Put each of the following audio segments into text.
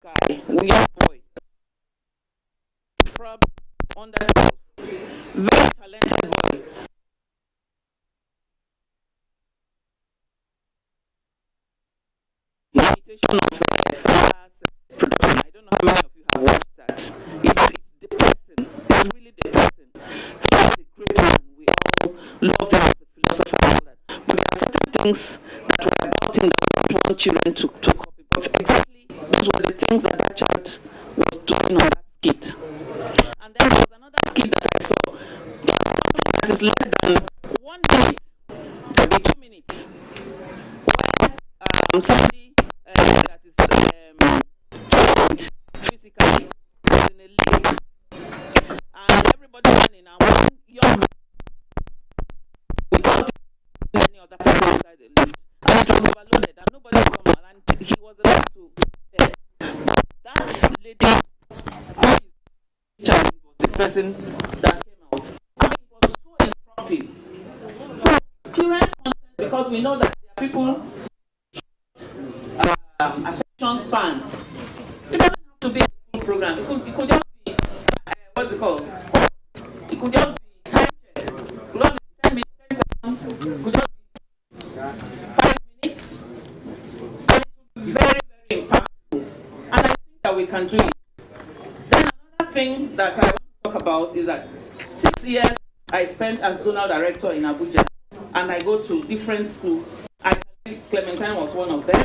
guy, a young boy, probably under 12, very talented boy. Imitation of Fela's production. I don't know how many of you have watched that. It's depressing. It's really depressing. Fela is a great man. We all love him as a philosopher and all that. But there are certain things that were about him that we don't want children to copy. But exactly those were the things that that child was doing on that skit. And then there was another skit that I saw. There was something that is less than 1 minute, maybe 2 minutes, where somebody that is trained physically was in a lift, and everybody running, and one young man without any other person inside the lift, and it was overloaded, and nobody would come out, and he was the last to that lady who is child was the person that came out. I mean, it was so instructive. So children's content, because we know that there are people attention span. It doesn't have to be a full program. It could just be what's it called? Sport. It could just be time check. It could just be 10 minutes, 10 seconds. It could just be 5 minutes. And it would be very, very impactful. And I think that we can do it. Then another thing that I want to talk about is that 6 years I spent as zonal director in Abuja, and I go to different schools. I think Clementine was one of them.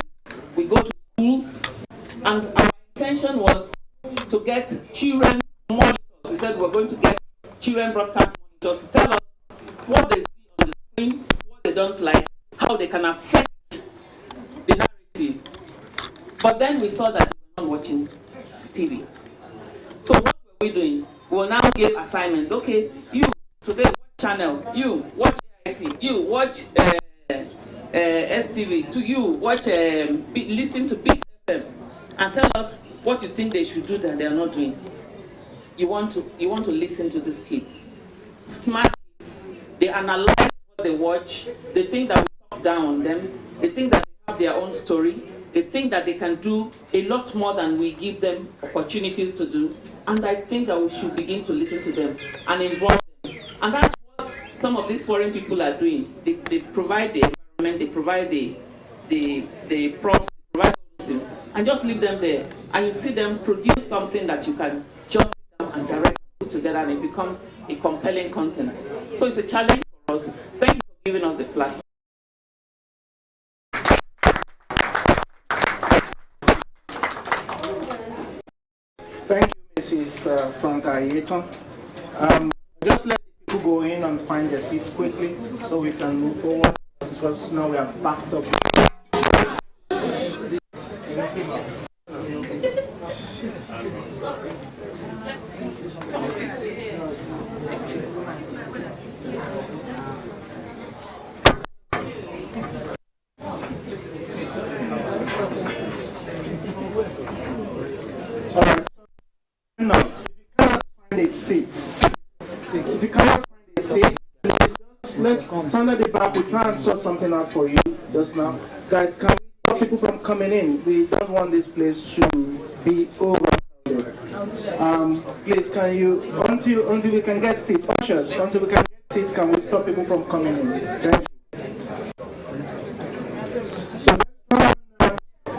We go to schools, and our intention was to get children monitors. We said we're going to get children broadcast monitors to tell us what they see on the screen, what they don't like, how they can affect the narrative. But then we saw that they were not watching TV. So what were we doing? We will now give assignments. Okay, you today watch channel, you watch AIT, you watch STV, to you watch listen to Beat FM and tell us what you think they should do that they are not doing. You want to listen to these kids, smart kids. They analyze what they watch. They think that we talk down on them. They think that they have their own story. They think that they can do a lot more than we give them opportunities to do. And I think that we should begin to listen to them and involve them. And that's what some of these foreign people are doing. They provide the environment, they provide the props, they provide those things, and just leave them there. And you see them produce something that you can just sit down and direct and put together, and it becomes a compelling content. So it's a challenge for us. Thank you for giving us the platform. Thank you, Mrs. Franca Ayeton. Just let people go in and find their seats quickly so we can move forward, because now we have backed up. If you cannot find a seat, let's stand at the back. We'll try and sort something out for you just now. Guys, can we stop people from coming in? We don't want this place to be overcrowded. Please, can you, until we can get seats, ushers, until we can get seats, can we stop people from coming in? Thank you. So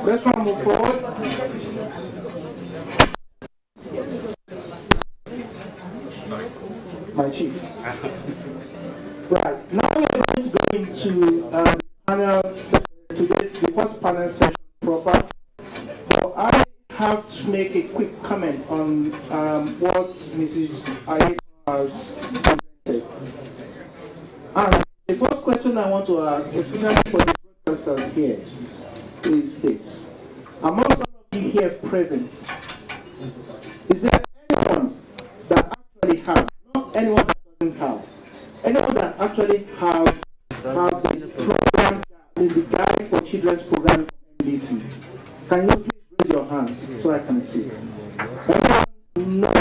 let's try and move forward. My chief. Right, now we're going to go into the panel today, the first panel session proper. But I have to make a quick comment on what Mrs. Ayeton has presented. And the first question I want to ask, especially for the broadcasters here, is this. Among some of you here present, is there anyone that actually has, not anyone that doesn't have, anyone that actually have the program, the guide for children's program from NBC? Can you please raise your hand so I can see? Everyone know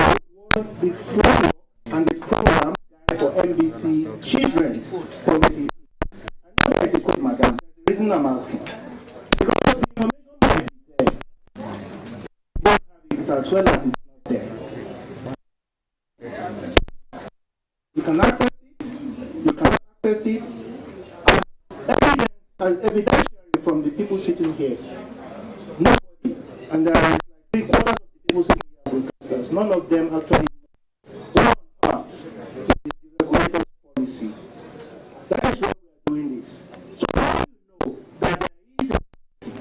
what the framework and the program guide for NBC children from NBC? I know there is a code, madam. The reason I'm asking, because the information might be there, but is as well as it's not there. You can access it, you can access it, as evidentiary from the people sitting here. Nobody, and there are like 3/4 of the people sitting here are broadcasters. None of them actually know what on earth is the regulator's policy. That is why we are doing this. So how do you know that there is a policy?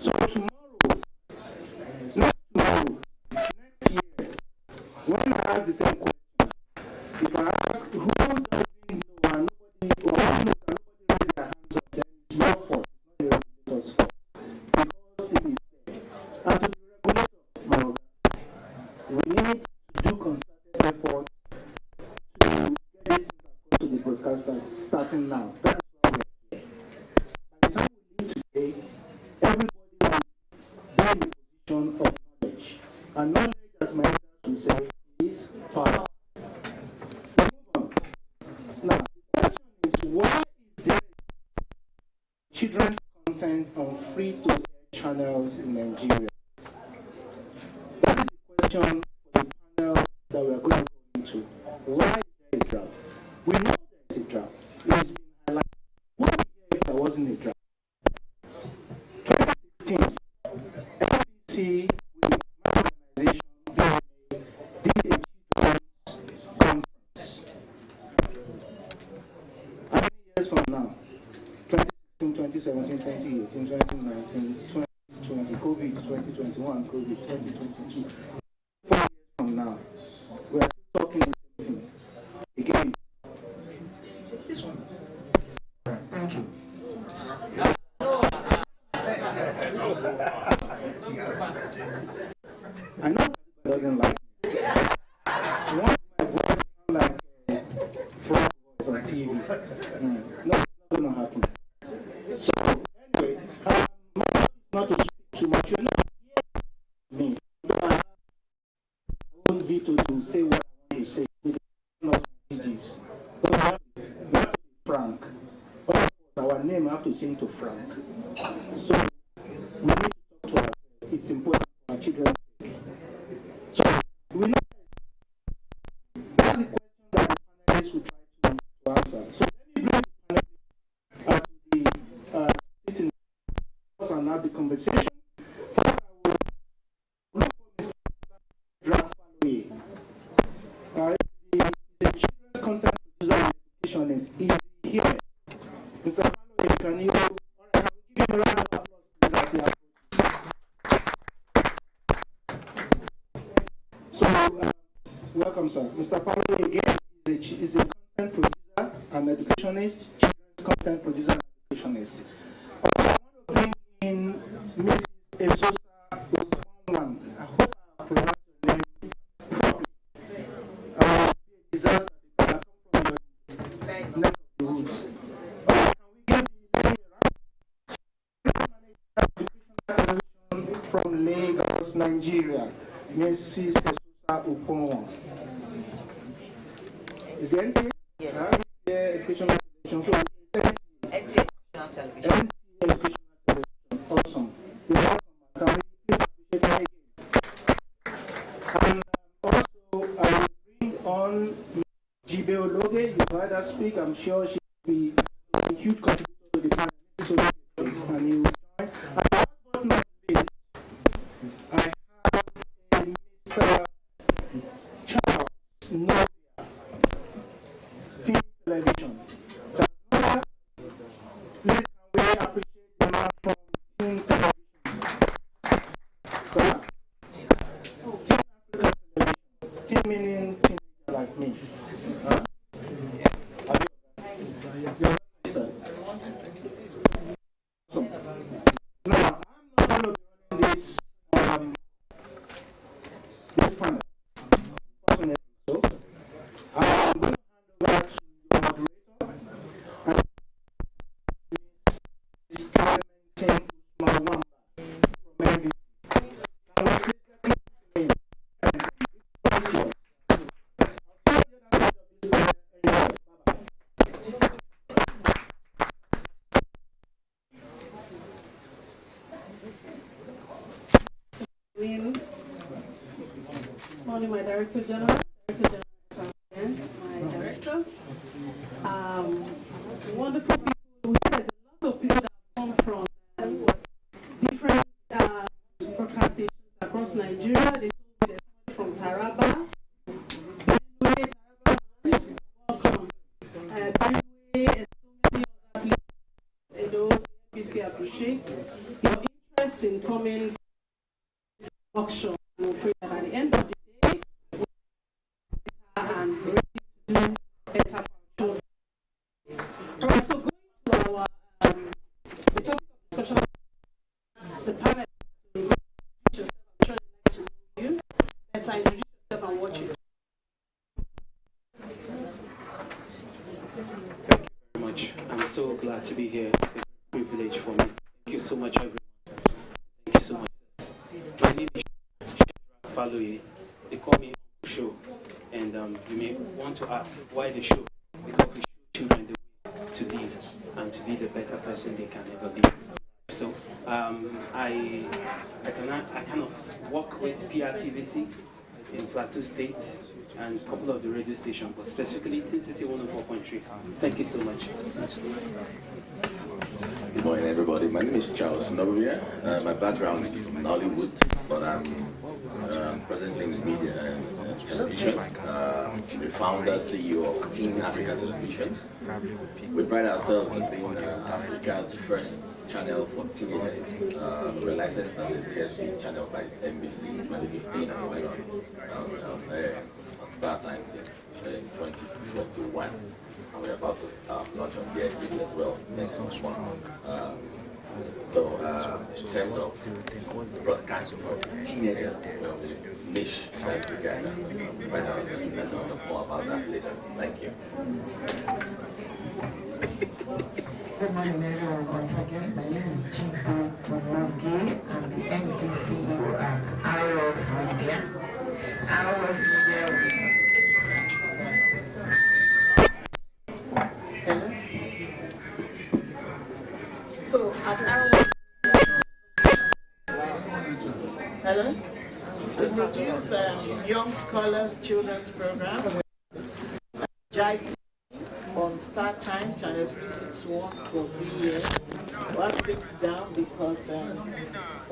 So tomorrow, next year, when I ask the same question, if I ask who doesn't know and nobody, or who knows and nobody raises their hands up, then it's your fault, it's not the regulator's fault. Because it is there. And to the regulator, my brother, we need to do concerted effort to get these things across to the broadcasters starting now. That is why we are here. By the time we leave today, everybody will be in the position of knowledge. And knowledge, as my elders will say, is power. We move on. Now, the question is, why is there children's content on free-to-air channels in Nigeria? That is the question for the panel that we are going to go into. Why is there a drought? We know there is a drought. It has been highlighted. What would we hear if there wasn't a drought? 2016, NBC with my organization, BMA, did a children's conference. How many years from now? 2016, 2017, 2018, 2019, 2020, COVID, 2021, COVID, 2022. 4 years from now, we are still talking the same thing. Again, this one. Thank you. I know that doesn't like me. I want my voice to sound like frog voice on TV. No, it's not going to happen. So, anyway, my job is not to speak too much. You're not hearing me. I won't be to say what I want to say. Not DJs. But we have to be frank. Of course, our name have to change to Frank. So, we need to talk to ourselves. It's important for our children. So, we know that's the question that the panelists will try to answer. So, let me bring the panelists to the sitting and have the conversation. First, I will look for Mr. Drag Falloway. He's a children's content producer and educationist. He's here. Mr. Falloway, can you? All right, can we give him a round of applause, please, as he approaches? So, welcome, sir. Mr. Falloway, again, is a content producer and educationist, children's content producer and educationist. Also, I want to bring in Mrs. Esosa Okonwan. I hope I pronounced your name properly. Be a disaster because I come from the neck of the woods. Can we give the lady a round? Educational television from Lagos, Nigeria, Mrs. Esosa Okonwan. Is it NTA? Yes. Educational television. So NTA Educational Television. NTA Educational Television. Awesome. You're welcome. Can we please appreciate her again? And also, I will bring on Jibe Ologe. You've heard her speak. I'm sure she will be a huge contributor to the panel. So, and he will join. And last but not least, I have a Mr. Charles Novia, Team Television. Charles Novia, please can we appreciate the man from Team Television? Sir? Team Africa Television. Team meaning teenager like me. Huh? Yes, sir. So, now, I'm not going to be running this panel. Personally, so I'm going to hand over to your moderator and Ms. Clementine Usman from NBC. Can we please get your name? I'll see you on the other side of this panel. Bye-bye. Win. Morning, my Director General, and my directors. Wonderful people. We had a lot of people that come from different broadcast stations across Nigeria. They told me there's somebody from Taraba, Benue, Taraba, welcome. Benue and so many other places. NBC appreciates your interest in coming workshop. I'm afraid that at the end of the day, we're better and ready to do better for our children. All right, so going to our the topic of discussion, the panel. Introduce yourself. I'm sure they'd like to know you. Let's introduce yourself and watch it. Thank you very much. I'm so glad to be here. It's a privilege for me. Thank you so much, everyone. Thank you so much. My name is Faloye. They call me Uncle Show. And you may want to ask why the show? Because we show children the way to live and to be the better person they can ever be. So I kind of work with PRTVC in Plateau State and a couple of the radio stations, but specifically Tin City 104.3. Thank you so much. Good morning, everybody. My name is Charles Nobia. My background is from Nollywood, but I'm presently in media and television. The founder, CEO of Team Africa Television. We pride ourselves on being Africa's first channel for teenagers. We were licensed as a DSP channel by NBC in 2015 and we went on Star Times in 2021. And we're about to launch on DSTV as well next month. In terms of broadcasting for teenagers, niche Africa, right now, let's talk more about that later. Thank you. Good morning, everyone. Once again, my name is Jimbo Bonogi. I'm the MD CEO at ROS Media. ROS Media. Hello. So at ROS. Hello. We produce Young Scholars Children's Program. JIT on Star Time, channel 361 for 3 years. We have to take it down because we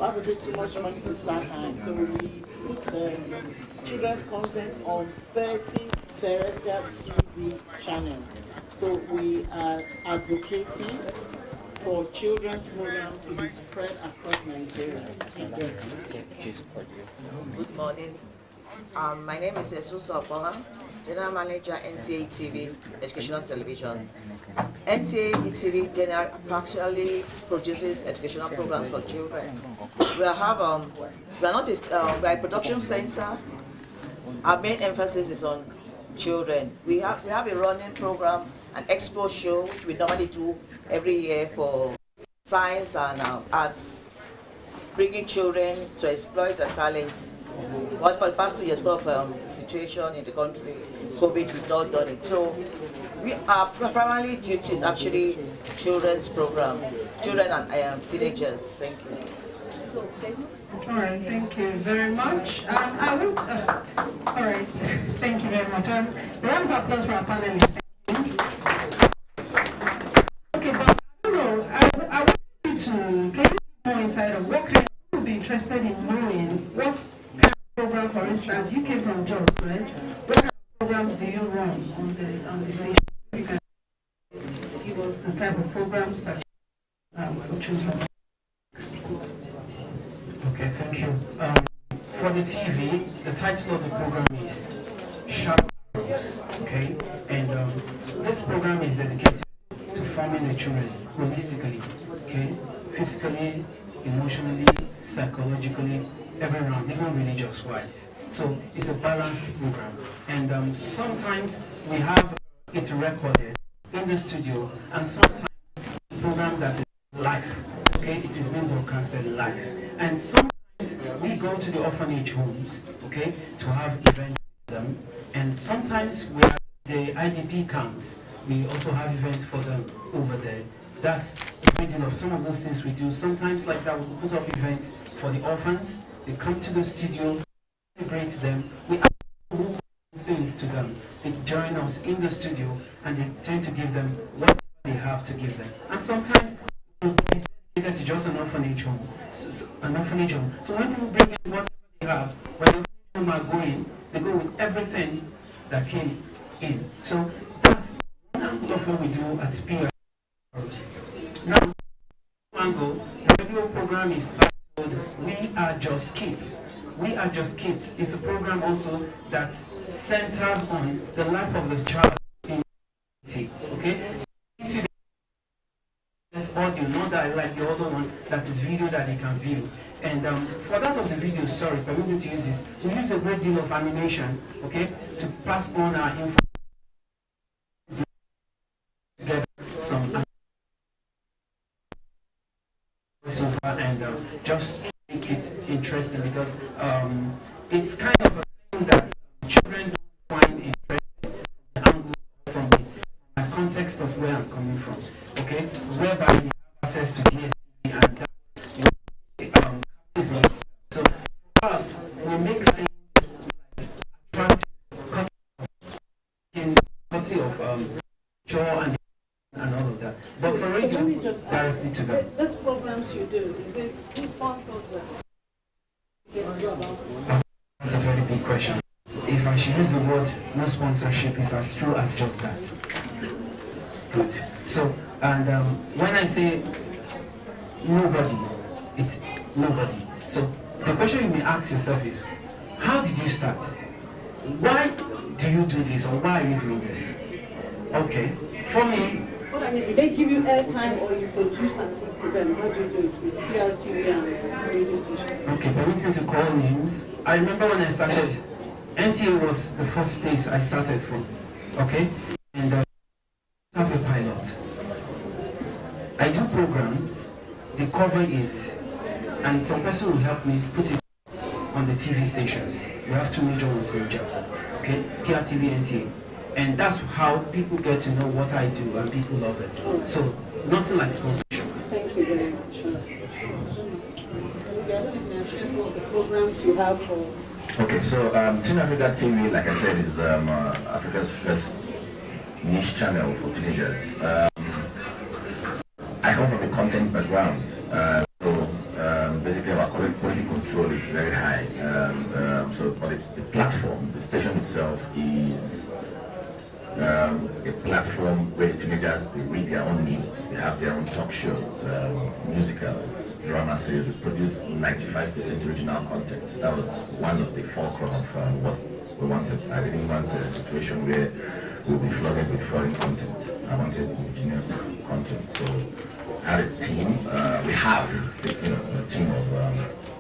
have to pay too much money to Star Time. So we put children's content on 30 terrestrial TV channels. So we are advocating for children's programs to be spread across Nigeria. Good morning. My name is Esusa Opoha, General Manager, NCA TV, Educational Television. NCA TV partially produces educational programs for children. We are not a production center. Our main emphasis is on children. We have a running program, an expo show, which we normally do every year for science and arts, bringing children to exploit their talents. But for the past 2 years, because of the situation in the country, COVID, we've not done it. So our primary duty is actually children's program, children and teenagers. Thank you. All right, thank you very much. All right, thank you very much. A round of applause for our panelists. Okay, but I don't know, I want you to, can you give more insight of what kind of, you would be interested in knowing what kind of program, for instance, you came from Jos, right? What kind of programs do you run on the station? You can give us the type of programs that for children. Okay, thank you. For the TV, the title of the program is Sharp Arrows, okay? And this program is dedicated to forming the children holistically, okay? Physically, emotionally, psychologically, every round, even religious-wise. So it's a balanced program. And sometimes we have it recorded in the studio, and sometimes it's a program that is live, okay? It is being broadcasted live. And sometimes we go to the orphanage homes, okay, to have events with them. And sometimes we have the IDP camps. We also have events for them over there. That's the region of some of those things we do. Sometimes like that, we put up events for the orphans. They come to the studio, celebrate them. We do things to them. They join us in the studio and they tend to give them what they have to give them. And sometimes it's dedicated to just an orphanage home. An orphanage home. So when people bring in whatever they have, when the orphanage home are going, they go with everything that came in. So that's one angle of what we do at PR. Now, angle, the radio program is titled We Are Just Kids. We Are Just Kids is a program also that centers on the life of the child in the okay? This audio, not that like the other one that is video that they can view. And for that of the video, sorry, but we're going to use this. We use a great deal of animation, okay, to pass on our info. Get some and just make it interesting because it's kind of a thing that children don't find interesting from the context of where I'm coming from, okay, whereby they have access to DSTV and that so for us, we make things like attractive in quality of jaw and all of that. But for radio, that's it to them. These programs you do, is it who sponsors them? That's a very big question. If I should use the word no sponsorship, is as true as just that. Good. So, and when I say nobody, it's nobody. So the question you may ask yourself is, how did you start? Why do you do this, or why are you doing this? Okay, for me, What I mean, do they give you airtime or you produce and take to them? How do you do it with PRTV and radio station? okay, permit me to call names. I remember when I started, NTA was the first place I started from, okay? And I have a pilot. I do programs, they cover it, and some person will help me put it on the TV stations. We have two major ones in just, okay? PRTV, NTA. And that's how people get to know what I do, and people love it. So, nothing like sponsorship. Thank you very much. The other thing, share some of the programs you have for... Okay, so Teen Africa TV, like I said, is Africa's first niche channel for teenagers. I come from a content background, so basically our quality control is very high. But the platform, the station itself is a platform where the teenagers, they read their own news, they have their own talk shows, musicals, drama series. We produce 95% original content. That was one of the fulcrum of what we wanted. I didn't want a situation where we'll be flooded with foreign content. I wanted indigenous content. So I had a team. We have a team of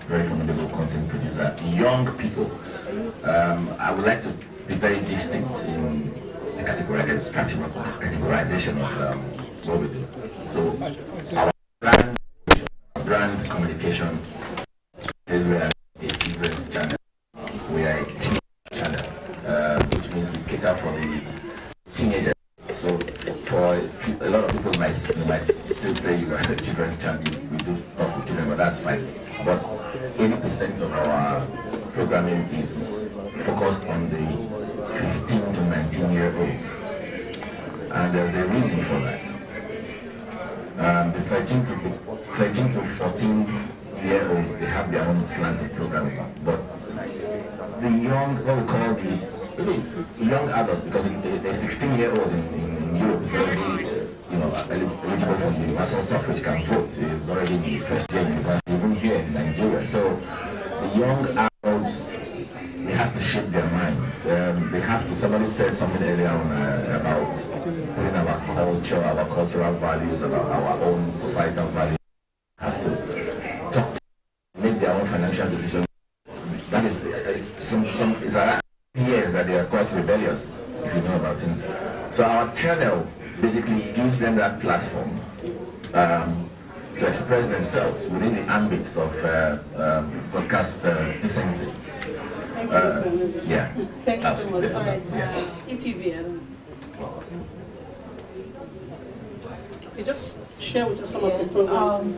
very formidable content producers, young people. I would like to be very distinct in the categorization of what we do. So our brand communication is we are a children's channel. We are a teen channel, which means we cater for the teenagers. So for a lot of people might still say you are a children's channel, we do stuff with children, but that's fine. But 80% of our programming is focused on the 15 to 19-year-olds, and there's a reason for that. The 13 to 14-year-olds, they have their own slant of programming, but the young, what we call the young adults, because a 16-year-old in Europe is already eligible for the universal suffrage, can vote. Is already in the first year university, even here in Nigeria. So the young adults, we have to shape their minds. They have to. Somebody said something earlier on about putting our culture, our cultural values, about our own societal values. Have to make their own financial decisions. That is it's around years that they are quite rebellious, if you know about things. So our channel basically gives them that platform to express themselves within the ambits of broadcast decency. Yeah. Thank you so much. All right, ETV, I don't know. Okay, just share with us some of the programs.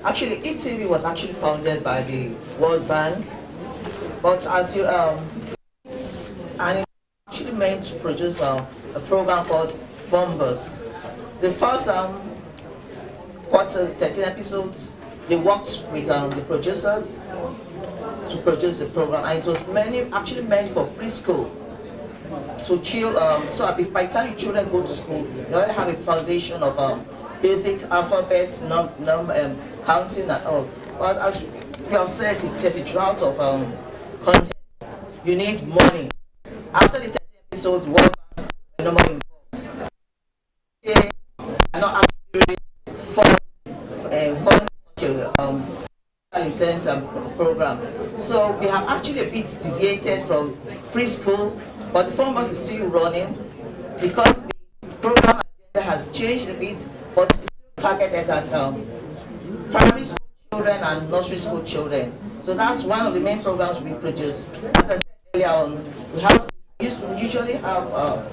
Actually, ETV was actually founded by the World Bank But as you and it's actually meant to produce a program called Bombers. The first 13 episodes, they worked with the producers to produce the program, and it was actually meant for preschool. So so by the time the children go to school, they already have a foundation of basic alphabet, counting and all. But as we have said, there's a drought of content. You need money. After the 10 episodes, World Bank no more involved. They are not actually fund such a intense program. So we have actually a bit deviated from preschool, but the format is still running because the program agenda has changed a bit, but it's still targeted at primary school children and nursery school children. So that's one of the main programs we produce. As I said earlier on, we usually have a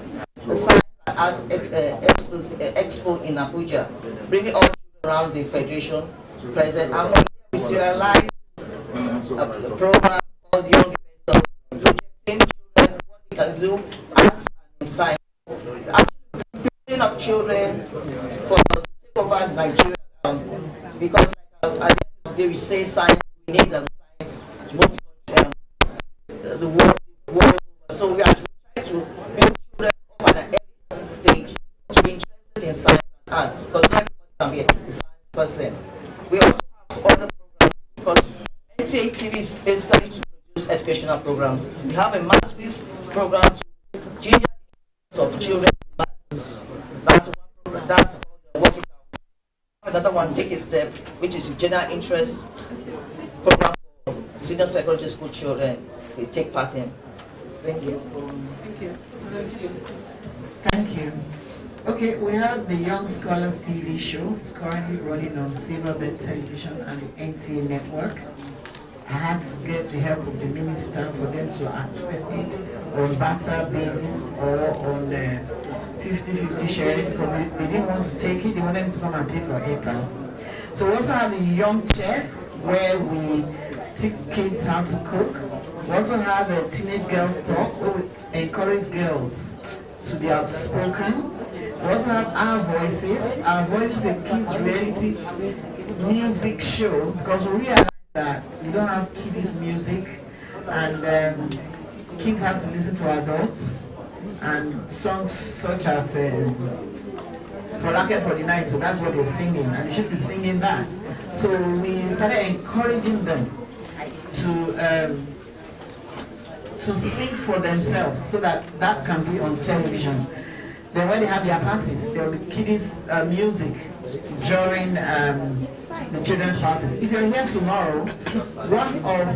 science and arts expo in Abuja, bringing all children around the federation present, and from there we serialize a program called Young Inventors, projecting children what they can do, arts and science. Actually building up children for to take over Nigeria, because at the end of the day we say science, we need science to move the world. So we are trying to build children up at an early stage to be interested in science and arts, because everybody can be a science person. We also have other programs, because NTA TV is basically to produce educational programs. We have a master's program to ginger the of children in maths. That's one program, that's called the Work It Out. Another one, Take a Step, which is a general interest program for senior secondary school children they take part in. Thank you. Thank you. Thank you. Okay, we have the Young Scholars TV show. It's currently running on Silverbird Television and the NTA network. I had to get the help of the minister for them to accept it on barter basis or on 50-50 sharing, because they didn't want to take it. They wanted them to come and pay for airtime. So we also have the Young Chef, where we teach kids how to cook. We also have a Teenage Girls Talk, where we encourage girls to be outspoken. We also have Our Voices. Our Voices is a kids' reality music show, because we realize that we don't have kids' music, and kids have to listen to adults, and songs such as For Lucky for the Night, so that's what they're singing, and they should be singing that. So we started encouraging them to sing for themselves, so that can be on television. Then when they have their parties, there will be kids' music during the children's parties. If you're here tomorrow, one of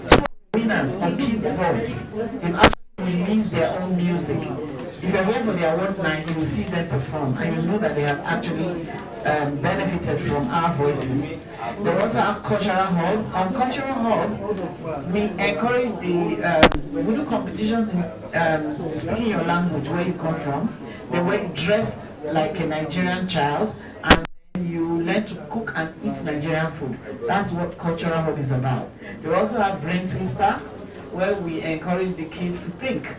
two winners on Kids' Voice, they've actually released their own music. If you're here for their award night, you will see them perform, and you know that they have actually benefited from Our Voices. They also have Cultural Hub. On Cultural Hub, we encourage we do competitions in speaking your language, where you come from. They were dressed like a Nigerian child, and you learn to cook and eat Nigerian food. That's what Cultural Hub is about. They also have Brain Twister, where we encourage the kids to think.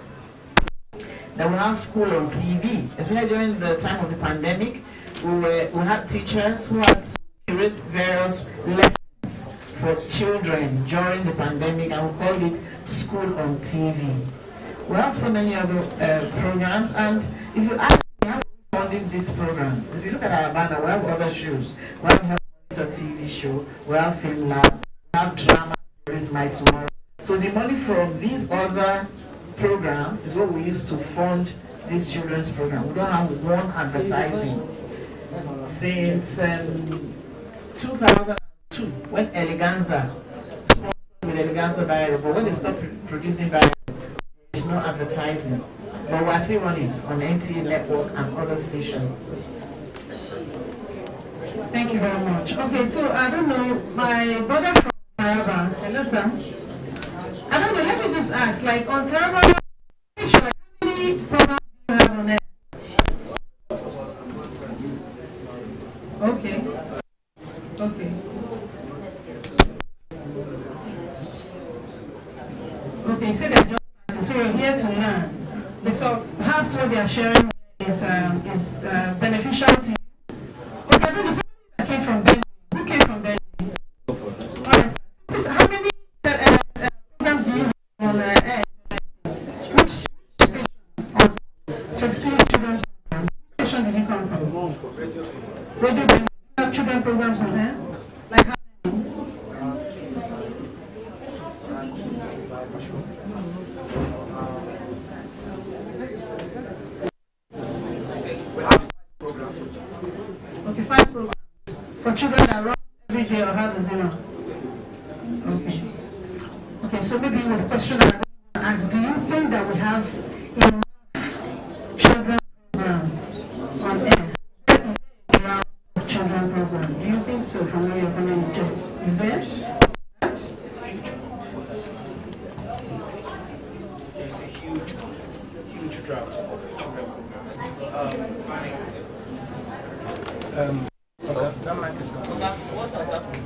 Then we have School on TV. Especially during the time of the pandemic, we had teachers who had to curate various lessons for children during the pandemic, and we called it School on TV. We have so many other programs, and if you ask me how we funding these programs, if you look at our banner, we have other shows. We have Health Monitor TV show, we have Film Lab, we have drama series My Tomorrow. So the money from these other programs is what we use to fund this children's program. We don't have one advertising. Since 2002, when Eleganza sponsored with Eleganza Viral, but when they stopped producing Viral, there's no advertising. But we're still running on NTA network and other stations. Thank you very much. Okay, so I don't know, my brother from Taraba, hello sir. I don't know, let me just ask, like on Taraba, how many programs do you have on there? Okay. Okay. Okay, you say they're just starting, so you're here to learn. So perhaps what they are sharing is beneficial to you. Okay, maybe somebody that came from Benue. Who came from Benue? Alright, so how many programs do you have on air? Which station? Specifically children program. Which station did you come from? Radio Benue. Do you have children programs on air? Like how many? Okay, 5 programs for children that run every day, or how does it run? Okay. Okay, so maybe with the question that I want to ask, do you think that we have enough children program on air? Enough children program? Do you think so from where you're coming to? Is there? There's a huge drought of children program. That mic is gone. What has happened?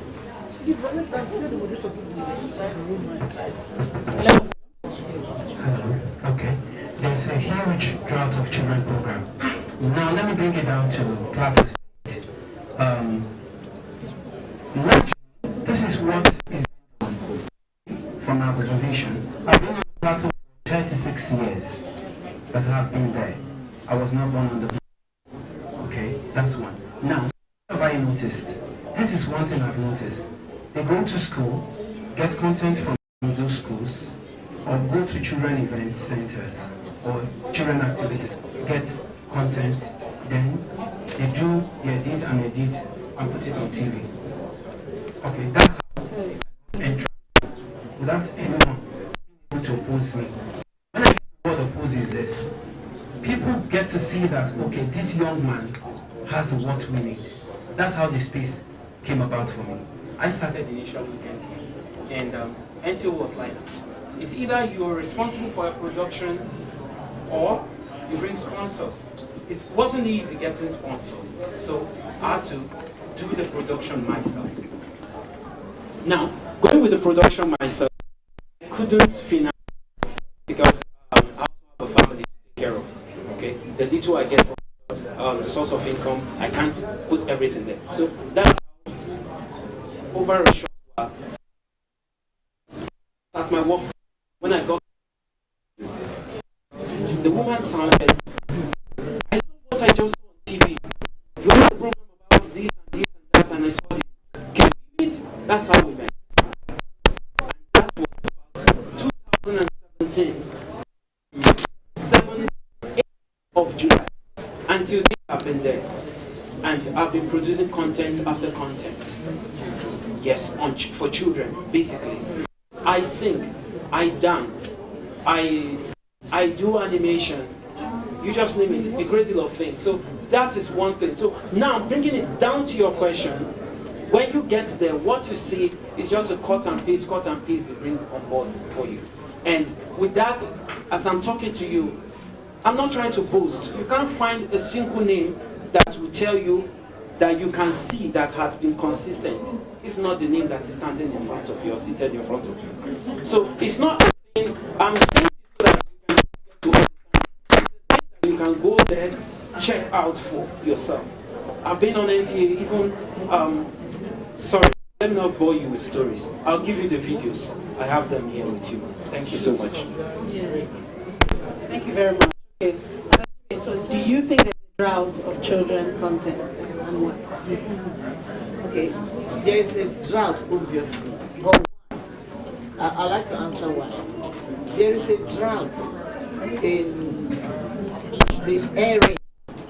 Okay. There's a huge drought of children program. Now let me bring it down to Plateau State. Naturally, this is what is done from our observation. I've been on the plateau for 36 years that have been there. I was not born on the plateau. Okay, that's one. Now, what have I noticed? This is one thing I've noticed. They go to school, get content from those schools, or go to children event centers or children activities, get content, then they do the edit and put it on TV. Okay, that's how I enter without anyone able to oppose me. When I get the word oppose is this. People get to see that, okay, this young man has what we need. That's how the space came about for me. I started initially with NTA, and NTA was like, it's either you're responsible for a production or you bring sponsors. It wasn't easy getting sponsors, so I had to do the production myself. Now, going with the production myself, I couldn't finance because I also have a family to take care of. Okay, the little I get from source of income, I can't put everything there. So that's how, over a short while, at my work, when I got the woman sounded, I know what I just saw on TV. You had a program about this and this and that, and I saw this. Can we meet? That's how we met. And that was about 2017, 8th of July. Until then, I've been there. And I've been producing content after content. Yes, for children, basically. I sing, I dance, I do animation, you just name it, a great deal of things. So that is one thing. So now bringing it down to your question, when you get there, what you see is just a cut and paste they bring on board for you. And with that, as I'm talking to you, I'm not trying to boast. You can't find a single name that will tell you that you can see that has been consistent, if not the name that is standing in front of you or seated in front of you. So it's not a thing, I'm saying it so that you can go there, check out for yourself. I've been on NTA, even, sorry, let me not bore you with stories. I'll give you the videos. I have them here with you. Thank you so much. Yeah. Thank you very much. Okay. So do you think there's a drought of children content and what? Okay, there is a drought, obviously, but I'd like to answer why. There is a drought in the area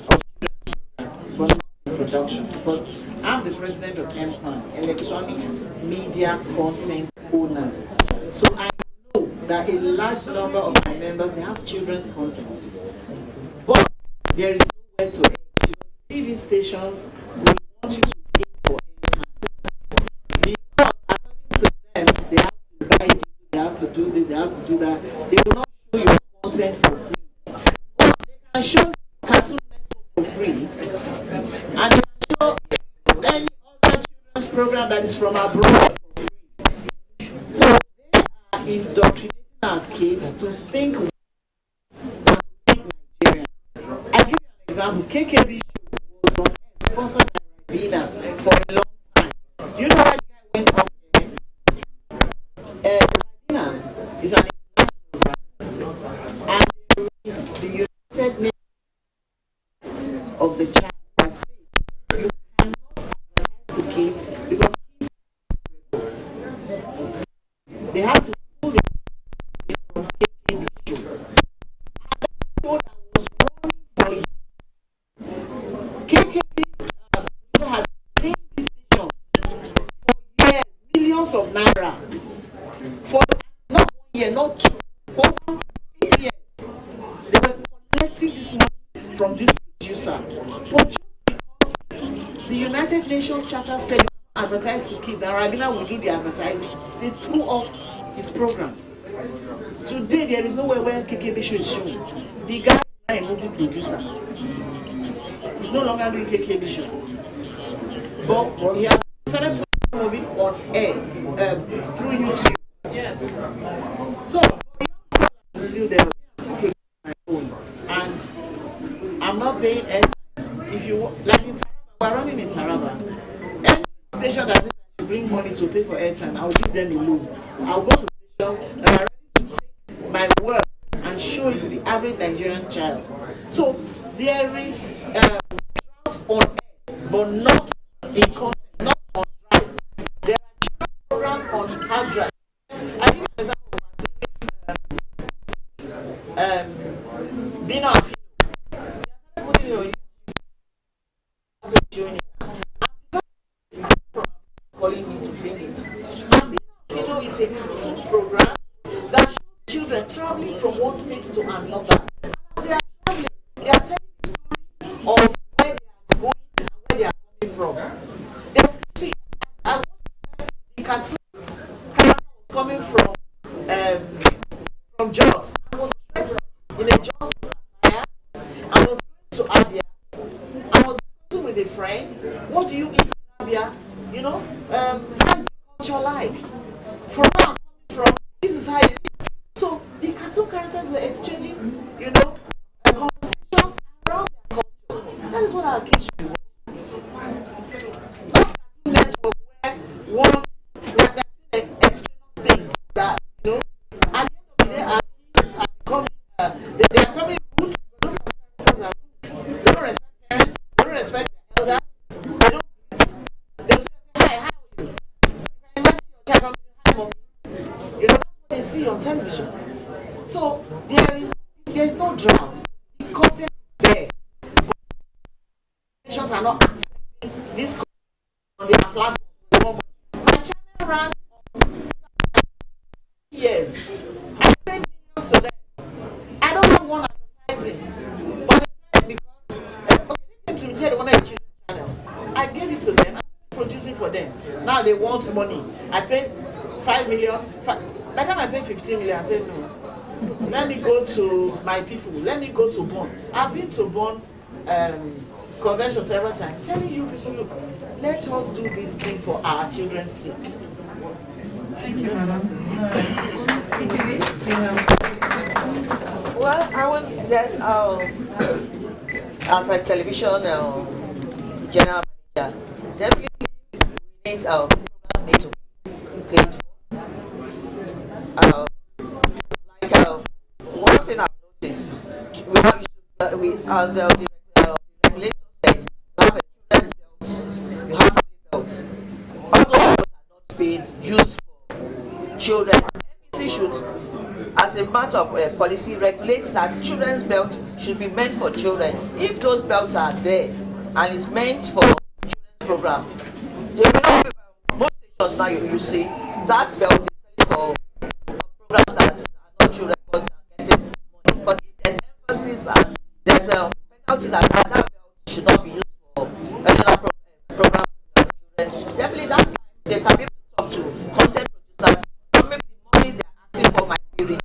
of children, but not in production, because I'm the president of MPAN, Electronic Media Content Owners. So I know that a large number of my members, they have children's content. But there is nowhere to end. TV stations will want you to pay for airtime. Because according to them, they have to buy this, they have to do this, they have to do that. They will not show your content for free. But they can show Cartoon Network for free. And they can show any other children's program that is from abroad for free. So they are indoctrinating our kids to think Nigerian. I give you an example. KKB was on sponsored by Rabina for a long time. Do you know why the guy went off air? Rabina is an international brand, and there is the United Nations of the child that say you cannot advertise to kids because they have to pull the from KKB show. And that show that was running for KKB had been this station for years, millions of naira. For not 1 year, not 2, for 8 years. They were collecting this money from this producer. But just because the United Nations Charter said you can't advertise to kids and Rabina will do the advertising, they threw off his program. Today there is nowhere where KKB show is shown. The guy is now a movie producer. He's no longer doing KKB show. But he has started putting movie on air through YouTube. Yes. So it's still there. My phone. And I'm not paying airtime. If you like in Taraba, we're running in Taraba. Any station that says I should bring money to pay for airtime, I'll give them a loan. I'll go to stations that are ready to take my work and show it to the average Nigerian child. So there is drought on air, but not in content, not on drives. There are children programs on hard drives. I give you an example of a series, Bino and Fino. They are putting it on YouTube. Showing it. And because calling me to bring it. And Bino and Fino is a cartoon program that shows children traveling from one state to another. And as they are traveling, they are telling the story of where they are going and where they are coming from. See, I watched the cartoon character was coming from Jos. I was dressed in a Jos attire. I was going to Abia. I was discussing with a friend. What do you eat in Abia? You know, how is the culture like? From where I'm coming from, this is how it is. So the cartoon characters were exchanging, you know, conversations around their culture. That is what our kids should be watching. Not Cartoon Network where one like that extraneous things that, you know, at the end of the day our kids are becoming they are coming rude. Those characters are rude. They don't respect parents, they don't respect their elders, they don't they say hi, how are you? You can imagine your child coming, hi mommy. You know, that's what they see on television. So there's no drought. The content is there. Nations are not accepting this on their platform. My channel ran for years. I paid millions to them. I don't have one advertising. But they said because they came to me say they wanted a children's channel. I gave it to them. I'm producing for them. Now they want money. I paid 5 million. By the time I paid 15 million, I said no. Let me go to my people. Let me go to Bonn. I've been to Bonn convention several times, telling you people, look, let us do this thing for our children's sake. Thank you, madam. Well, there's as a television general manager, definitely we need programs need to be paid for. One thing I've noticed, we as the regulator said, you have a children's belt, you have family belts. All those belts are not being used for children. NBC should, as a matter of policy, regulate that children's belt should be meant for children. If those belts are there and it's meant for children's program, they will not be, most stations now you see that belt is for programs that are not children because they are getting money. But if there's emphasis and there's a penalty that belt should not be used for another program for children, definitely that time they can be able to talk to content producers and maybe the money they're asking for might be reduced.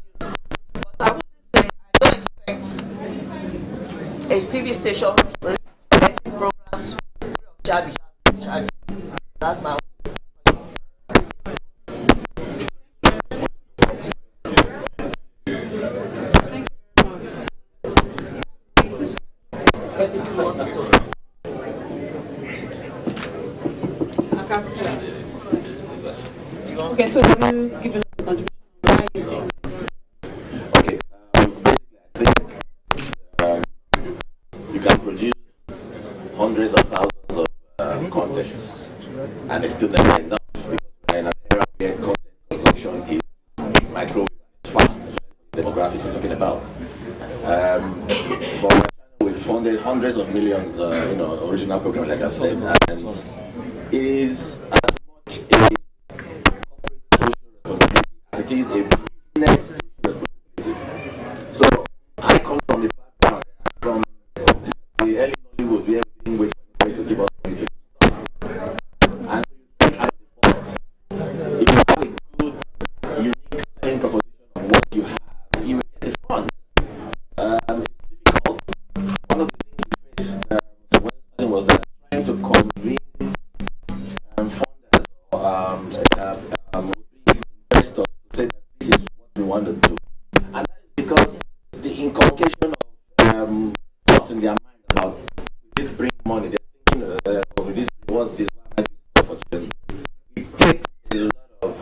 But I wouldn't say, I don't expect a TV station collecting programs free of charge. That's my Okay, so can you give us a contribution? Why you think? Okay, basically, I think you can produce hundreds of thousands of content, and it's still never enough because we're in an era where content consumption is microwave, it's fast, demographics we're talking about. For our channel, we've funded hundreds of millions, original programs, like I said, and it is as much a corporate social responsibility as it is a business responsibility. So I come from the background, from the early Hollywood, where everything was to give us money to do stuff. And so you think out of the box. If you have a good, unique selling proposition of what you have, you will get the funds. It's difficult. One of the things we faced when starting was that trying to convince funders or investors to say that this is what we want to do. And that is because the inculcation of what's in their mind about this bring money, they're thinking of this, what's this, what might be for children. It takes a lot of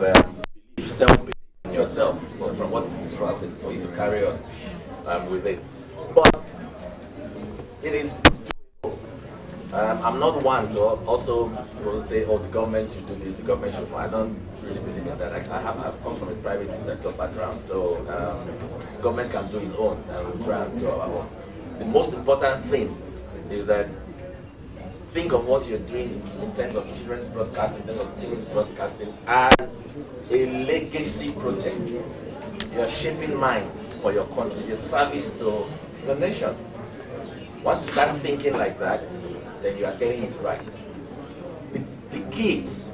belief, self-belief in yourself from what you for you to carry on with it. But it is doable. I'm not one to also say, oh, the government should do this, the government should. I don't really believe in that. I come from a private sector background, so government can do its own, and we try and do our own. The most important thing is that think of what you're doing in terms of children's broadcasting, in terms of teens broadcasting, as a legacy project. You're shaping minds for your country. It's a service to the nation. Once you start thinking like that, then you are getting it right. The kids,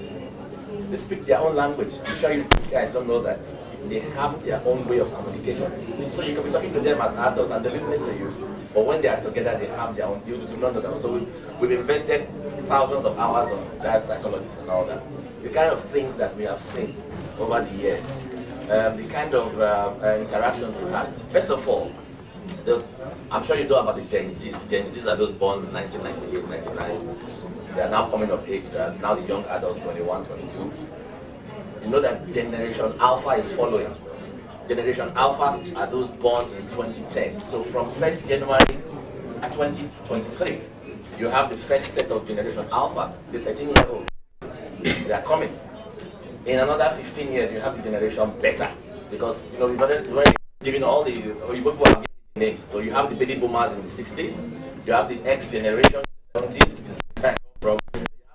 they speak their own language. I'm sure you guys don't know that. They have their own way of communication. So you can be talking to them as adults and they're listening to you. But when they are together, they have their own. You do not know that. So we've invested thousands of hours on child psychologists and all that. The kind of things that we have seen over the years, the kind of interactions we had. First of all, I'm sure you know about the Gen Zs. Gen Zs are those born in 1998, 99. They are now coming of age. They are now the young adults, 21, 22. You know that Generation Alpha is following. Generation Alpha are those born in 2010. So from 1st January 2023, you have the first set of Generation Alpha, the 13-year-old. They are coming. In another 15 years, you have the Generation Beta. Because we've already given all the people have given names. So you have the baby boomers in the 60s, you have the X generation in the 70s, you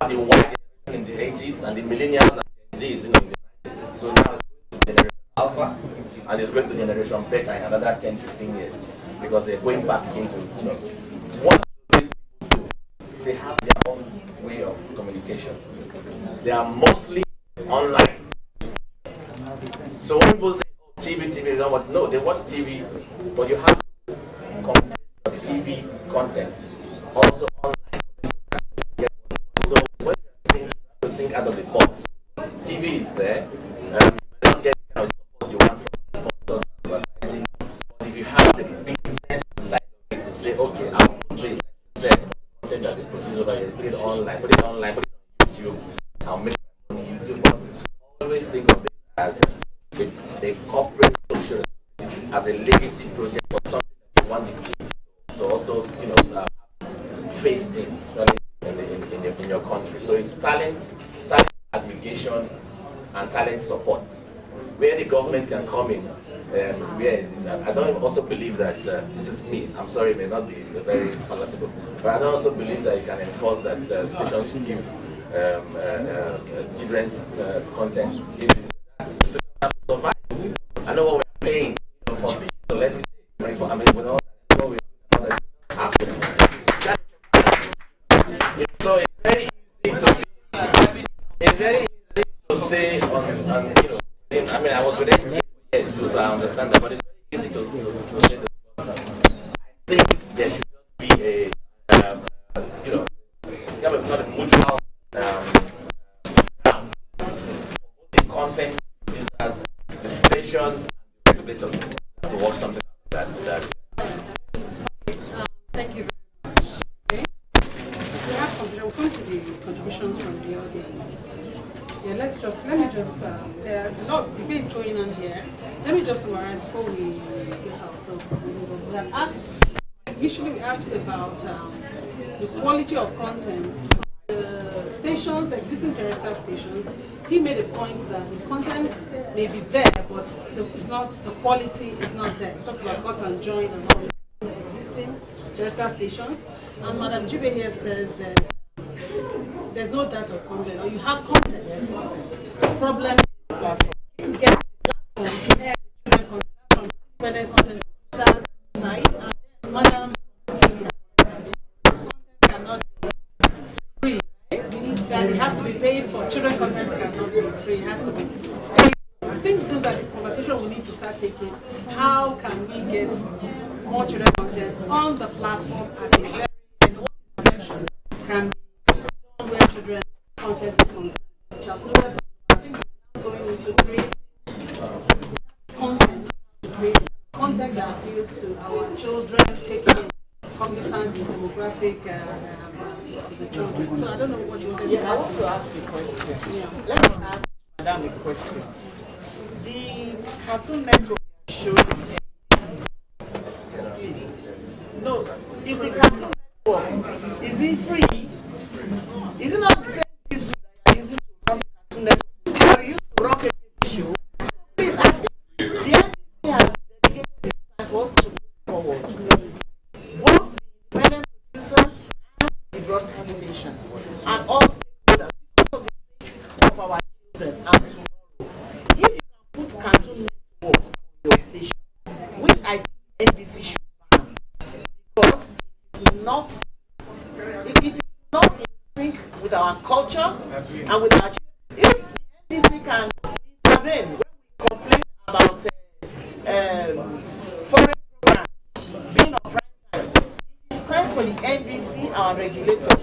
have the Y generation in the 80s, and the millennials and Gen Zs in the 90s. So now it's going to Generation Alpha, and it's going to Generation Beta in another 10, 15 years. Because they're going back into, what these people do, they have their own way of communication. They are mostly online. So when people say, oh, TV is not what, no, they watch TV, but you have to compress your TV content also online. So when you have to think out of the box, TV is there, you may not get the kind of support you want from sponsors and advertising, but if you have the business side of it to say, okay, I'll put this set of content that they produce over here, put it online, put it on YouTube, I'll make my money on YouTube, but always think of it as a corporate social as a legacy project for something that you want the kids to also, have faith in your country. So it's talent aggregation, and talent support. Where the government can come in, I don't also believe that, this is me, I'm sorry, it may not be very palatable, but I don't also believe that you can enforce that stations should give children's content. Stations have to survive. I know what we're paying for people, so let me take for with all that, what we have to. So it's very easy to stay on I was with NTA for years too, so I understand that, but it's very easy to stay I think there should just be a mutual ground for the content producers, the stations, and the regulators to work something like that. Thank you very much. Okay. We'll come to the contributions from the audience. Yeah, let me just summarize before we get ourselves. We had asked, usually we asked about the quality of content from the stations, existing terrestrial stations. He made a point that the content may be there, but it's not, the quality is not there. He talked about cut and join and all the existing terrestrial stations. And Madam Jibe here says there's no data of content, or you have content. The problem is getting a platform to air the children content from independent content producers side, and then Madam TV content cannot be free. Right? Meaning that it has to be paid for. Children content cannot be free. It has to be paid. I think those are the conversations we need to start taking. How can we get more children content on the platform at a very can be done where children content is concerned. I think we're now going into creating content, content that appeals to our children, taking cognizant the demographic of the children. So I don't know what you wanted to ask. I want to ask a question. Yeah. Let me ask Madam a question. The Cartoon Network showed please. No, is the Cartoon Network, is it free? Is it not the same issue that you are using to run the Cartoon Network? You used to run a TV show. Please, I think the NBC has dedicated this time for us to move forward. Both the independent producers and the broadcast stations and all stakeholders, because of the sake of our children and tomorrow. If you can put Cartoon Network on your station, which I think NBC should ban, because it is not in sync with our culture and with our children. If the NBC can intervene when we complain about foreign programs being on prime time, it is time for the NBC, our regulator,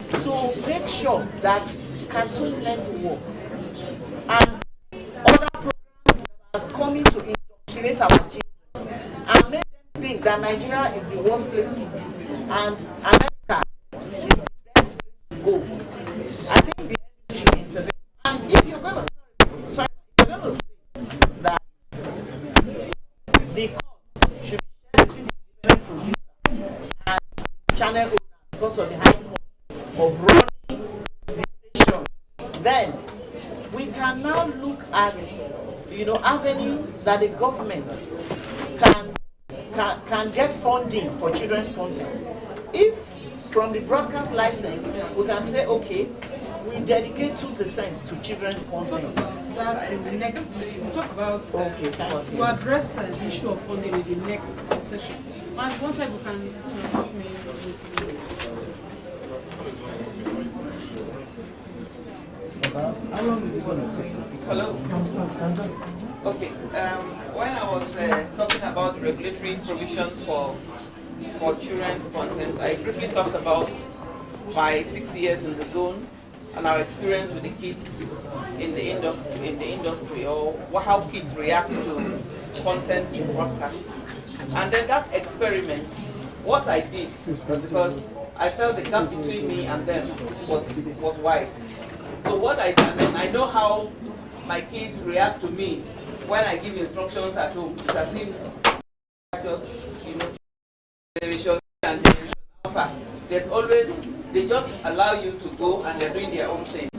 to make sure that Cartoon Network and other programs that are coming to indoctrinate our children and make them think that Nigeria is the worst place to be and America is the best place to go. I think the NBC should intervene. And if you're going to say that the cost should be shared between the independent producer and the channel owner because of the high cost of running the station, then we can now look at avenues that the government can get funding for children's content. If from the broadcast license we can say, okay, we dedicate 2% to children's content. That's in the next. We'll talk about. Okay, thank you. We'll address the issue of funding in the next session. Man, one time you can help me with. How long is it going to take? Hello. Okay. When I was talking about regulatory provisions for children's content, I briefly talked about my 6 years in the zone and our experience with the kids in the industry, or how kids react to content in broadcasting. And then that experiment, what I did was because I felt the gap between me and them was wide. So what I did, and I know how my kids react to me when I give instructions at home. It's as if just, generation and generation alpha. There's always, they just allow you to go and they're doing their own thing.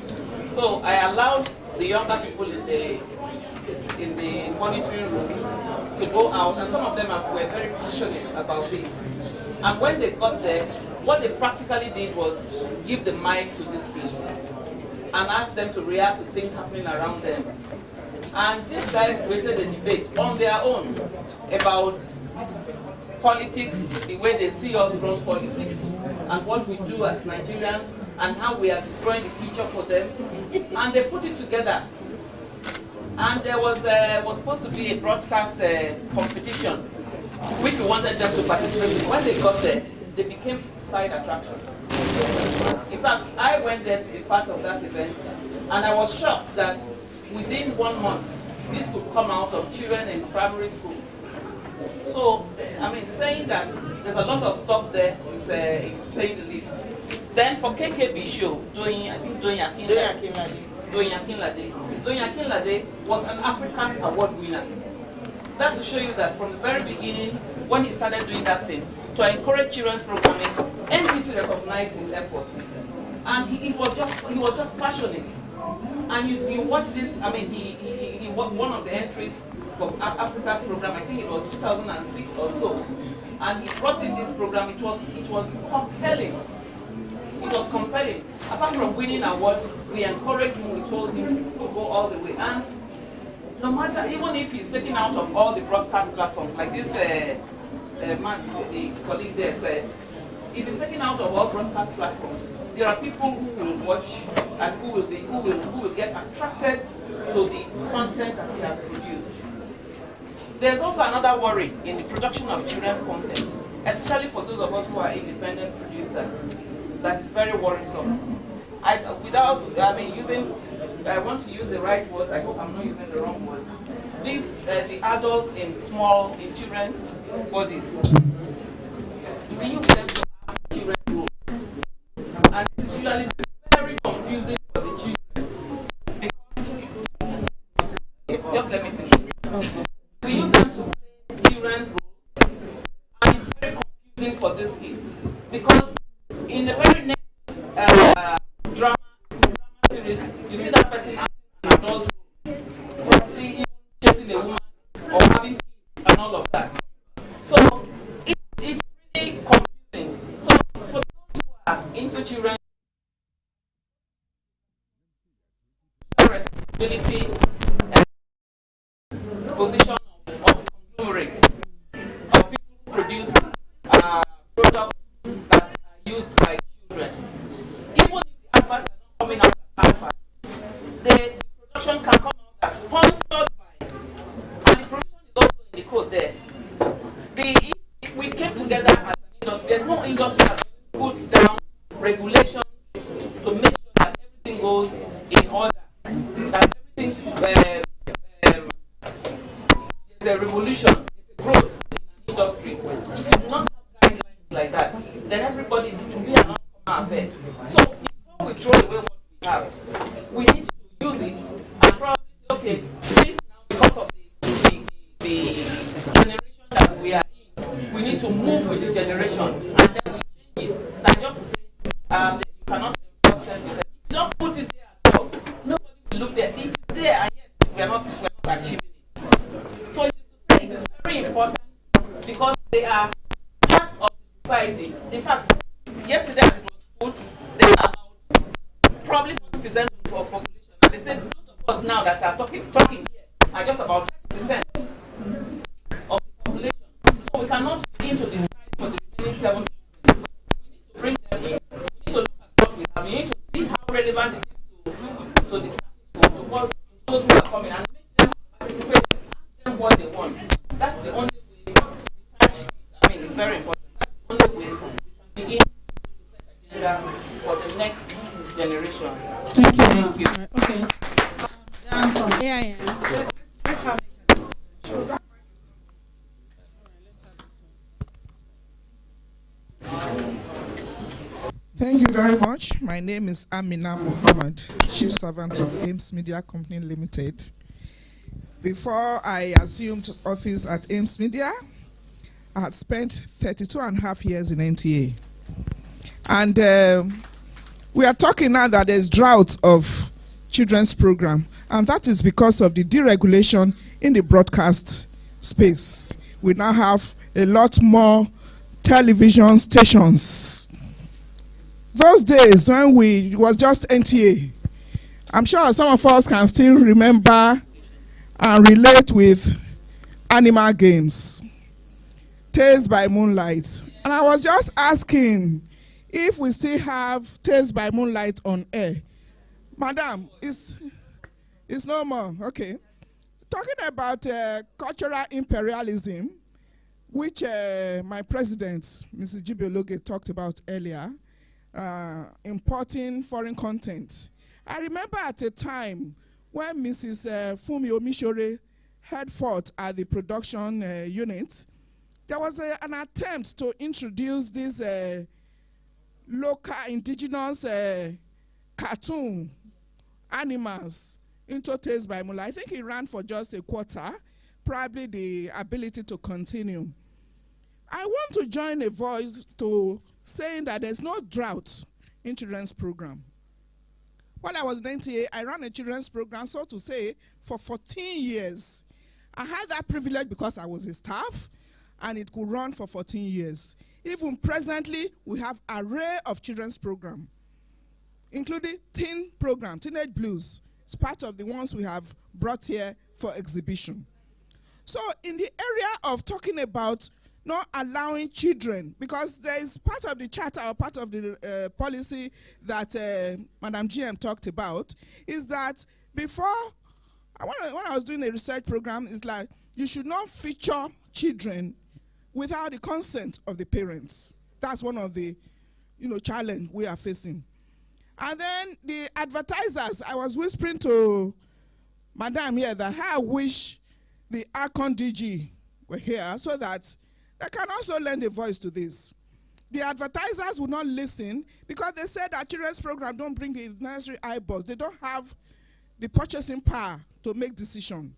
So I allowed the younger people in the monitoring room to go out, and some of them were very passionate about this. And when they got there, what they practically did was give the mic to these kids and ask them to react to things happening around them. And these guys created a debate on their own about politics, the way they see us run politics, and what we do as Nigerians, and how we are destroying the future for them. And they put it together. And there was supposed to be a broadcast competition, which we wanted them to participate in. When they got there, they became side attraction. In fact, I went there to be part of that event, and I was shocked that within 1 month, this could come out of children in primary schools. So, I mean, saying that there's a lot of stuff there is saying the least. Then for KKB show, Doyin Akinlade was an Africa's Award winner. That's to show you that from the very beginning, when he started doing that thing, to encourage children's programming, NBC recognized his efforts. And he was just passionate. And you watch this, I mean, he one of the entries for Africa's program, I think it was 2006 or so. And he brought in this program, it was compelling. It was compelling. Apart from winning award, we encouraged him, we told him to go all the way. And no matter, even if he's taken out of all the broadcast platforms, like this man, the colleague there said, if he's taken out of all broadcast platforms, there are people who will watch and who will get attracted to the content that he has produced. There's also another worry in the production of children's content, especially for those of us who are independent producers. That is very worrisome. I want to use the right words. I hope I'm not using the wrong words. The adults in children's bodies, we use them to have children's roles. And it's usually very confusing for the children. Because, just let me finish. We use them to play children's roles, and it's very confusing for these kids. Because in the very next drama series, you see that person acting an adult role, probably even chasing a woman or having kids and all of that. So it's really confusing. So for those who are into children, responsibility and position of conglomerates, of people who produce products that are used by children. Even if the adverts are not coming out as adverts, the production can come out as sponsored by, and the production is also in the code there. If we came together as an industry, there's no industry that puts down regulations to make sure that everything goes in order, that everything there's a revolution, there's a growth in an industry. If you do not have guidelines like that, then everybody is to be an outcome affair. So before we throw away what we have, we need to use it and probably say, okay, this now because of the generation that we are in, we need to move with the generation, and then we change it. Than just to say you cannot enforce 10%. If you don't put it there at all, nobody will look there. It is there, and yet we are not achieving it. So it is to say it is very important because they are part of the society. In fact, yesterday as it was put, they are about probably 40% of the population, and they said those of us now that are talking here are just about 30% of the population. So we cannot begin to decide for the remaining 7%. We need to bring them in. We need to look at what we have. We need to see how relevant it is to the status quo, to those who are coming, and make them participate, ask them what they want. That's the only way. Research, is very important. That's the only way we can begin to set agenda for the next generation. Thank you. Okay. From AIM. Thank you very much. My name is Amina Muhammad, Chief Servant of Ames Media Company Limited. Before I assumed office at Ames Media, I had spent 32 and a half years in NTA. And we are talking now that there's drought of children's program, and that is because of the deregulation in the broadcast space. We now have a lot more television stations. Those days when it was just NTA, I'm sure some of us can still remember and relate with animal games, Tales by Moonlight. And I was just asking if we still have Tales by Moonlight on air. Madam, it's no more. Okay. Talking about cultural imperialism, which my president, Mrs. Jibiologe, talked about earlier, importing foreign content. I remember at a time when Mrs. Fumi Omishore had fought at the production unit, there was an attempt to introduce this local indigenous cartoon animals into Tales by Moonlight. I think he ran for just a quarter, probably the ability to continue. I want to join a voice to saying that there's no drought in children's program. When I was in NTA, I ran a children's program, so to say, for 14 years. I had that privilege because I was a staff, and it could run for 14 years. Even presently, we have an array of children's program, including teen program, Teenage Blues. It's part of the ones we have brought here for exhibition. So in the area of talking about not allowing children, because there is part of the charter or part of the policy that Madam GM talked about, is that before, when I was doing a research program, it's like you should not feature children without the consent of the parents. That's one of the challenge we are facing. And then the advertisers, I was whispering to Madam here that I wish the Archon DG were here so that they can also lend a voice to this. The advertisers will not listen because they said that children's program don't bring the necessary eyeballs. They don't have the purchasing power to make decisions.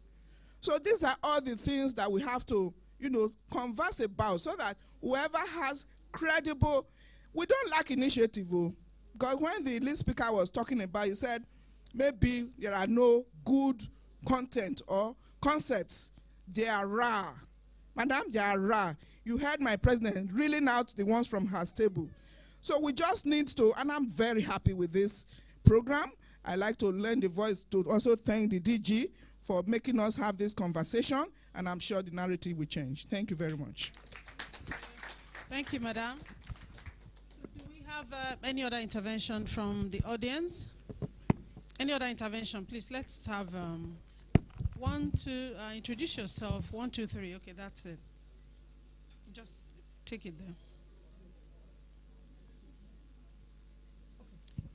So these are all the things that we have to, converse about so that whoever has credible, we don't lack initiative. Because when the lead speaker was talking about, he said, maybe there are no good content or concepts. They are rare. Madam, they are rare. You heard my president reeling out the ones from her stable. So we just need to, and I'm very happy with this program. I like to lend the voice to also thank the DG for making us have this conversation, and I'm sure the narrative will change. Thank you very much. Thank you, Madam. So do we have any other intervention from the audience? Any other intervention? Please, let's have introduce yourself. 1, 2, 3. Okay, that's it. Just take it there.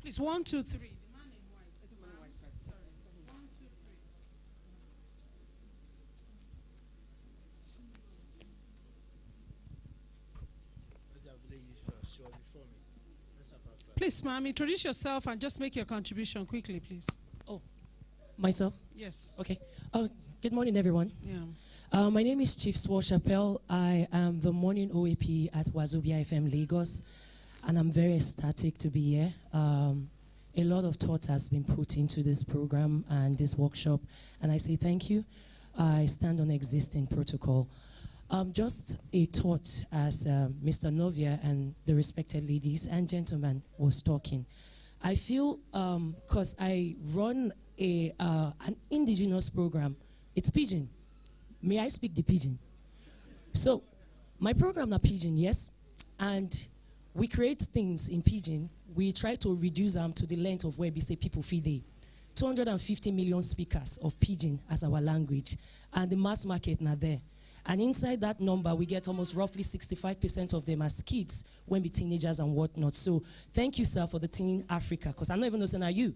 Please, 1, 2, 3. The man in white. Is it man in white first? Sorry. 1, 2, 3. Please, ma'am, introduce yourself and just make your contribution quickly, please. Oh, myself? Yes. Okay. Good morning, everyone. Yeah. My name is Chief Swachapel. I am the morning OAP at Wazobia FM Lagos, and I'm very ecstatic to be here. A lot of thought has been put into this program and this workshop, and I say thank you. I stand on existing protocol. Just a thought as Mr. Novia and the respected ladies and gentlemen was talking. I feel, because I run an indigenous program, it's Pidgin. May I speak the Pidgin? So, my program is Pidgin, yes, and we create things in Pidgin. We try to reduce them to the length of where we say people feed they. 250 million speakers of Pidgin as our language, and the mass market now there. And inside that number, we get almost roughly 65% of them as kids when we teenagers and whatnot. So thank you, sir, for the Teen Africa, because I don't even know saying you,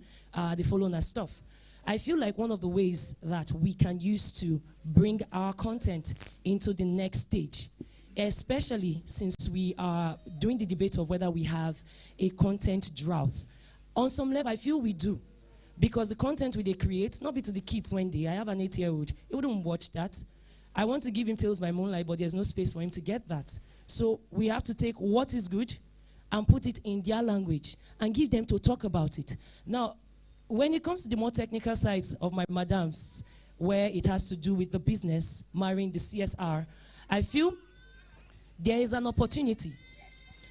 they follow that stuff. I feel like one of the ways that we can use to bring our content into the next stage, especially since we are doing the debate of whether we have a content drought. On some level, I feel we do. Because the content we create, not be to the kids when I have an 8-year-old, he wouldn't watch that. I want to give him Tales by Moonlight, but there's no space for him to get that. So we have to take what is good and put it in their language and give them to talk about it. Now, when it comes to the more technical sides of my madams, where it has to do with the business, marrying the CSR, I feel there is an opportunity.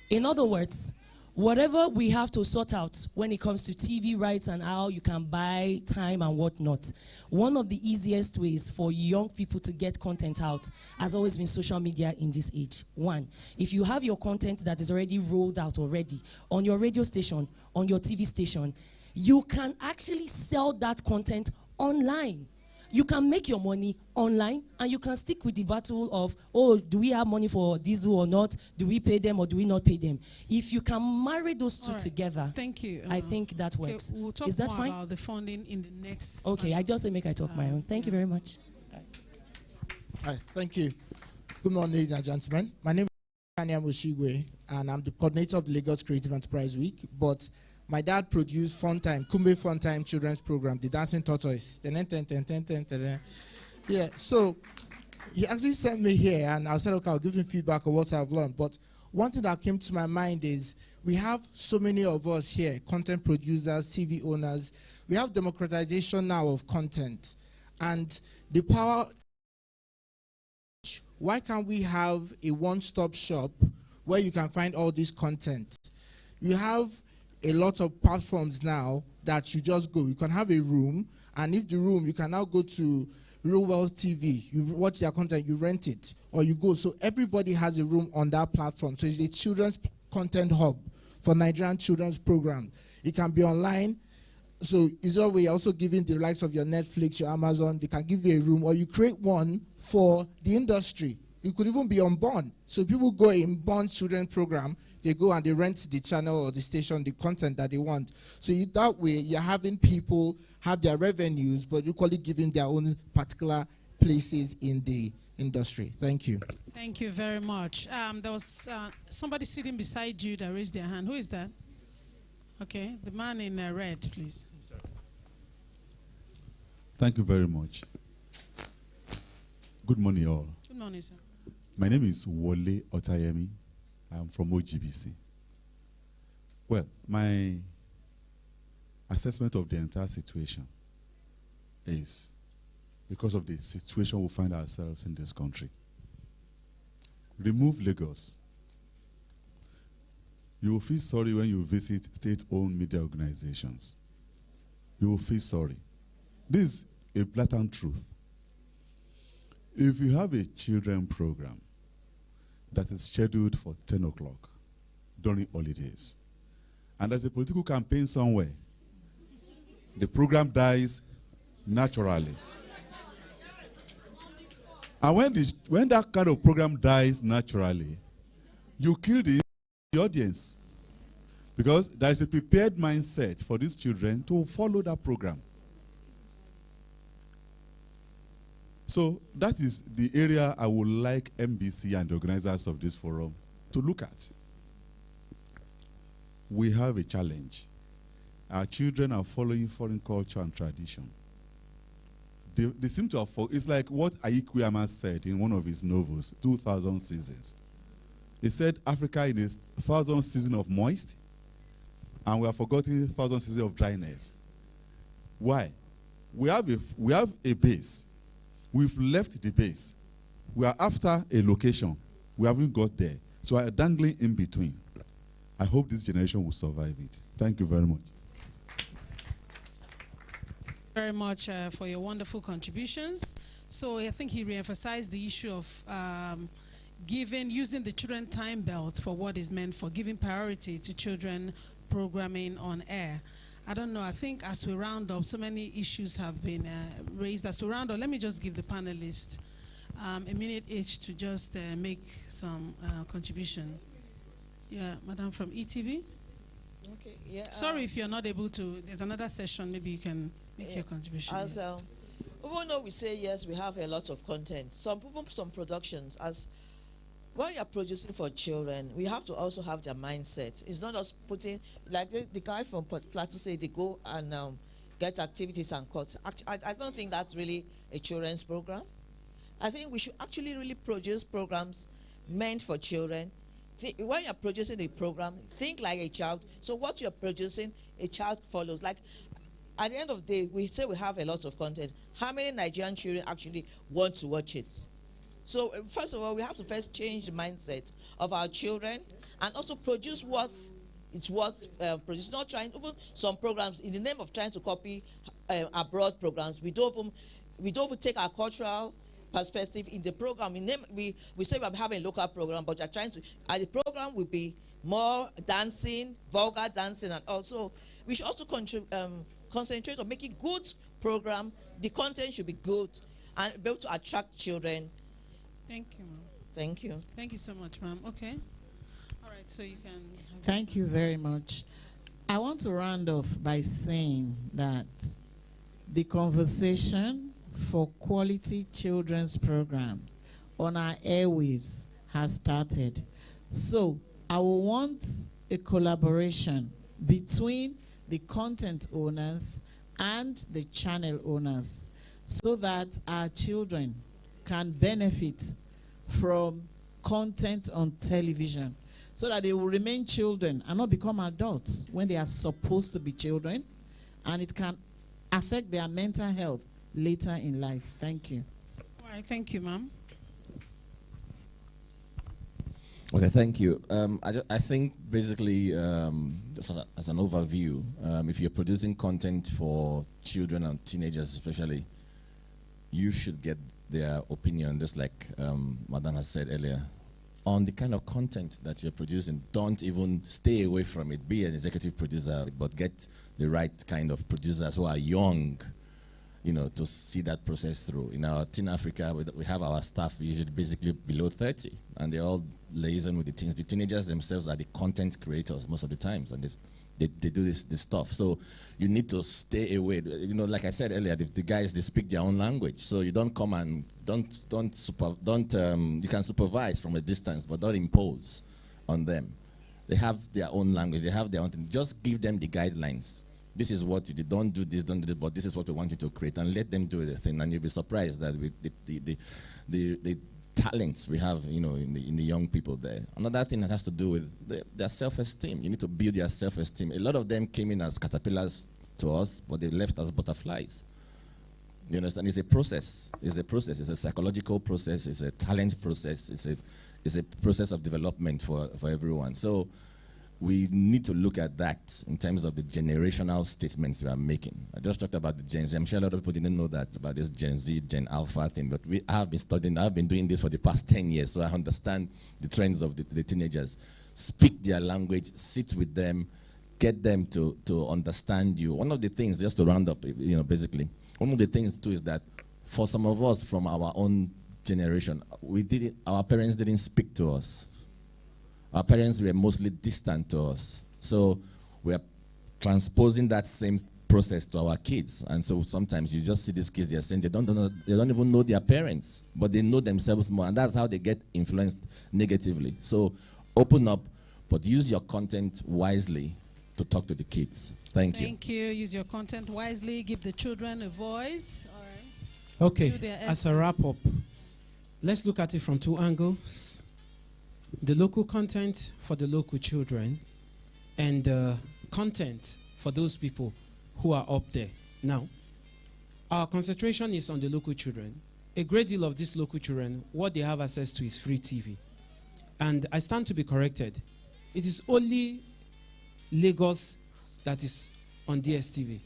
In other words, whatever we have to sort out when it comes to TV rights and how you can buy time and whatnot, one of the easiest ways for young people to get content out has always been social media in this age. One, if you have your content that is already rolled out already on your radio station, on your TV station, you can actually sell that content online. You can make your money online, and you can stick with the battle of, oh, do we have money for diesel or not? Do we pay them or do we not pay them? If you can marry those two together, thank you. I think that works. Okay, we'll talk Is that more fine? about the funding in the next. Okay, I just say make I talk my own. Thank you very much. Hi, thank you. Good morning, ladies and gentlemen. My name is Kanya Moshigwe, and I'm the coordinator of the Lagos Creative Enterprise Week. But my dad produced Fun Time, Kumbe Fun Time Children's Program, The Dancing Tortoise. Yeah, so he actually sent me here, and I said, okay, I'll give him feedback on what I've learned. But one thing that came to my mind is we have so many of us here, content producers, TV owners. We have democratization now of content. And the power, why can't we have a one-stop shop where you can find all this content? You have a lot of platforms now that you just go. You can have a room, and if the room, you can now go to Real World TV, you watch their content, you rent it, or you go. So everybody has a room on that platform. So it's a children's content hub for Nigerian children's program. It can be online. So it's always also giving the likes of your Netflix, your Amazon, they can give you a room, or you create one for the industry. It could even be unborn. So people go in born children's program, they go and they rent the channel or the station, the content that they want. So that way, you're having people have their revenues, but equally giving their own particular places in the industry. Thank you. Thank you very much. There was somebody sitting beside you that raised their hand. Who is that? Okay, the man in red, please. Thank you very much. Good morning, all. Good morning, sir. My name is Wole Otayemi. I'm from OGBC. Well, my assessment of the entire situation is because of the situation we find ourselves in this country. Remove Lagos. You will feel sorry when you visit state-owned media organizations. You will feel sorry. This is a blatant truth. If you have a children program that is scheduled for 10 o'clock during holidays, and there's a political campaign somewhere, the program dies naturally. And when that kind of program dies naturally, you kill the audience, because there is a prepared mindset for these children to follow that program. So that is the area I would like MBC and the organizers of this forum to look at. We have a challenge. Our children are following foreign culture and tradition. They seem to have, it's like what Ayikwiyama said in one of his novels, 2000 Seasons. He said, Africa in its 1,000 seasons of moist, and we have forgotten 1,000 seasons of dryness. Why? We have a base. We've left the base. We are after a location. We haven't got there. So we are dangling in between. I hope this generation will survive it. Thank you very much. Very much for your wonderful contributions. So I think he re-emphasized the issue of using the children time belt for what is meant for, giving priority to children programming on air. I don't know, I think as we round up, so many issues have been raised. As we round up, let me just give the panelists a minute each to just make some contribution. Yeah, Madam from ETV. Okay, yeah. Sorry if you're not able to, there's another session, maybe you can make your contribution. As even though we say yes, we have a lot of content. Some productions, as when you're producing for children, we have to also have their mindset. It's not just putting, like the guy from Plateau said, they go and get activities and cuts. I don't think that's really a children's program. I think we should actually really produce programs meant for children. When you're producing a program, think like a child. So what you're producing, a child follows. Like at the end of the day, we say we have a lot of content. How many Nigerian children actually want to watch it? So first of all, we have to first change the mindset of our children and also produce what it's worth producing. Not trying, even some programs, in the name of trying to copy abroad programs, we don't even take our cultural perspective in the program. We say we're having a local program, but you're trying to, the program will be more dancing, vulgar dancing, and also we should also concentrate on making good program. The content should be good and be able to attract children. Thank you, ma'am. Thank you. Thank you so much, ma'am. Okay. All right, so you can. Thank you very much. I want to round off by saying that the conversation for quality children's programs on our airwaves has started. So I will want a collaboration between the content owners and the channel owners so that our children can benefit from content on television so that they will remain children and not become adults when they are supposed to be children, and it can affect their mental health later in life. Thank you. All right, thank you, ma'am. Okay, thank you. I think basically, just as an overview, if you're producing content for children and teenagers especially, you should get their opinion, just like Madam has said earlier, on the kind of content that you're producing. Don't even stay away from it. Be an executive producer, but get the right kind of producers who are young, you know, to see that process through. In our Teen Africa, we have our staff usually basically below 30, and they're all liaison with the teens. The teenagers themselves are the content creators most of the times, and they do this stuff. So you need to stay away. You know, like I said earlier, the guys, they speak their own language. So you don't come and you can supervise from a distance, but don't impose on them. They have their own language. They have their own thing. Just give them the guidelines. This is what you do. Don't do this, but this is what we want you to create, and let them do the thing. And you'll be surprised that with the talents we have, you know, in the young people there. Another thing that has to do with their self-esteem. You need to build their self-esteem. A lot of them came in as caterpillars to us, but they left as butterflies. You understand? It's a process. It's a process. It's a psychological process. It's a talent process. It's a process of development for everyone. So we need to look at that in terms of the generational statements we are making. I just talked about the Gen Z. I'm sure a lot of people didn't know that about this Gen Z, Gen Alpha thing, but I've been doing this for the past 10 years, so I understand the trends of the teenagers. Speak their language, sit with them, get them to understand you. One of the things, just to round up, you know, basically, one of the things too is that for some of us from our own generation, our parents didn't speak to us. Our parents were mostly distant to us. So we're transposing that same process to our kids. And so sometimes you just see these kids, they're saying they don't even know their parents, but they know themselves more. And that's how they get influenced negatively. So open up, but use your content wisely to talk to the kids. Thank you. Thank you. Use your content wisely. Give the children a voice. All right. Okay, as a wrap-up, let's look at it from two angles. The local content for the local children and content for those people who are up there. Now, our concentration is on the local children. A great deal of these local children, what they have access to is free TV. And I stand to be corrected. It is only Lagos that is on DSTV.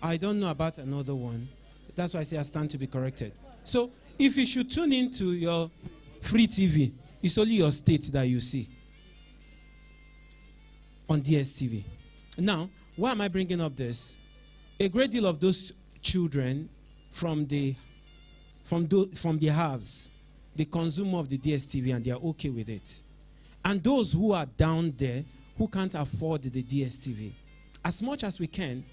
I don't know about another one. That's why I say I stand to be corrected. So, if you should tune into your free TV, it's only your state that you see on DSTV. Now, why am I bringing up this? A great deal of those children from the haves, they consume more of the DSTV and they are okay with it. And those who are down there who can't afford the DSTV, as much as we can,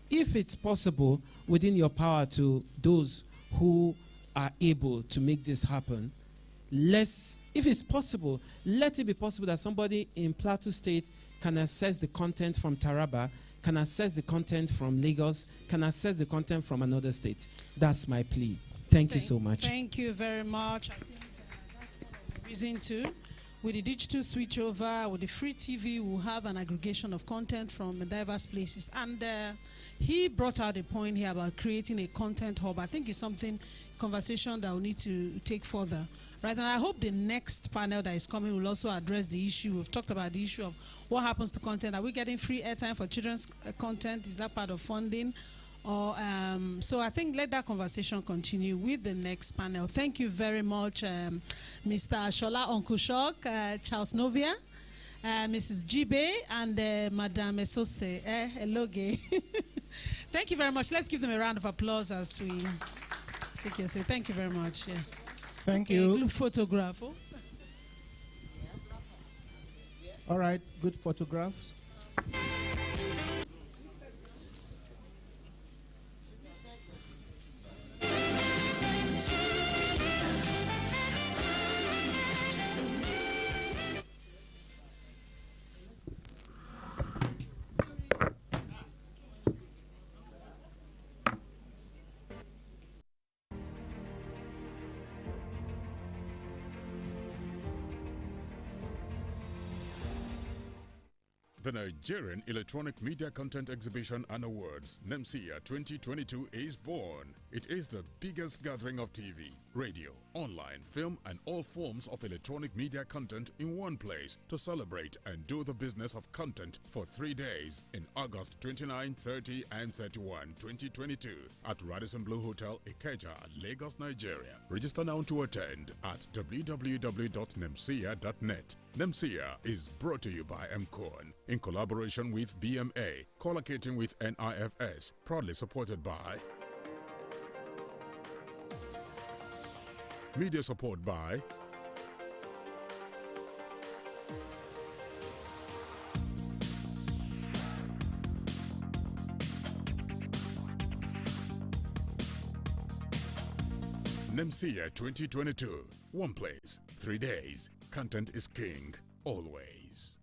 if it's possible within your power to those who are able to make this happen, if it's possible, let it be possible that somebody in Plateau State can access the content from Taraba, can access the content from Lagos, can access the content from another state. That's my plea. Thank you so much. Thank you very much. I think that's the reason too. With the digital switchover, with the free TV, we'll have an aggregation of content from diverse places. And he brought out a point here about creating a content hub. I think it's conversation that we need to take further. Right, and I hope the next panel that is coming will also address the issue. We've talked about the issue of what happens to content. Are we getting free airtime for children's content? Is that part of funding? Or so I think let that conversation continue with the next panel. Thank you very much, Mr. Shola Onkushok, Charles Novia, Mrs. Jibe, and Madame Esose Eloge. Thank you very much. Let's give them a round of applause as we take your say. Thank you very much. Yeah. Thank you. Good photograph. Oh. All right, good photographs. The Nigerian Electronic Media Content Exhibition and Awards, Nemcea 2022, is born. It is the biggest gathering of TV, radio, online, film and all forms of electronic media content in one place to celebrate and do the business of content for 3 days in August 29, 30 and 31, 2022 at Radisson Blue Hotel, Ikeja, Lagos, Nigeria. Register now to attend at www.nemcea.net. Nemcea is brought to you by MCON in collaboration with BMA, collocating with NIFS, proudly supported by media support by Nemcea 2022. One place, 3 days. Content is king, always.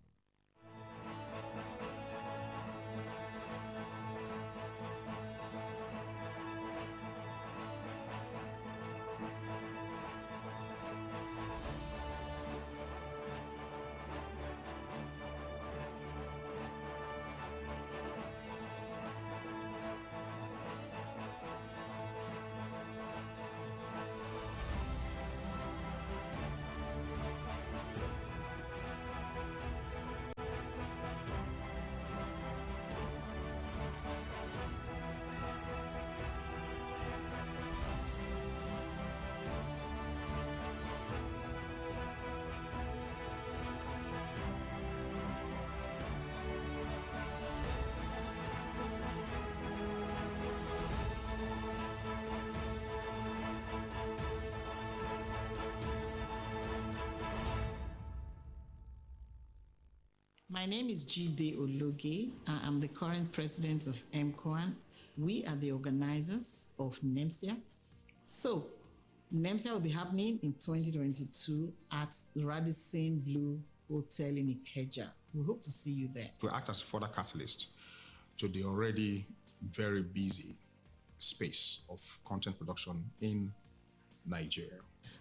My name is G.B. Ologe. I am the current president of MCOAN. We are the organizers of Nemcea. So, Nemcea will be happening in 2022 at Radisson Blue Hotel in Ikeja. We hope to see you there. To act as a further catalyst to the already very busy space of content production in Nigeria.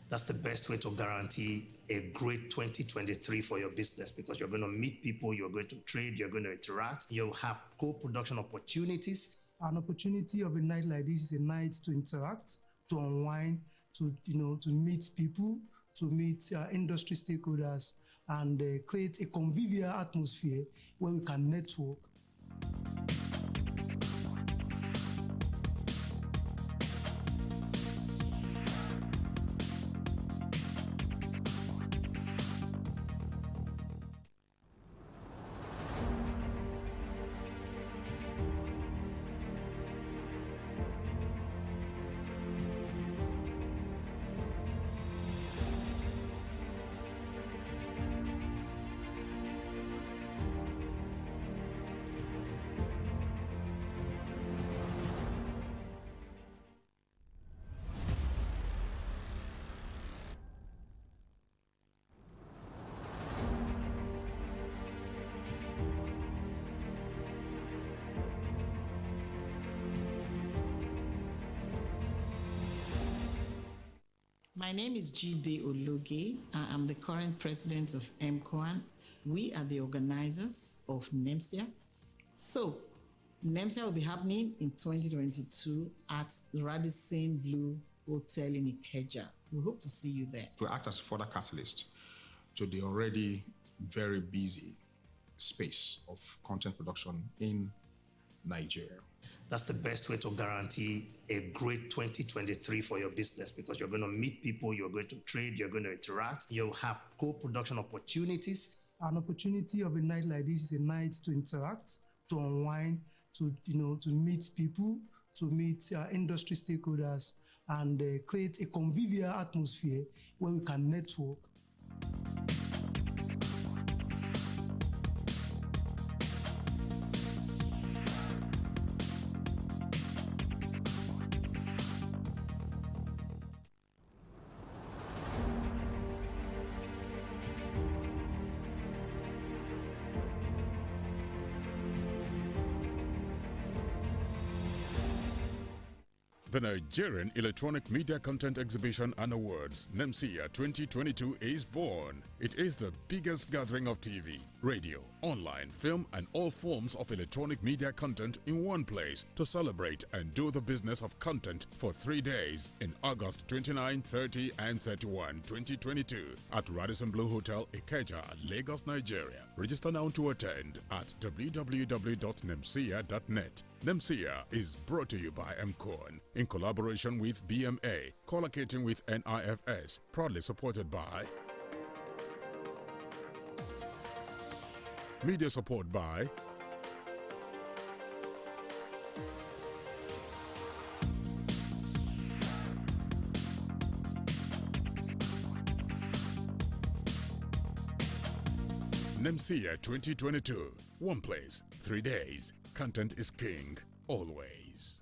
That's the best way to guarantee a great 2023 for your business, because you're going to meet people, you're going to trade, you're going to interact, you'll have co-production opportunities. An opportunity of a night like this is a night to interact, to unwind, to meet people, to meet industry stakeholders, and create a convivial atmosphere where we can network. My name is G.B. Ologe. I am the current president of MCOAN. We are the organizers of Nemcea. So, Nemcea will be happening in 2022 at Radisson Blue Hotel in Ikeja. We hope to see you there. To act as a further catalyst to the already very busy space of content production in Nigeria. That's the best way to guarantee a great 2023 for your business, because you're going to meet people, you're going to trade, you're going to interact, you'll have co-production opportunities. An opportunity of a night like this is a night to interact, to unwind, to meet people, to meet industry stakeholders, and create a convivial atmosphere where we can network. The Nigerian Electronic Media Content Exhibition and Awards, Nemcea 2022, is born. It is the biggest gathering of TV, radio, online, film, and all forms of electronic media content in one place to celebrate and do the business of content for 3 days in August 29, 30, and 31, 2022 at Radisson Blue Hotel, Ikeja, Lagos, Nigeria. Register now to attend at www.nemcea.net. Nemcea is brought to you by MCON in collaboration with BMA, collocating with NIFS, proudly supported by media support by Nemcea 2022. One place, 3 days. Content is king, always.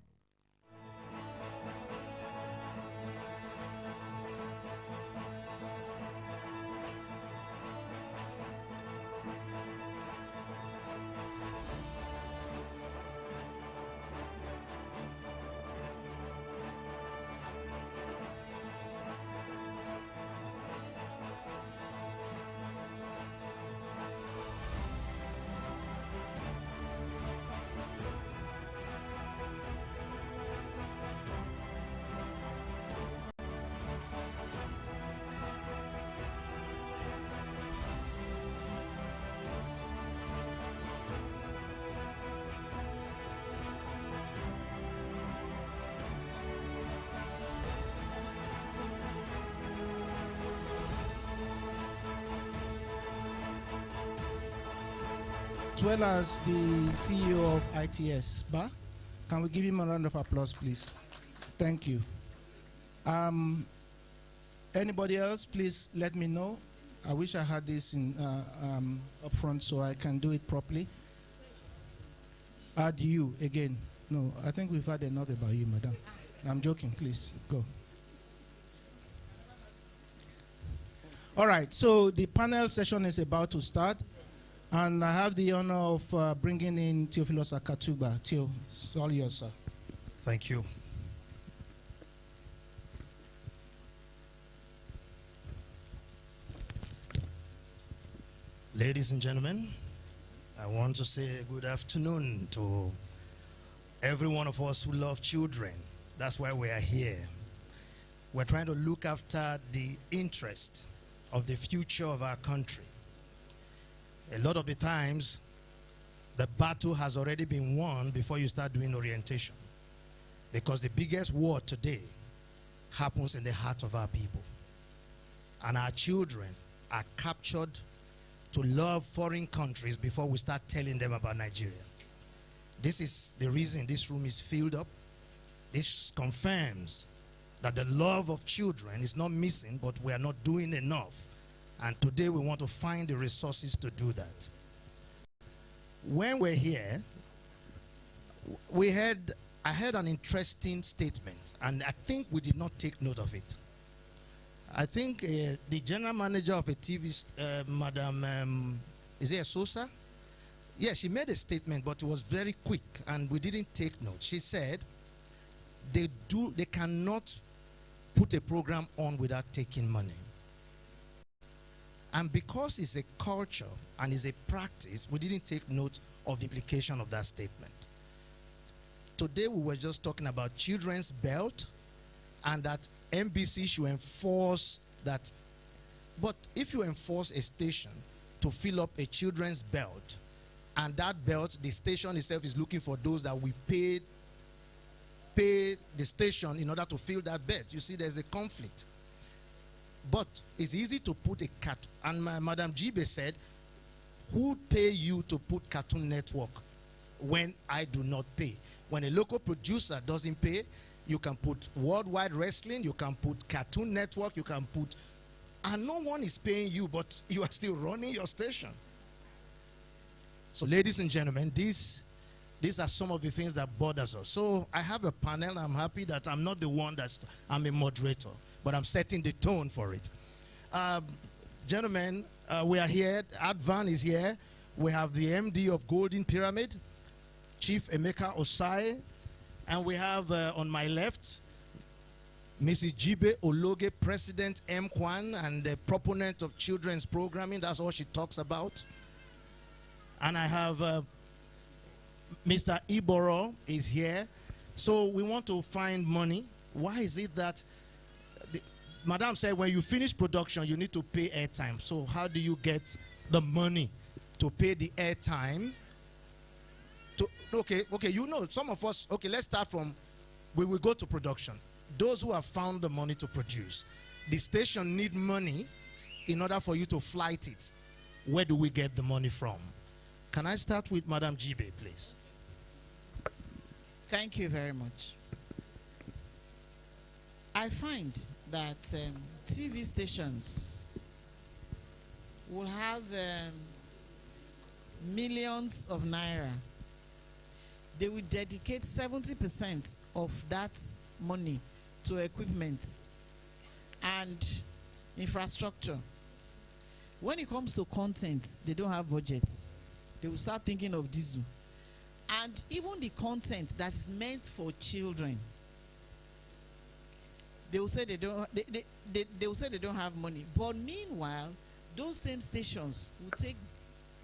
As well as the CEO of ITS, Ba. Can we give him a round of applause, please? Thank you. Anybody else, please let me know. I wish I had this in up front so I can do it properly. Add you again. No, I think we've had enough about you, madam. I'm joking, please, go. All right, so the panel session is about to start. And I have the honor of bringing in Theophilus Akatuba. Theo, it's all yours, sir. Thank you. Ladies and gentlemen, I want to say good afternoon to every one of us who love children. That's why we are here. We're trying to look after the interest of the future of our country. A lot of the times, the battle has already been won before you start doing orientation. Because the biggest war today happens in the heart of our people. And our children are captured to love foreign countries before we start telling them about Nigeria. This is the reason this room is filled up. This confirms that the love of children is not missing, but we are not doing enough. And today we want to find the resources to do that. When we're here, I heard an interesting statement, and I think we did not take note of it. I think the general manager of a TV, Madam, is it Sosa? Yeah, she made a statement, but it was very quick, and we didn't take note. She said they cannot put a program on without taking money. And because it's a culture and it's a practice, we didn't take note of the implication of that statement. Today we were just talking about children's belt and that NBC should enforce that. But if you enforce a station to fill up a children's belt, and that belt, the station itself is looking for those that we pay the station in order to fill that belt, you see there's a conflict. But it's easy to put a cat, and Madam Jibe said, who pay you to put Cartoon Network when I do not pay? When a local producer doesn't pay, you can put Worldwide Wrestling, you can put Cartoon Network, you can put, and no one is paying you, but you are still running your station. So ladies and gentlemen, these are some of the things that bothers us. So I have a panel. I'm happy that I'm not the one I'm a moderator, but I'm setting the tone for it. Gentlemen, we are here. Advan is here. We have the MD of Golden Pyramid, Chief Emeka Osai. And we have on my left, Mrs. Jibe Ologe, President M-Kwan and the proponent of children's programming. That's all she talks about. And I have Mr. Iboro is here. So we want to find money. Why is it that Madam said when you finish production, you need to pay airtime. So how do you get the money to pay the airtime? Okay, you know, some of us, okay, let's start from, we will go to production. Those who have found the money to produce, the station need money in order for you to flight it. Where do we get the money from? Can I start with Madam Jibe, please? Thank you very much. I find that TV stations will have millions of naira. They will dedicate 70% of that money to equipment and infrastructure. When it comes to content, they don't have budgets. They will start thinking of diesel. And even the content that is meant for children, they will say they will say they don't have money. But meanwhile, those same stations will take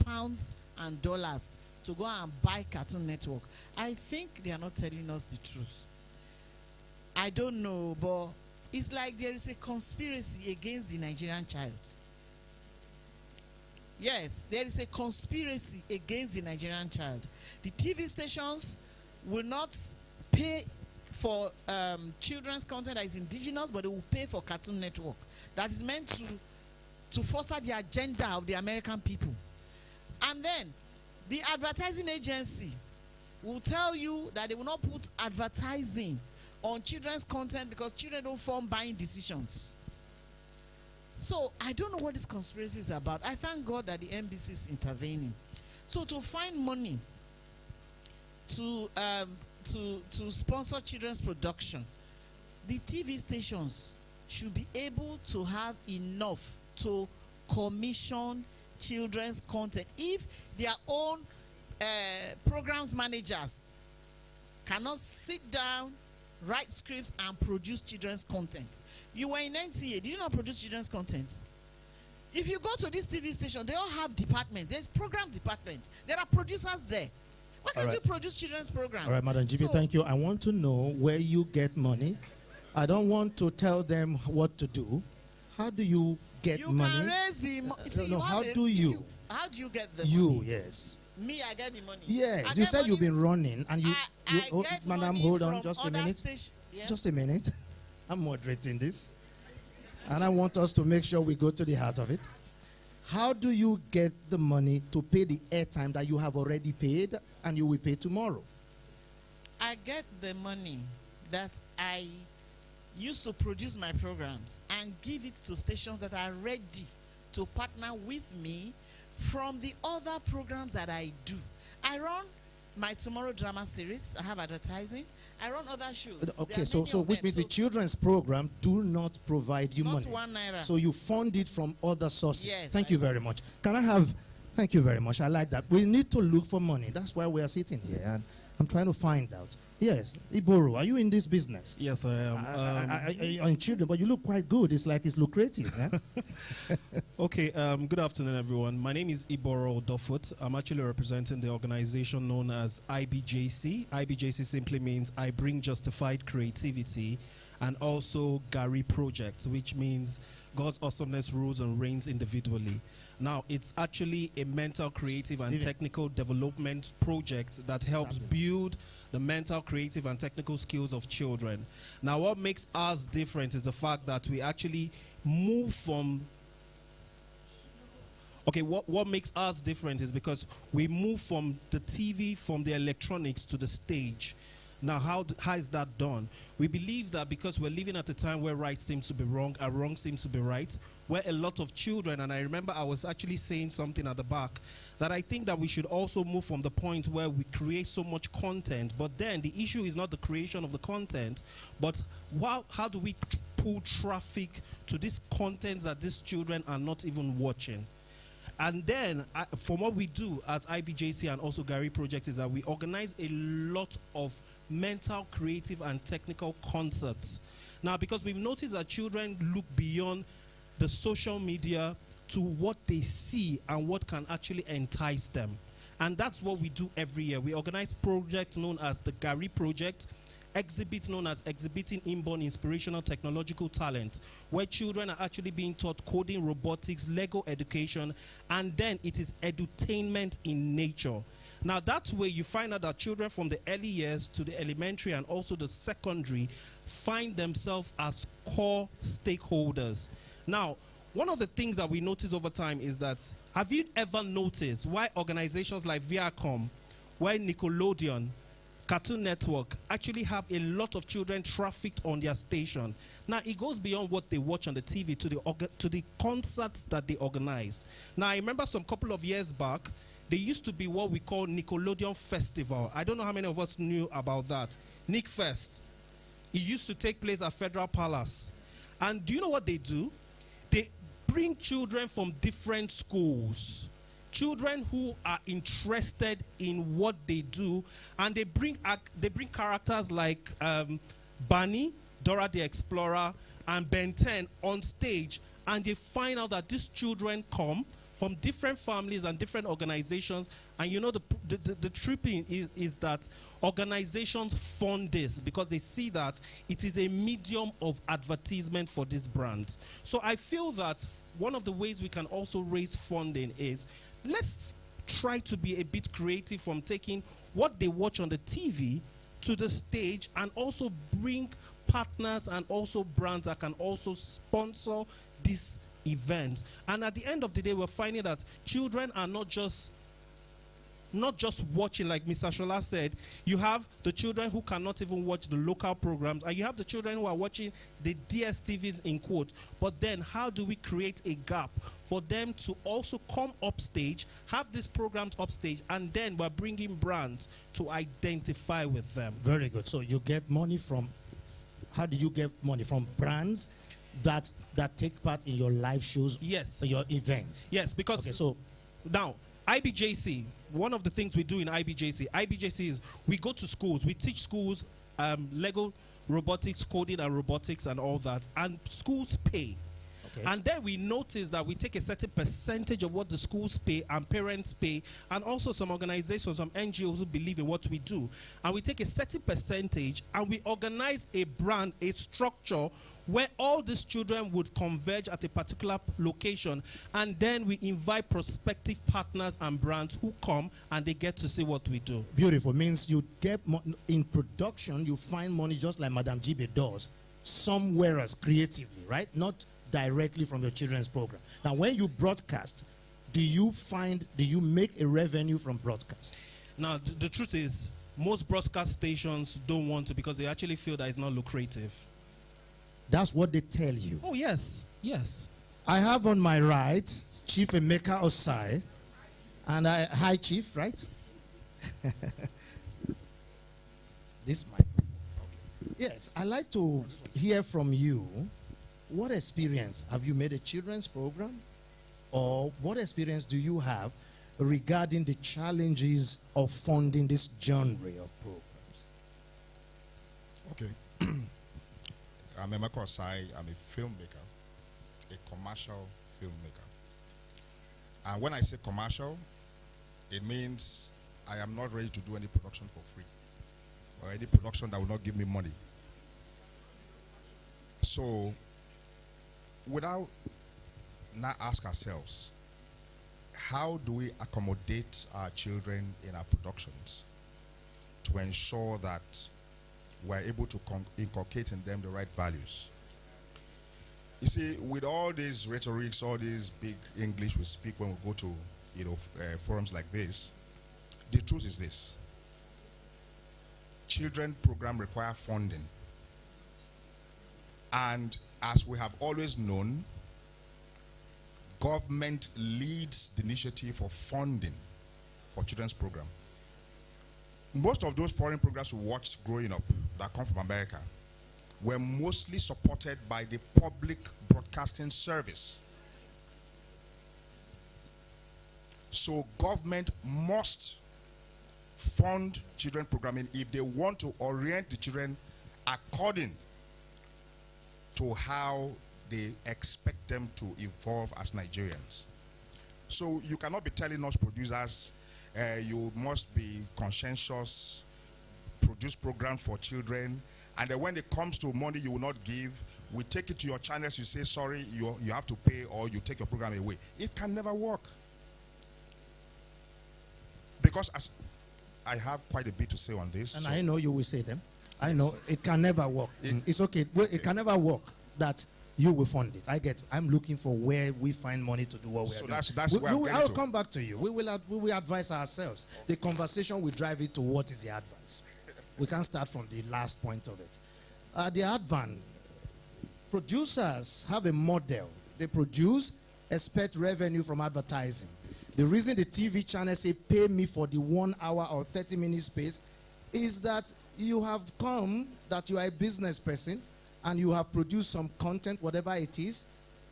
pounds and dollars to go and buy Cartoon Network. I think they are not telling us the truth. I don't know, but it's like there is a conspiracy against the Nigerian child. Yes, there is a conspiracy against the Nigerian child. The TV stations will not pay for children's content that is indigenous, but they will pay for Cartoon Network that is meant to foster the agenda of the American people. And then the advertising agency will tell you that they will not put advertising on children's content because children don't form buying decisions. So I don't know what this conspiracy is about. I thank God that the NBC is intervening. So to find money to sponsor children's production, the TV stations should be able to have enough to commission children's content. If their own programs managers cannot sit down, write scripts and produce children's content. You were in NTA, did you not produce children's content? If you go to this TV station, they all have departments. There's program department. There are producers there. Why can't you produce children's programs? All right, Madam Jibe, thank you. I want to know where you get money. I don't want to tell them what to do. How do you get money? You can raise the money. No, how do you? How do you get the money? You, yes. Me, I get the money. Yes, you said you've been running, and Madam, hold on, just a minute. Yeah. Just a minute. I'm moderating this, and I want us to make sure we go to the heart of it. How do you get the money to pay the airtime that you have already paid and you will pay tomorrow? I get the money that I used to produce my programs and give it to stations that are ready to partner with me from the other programs that I do. I run my Tomorrow drama series. I have advertising. I run other shows. Okay, so which means the children's program do not provide you money. Not 1 naira. So you fund it from other sources. Yes. Thank you very much. Can I have, thank you very much. I like that. We need to look for money. That's why we are sitting here. And I'm trying to find out. Yes, Iboro, are you in this business? Yes, I am. You're in children, but you look quite good. It's like it's lucrative. Eh? Okay, good afternoon, everyone. My name is Iboro Dofut. I'm actually representing the organization known as IBJC. IBJC simply means I Bring Justified Creativity, and also Gary Project, which means God's awesomeness rules and reigns individually. Now, it's actually a mental, creative, and technical development project that helps build the mental, creative, and technical skills of children. Now, what makes us different is the fact that we actually move from... Okay, what makes us different is because we move from the TV, from the electronics to the stage. Now, how is that done? We believe that because we're living at a time where right seems to be wrong and wrong seems to be right, where a lot of children, and I remember I was actually saying something at the back, that I think that we should also move from the point where we create so much content, but then the issue is not the creation of the content, but how do we pull traffic to these contents that these children are not even watching? And then, from what we do at IBJC and also Gary Project is that we organize a lot of mental, creative, and technical concepts. Now, because we've noticed that children look beyond the social media to what they see and what can actually entice them. And that's what we do every year. We organize projects known as the Gary Project, exhibits known as Exhibiting Inborn Inspirational Technological Talent, where children are actually being taught coding, robotics, Lego education, and then it is edutainment in nature. Now, that way you find out that children from the early years to the elementary and also the secondary find themselves as core stakeholders. Now, one of the things that we notice over time is that, have you ever noticed why organizations like Viacom, why Nickelodeon, Cartoon Network actually have a lot of children trafficked on their station? Now, it goes beyond what they watch on the TV to the concerts that they organize. Now, I remember some couple of years back, there used to be what we call Nickelodeon Festival. I don't know how many of us knew about that. Nick Fest. It used to take place at Federal Palace. And do you know what they do? They bring children from different schools, children who are interested in what they do, and they bring characters like Barney, Dora the Explorer, and Ben 10 on stage, and they find out that these children come from different families and different organizations. And you know, the tripping is that organizations fund this because they see that it is a medium of advertisement for these brands. So I feel that one of the ways we can also raise funding is, let's try to be a bit creative from taking what they watch on the TV to the stage, and also bring partners and also brands that can also sponsor this event. And at the end of the day, we're finding that children are not just watching, like Mr. Shola said. You have the children who cannot even watch the local programs, and you have the children who are watching the DSTVs in quote. But then how do we create a gap for them to also come upstage, have these programs upstage, and then we're bringing brands to identify with them? Very good. So you get money from, how do you get money? From brands that take part in your live shows, yes, your events? Yes, because okay, so now IBJC, one of the things we do in IBJC is we go to schools, we teach schools Lego robotics, coding and robotics and all that, and schools pay. Okay. And then we notice that we take a certain percentage of what the schools pay and parents pay, and also some organizations, some NGOs who believe in what we do. And we take a certain percentage and we organize a brand, a structure where all these children would converge at a particular location, and then we invite prospective partners and brands who come and they get to see what we do. Beautiful. Means you get in production, you find money just like Madam Jibe does, somewhere else creatively, right? Not directly from your children's program. Now, when you broadcast, do you make a revenue from broadcast? Now, the truth is, most broadcast stations don't want to, because they actually feel that it's not lucrative. That's what they tell you. Oh, yes, yes. I have on my right Chief Emeka Osai, and hi, Chief, right? This mic. Yes, I'd like to hear from you. What experience have you made a children's program, or what experience do you have regarding the challenges of funding this genre of programs? Okay. I'm Emeka Osai. I'm a filmmaker, a commercial filmmaker. And when I say commercial, it means I am not ready to do any production for free, or any production that will not give me money. So, without now ask ourselves, how do we accommodate our children in our productions to ensure that we're able to inculcate in them the right values? You see, with all these rhetorics, all this big English we speak when we go to, forums like this, the truth is this: children program require funding, and as we have always known, government leads the initiative for funding for children's program. Most of those foreign programs we watched growing up that come from America were mostly supported by the public broadcasting service. So government must fund children programming if they want to orient the children according to how they expect them to evolve as Nigerians. So you cannot be telling us producers, you must be conscientious, produce programs for children, and then when it comes to money you will not give, we take it to your channels, you say sorry, you have to pay, or you take your program away. It can never work. Because as I have quite a bit to say on this. And so I know you will say them. I know it can never work. It's okay. Well, it can never work that you will fund it. I get it. I'm looking for where we find money to do what we are doing. That's where I'm I'll come back to you. We will advise ourselves. The conversation will drive it to what is the advance. We can start from the last point of it. The advance, producers have a model. They produce, expect revenue from advertising. The reason the TV channel say pay me for the 1 hour or 30-minute space is that you have come, that you are a business person, and you have produced some content, whatever it is.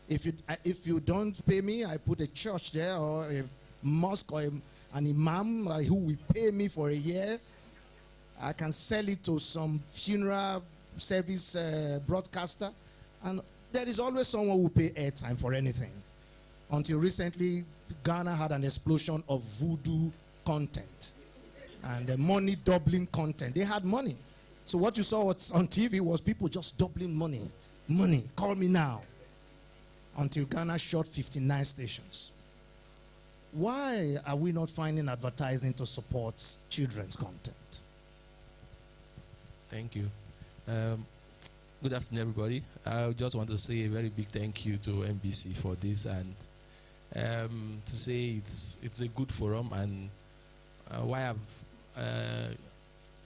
If you don't pay me, I put a church there or a mosque or an imam who will pay me for a year. I can sell it to some funeral service broadcaster, and there is always someone who will pay airtime for anything. Until recently, Ghana had an explosion of voodoo content and the money doubling content. They had money. So what you saw on TV was people just doubling money. Money, call me now. Until Ghana shut 59 stations. Why are we not finding advertising to support children's content? Thank you. Good afternoon, everybody. I just want to say a very big thank you to MBC for this, and to say it's a good forum, and why I've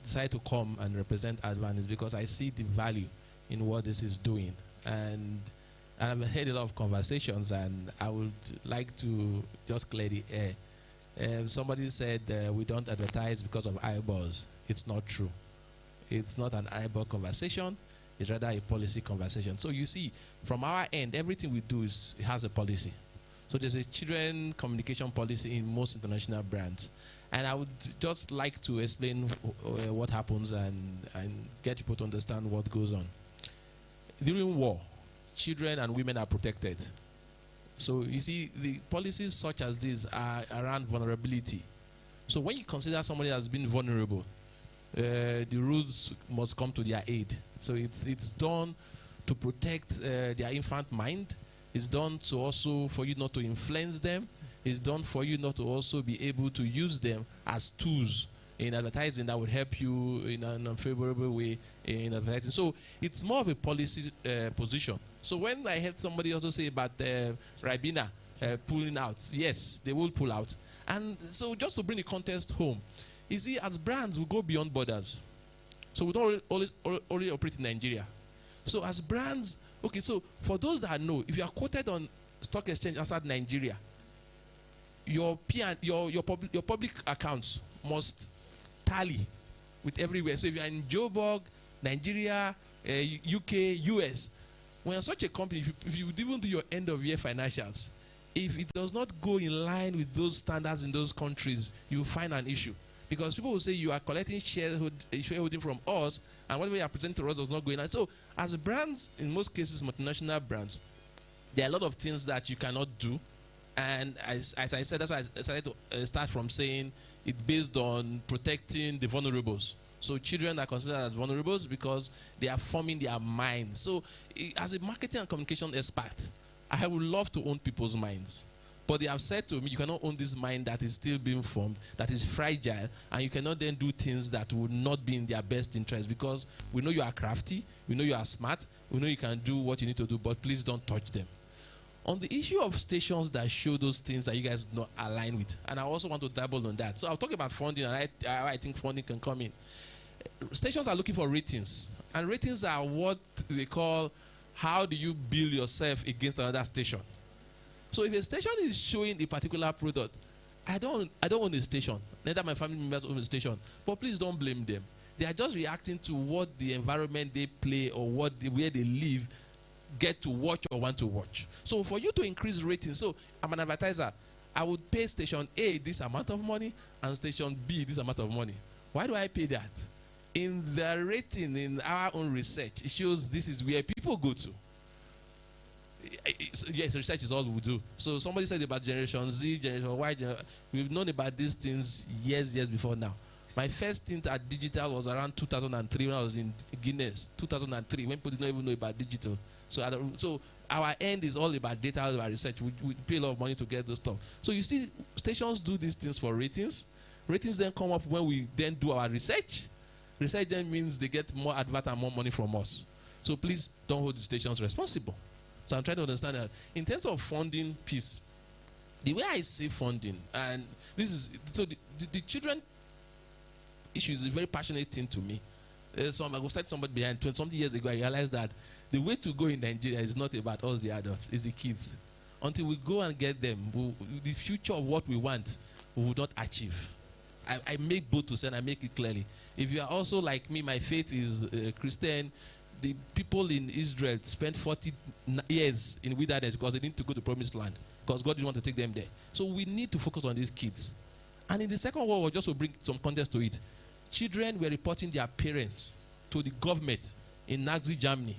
decided to come and represent Advan is because I see the value in what this is doing, and I've had a lot of conversations, and I would like to just clear the air. Somebody said we don't advertise because of eyeballs. It's not true. It's not an eyeball conversation. It's rather a policy conversation. So you see, from our end, everything we do has a policy. So there's a children communication policy in most international brands. And I would just like to explain what happens and get people to understand what goes on. During war, children and women are protected. So you see, the policies such as these are around vulnerability. So when you consider somebody has been vulnerable, the rules must come to their aid. So it's done to protect their infant mind. It's done to also for you not to influence them. It's done for you not to also be able to use them as tools in advertising that would help you in an unfavorable way in advertising. So it's more of a policy position. So when I heard somebody also say about Ribena pulling out, yes, they will pull out. And so just to bring the context home, you see, as brands, we go beyond borders. So we don't only operate in Nigeria. So as brands, okay, so for those that know, if you are quoted on stock exchange outside Nigeria, your public accounts must tally with everywhere. So if you are in Joburg, Nigeria, UK, US, when you're such a company, if you even do your end of year financials, if it does not go in line with those standards in those countries, you will find an issue. Because people will say you are collecting shareholding from us, and whatever you are presenting to us does not go in. So as brands, in most cases, multinational brands, there are a lot of things that you cannot do. And as I said, that's why I decided to start from saying it's based on protecting the vulnerables. So children are considered as vulnerables because they are forming their minds. So as a marketing and communication expert, I would love to own people's minds. But they have said to me, you cannot own this mind that is still being formed, that is fragile, and you cannot then do things that would not be in their best interest, because we know you are crafty, we know you are smart, we know you can do what you need to do, but please don't touch them. On the issue of stations that show those things that you guys not align with, and I also want to dabble on that. So I'll talk about funding, and I think funding can come in. Stations are looking for ratings, and ratings are what they call, how do you build yourself against another station? So if a station is showing a particular product, I don't own a station. Neither my family members own a station. But please don't blame them. They are just reacting to what the environment they play or where they live get to watch or want to watch. So for you to increase ratings, so I'm an advertiser. I would pay station A this amount of money and station B this amount of money. Why do I pay that? In the rating, in our own research, it shows this is where people go to. Yes, research is all we do. So somebody said about Generation Z, Generation Y, we've known about these things years before now. My first stint at digital was around 2003 when I was in Guinness. 2003, when people did not even know about digital. So our end is all about data, all about research. We pay a lot of money to get those stuff. So you see, stations do these things for ratings. Ratings then come up when we then do our research. Research then means they get more advert and more money from us. So please don't hold the stations responsible. So I'm trying to understand that in terms of funding piece, the way I see funding, and this is, so the children issue is a very passionate thing to me. I was telling somebody behind 20-something years ago, I realized that the way to go in Nigeria is not about us, the adults, it's the kids. Until we go and get them, the future of what we want, we will not achieve. I make both to say, and I make it clearly. If you are also like me, my faith is Christian. The people in Israel spent 40 years in wilderness because they need to go to promised land, because God didn't want to take them there. So we need to focus on these kids. And in the Second World War, just to bring some context to it, children were reporting their parents to the government in Nazi Germany.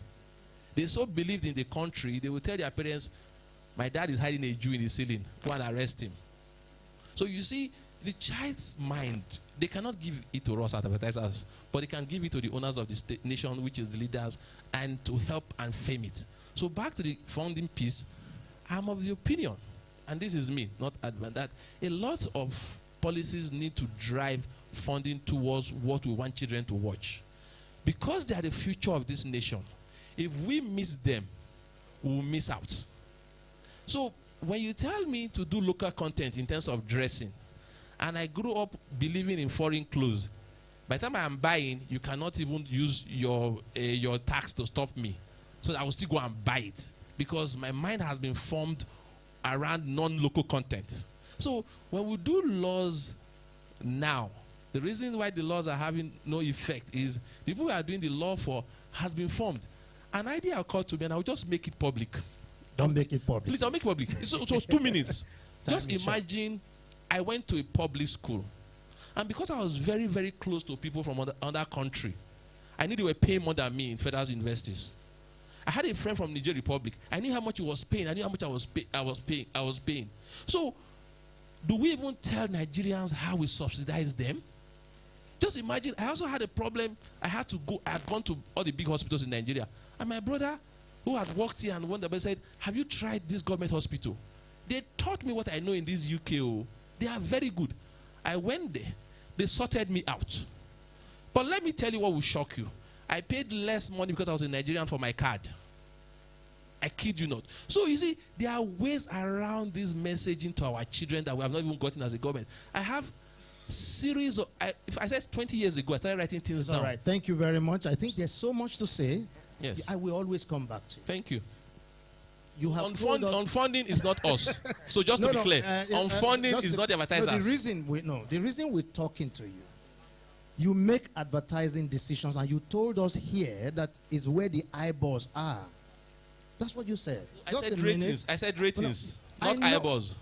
They so believed in the country, they would tell their parents, my dad is hiding a Jew in the ceiling, go and arrest him. So you see, the child's mind, they cannot give it to us as advertisers, but they can give it to the owners of the nation, which is the leaders, and to help and fame it. So back to the funding piece, I'm of the opinion, and this is me, not advert, that a lot of policies need to drive funding towards what we want children to watch. Because they are the future of this nation, if we miss them, we will miss out. So when you tell me to do local content in terms of dressing, and I grew up believing in foreign clothes, by the time I am buying, you cannot even use your tax to stop me. So I will still go and buy it, because my mind has been formed around non-local content. So when we do laws now, the reason why the laws are having no effect is the people who are doing the law for has been formed. An idea occurred to me, and I'll just make it public. Don't make it public. Please, I'll make it public. It was 2 minutes. Just imagine I went to a public school, and because I was very, very close to people from other country, I knew they were paying more than me in federal universities. I had a friend from Nigeria Republic. I knew how much he was paying. I knew how much I was paying. So, do we even tell Nigerians how we subsidize them? Just imagine, I also had a problem. I had gone to all the big hospitals in Nigeria. And my brother, who had worked here and wondered, said, have you tried this government hospital? They taught me what I know in this UK. They are very good. I went there. They sorted me out. But let me tell you what will shock you. I paid less money because I was a Nigerian for my card. I kid you not. So you see, there are ways around this messaging to our children that we have not even gotten as a government. I have series of, if I said 20 years ago, I started writing things down. All right. Thank you very much. I think there's so much to say. Yes. I will always come back to you. Thank you. You have on funding is not us. So just to be clear, on funding is not the advertisers. The reason we're talking to you, you make advertising decisions, and you told us here that is where the eyeballs are. That's what you said. I said ratings. I said ratings, not eyeballs.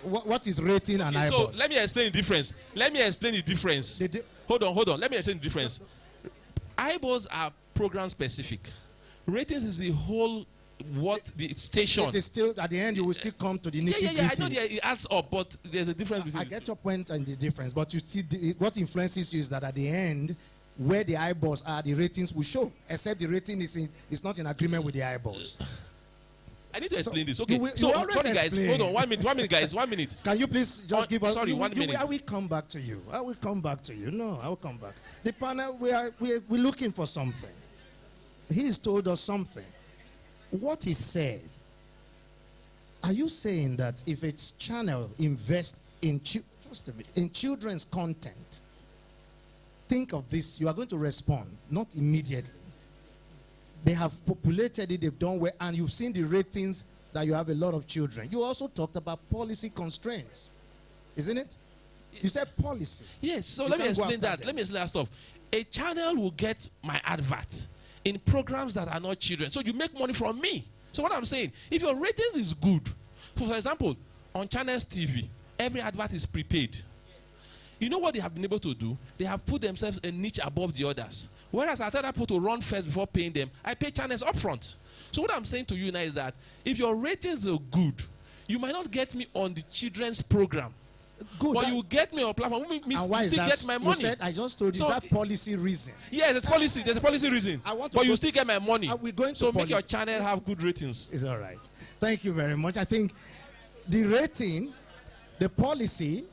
What is rating and eyeballs? So let me explain the difference. Hold on. Let me explain the difference. Eyeballs are program specific. Ratings is the whole the station. It is still at the end. You will still come to the nitty-gritty. Yeah. I know it adds up, but there's a difference between. I get your point and the difference, but you still what influences you is that at the end, where the eyeballs are, the ratings will show. Except the rating is not in agreement with the eyeballs. I need to explain this. Okay. Sorry guys. Hold on. 1 minute, guys. 1 minute. Can you please just give us? Sorry, 1 minute. I will come back to you. I will come back to you. No, I will come back. The panel, we're looking for something. He's told us something. What he said. Are you saying that if its channel invests in children's content, think of this, you are going to respond, not immediately. They have populated it, they've done well, and you've seen the ratings that you have a lot of children. You also talked about policy constraints, isn't it? You said policy. Yes, so let me explain that. Let me explain that stuff. A channel will get my advert in programs that are not children. So you make money from me. So what I'm saying, if your ratings is good, for example, on Channels TV, every advert is prepaid. You know what they have been able to do? They have put themselves a niche above the others. Whereas I tell people to run first before paying them, I pay channels upfront. So what I'm saying to you now is that if your ratings are good, you might not get me on the children's program. Good. But you get me on platform. You still get my money. You said, I just told you, so, that policy reason. Yeah, there's policy. There's a policy reason. But you still get my money. Are we going to so make your channel have good ratings. It's all right. Thank you very much. I think the rating, the policy,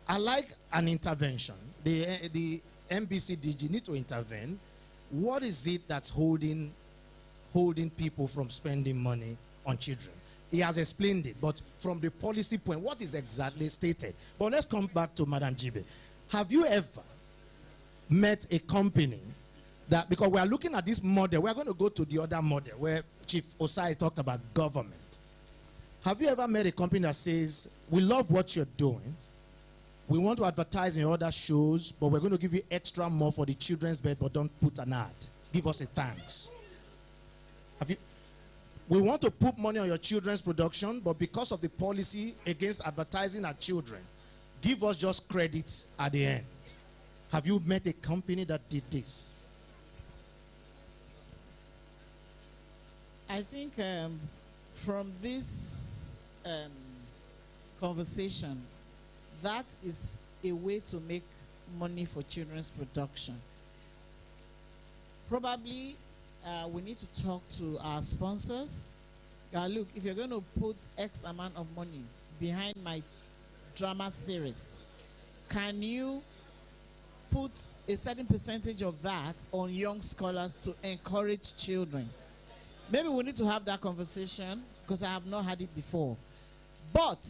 I like an intervention. The MBCDG need to intervene. What is it that's holding people from spending money on children? He has explained it, but from the policy point, what is exactly stated? But let's come back to Madam Jibe. Have you ever met a company that, because we are looking at this model, we are going to go to the other model where Chief Osai talked about government. Have you ever met a company that says, we love what you're doing, we want to advertise in other shows, but we're going to give you extra more for the children's bed, but don't put an ad. Give us a thanks. Have you? We want to put money on your children's production, but because of the policy against advertising our children, give us just credits at the end. Have you met a company that did this? I think from this conversation, that is a way to make money for children's production. Probably we need to talk to our sponsors. Look, if you're going to put X amount of money behind my drama series, can you put a certain percentage of that on young scholars to encourage children? Maybe we need to have that conversation because I have not had it before. But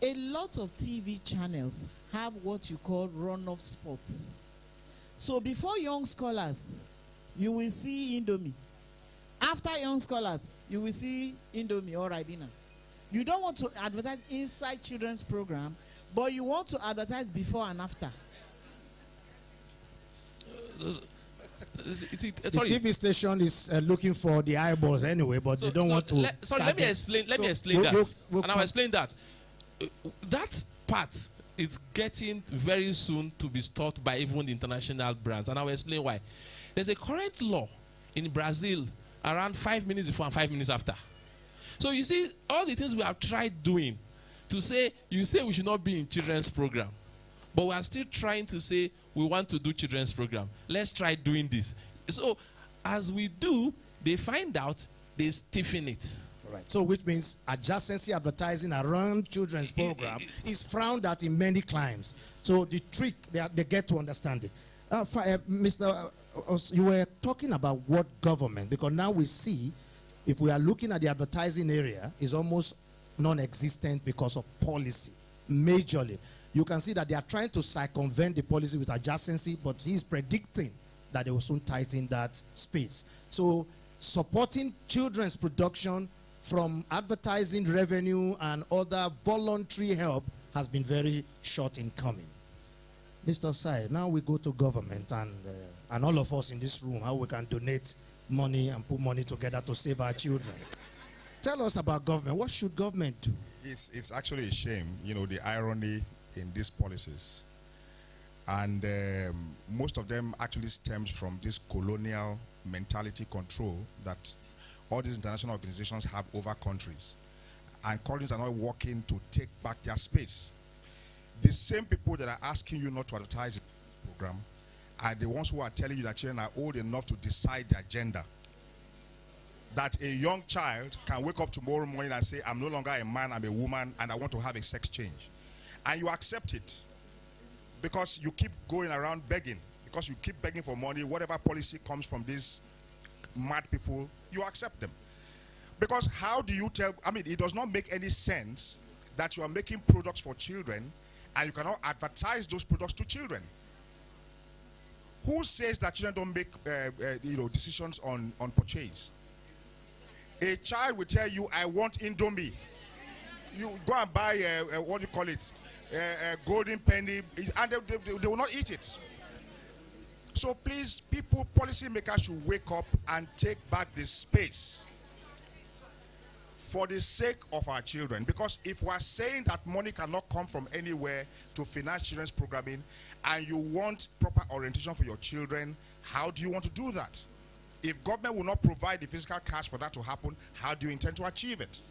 a lot of TV channels have what you call run-off spots. So before young scholars, you will see Indomie. After young scholars, you will see Indomie or Ribena. You don't want to advertise inside children's program, but you want to advertise before and after. The TV station is looking for the eyeballs anyway, but they don't want to. Let me explain that. And I'll explain that. That part is getting very soon to be stopped by even the international brands, and I'll explain why. There's a current law in Brazil around 5 minutes before and 5 minutes after. So you see, all the things we have tried doing to say, you say we should not be in children's program, but we are still trying to say we want to do children's program. Let's try doing this. So as we do, they find out, they stiffen it. Right. So which means adjacency advertising around children's program is frowned at in many climes. So the trick, they get to understand it. Mr. You were talking about what government, because now we see, if we are looking at the advertising area, is almost non-existent because of policy, majorly. You can see that they are trying to circumvent the policy with adjacency, but he's predicting that they will soon tighten that space. So supporting children's production from advertising revenue and other voluntary help has been very short in coming. Mr. Osai, now we go to government and all of us in this room, how we can donate money and put money together to save our children. Tell us about government. What should government do? It's actually a shame, you know, the irony in these policies. And most of them actually stems from this colonial mentality control that all these international organizations have over countries. And countries are not working to take back their space. The same people that are asking you not to advertise the program are the ones who are telling you that children are old enough to decide their gender. That a young child can wake up tomorrow morning and say, I'm no longer a man, I'm a woman, and I want to have a sex change. And you accept it because you keep going around begging, because you keep begging for money. Whatever policy comes from these mad people, you accept them. Because how do you tell, I mean, it does not make any sense that you are making products for children and you cannot advertise those products to children. Who says that children don't make decisions on purchase? A child will tell you, I want Indomie. You go and buy, what do you call it, golden penny, and they will not eat it. So please, policymakers should wake up and take back the space for the sake of our children. Because if we're saying that money cannot come from anywhere to finance children's programming, and you want proper orientation for your children, how do you want to do that? If government will not provide the physical cash for that to happen, how do you intend to achieve it?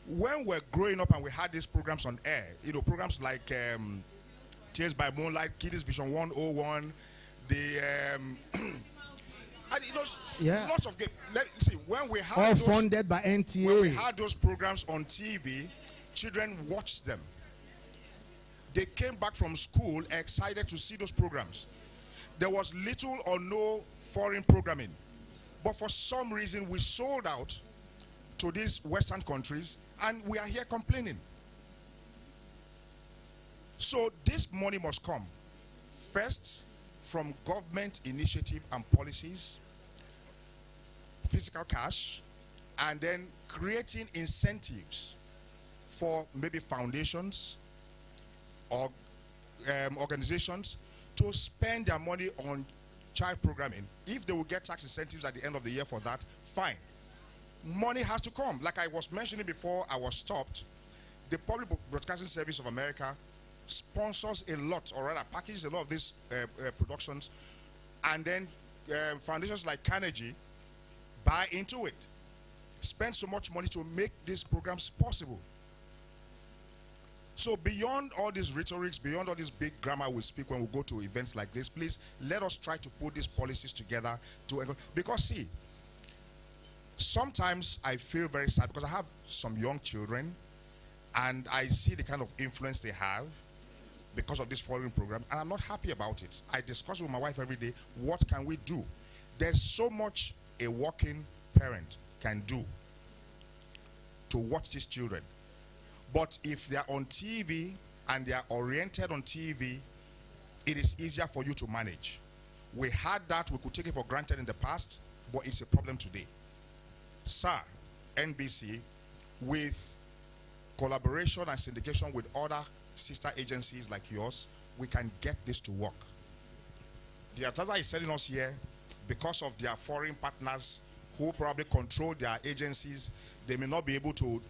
When we're growing up and we had these programs on air, programs like Tears by Moonlight, Kiddies Vision 101, and lots of games. When we had all those, funded by NTA. When we had those programs on TV, children watched them. They came back from school excited to see those programs. There was little or no foreign programming. But for some reason, we sold out to these Western countries, and we are here complaining. So this money must come, first, from government initiative and policies, physical cash, and then creating incentives for maybe foundations or organizations to spend their money on child programming. If they will get tax incentives at the end of the year for that, fine. Money has to come. Like I was mentioning before I was stopped, the Public Broadcasting Service of America sponsors a lot, or rather packages a lot of these productions, and then foundations like Carnegie buy into it, spend so much money to make these programs possible. So beyond all these rhetorics, beyond all this big grammar we speak when we go to events like this, please let us try to put these policies together because see, sometimes I feel very sad because I have some young children and I see the kind of influence they have because of this foreign program, and I'm not happy about it. I discuss with my wife every day, what can we do? There's so much a working parent can do to watch these children. But if they're on TV and they're oriented on TV, it is easier for you to manage. We had that, we could take it for granted in the past, but it's a problem today. Sir, NBC, with collaboration and syndication with other sister agencies like yours, we can get this to work. The advertiser is telling us here, because of their foreign partners who probably control their agencies, they may not be able to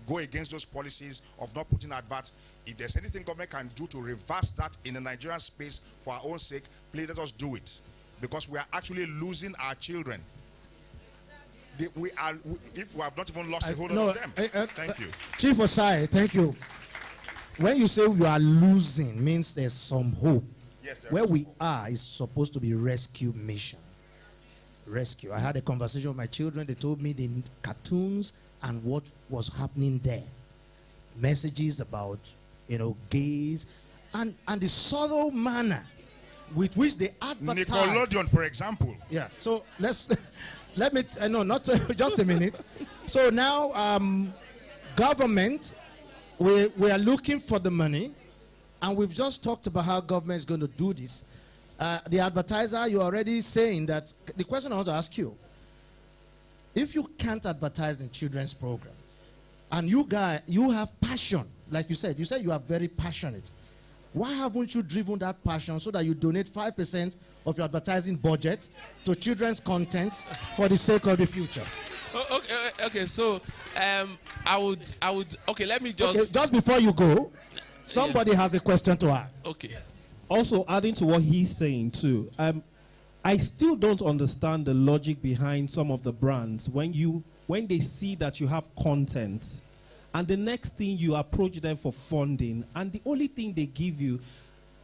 go against those policies of not putting adverts. If there's anything government can do to reverse that in the Nigerian space for our own sake, please let us do it. Because we are actually losing our children. If we have not even lost a hold of them. Thank you. Chief Osai, thank you. When you say you are losing, means there's some hope. Yes, where we are is supposed to be rescue mission. Rescue. I had a conversation with my children. They told me the cartoons and what was happening there. Messages about, gays, and the subtle manner with which they advertise. Nickelodeon, for example. Yeah. So let me, no, not just a minute. So now, government, we are looking for the money, and we've just talked about how government is going to do this. The advertiser, you're already saying that. The question I want to ask you, if you can't advertise in children's program, and you have passion, like you said you are very passionate, why haven't you driven that passion so that you donate 5% of your advertising budget to children's content for the sake of the future? Okay, so I would okay, let me just just before you go, somebody has a question to ask. Okay. Also, adding to what he's saying too, I still don't understand the logic behind some of the brands when they see that you have content, and the next thing you approach them for funding, and the only thing they give you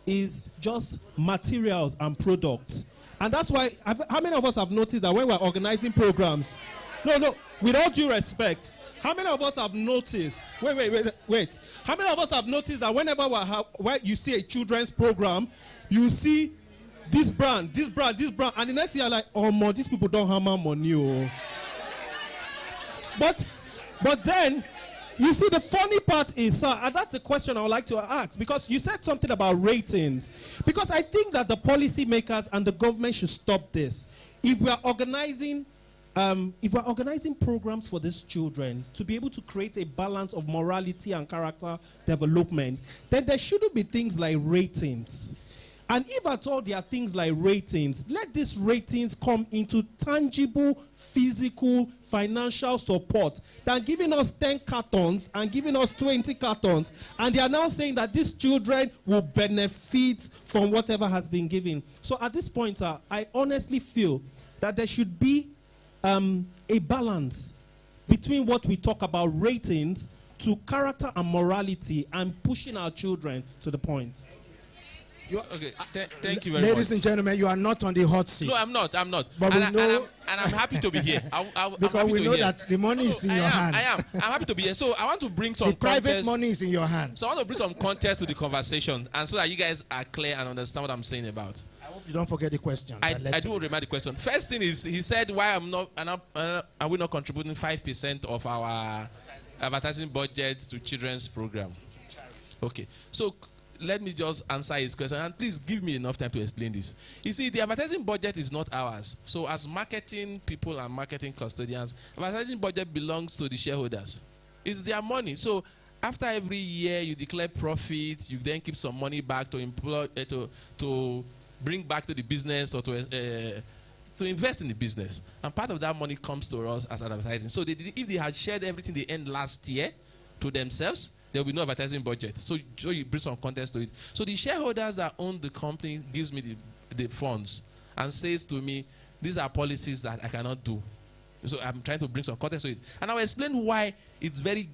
is just materials and products. And that's why, how many of us have noticed that when we're organizing programs, no, with all due respect, how many of us have noticed, wait, how many of us have noticed that whenever you see a children's program, you see this brand, and the next thing you're like, oh, man, these people don't have my money. Oh. But then, you see, the funny part is, and that's the question I would like to ask, because you said something about ratings. Because I think that the policymakers and the government should stop this. If we are organizing programs for these children to be able to create a balance of morality and character development, then there shouldn't be things like ratings. And if at all there are things like ratings, let these ratings come into tangible, physical, financial support than giving us 10 cartons and giving us 20 cartons. And they are now saying that these children will benefit from whatever has been given. So at this point, I honestly feel that there should be a balance between what we talk about ratings to character and morality and pushing our children to the point. Okay, thank you very much. Ladies and gentlemen, you are not on the hot seat. No, I'm not. But we know, and I'm happy to be here. because we know that the money is in your hands. I'm happy to be here. So I want to bring some the private context. money is in your hands. So I want to bring some context to the conversation, and so that you guys are clear and understand what I'm saying about. I hope you don't forget the question. I do remember the question. First thing is, he said, why are we not contributing 5% of our advertising budget to children's program? Okay, so let me just answer his question, and please give me enough time to explain this. You see, the advertising budget is not ours. So as marketing people and marketing custodians, advertising budget belongs to the shareholders. It's their money. So after every year you declare profit, you then keep some money back to employ to bring back to the business or to invest in the business. And part of that money comes to us as advertising. So if they had shared everything they earned last year to themselves, there will be no advertising budget. So you bring some context to it. So the shareholders that own the company gives me the funds and says to me, these are policies that I cannot do. So I'm trying to bring some context to it. And I'll explain why it's very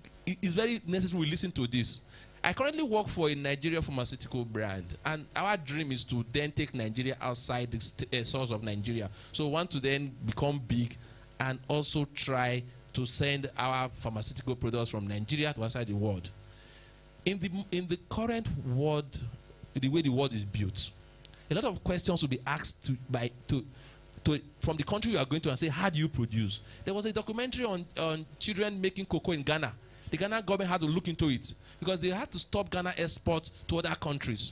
necessary we listen to this. I currently work for a Nigerian pharmaceutical brand, and our dream is to then take Nigeria outside the source of Nigeria. So we want to then become big and also try to send our pharmaceutical products from Nigeria to outside the world. In the current world, the way the world is built, a lot of questions will be asked from the country you are going to and say, how do you produce? There was a documentary on children making cocoa in Ghana. The Ghana government had to look into it because they had to stop Ghana export to other countries.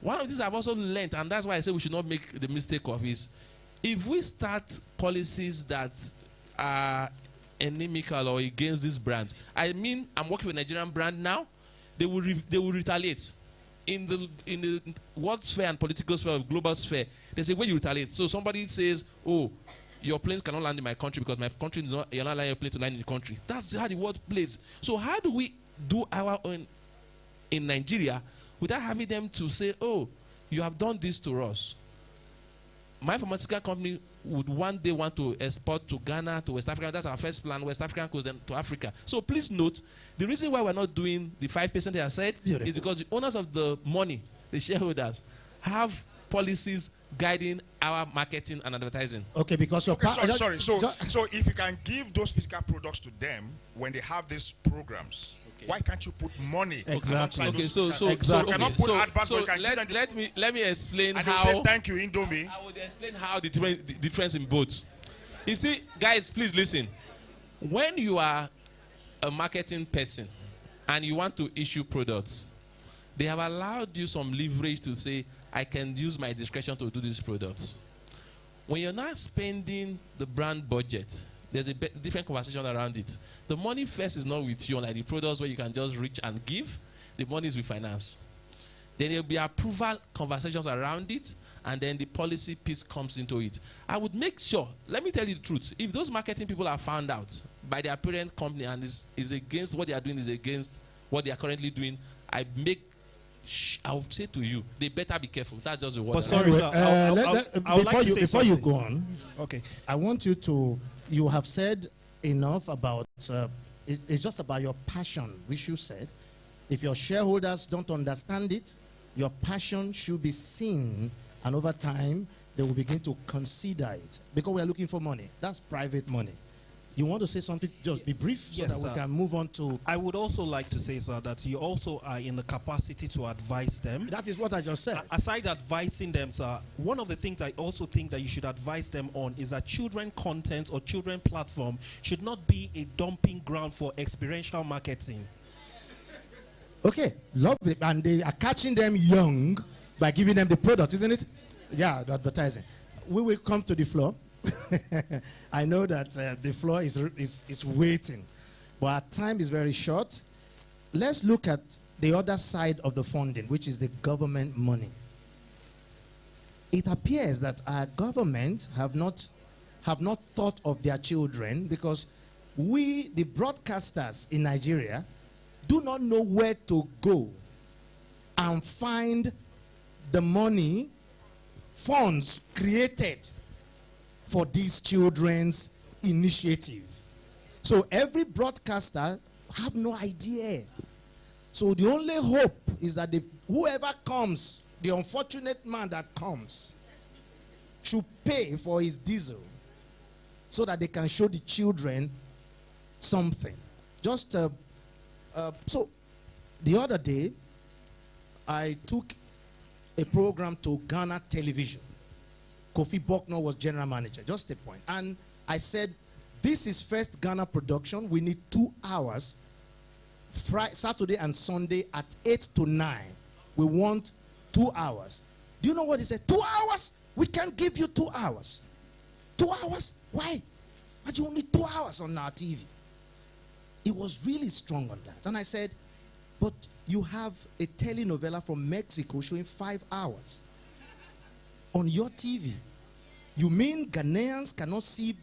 One of the things I've also learned, and that's why I say we should not make the mistake of, is if we start policies that are inimical or against these brands, I mean, I'm working with a Nigerian brand now, they will retaliate. In the world sphere and political sphere, global sphere, there's a way you retaliate. So somebody says, oh, your planes cannot land in my country because my country is not, you're not allowing your plane to land in the country. That's how the world plays. So how do we do our own in Nigeria without having them to say, oh, you have done this to us? My pharmaceutical company would one day want to export to Ghana, to West Africa. That's our first plan. West Africa goes then to Africa. So please note, the reason why we're not doing the 5% I said is because the owners of the money, the shareholders, have policies guiding our marketing and advertising. Okay, because your sorry. So if you can give those physical products to them when they have these programs, why can't you put money? Exactly. Okay, let me explain and how. Say, thank you, Indomie. I would explain how the difference in both. You see, guys, please listen. When you are a marketing person and you want to issue products, they have allowed you some leverage to say, I can use my discretion to do these products. When you're not spending the brand budget, there's a different conversation around it. The money first is not with you, like the products where you can just reach and give. The money is with finance. Then there will be approval conversations around it, and then the policy piece comes into it. I would make sure, let me tell you the truth, if those marketing people are found out by their parent company and is against what they are doing, is against what they are currently doing, I would say to you, they better be careful. That's just the word. But sorry, before you go on, okay, I want you to. You have said enough about. It's just about your passion, which you said. If your shareholders don't understand it, your passion should be seen, and over time they will begin to consider it because we are looking for money. That's private money. You want to say something? Just be brief so that we can move on to. I would also like to say, sir, that you also are in the capacity to advise them. That is what I just said. Aside advising them, sir, one of the things I also think that you should advise them on is that children content or children platform should not be a dumping ground for experiential marketing. Okay, lovely. And they are catching them young by giving them the product, isn't it? Yeah, the advertising. We will come to the floor. I know that the floor is waiting, but our time is very short. Let's look at the other side of the funding, which is the government money. it appears that our government have not thought of their children, because we, the broadcasters in Nigeria, do not know where to go and find the money, funds created for these children's initiative. So every broadcaster have no idea. So the only hope is that whoever comes, the unfortunate man that comes, should pay for his diesel so that they can show the children something. Just so the other day, I took a program to Ghana television. Kofi Bucknor was general manager, just a point. And I said, this is first Ghana production. We need 2 hours, Saturday and Sunday at 8 to 9. We want 2 hours. Do you know what he said? 2 hours? We can't give you 2 hours. 2 hours? Why? Why do you only 2 hours on our TV? He was really strong on that. And I said, but you have a telenovela from Mexico showing 5 hours on your TV. You mean Ghanaians cannot see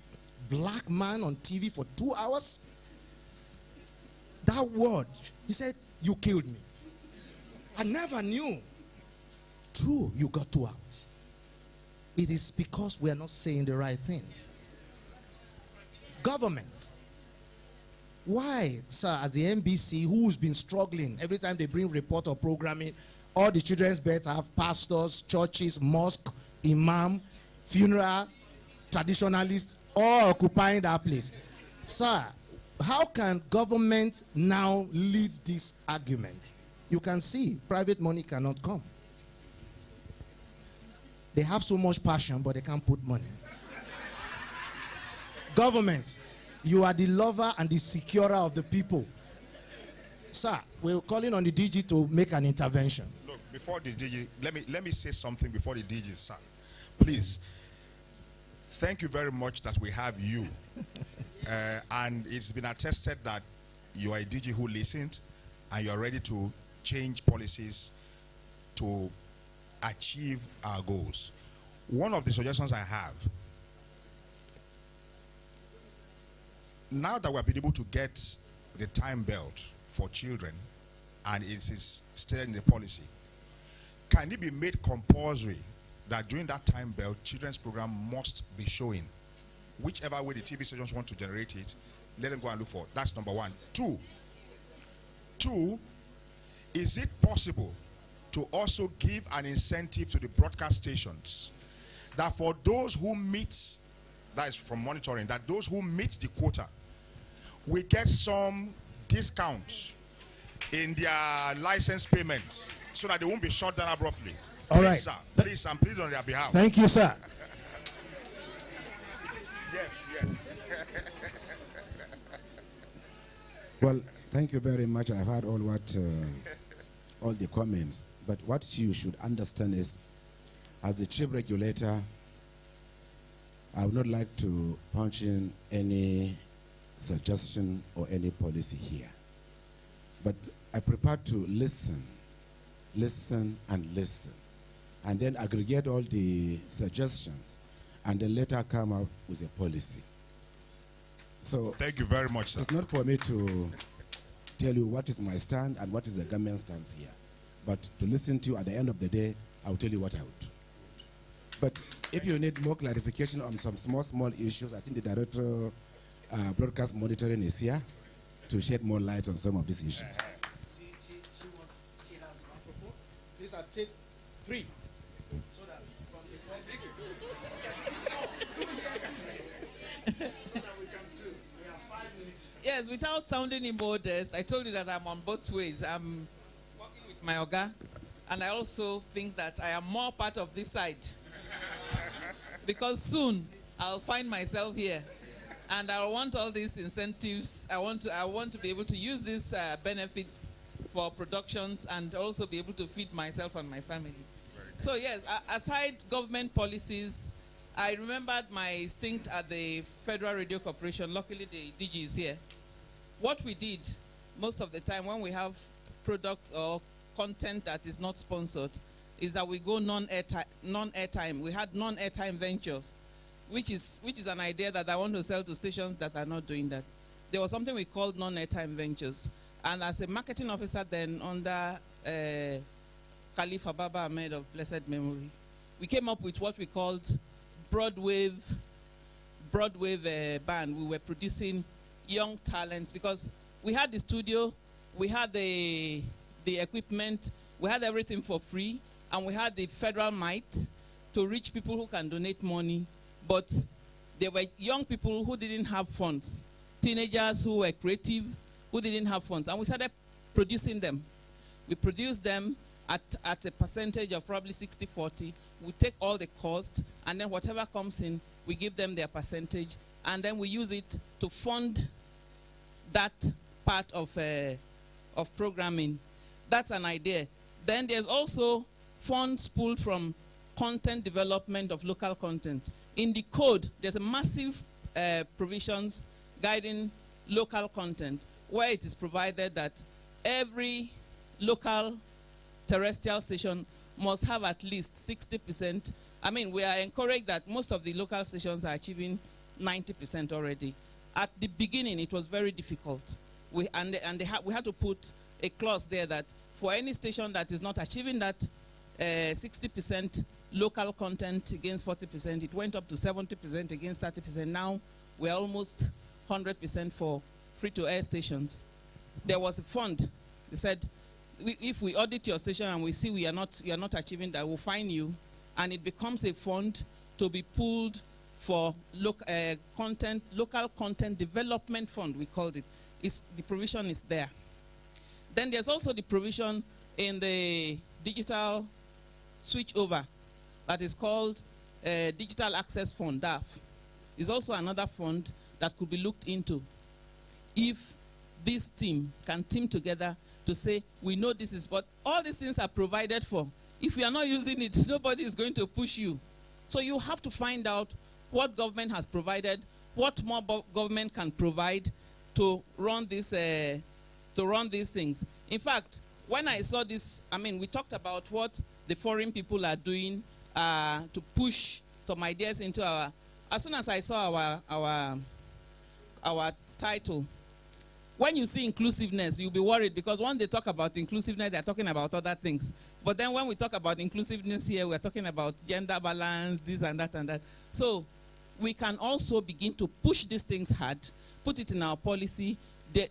black man on TV for 2 hours? That word, he said, you killed me. I never knew. True, you got 2 hours. It is because we are not saying the right thing. Government. Why, sir, as the NBC, who's been struggling, every time they bring report or programming, all the children's beds have pastors, churches, mosque, imam, funeral, traditionalists, all occupying that place. Sir, how can government now lead this argument? You can see private money cannot come. They have so much passion, but they can't put money. Government, you are the lover and the securer of the people. Sir, we're calling on the DG to make an intervention. Look, before the DG, let me say something before the DG, sir. Please, thank you very much that we have you. And it's been attested that you are a DG who listened and you are ready to change policies to achieve our goals. One of the suggestions I have, now that we have been able to get the time belt for children and it is stated in the policy, can it be made compulsory that during that time belt, children's program must be showing? Whichever way the TV stations want to generate it, let them go and look for it. That's number one. Two, is it possible to also give an incentive to the broadcast stations that for those who meet, that is from monitoring, that those who meet the quota, we get some discount in their license payment so that they won't be shut down abruptly? All please, right. Sir, please, I'm pleading on their behalf. Thank you, sir. Yes, yes. Well, thank you very much. I've heard all the comments. But what you should understand is, as the chief regulator, I would not like to punch in any suggestion or any policy here. But I prefer to listen, and then aggregate all the suggestions, and then later come up with a policy. So thank you very much, sir. It's not for me to tell you what is my stand and what is the government stance here, but to listen to you at the end of the day, I'll tell you what I would do. But if you need more clarification on some small issues, I think the director broadcast monitoring is here to shed more light on some of these issues. She has the microphone. Please, I'll take 3. So that from the public, so that we can do. We have 5 minutes. Yes, without sounding immodest, I told you that I'm on both ways. I'm working with my Oga, and I also think that I am more part of this side. Because soon I'll find myself here, and I want all these incentives. I want to be able to use these benefits for productions and also be able to feed myself and my family. So yes, aside government policies, I remembered my stint at the Federal Radio Corporation. Luckily, the DG is here. What we did most of the time when we have products or content that is not sponsored, is that we go non-airtime. We had non-airtime ventures, which is an idea that I want to sell to stations that are not doing that. There was something we called non-airtime ventures. And as a marketing officer then under Khalifa Baba Ahmed of blessed memory, we came up with what we called Broadwave band. We were producing young talents because we had the studio, we had the equipment, we had everything for free, and we had the federal might to reach people who can donate money. But there were young people who didn't have funds, teenagers who were creative, who didn't have funds, and we started producing them. We produced them at a percentage of probably 60-40. We take all the cost, and then whatever comes in, we give them their percentage, and then we use it to fund that part of programming. That's an idea. Then there's also funds pulled from content development of local content. In the code, there's a massive provisions guiding local content, where it is provided that every local terrestrial station must have at least 60%. I mean, we are encouraged that most of the local stations are achieving 90% already. At the beginning, it was very difficult. We had to put a clause there that for any station that is not achieving that 60% local content against 40%, it went up to 70% against 30%. Now we're almost 100% for free-to-air stations. There was a fund. They said, if we audit your station and we see you are not achieving that, we'll fine you. And it becomes a fund to be pooled for local content development fund, we called it. The provision is there. Then there's also the provision in the digital switchover that is called Digital Access Fund, DAF. It's also another fund that could be looked into if this team can team together to say, we know this is, but all these things are provided for. If you are not using it, nobody is going to push you. So you have to find out what government has provided, what more government can provide to run this, to run these things. In fact, when I saw this, I mean, we talked about what the foreign people are doing to push some ideas into our. As soon as I saw our title, when you see inclusiveness, you'll be worried because when they talk about inclusiveness, they're talking about other things. But then when we talk about inclusiveness here, we're talking about gender balance, this and that and that. So we can also begin to push these things hard, put it in our policy,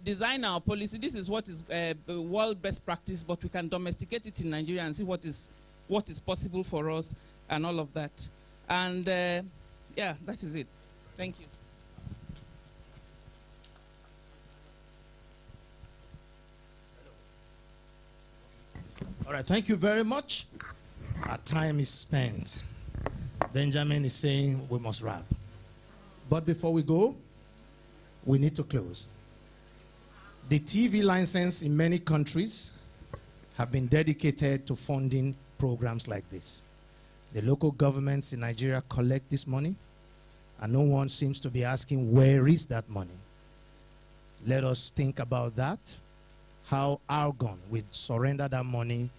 design our policy. This is what is world best practice, but we can domesticate it in Nigeria and see what is possible for us and all of that. And yeah, that is it. Thank you. All right, thank you very much. Our time is spent. Benjamin is saying we must wrap. But before we go, we need to close. The TV license in many countries have been dedicated to funding programs like this. The local governments in Nigeria collect this money, and no one seems to be asking where is that money. Let us think about that. How Argon will surrender that money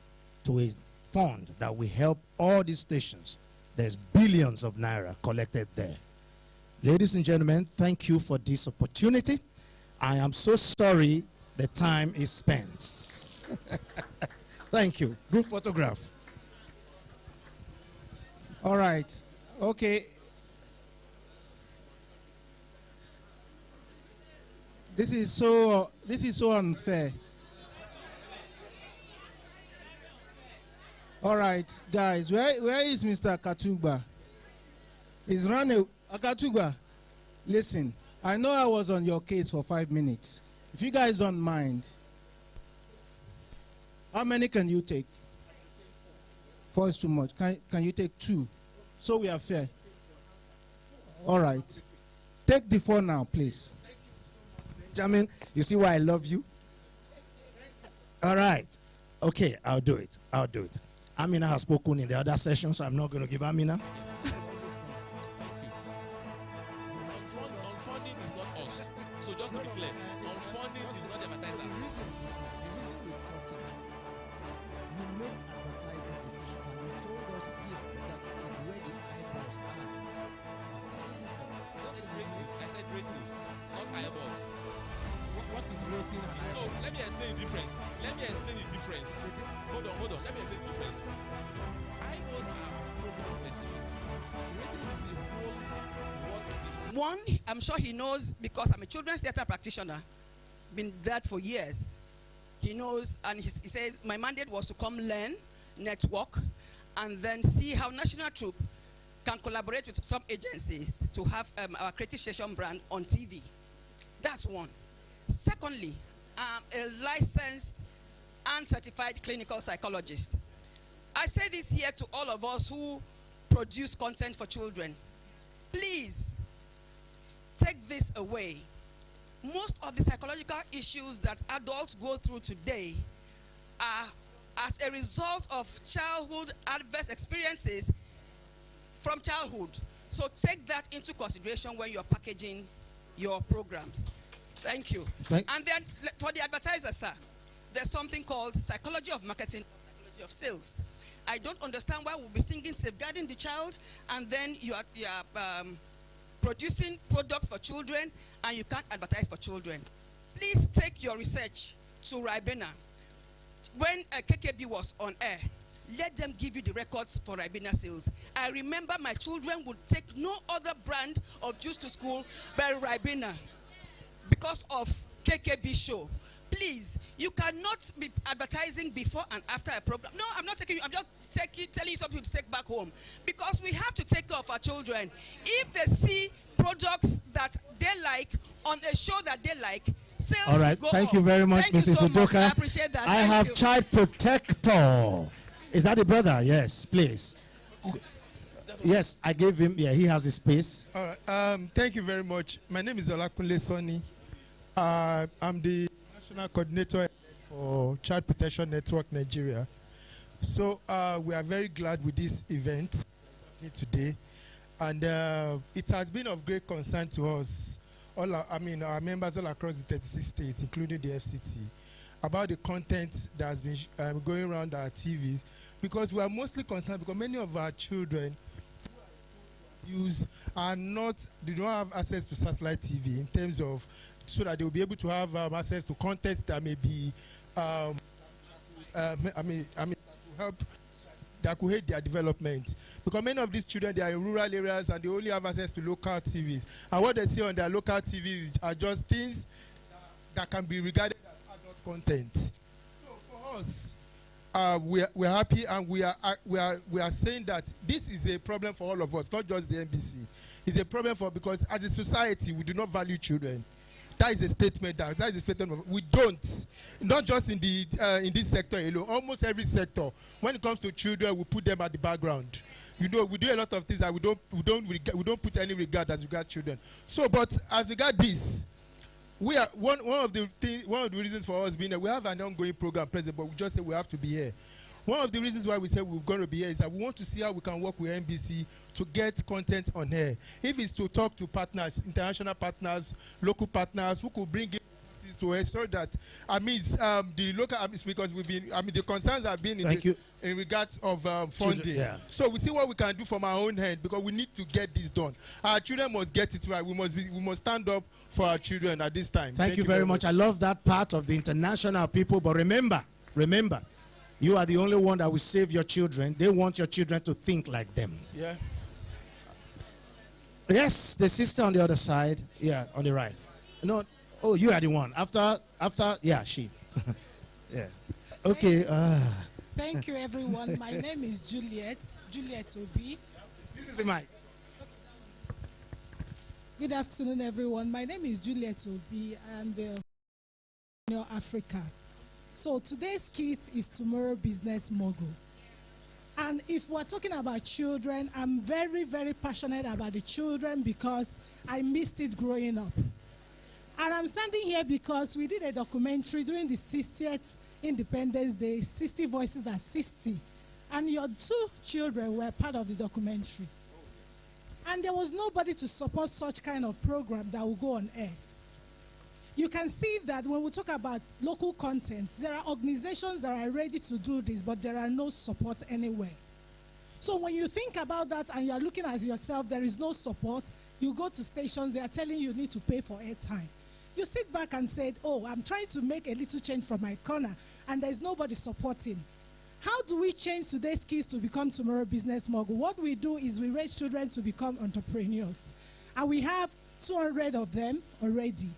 to a fund that will help all these stations. There's billions of naira collected there. Ladies and gentlemen, thank you for this opportunity. I am so sorry the time is spent. Thank you. Group photograph. All right. Okay. This is so unfair. All right, guys, where is Mr. Katuba? He's running. Katuba, listen, I know I was on your case for 5 minutes. If you guys don't mind, how many can you take? 4 is too much. Can you take 2? So we are fair. All right. Take the 4 now, please. Benjamin, you see why I love you? All right. Okay, I'll do it. I'll do it. Amina has spoken in the other session, so I'm not going to give Amina. Non-funding is not us. So just to be clear, non-funding is not advertisers. You make advertising decisions and So let me explain the difference. Let me explain the difference. Hold on. Let me explain the difference. I was program specific. Ratings is a whole work. One, I'm sure he knows because I'm a children's theater practitioner. Been that for years. He knows, and he says my mandate was to come learn, network, and then see how National Troop can collaborate with some agencies to have our creative station brand on TV. That's one. Secondly, I'm a licensed and certified clinical psychologist. I say this here to all of us who produce content for children. Please, take this away. Most of the psychological issues that adults go through today are as a result of childhood adverse experiences from childhood. So take that into consideration when you're packaging your programs. Thank you. And then for the advertisers, sir, there's something called psychology of marketing, psychology of sales. I don't understand why we'll be singing safeguarding the child and then you are producing products for children and you can't advertise for children. Please take your research to Ribena. When KKB was on air, let them give you the records for Ribena sales. I remember my children would take no other brand of juice to school but Ribena because of KKB show. Please, you cannot be advertising before and after a program. No, I'm not taking you. I'm just telling you something to take back home. Because we have to take care of our children. If they see products that they like on a show that they like, sales all right, will go thank up. you very much, Thank you Mrs. so Udoka. much. I appreciate that. I Thank have you. child protector. Is that the brother? Yes, please. Yes, I gave him. Yeah, he has the space. All right. Thank you very much. My name is Olakunle Sonny. I'm the National Coordinator for Child Protection Network Nigeria. So we are very glad with this event today, and it has been of great concern to us, our members all across the 36 states, including the FCT, about the content that has been going around our TVs, because we are mostly concerned because many of our children they don't have access to satellite TV in terms of so that they will be able to have access to content that may be help that could aid their development, because many of these children, they are in rural areas and they only have access to local TVs, and what they see on their local TVs are just things that can be regarded as adult content. So for us, we're happy, and we are saying that this is a problem for all of us, not just the NBC. It's a problem because as a society we do not value children. That is a statement. That is a statement. We don't. Not just in this sector alone. Almost every sector. When it comes to children, we put them at the background. You know, we do a lot of things that we don't put any regard as regard children. So, but as regard this, we are one of the reasons for us being here. We have an ongoing program, President, but we just say we have to be here. One of the reasons why we say we're going to be here is that we want to see how we can work with NBC to get content on air. If it's to talk to partners, international partners, local partners, who could bring in to ensure that the local because we've been the concerns have been in regards of funding. Children, yeah. So we see what we can do from our own hand, because we need to get this done. Our children must get it right. We must stand up for our children at this time. Thank you very much. I love that part of the international people, but remember, you are the only one that will save your children. They want your children to think like them. Yeah. Yes, the sister on the other side. Yeah, on the right. No, oh, you are the one. After, yeah, she. Yeah. Okay. Thank you, everyone. My name is Juliet Obi. This is the mic. Good afternoon, everyone. My name is Juliet Obi. I'm the Africa. So today's skit is Tomorrow Business Mogul. And if we're talking about children, I'm very, very passionate about the children because I missed it growing up. And I'm standing here because we did a documentary during the 60th Independence Day, 60 Voices at 60. And your two children were part of the documentary. And there was nobody to support such kind of program that will go on air. You can see that when we talk about local content, there are organizations that are ready to do this, but there are no support anywhere. So when you think about that and you are looking at yourself, there is no support, you go to stations, they are telling you need to pay for airtime. you sit back and said, oh, I'm trying to make a little change from my corner, and there's nobody supporting. How do we change today's kids to become tomorrow's business mogul? What we do is we raise children to become entrepreneurs. And we have 200 of them already.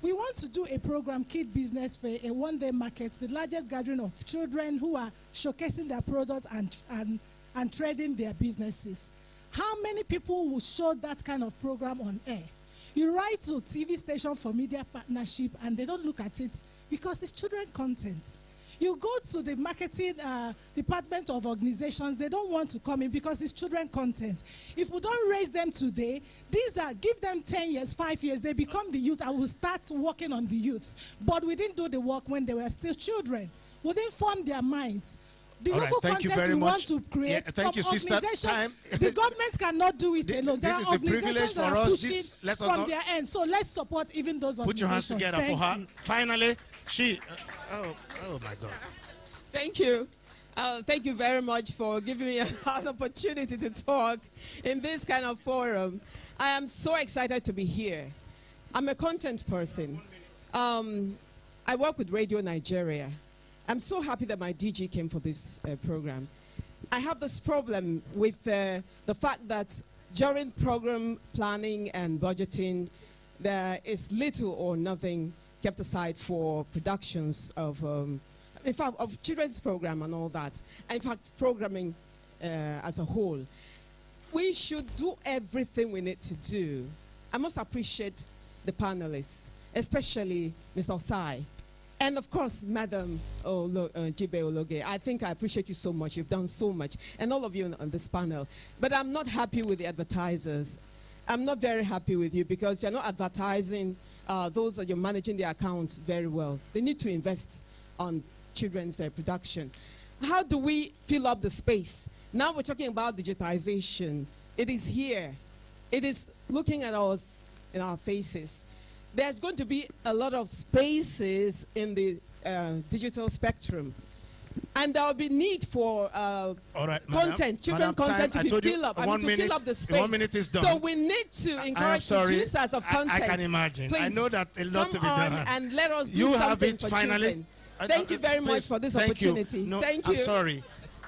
We want to do a program, Kid Business Fair, a one-day market, the largest gathering of children who are showcasing their products and trading their businesses. How many people will show that kind of program on air? You write to TV station for media partnership and they don't look at it because it's children content. You go to the marketing department of organizations, they don't want to come in because it's children content. If we don't raise them today, give them 10 years, 5 years, they become the youth and will start working on the youth. But we didn't do the work when they were still children. We didn't form their minds. The local content we want to create, thank you, sister. Time. The government cannot do it alone. There this are is a privilege for us. From their end. So let's support even those organizations. Put your hands together for her. Finally, oh my God. Thank you. Thank you very much for giving me an opportunity to talk in this kind of forum. I am so excited to be here. I'm a content person. I work with Radio Nigeria. I'm so happy that my DG came for this program. I have this problem with the fact that during program planning and budgeting, there is little or nothing kept aside for productions of, in fact, of children's program and all that. And in fact, programming as a whole. We should do everything we need to do. I must appreciate the panelists, especially Mr. Osai. And of course, Madam Jibe Ologe, I think I appreciate you so much. You've done so much. And all of you on this panel. But I'm not happy with the advertisers. I'm not very happy with you because you're not advertising those that you're managing their accounts very well. They need to invest on children's production. How do we fill up the space? Now we're talking about digitization. It is here. It is looking at us in our faces. There's going to be a lot of spaces in the digital spectrum. And there will be need for content, children content to be filled up. I mean, to fill up the space. 1 minute is done. So we need to encourage producers of content. I can imagine. Please, I know that a lot to be come done. on and let us do you something have it for finally. children. Thank you very much for this opportunity. No, thank you. I'm sorry.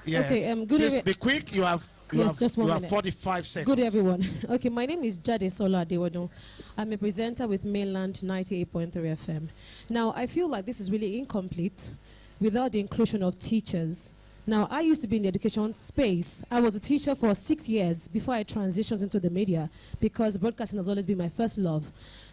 Yes. Okay, good Please be quick. You have just 1 minute. 45 seconds. Good everyone. Okay, my name is Jade Sola Adewodun. I'm a presenter with Mainland 98.3 FM. Now, I feel like this is really incomplete without the inclusion of teachers. Now, I used to be in the education space. I was a teacher for 6 years before I transitioned into the media because broadcasting has always been my first love.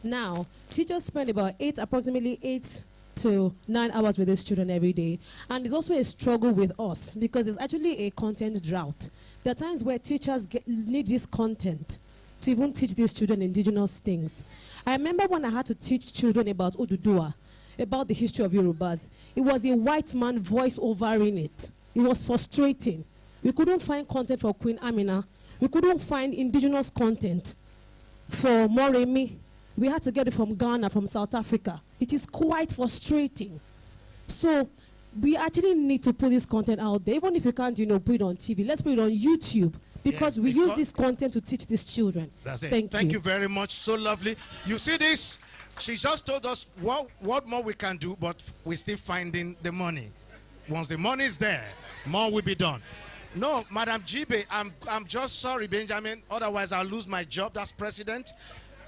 Now, teachers spend about approximately 8 to 9 hours with these children every day. And there's also a struggle with us because there's actually a content drought. There are times where teachers need this content to even teach these children indigenous things. I remember when I had to teach children about Oduduwa, about the history of Yorubas. It was a white man voice overing it. It was frustrating. We couldn't find content for Queen Amina. We couldn't find indigenous content for Moremi. We had to get it from Ghana, from South Africa. It is quite frustrating. So we actually need to put this content out there. Even if we can't, put it on TV, let's put it on YouTube because we use this content to teach these children. That's it. Thank you. You very much. So lovely. You see this? She just told us what more we can do, but we're still finding the money. Once the money is there, more will be done. No, Madam Jibe, I'm just sorry, Benjamin. Otherwise, I'll lose my job as president.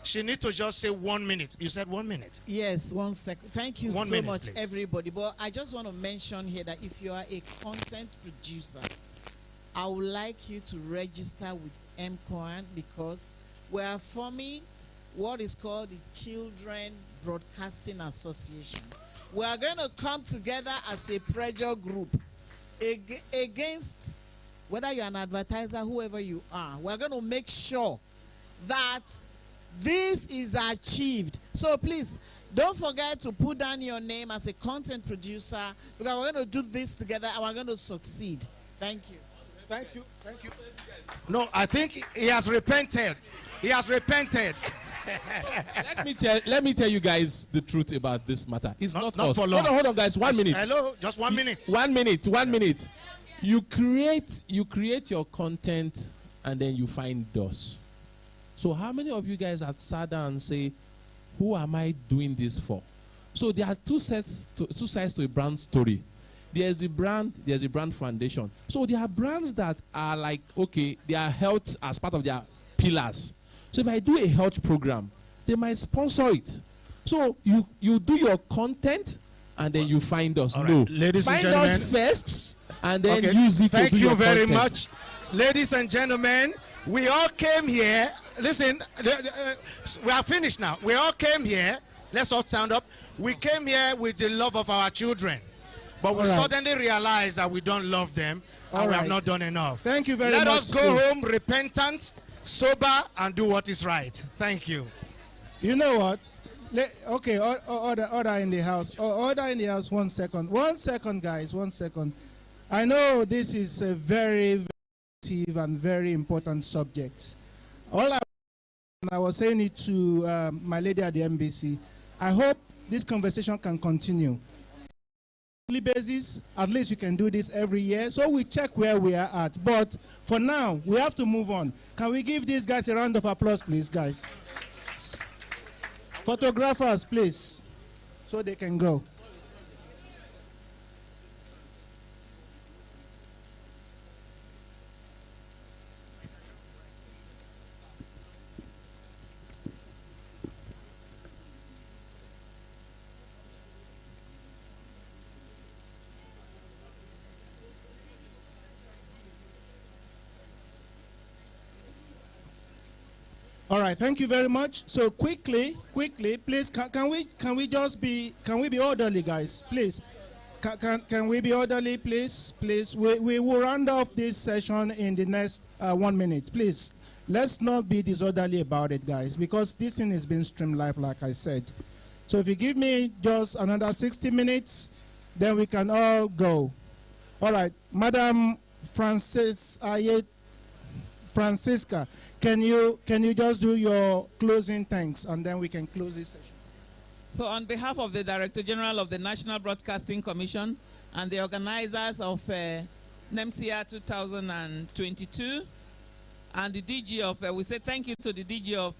She needs to just say 1 minute. You said 1 minute. Yes, 1 second. Thank you so much, please. everybody. But I just want to mention here that if you are a content producer, I would like you to register with MCOAN because we are forming what is called the Children Broadcasting Association. We are going to come together as a pressure group against whether you're an advertiser, whoever you are. We're going to make sure that this is achieved. So please, don't forget to put down your name as a content producer because we're going to do this together and we're going to succeed. Thank you. Thank you. Thank you. No, I think he has repented. He has repented. Let me tell you guys the truth about this matter. It's not us. For long. Hold on, guys. 1 minute. Hello, just 1 minute. 1 minute. 1 minute. You create your content and then you find DOS. So how many of you guys have sat down and say, who am I doing this for? So there are two sides to a brand story. There's the brand foundation. So there are brands that are like, okay, they are health as part of their pillars. So if I do a health program, they might sponsor it. So you do your content and then you find us. Right. No, Ladies find and gentlemen, us first and then okay. use it Thank to do you your very content. much. Ladies and gentlemen, we all came here. Listen, we are finished now. We all came here. Let's all stand up. We came here with the love of our children. But we suddenly realized that we don't love them and we have not done enough. Thank you very much. Let us go home repentant, sober, and do what is right. Thank you. You know what? Okay, order in the house. Order in the house, 1 second. 1 second, guys, 1 second. I know this is a very, very and very important subject. I was saying it to my lady at the MBC. I hope this conversation can continue. Basis, at least you can do this every year, so we check where we are at. But for now, we have to move on. Can we give these guys a round of applause, please, guys? Photographers, please, so they can go. All right, thank you very much. So quickly, please, can we be orderly, guys, please? Can we be orderly, please? Please, we will round off this session in the next 1 minute, please. Let's not be disorderly about it, guys, because this thing is being streamed live, like I said. So if you give me just another 60 minutes, then we can all go. All right, Madam Francisca, can you just do your closing thanks, and then we can close this session. So on behalf of the Director General of the National Broadcasting Commission and the organizers of Nemcea 2022 and the DG of, we say thank you to the DG of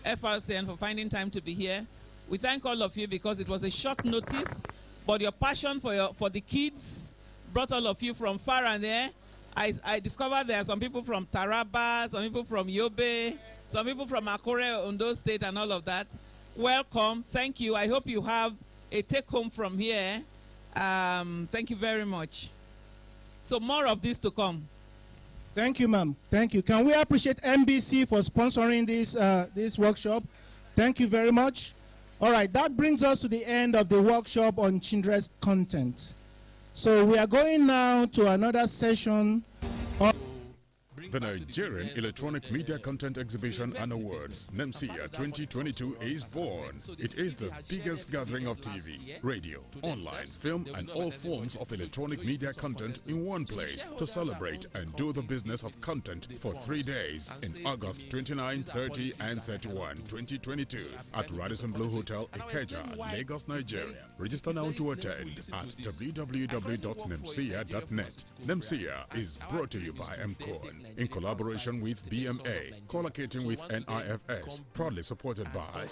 FRCN for finding time to be here. We thank all of you because it was a short notice, but your passion for the kids brought all of you from far and near. I discovered there are some people from Taraba, some people from Yobe, some people from Akure, Ondo State, and all of that. Welcome. Thank you. I hope you have a take-home from here. Thank you very much. So more of this to come. Thank you, ma'am. Thank you. Can we appreciate MBC for sponsoring this workshop? Thank you very much. All right, that brings us to the end of the workshop on children's content. So we are going now to another session of The Nigerian Electronic Media Content Exhibition and Awards, Nemcea 2022, is born. It is the biggest gathering of TV, radio, online, film, and all forms of electronic media content in one place to celebrate and do the business of content for 3 days in August 29, 30, and 31, 2022 at Radisson Blue Hotel, Ikeja, Lagos, Nigeria. Register now to attend at www.nemcea.net. Nemcea is brought to you by MCON in collaboration with BMA, collocating with NIFS, proudly supported by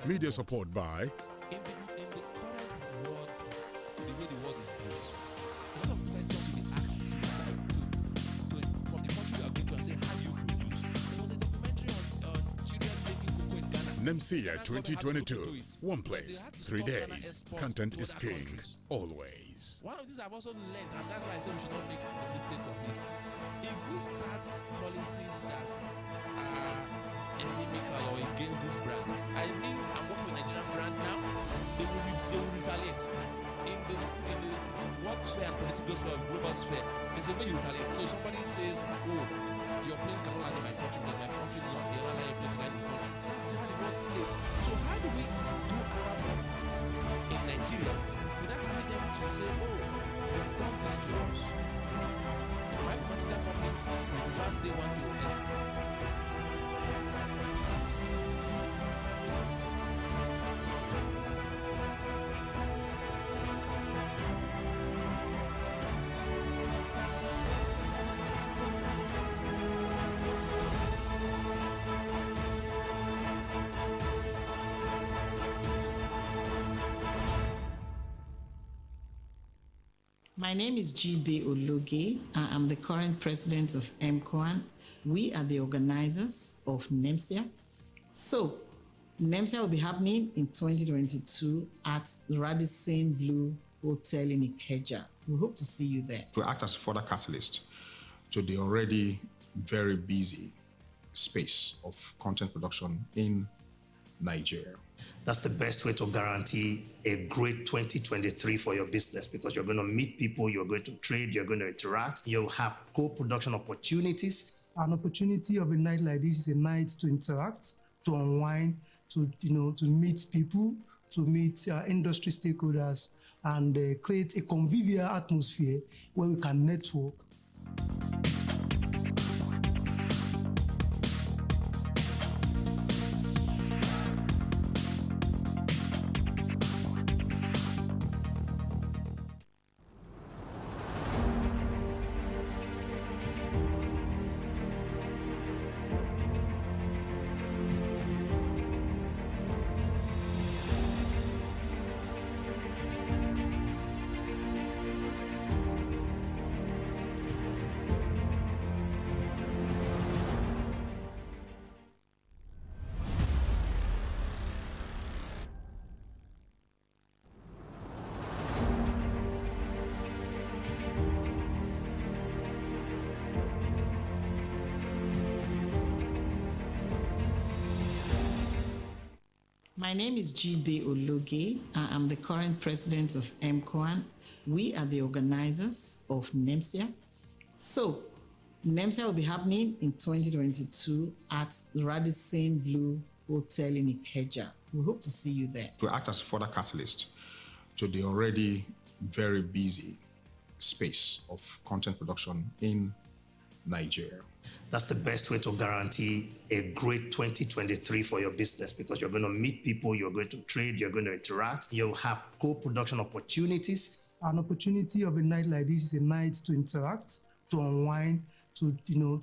media support by Nemcea 2022, one place, 3 days. Content is king, always. One of these I've also learned, and that's why I say we should not make the mistake of this. If we start policies that are inimical or against this brand, I mean, I'm working with a Nigerian brand now, they will retaliate. In the world sphere and political sphere, global sphere, there's a way you retaliate. So somebody says, oh, your planes cannot land in my country, but my country will not allow your plane to land in the country. That's how the world plays. So how do we do our work in Nigeria without having them to say, oh, you have done this to us? My pharmaceutical company one day want to arrest me. My name is G.B. Ologe. I'm the current president of MCOAN. We are the organizers of Nemcea. So, Nemcea will be happening in 2022 at the Radisson Blu Hotel in Ikeja. We hope to see you there. To act as a further catalyst to the already very busy space of content production in Nigeria. That's the best way to guarantee a great 2023 for your business, because you're going to meet people, you're going to trade, you're going to interact, you'll have co-production opportunities. An opportunity of a night like this is a night to interact, to unwind, to meet people, to meet industry stakeholders, and create a convivial atmosphere where we can network. My name is G.B. Ologe. I'm the current president of MCOAN. We are the organizers of Nemcea. So, Nemcea will be happening in 2022 at the Radisson Blu Hotel in Ikeja. We hope to see you there. To act as a further catalyst to the already very busy space of content production in Nigeria. That's the best way to guarantee a great 2023 for your business, because you're going to meet people, you're going to trade, you're going to interact, you'll have co-production opportunities. An opportunity of a night like this is a night to interact, to unwind, to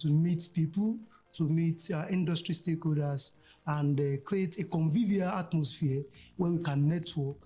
meet people, to meet industry stakeholders, and create a convivial atmosphere where we can network.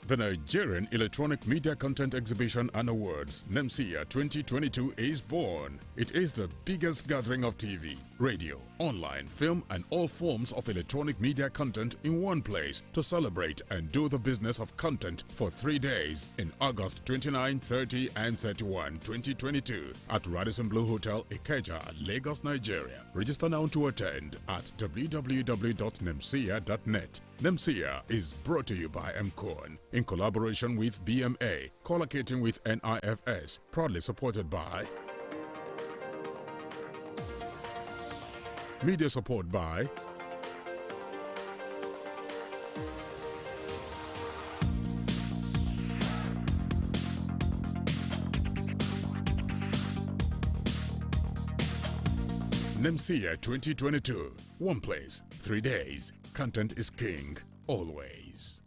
The Nigerian Electronic Media Content Exhibition and Awards, Nemcea 2022, is born. It is the biggest gathering of TV, radio, online, film, and all forms of electronic media content in one place to celebrate and do the business of content for 3 days in August 29, 30, and 31, 2022 at Radisson Blu Hotel, Ikeja, Lagos, Nigeria. Register now to attend at www.nemcea.net. Nemcea is brought to you by MCOAN in collaboration with BMA, collocating with NIFS, proudly supported by media support by Nemcea 2022. One place, 3 days. Content is king, always.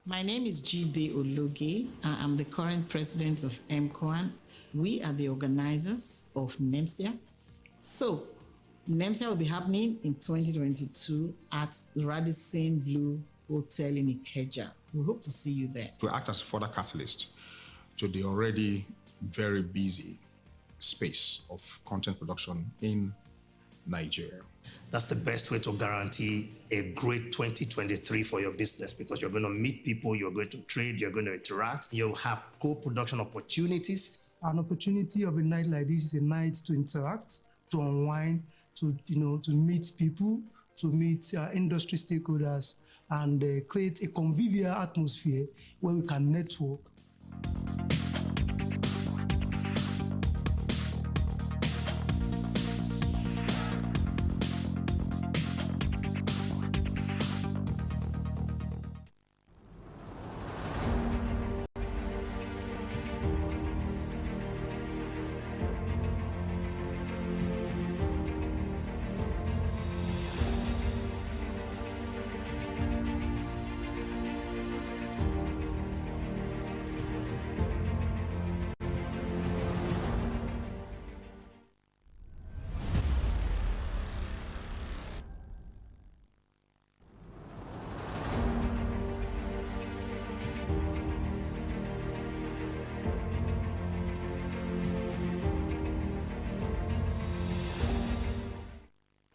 My name is G.B. Ologe. I'm the current president of MCOAN. We are the organizers of Nemcea. So, Nemcea will be happening in 2022 at the Radisson Blue Hotel in Ikeja. We hope to see you there. To act as a further catalyst to the already very busy space of content production in Nigeria. That's the best way to guarantee a great 2023 for your business, because you're going to meet people, you're going to trade, you're going to interact, you'll have co-production opportunities. An opportunity of a night like this is a night to interact, to unwind, to meet people, to meet industry stakeholders, and create a convivial atmosphere where we can network.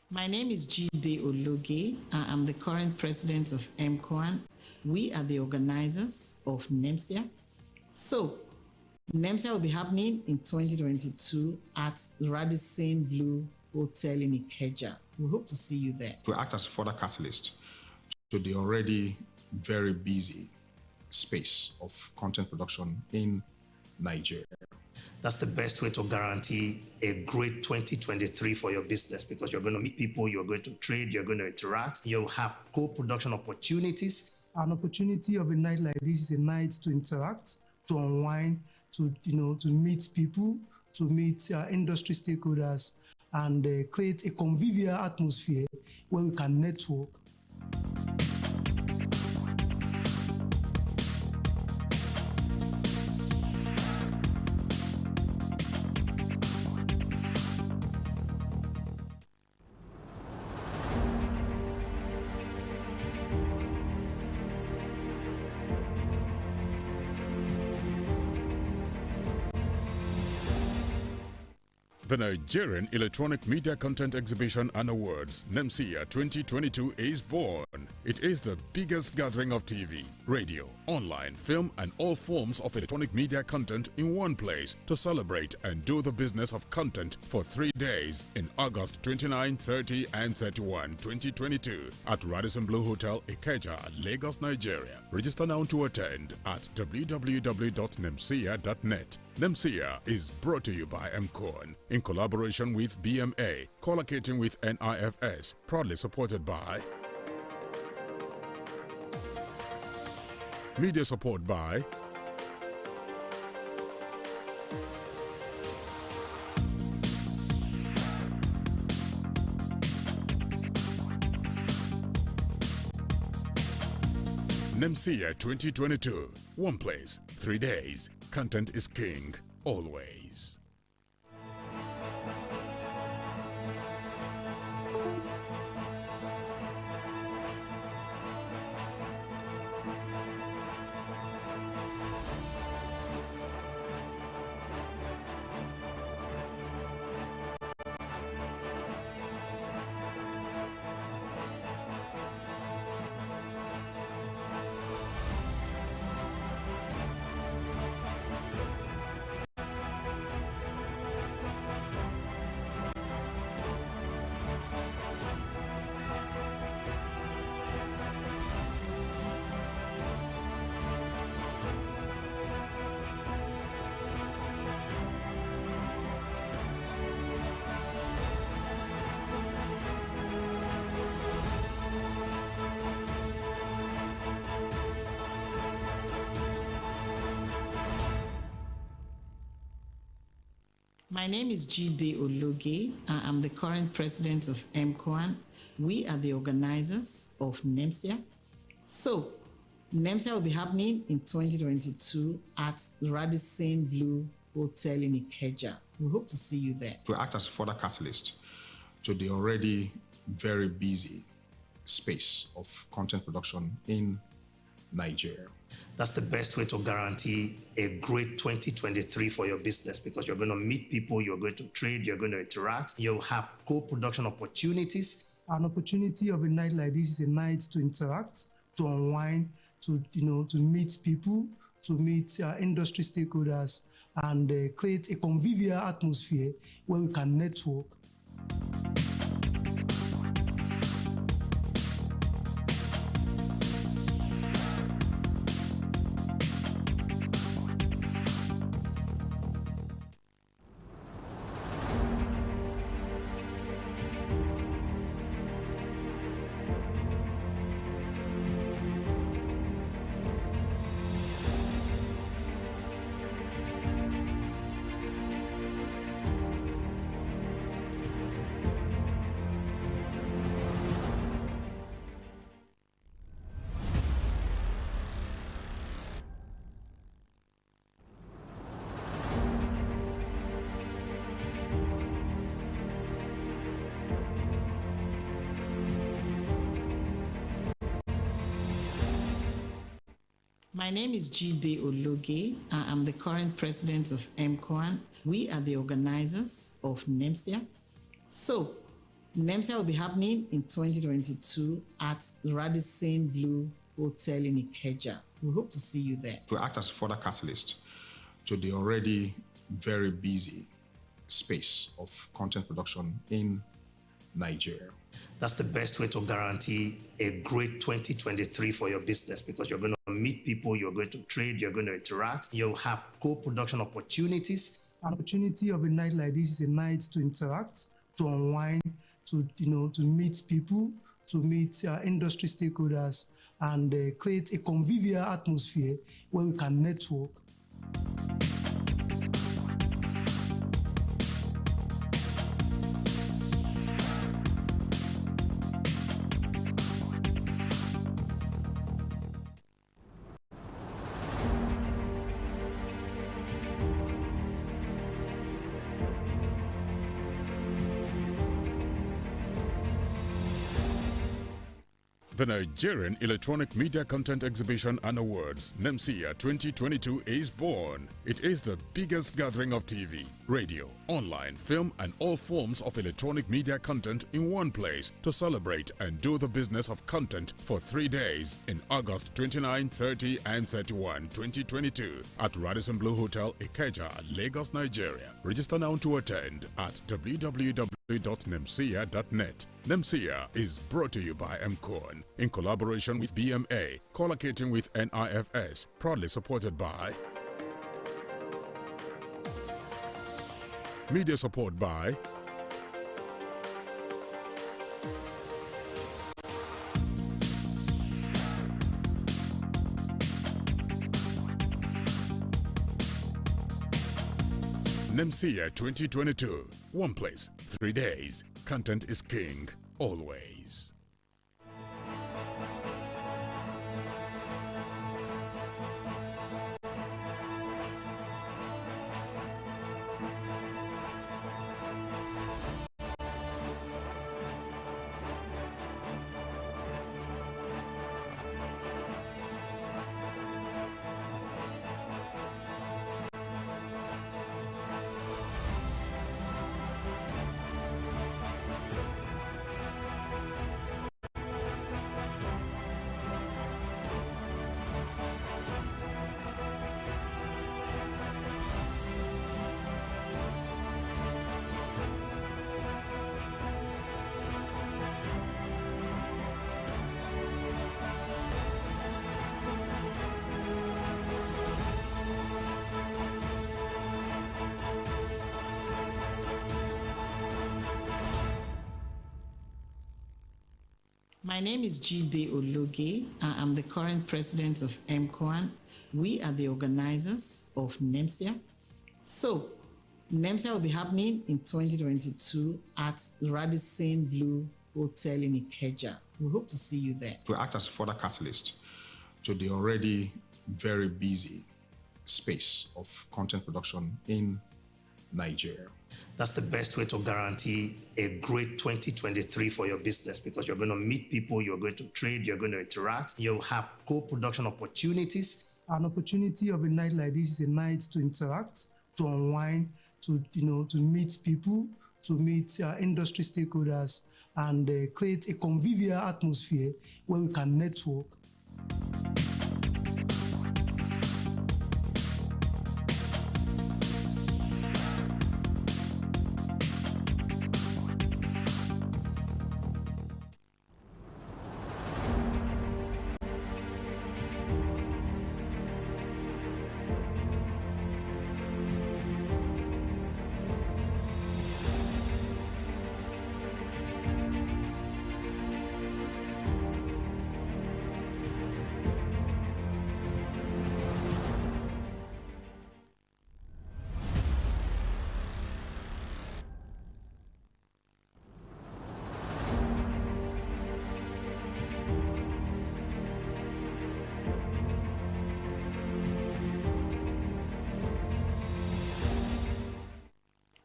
My name is G.B. Ologe. I am the current president of MCOAN. We are the organizers of Nemcea. So, Nemcea will be happening in 2022 at the Radisson Blue Hotel in Ikeja. We hope to see you there. To act as a further catalyst to the already very busy space of content production in Nigeria. That's the best way to guarantee a great 2023 for your business, because you're going to meet people, you're going to trade, you're going to interact, you'll have co-production opportunities. An opportunity of a night like this is a night to interact, to unwind, to meet people, to meet industry stakeholders, and create a convivial atmosphere where we can network. The Nigerian Electronic Media Content Exhibition and Awards, Nemcea 2022, is born. It is the biggest gathering of TV, radio, online, film, and all forms of electronic media content in one place to celebrate and do the business of content for 3 days in August 29, 30, and 31, 2022 at Radisson Blue Hotel, Ikeja, Lagos, Nigeria. Register now to attend at www.nemcea.net. Nemcea is brought to you by MCOAN in collaboration with BMA, collocating with NIFS, proudly supported by media support by Nemcea 2022. One place, 3 days. Content is king, always. My name is G.B. Ologe. I am the current president of MCOAN. We are the organizers of Nemcea. So, Nemcea will be happening in 2022 at the Radisson Blue Hotel in Ikeja. We hope to see you there. To act as a further catalyst to the already very busy space of content production in Nigeria. That's the best way to guarantee a great 2023 for your business, because you're going to meet people, you're going to trade, you're going to interact, you'll have co-production opportunities. An opportunity of a night like this is a night to interact, to unwind, to meet people, to meet industry stakeholders, and create a convivial atmosphere where we can network. My name is G.B. Ologe. I'm the current president of MCOAN. We are the organizers of Nemcea. So, Nemcea will be happening in 2022 at Radisson Blu Hotel in Ikeja. We hope to see you there. To act as a further catalyst to the already very busy space of content production in Nigeria. That's the best way to guarantee a great 2023 for your business, because you're going to meet people, you're going to trade, you're going to interact, you'll have co-production opportunities. An opportunity of a night like this is a night to interact, to unwind, to meet people, to meet industry stakeholders, and create a convivial atmosphere where we can network. The Nigerian Electronic Media Content Exhibition and Awards, Nemcea 2022, is born. It is the biggest gathering of TV, radio, online, film, and all forms of electronic media content in one place to celebrate and do the business of content for 3 days in August 29, 30, and 31, 2022 at Radisson Blu Hotel, Ikeja, Lagos, Nigeria. Register now to attend at www.nemcea.net. Nemcea is brought to you by MCOAN in collaboration with BMA, collocating with NIFS, proudly supported by media support by Nemcea 2022. One place, 3 days. Content is king, always. My name is G.B. Ologe. I'm the current president of MCOAN. We are the organizers of Nemcea. So, Nemcea will be happening in 2022 at Radisson Blu Hotel in Ikeja. We hope to see you there. To act as a further catalyst to the already very busy space of content production in Nigeria. That's the best way to guarantee a great 2023 for your business, because you're going to meet people, you're going to trade, you're going to interact, you'll have co-production opportunities. An opportunity of a night like this is a night to interact, to unwind, to meet people, to meet industry stakeholders, and create a convivial atmosphere where we can network.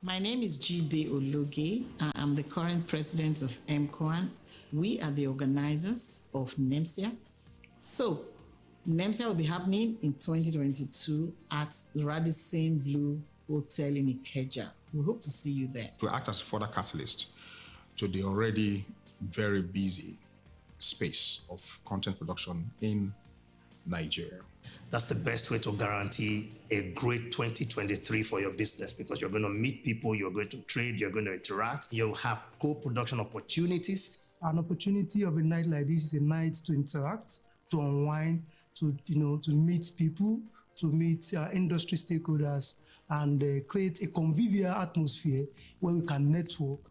My name is G.B. Ologe. I'm the current president of MCOAN. We are the organizers of Nemcea. So, Nemcea will be happening in 2022 at the Radisson Blu Hotel in Ikeja. We hope to see you there. To act as a further catalyst to the already very busy space of content production in Nigeria. That's the best way to guarantee a great 2023 for your business, because you're going to meet people, you're going to trade, you're going to interact, you'll have co-production opportunities. An opportunity of a night like this is a night to interact, to unwind, to meet people, to meet industry stakeholders, and create a convivial atmosphere where we can network.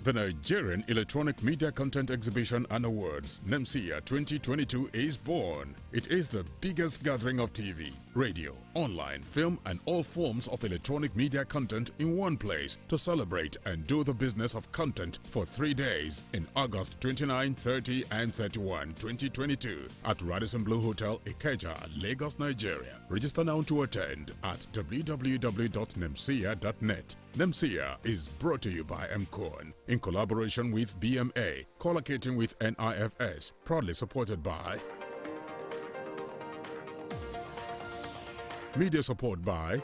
The Nigerian Electronic Media Content Exhibition and Awards, Nemcea 2022, is born. It is the biggest gathering of TV, radio, online, film, and all forms of electronic media content in one place to celebrate and do the business of content for 3 days in August 29, 30, and 31, 2022 at Radisson Blu Hotel, Ikeja, Lagos, Nigeria. Register now to attend at www.nemcea.net. Nemcea is brought to you by MCOAN in collaboration with BMA, collocating with NIFS, proudly supported by media support by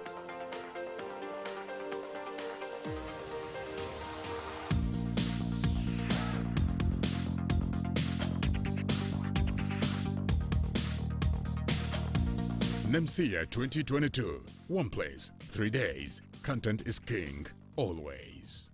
Nemcea 2022. One place, 3 days. Content is king, always.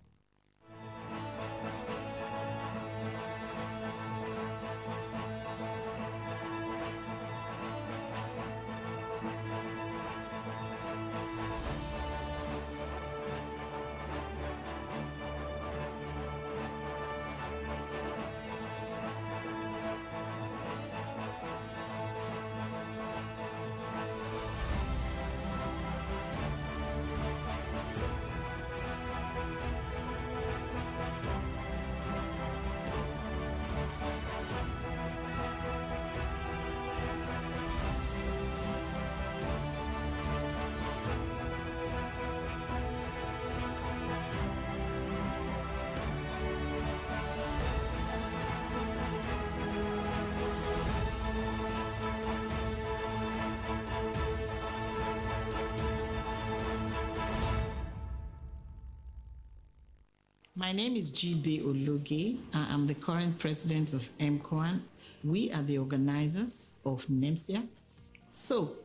My name is G.B. Ologe. I'm the current president of MCOAN. We are the organizers of Nemcea. So,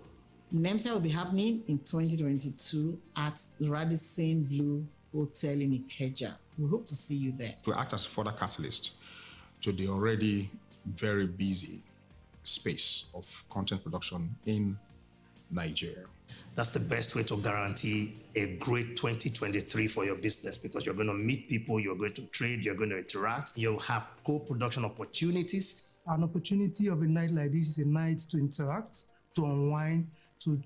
Nemcea will be happening in 2022 at the Radisson Blu Hotel in Ikeja. We hope to see you there. To act as a further catalyst to the already very busy space of content production in Nigeria. That's the best way to guarantee a great 2023 for your business, because you're going to meet people, you're going to trade, you're going to interact, you'll have co-production opportunities. An opportunity of a night like this is a night to interact, to unwind, to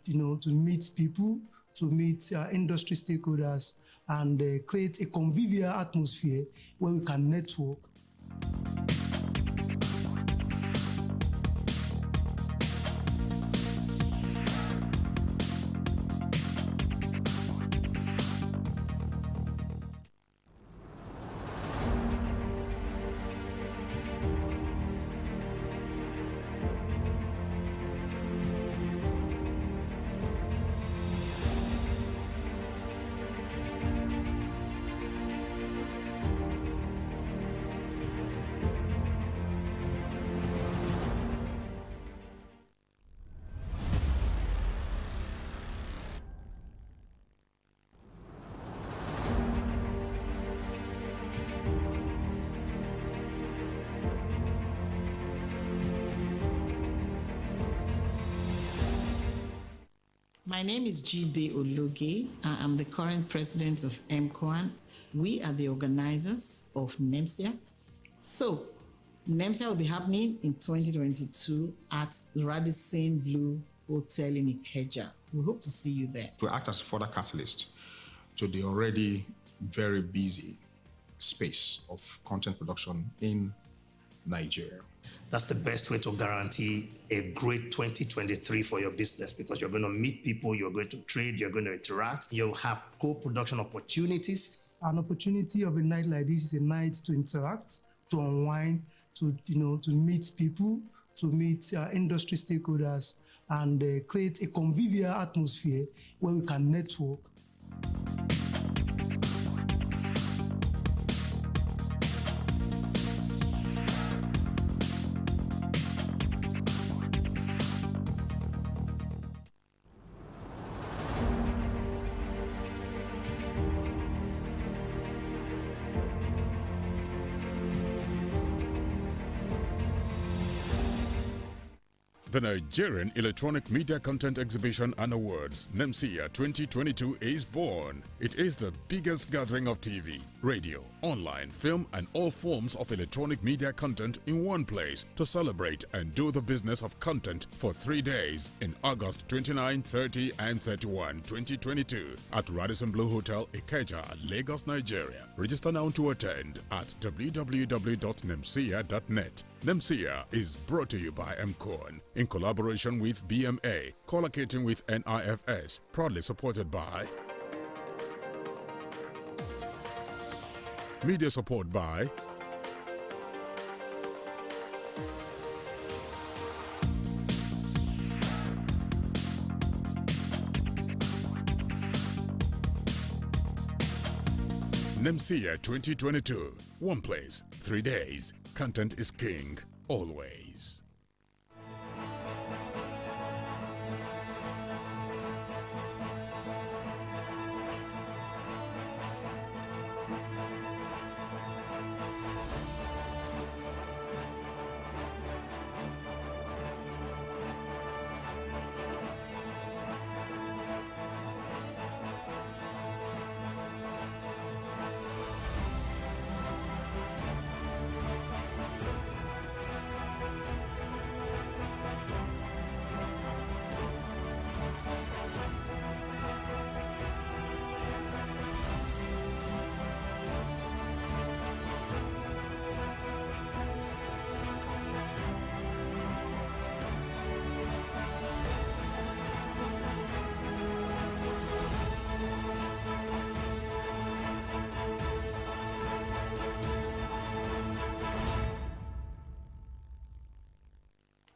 meet people, to meet industry stakeholders, and create a convivial atmosphere where we can network. My name is G.B. Ologe. I'm the current president of MCOAN. We are the organizers of Nemcea. So, Nemcea will be happening in 2022 at the Radisson Blu Hotel in Ikeja. We hope to see you there. To act as a further catalyst to the already very busy space of content production in Nigeria. That's the best way to guarantee a great 2023 for your business, because you're going to meet people, you're going to trade, you're going to interact, you'll have co-production opportunities. An opportunity of a night like this is a night to interact, to unwind, to meet people, to meet industry stakeholders, and create a convivial atmosphere where we can network. The Nigerian Electronic Media Content Exhibition and Awards, Nemcea 2022, is born. It is the biggest gathering of TV, radio, online, film, and all forms of electronic media content in one place to celebrate and do the business of content for 3 days in August 29, 30, and 31, 2022 at Radisson Blu Hotel, Ikeja, Lagos, Nigeria. Register now to attend at www.nemcea.net. Nemcea is brought to you by MCOAN in collaboration with BMA, collocating with NIFS, proudly supported by media support by Nemcea 2022. One place, 3 days. Content is king, always.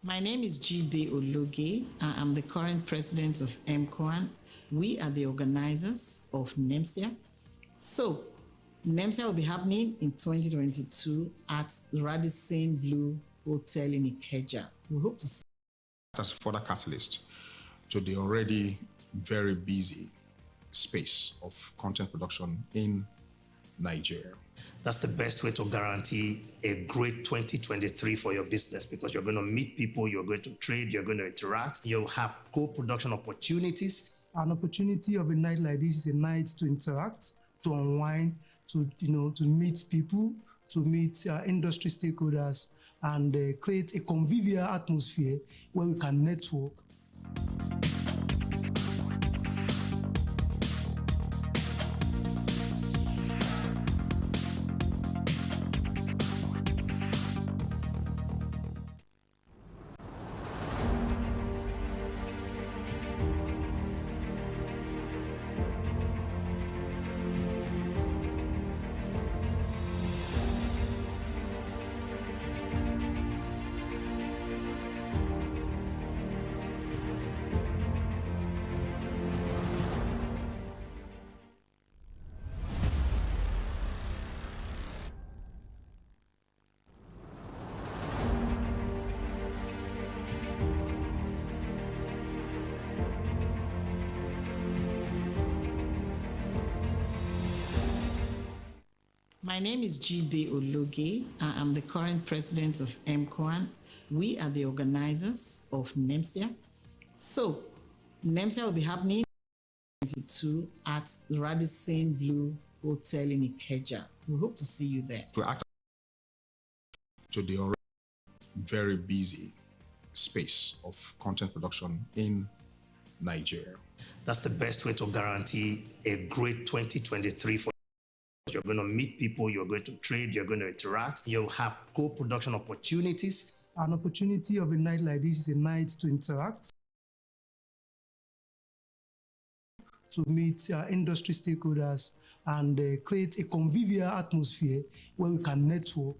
My name is G.B. Ologe. I'm the current president of MCOAN. We are the organizers of Nemcea. So, Nemcea will be happening in 2022 at the Radisson Blu Hotel in Ikeja. We hope to see you. As a further catalyst to the already very busy space of content production in Nigeria. That's the best way to guarantee a great 2023 for your business, because you're going to meet people, you're going to trade, you're going to interact, you'll have co-production opportunities. An opportunity of a night like this is a night to interact, to unwind, to meet people, to meet industry stakeholders, and create a convivial atmosphere where we can network. My name is G.B. Ologe. I am the current president of MCOAN. We are the organizers of Nemcea. So, Nemcea will be happening 22 at the Radisson Blu Hotel in Ikeja. We hope to see you there. To the already very busy space of content production in Nigeria. That's the best way to guarantee a great 2023 for you're going to meet people, you're going to trade, you're going to interact, you'll have co-production opportunities. An opportunity of a night like this is a night to interact, to meet industry stakeholders, and create a convivial atmosphere where we can network.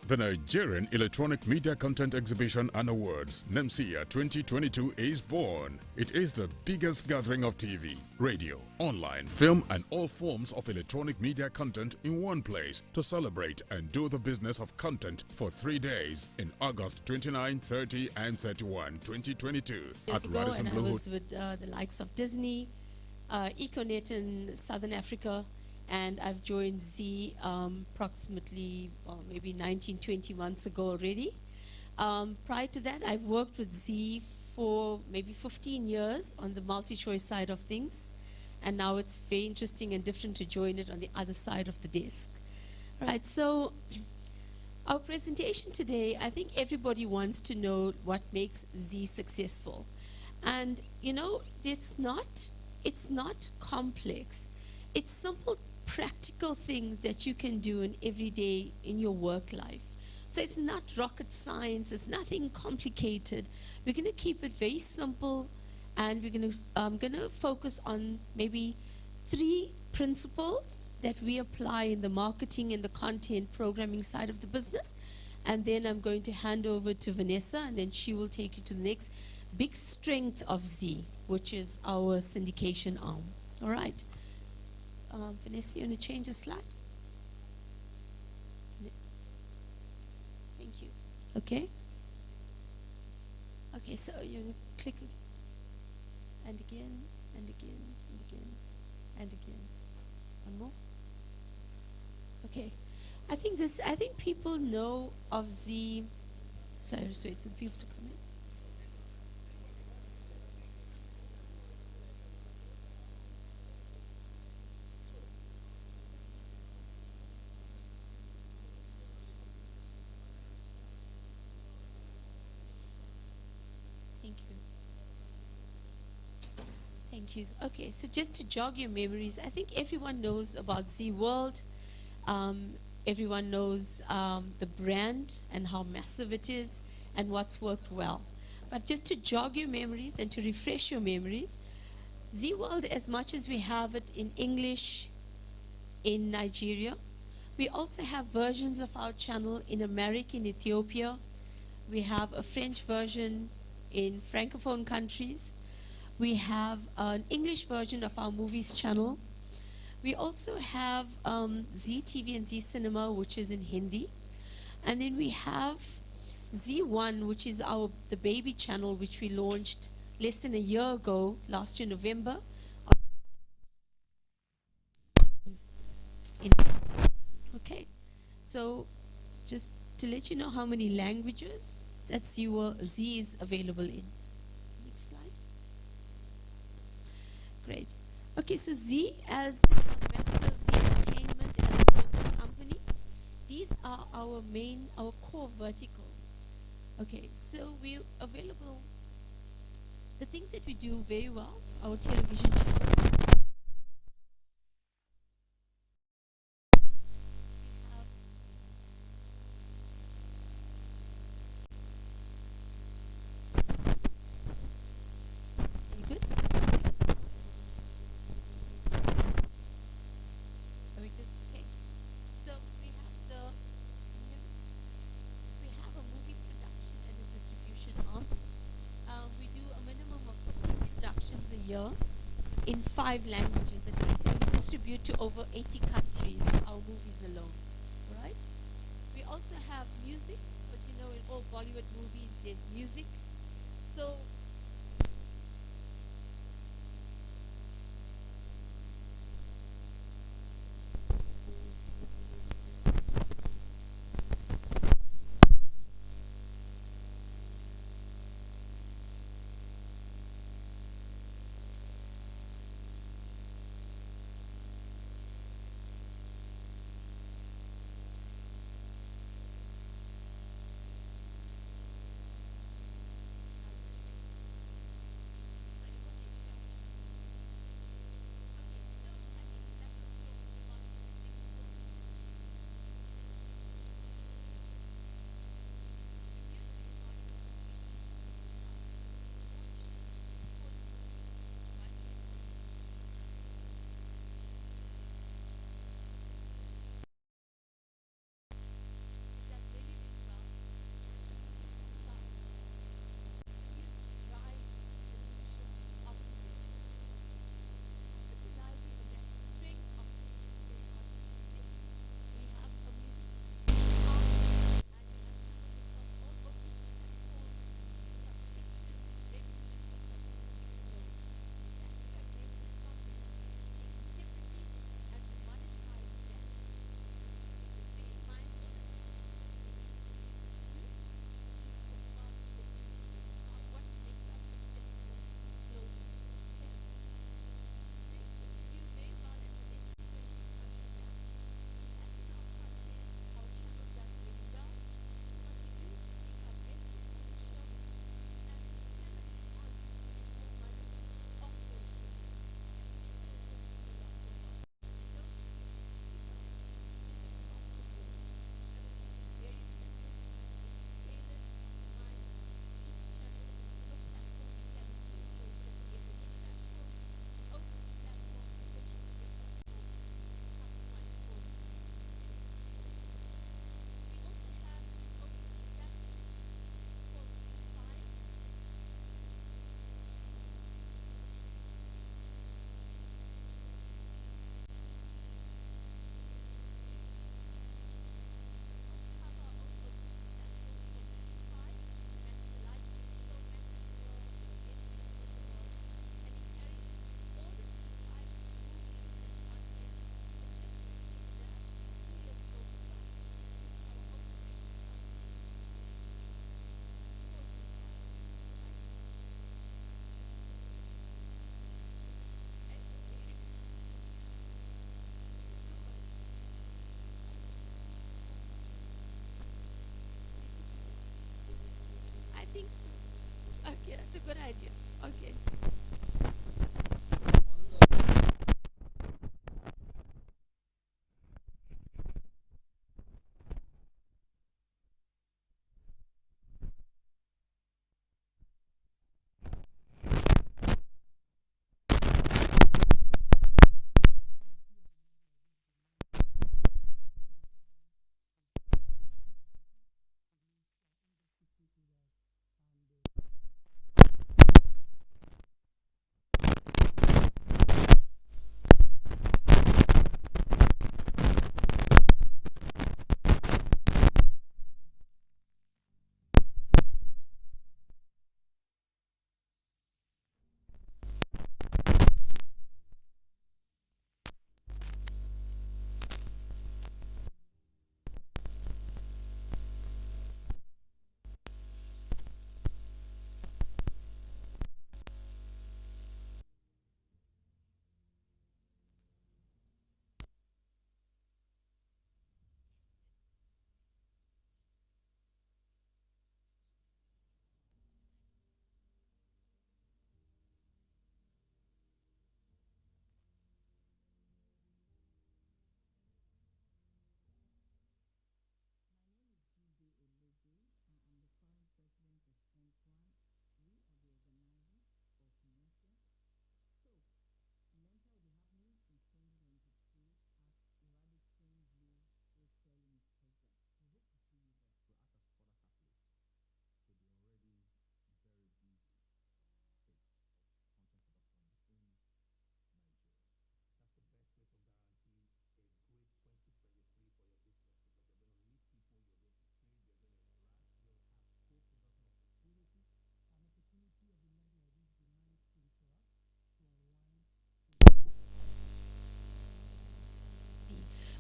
The Nigerian Electronic Media Content Exhibition and Awards, Nemcea 2022, is born. It is the biggest gathering of TV, radio, online, film, and all forms of electronic media content in one place to celebrate and do the business of content for 3 days in August 29, 30, and 31, 2022 at Radisson Blu Hotel. I was with the likes of Disney, Econet in Southern Africa, and I've joined Z approximately maybe 19, 20 months ago already. Prior to that, I've worked with Z for maybe 15 years on the multi-choice side of things, and now it's very interesting and different to join it on the other side of the desk. All right, so our presentation today, I think everybody wants to know what makes Z successful. And you know, it's not complex. It's simple, practical things that you can do in every day in your work life. So it's not rocket science, it's nothing complicated. We're going to keep it very simple, and we're going to focus on maybe 3 principles that we apply in the marketing and the content programming side of the business. And then I'm going to hand over to Vanessa, and then she will take you to the next big strength of Z, which is our syndication arm. All right. Vanessa, you want to change the slide? Thank you. Okay. Okay, so you're going to click and again, and again, and again, and again. One more. Okay. I think people know of the, sorry, just wait for the people to come in. Thank you. Okay, so just to jog your memories, I think everyone knows about Z World. Everyone knows the brand and how massive it is and what's worked well. But just to jog your memories and to refresh your memories, Z World, as much as we have it in English in Nigeria, we also have versions of our channel in America, in Ethiopia, We have a French version in Francophone countries. We have an English version of our movies channel. We also have Z TV and Z Cinema, which is in Hindi. And then we have Z1, which is the baby channel, which we launched less than a year ago, last year November. Okay, so just to let you know how many languages that Z is available in. Next slide. Great. Okay, so Z as Vessel Z Entertainment and a local company, these are our core verticals. Okay, so we're available. The things that we do very well, our television channel. In 5 languages at least, and we distribute to over 80 countries our movies alone. Right? We also have music, but you know, in all Bollywood movies there's music. So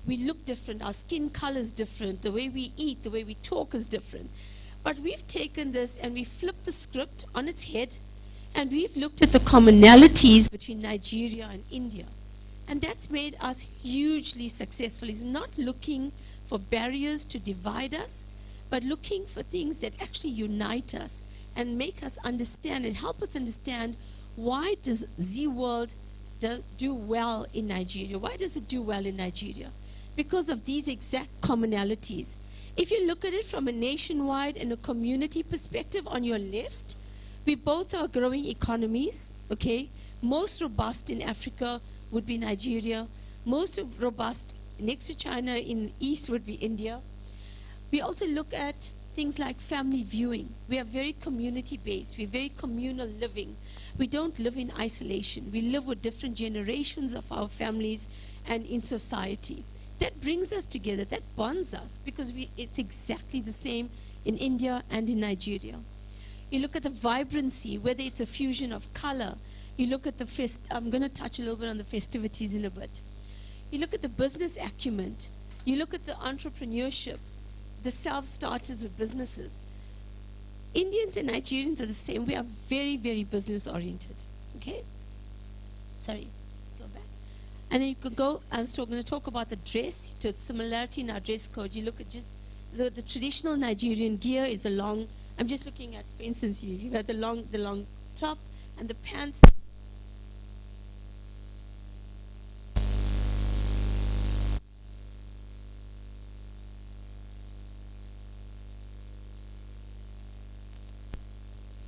We look different. Our skin color is different. The way we eat, the way we talk is different. But we've taken this and we flipped the script on its head, and we've looked at the commonalities between Nigeria and India. And that's made us hugely successful. It's not looking for barriers to divide us, but looking for things that actually unite us and make us understand and help us understand, why does Z World do well in Nigeria? Why does it do well in Nigeria? Because of these exact commonalities. If you look at it from a nationwide and a community perspective, on your left, we both are growing economies, okay? Most robust in Africa would be Nigeria. Most robust next to China in the east would be India. We also look at things like family viewing. We are very community-based. We're very communal living. We don't live in isolation. We live with different generations of our families and in society. That brings us together. That bonds us, because it's exactly the same in India and in Nigeria. You look at the vibrancy, whether it's a fusion of color. You look at the I'm going to touch a little bit on the festivities in a bit. You look at the business acumen. You look at the entrepreneurship, the self-starters with businesses. Indians and Nigerians are the same. We are very, very business-oriented. Okay? Sorry. Go back. And then you could go, I was going to talk about the dress, the similarity in our dress code. You look at just the traditional Nigerian gear is the long, I'm just looking at, for instance, you have the long top and the pants.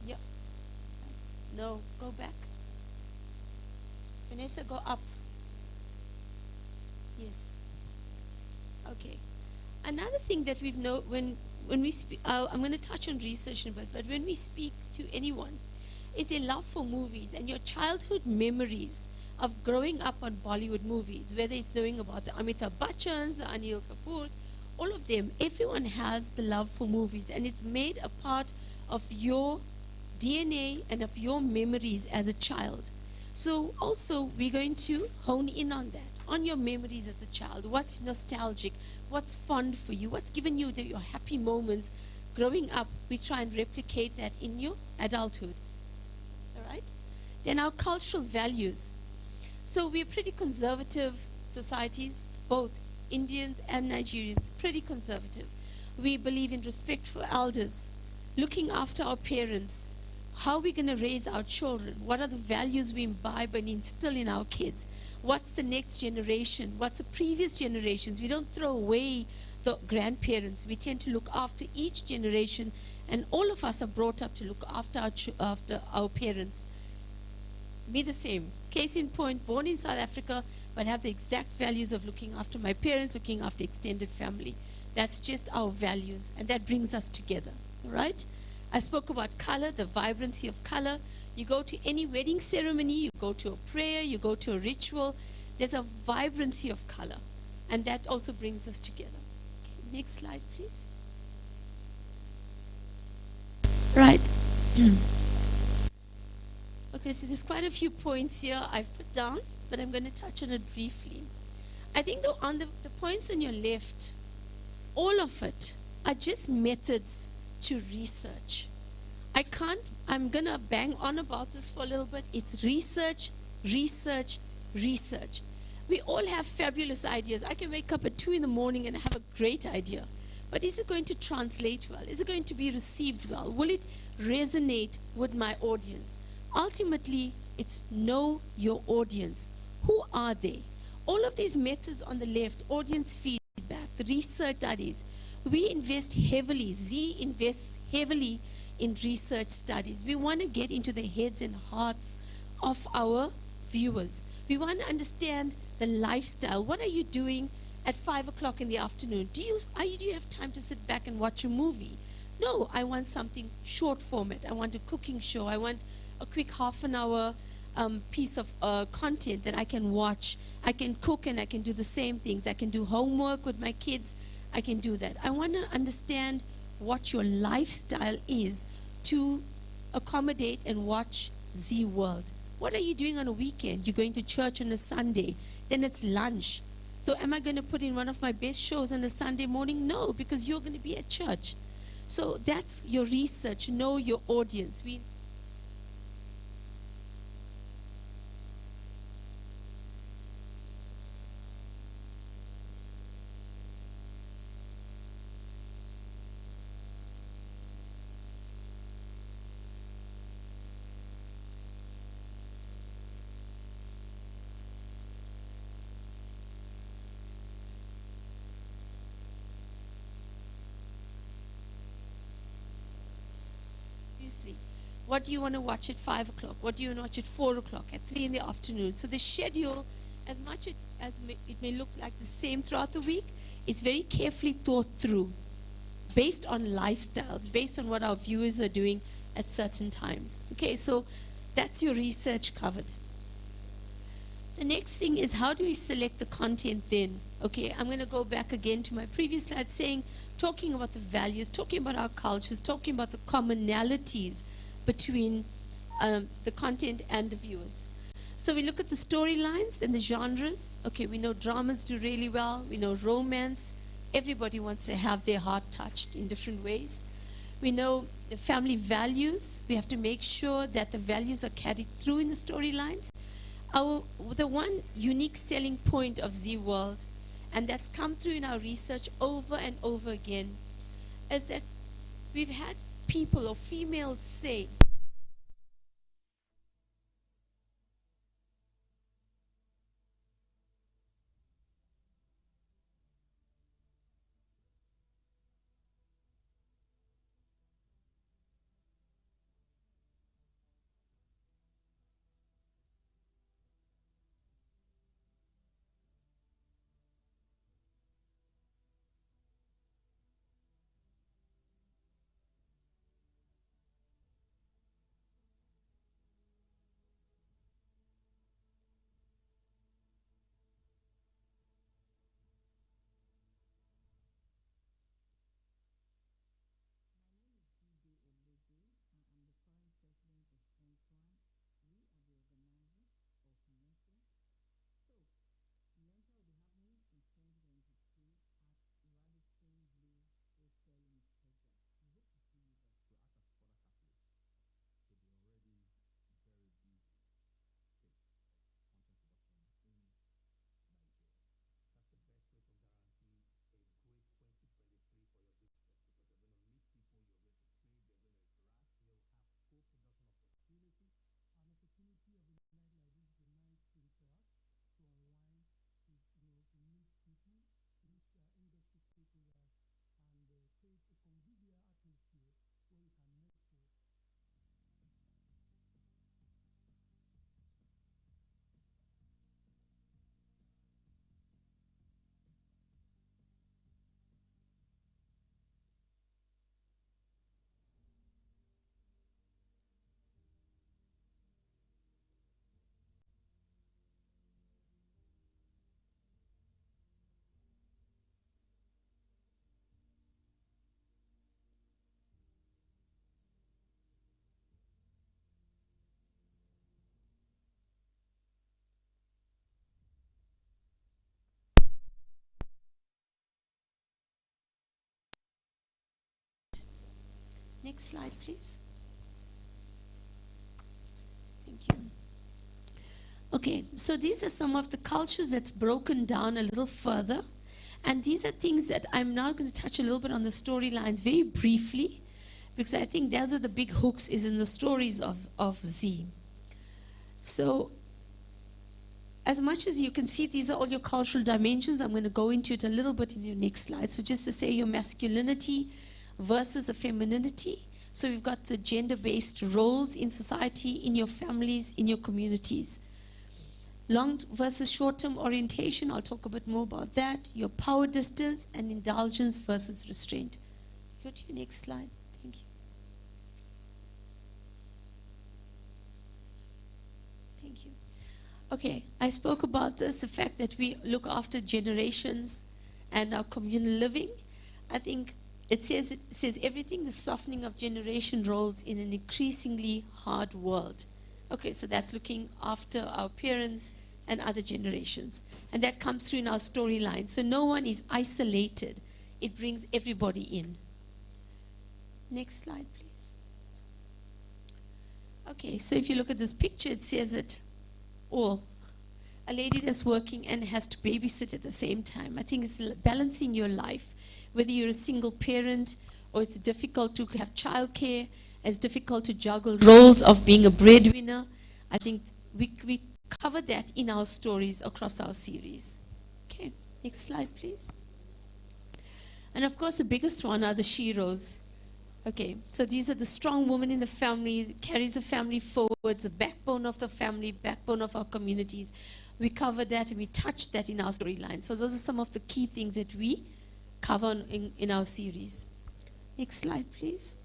Yep. No, go back. Vanessa, go up. Yes. Okay. Another thing that we've known when we speak, I'm going to touch on research in a bit, but when we speak to anyone, is a love for movies and your childhood memories of growing up on Bollywood movies, whether it's knowing about the Amitabh Bachchans, the Anil Kapoor, all of them, everyone has the love for movies, and it's made a part of your DNA and of your memories as a child. So also we're going to hone in on that, on your memories as a child. What's nostalgic? What's fond for you? What's given you your happy moments growing up? We try and replicate that in your adulthood. All right? Then our cultural values. So we're pretty conservative societies, both Indians and Nigerians, pretty conservative. We believe in respect for elders, looking after our parents, how are we going to raise our children? What are the values we imbibe and instill in our kids? What's the next generation? What's the previous generations? We don't throw away the grandparents. We tend to look after each generation, and all of us are brought up to look after our parents. Me the same. Case in point, born in South Africa, but have the exact values of looking after my parents, looking after extended family. That's just our values, and that brings us together, all right? I spoke about color, the vibrancy of color. You go to any wedding ceremony, you go to a prayer, you go to a ritual, there's a vibrancy of color, and that also brings us together. Okay, next slide, please. Right. Okay, so there's quite a few points here I've put down, but I'm going to touch on it briefly. I think on the points on your left, all of it are just methods to research. I'm going to bang on about this for a little bit. It's research, research, research. We all have fabulous ideas. I can wake up at 2 in the morning and have a great idea. But is it going to translate well? Is it going to be received well? Will it resonate with my audience? Ultimately, it's know your audience. Who are they? All of these methods on the left, audience feedback, the research studies, we invest heavily, Z invests heavily in research studies. We want to get into the heads and hearts of our viewers. We want to understand the lifestyle. What are you doing at 5 o'clock in the afternoon? Do you have time to sit back and watch a movie? No, I want something short format. I want a cooking show. I want a quick half an hour piece of content that I can watch. I can cook and I can do the same things. I can do homework with my kids. I can do that. I want to understand what your lifestyle is to accommodate and watch Z World. What are you doing on a weekend? You're going to church on a Sunday. Then it's lunch. So am I going to put in one of my best shows on a Sunday morning? No, because you're going to be at church. So that's your research. Know your audience. What do you want to watch at 5 o'clock? What do you want to watch at 4 o'clock, at 3 in the afternoon? So the schedule, as much as it may look like the same throughout the week, it's very carefully thought through, based on lifestyles, based on what our viewers are doing at certain times. Okay, so that's your research covered. The next thing is, how do we select the content then? Okay, I'm going to go back again to my previous slide talking about the values, talking about our cultures, talking about the commonalities between the content and the viewers. So we look at the storylines and the genres. Okay, we know dramas do really well. We know romance. Everybody wants to have their heart touched in different ways. We know the family values. We have to make sure that the values are carried through in the storylines. The one unique selling point of Z World, and that's come through in our research over and over again, is that we've had people or females say, next slide, please. Thank you. Okay, so these are some of the cultures that's broken down a little further. And these are things that I'm now going to touch a little bit on the storylines very briefly, because I think those are the big hooks is in the stories of Z. So as much as you can see, these are all your cultural dimensions. I'm going to go into it a little bit in your next slide. So just to say your masculinity versus a femininity. So we've got the gender-based roles in society, in your families, in your communities. Long versus short-term orientation, I'll talk a bit more about that. Your power distance and indulgence versus restraint. Go to your next slide. Thank you. Thank you. Okay, I spoke about this, the fact that we look after generations and our communal living. I think it says everything, the softening of generation roles in an increasingly hard world. Okay, so that's looking after our parents and other generations. And that comes through in our storyline. So no one is isolated. It brings everybody in. Next slide, please. Okay, so if you look at this picture, it says it all. A lady that's working and has to babysit at the same time. I think it's balancing your life, whether you're a single parent or it's difficult to have childcare, it's difficult to juggle roles of being a breadwinner. I think we cover that in our stories across our series. Okay, next slide, please. And of course, the biggest one are the sheroes. Okay, so these are the strong women in the family, carries the family forward, the backbone of the family, backbone of our communities. We cover that and we touch that in our storyline. So those are some of the key things that we cover in our series. Next slide, please.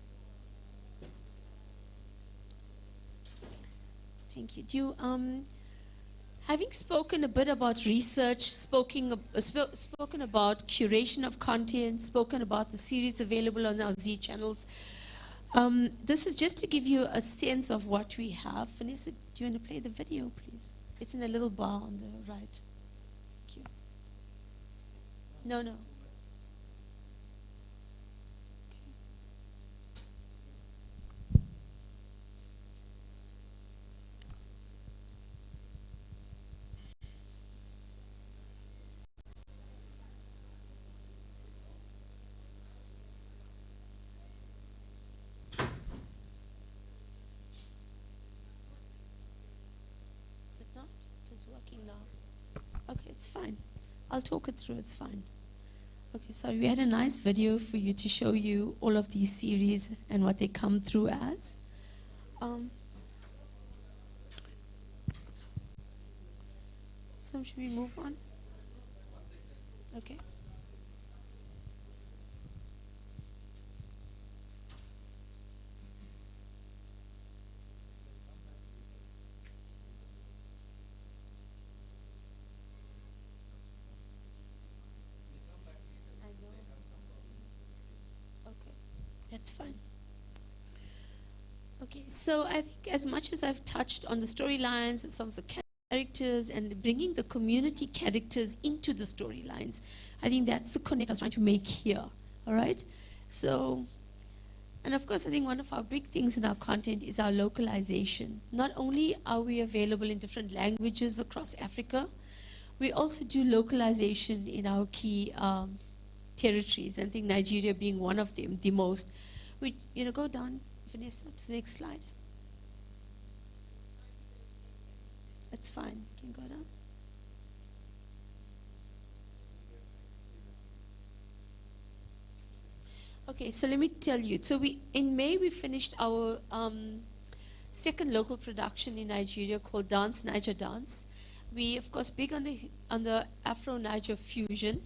Thank you. Do you, having spoken a bit about research, spoken about curation of content, spoken about the series available on our Z channels, this is just to give you a sense of what we have. Vanessa, do you want to play the video, please? It's in a little bar on the right. Thank you. No. Fine. I'll talk it through, it's fine. Okay, sorry, we had a nice video for you to show you all of these series and what they come through as. So should we move on? Okay. That's fine. Okay, so I think as much as I've touched on the storylines and some of the characters and bringing the community characters into the storylines, I think that's the connect I was trying to make here, all right? So, and of course, I think one of our big things in our content is our localization. Not only are we available in different languages across Africa, we also do localization in our key territories, and I think Nigeria being one of them, the most. We, go down, Vanessa, to the next slide. That's fine. You can go down. Okay, so let me tell you. So in May we finished our second local production in Nigeria called Dance Niger Dance. We of course big on the Afro Niger fusion.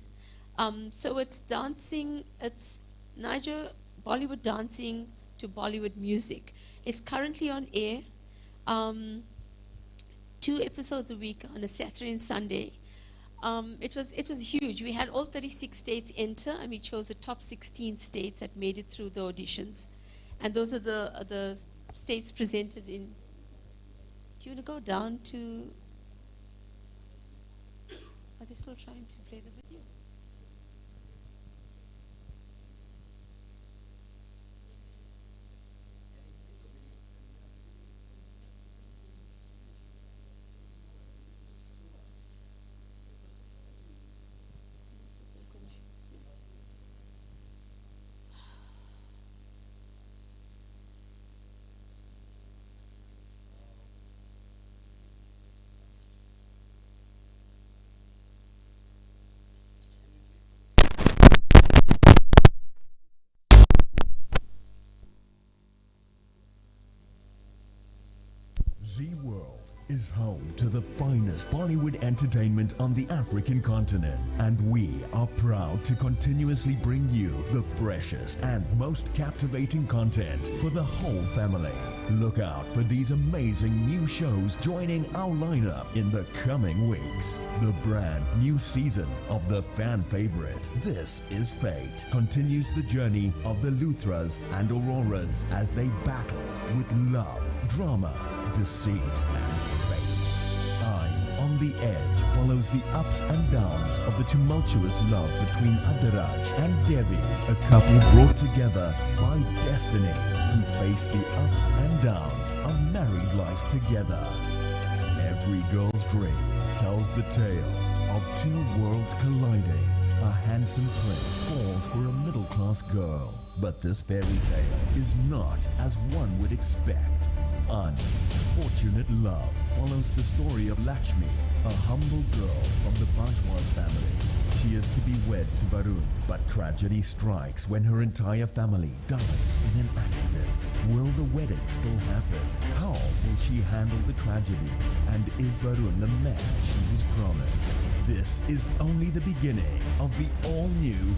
So it's dancing. It's Niger Bollywood dancing to Bollywood music. It's currently on air. 2 episodes a week on a Saturday and Sunday. It was huge. We had all 36 states enter, and we chose the top 16 states that made it through the auditions. And those are the states presented in. Do you want to go down to? Are they still trying to play the video? Z-World is home to the finest Bollywood entertainment on the African continent, and we are proud to continuously bring you the freshest and most captivating content for the whole family. Look out for these amazing new shows joining our lineup in the coming weeks. The brand new season of the fan favorite, This Is Fate, continues the journey of the Luthras and Auroras as they battle with love, drama, deceit, and fate. I'm on the edge follows the ups and downs of the tumultuous love between Adiraj and Devi, a couple brought together by destiny who face the ups and downs of married life together. Every girl's dream tells the tale of two worlds colliding. A handsome prince falls for a middle-class girl, but this fairy tale is not as one would expect. Unfortunate love follows the story of Lakshmi, a humble girl from the Bajwal family. She is to be wed to Varun, but tragedy strikes when her entire family dies in an accident. Will the wedding still happen? How will she handle the tragedy? And is Varun the man she was promised? This is only the beginning of the all-new,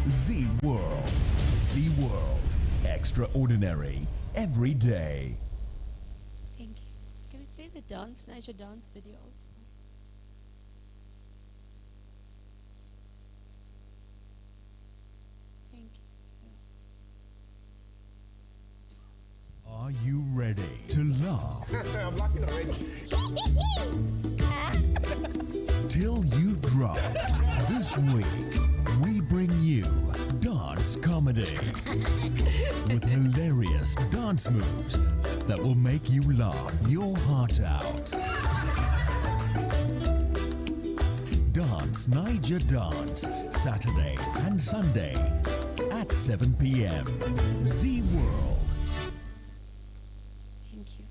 Z World. Z World. Extraordinary. Every day. Thank you. Can we play the Niger dance videos? Thank you. Are you ready to laugh? I'm laughing already. Till you drop. This week, we bring you dance comedy with hilarious dance moves that will make you laugh your heart out. Dance Niger Dance, Saturday and Sunday at 7 p.m. Z World. Thank you.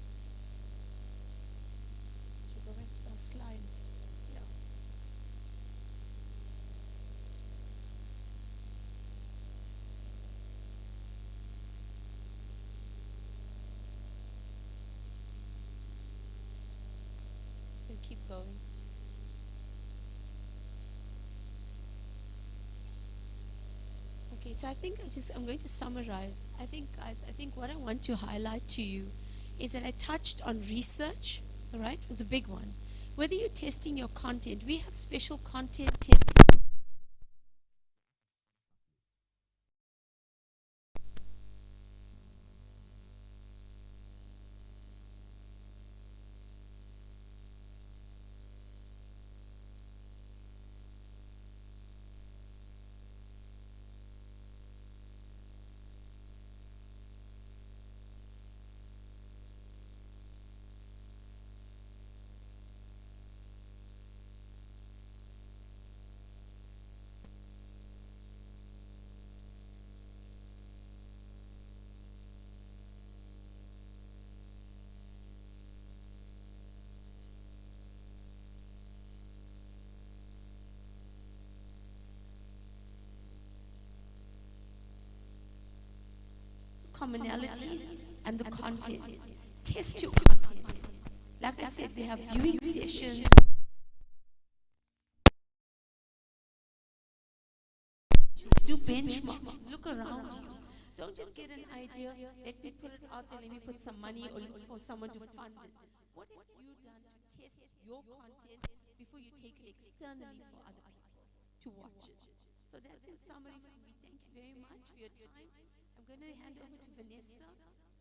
Should go back to those slides. Yeah. We'll keep going. Okay, so I think I'm going to summarize. I think, guys, what I want to highlight to you is that I touched on research, all right? It was a big one. Whether you're testing your content, we have special content testing. Commonalities and the content. Test your content. Like I said, we have viewing sessions. Do benchmark. Look around you. Don't just get an idea. Let me put it out there. Let me put some money or look for someone to fund it. What have you done to test your content before you take it externally for other people to watch it? So that's in summary for me. Thank you very much for your time. I'm going to hand over to Vanessa,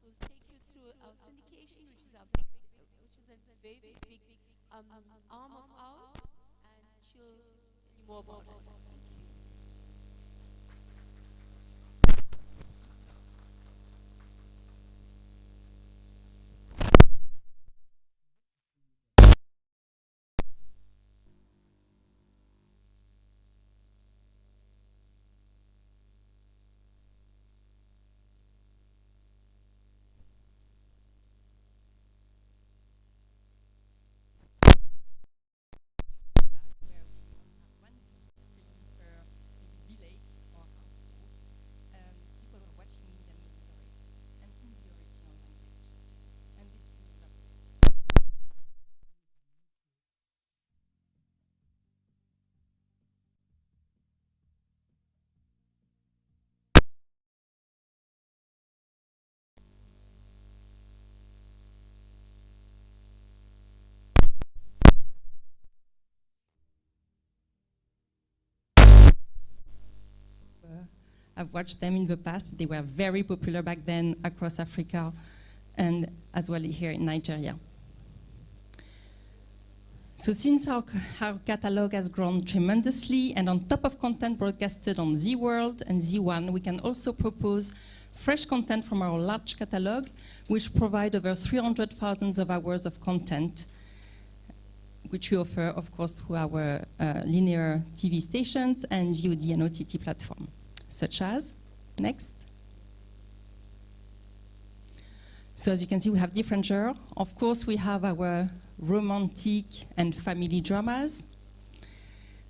who will take you through our syndication, which is a very, very big arm of ours, and she'll tell you more about it. I've watched them in the past. They were very popular back then across Africa and as well here in Nigeria. So since our catalog has grown tremendously, and on top of content broadcasted on Z World and Z1, we can also propose fresh content from our large catalog, which provide over 300,000 of hours of content, which we offer, of course, through our linear TV stations and VOD and OTT platform, such as, next. So as you can see, we have different genres. Of course, we have our romantic and family dramas.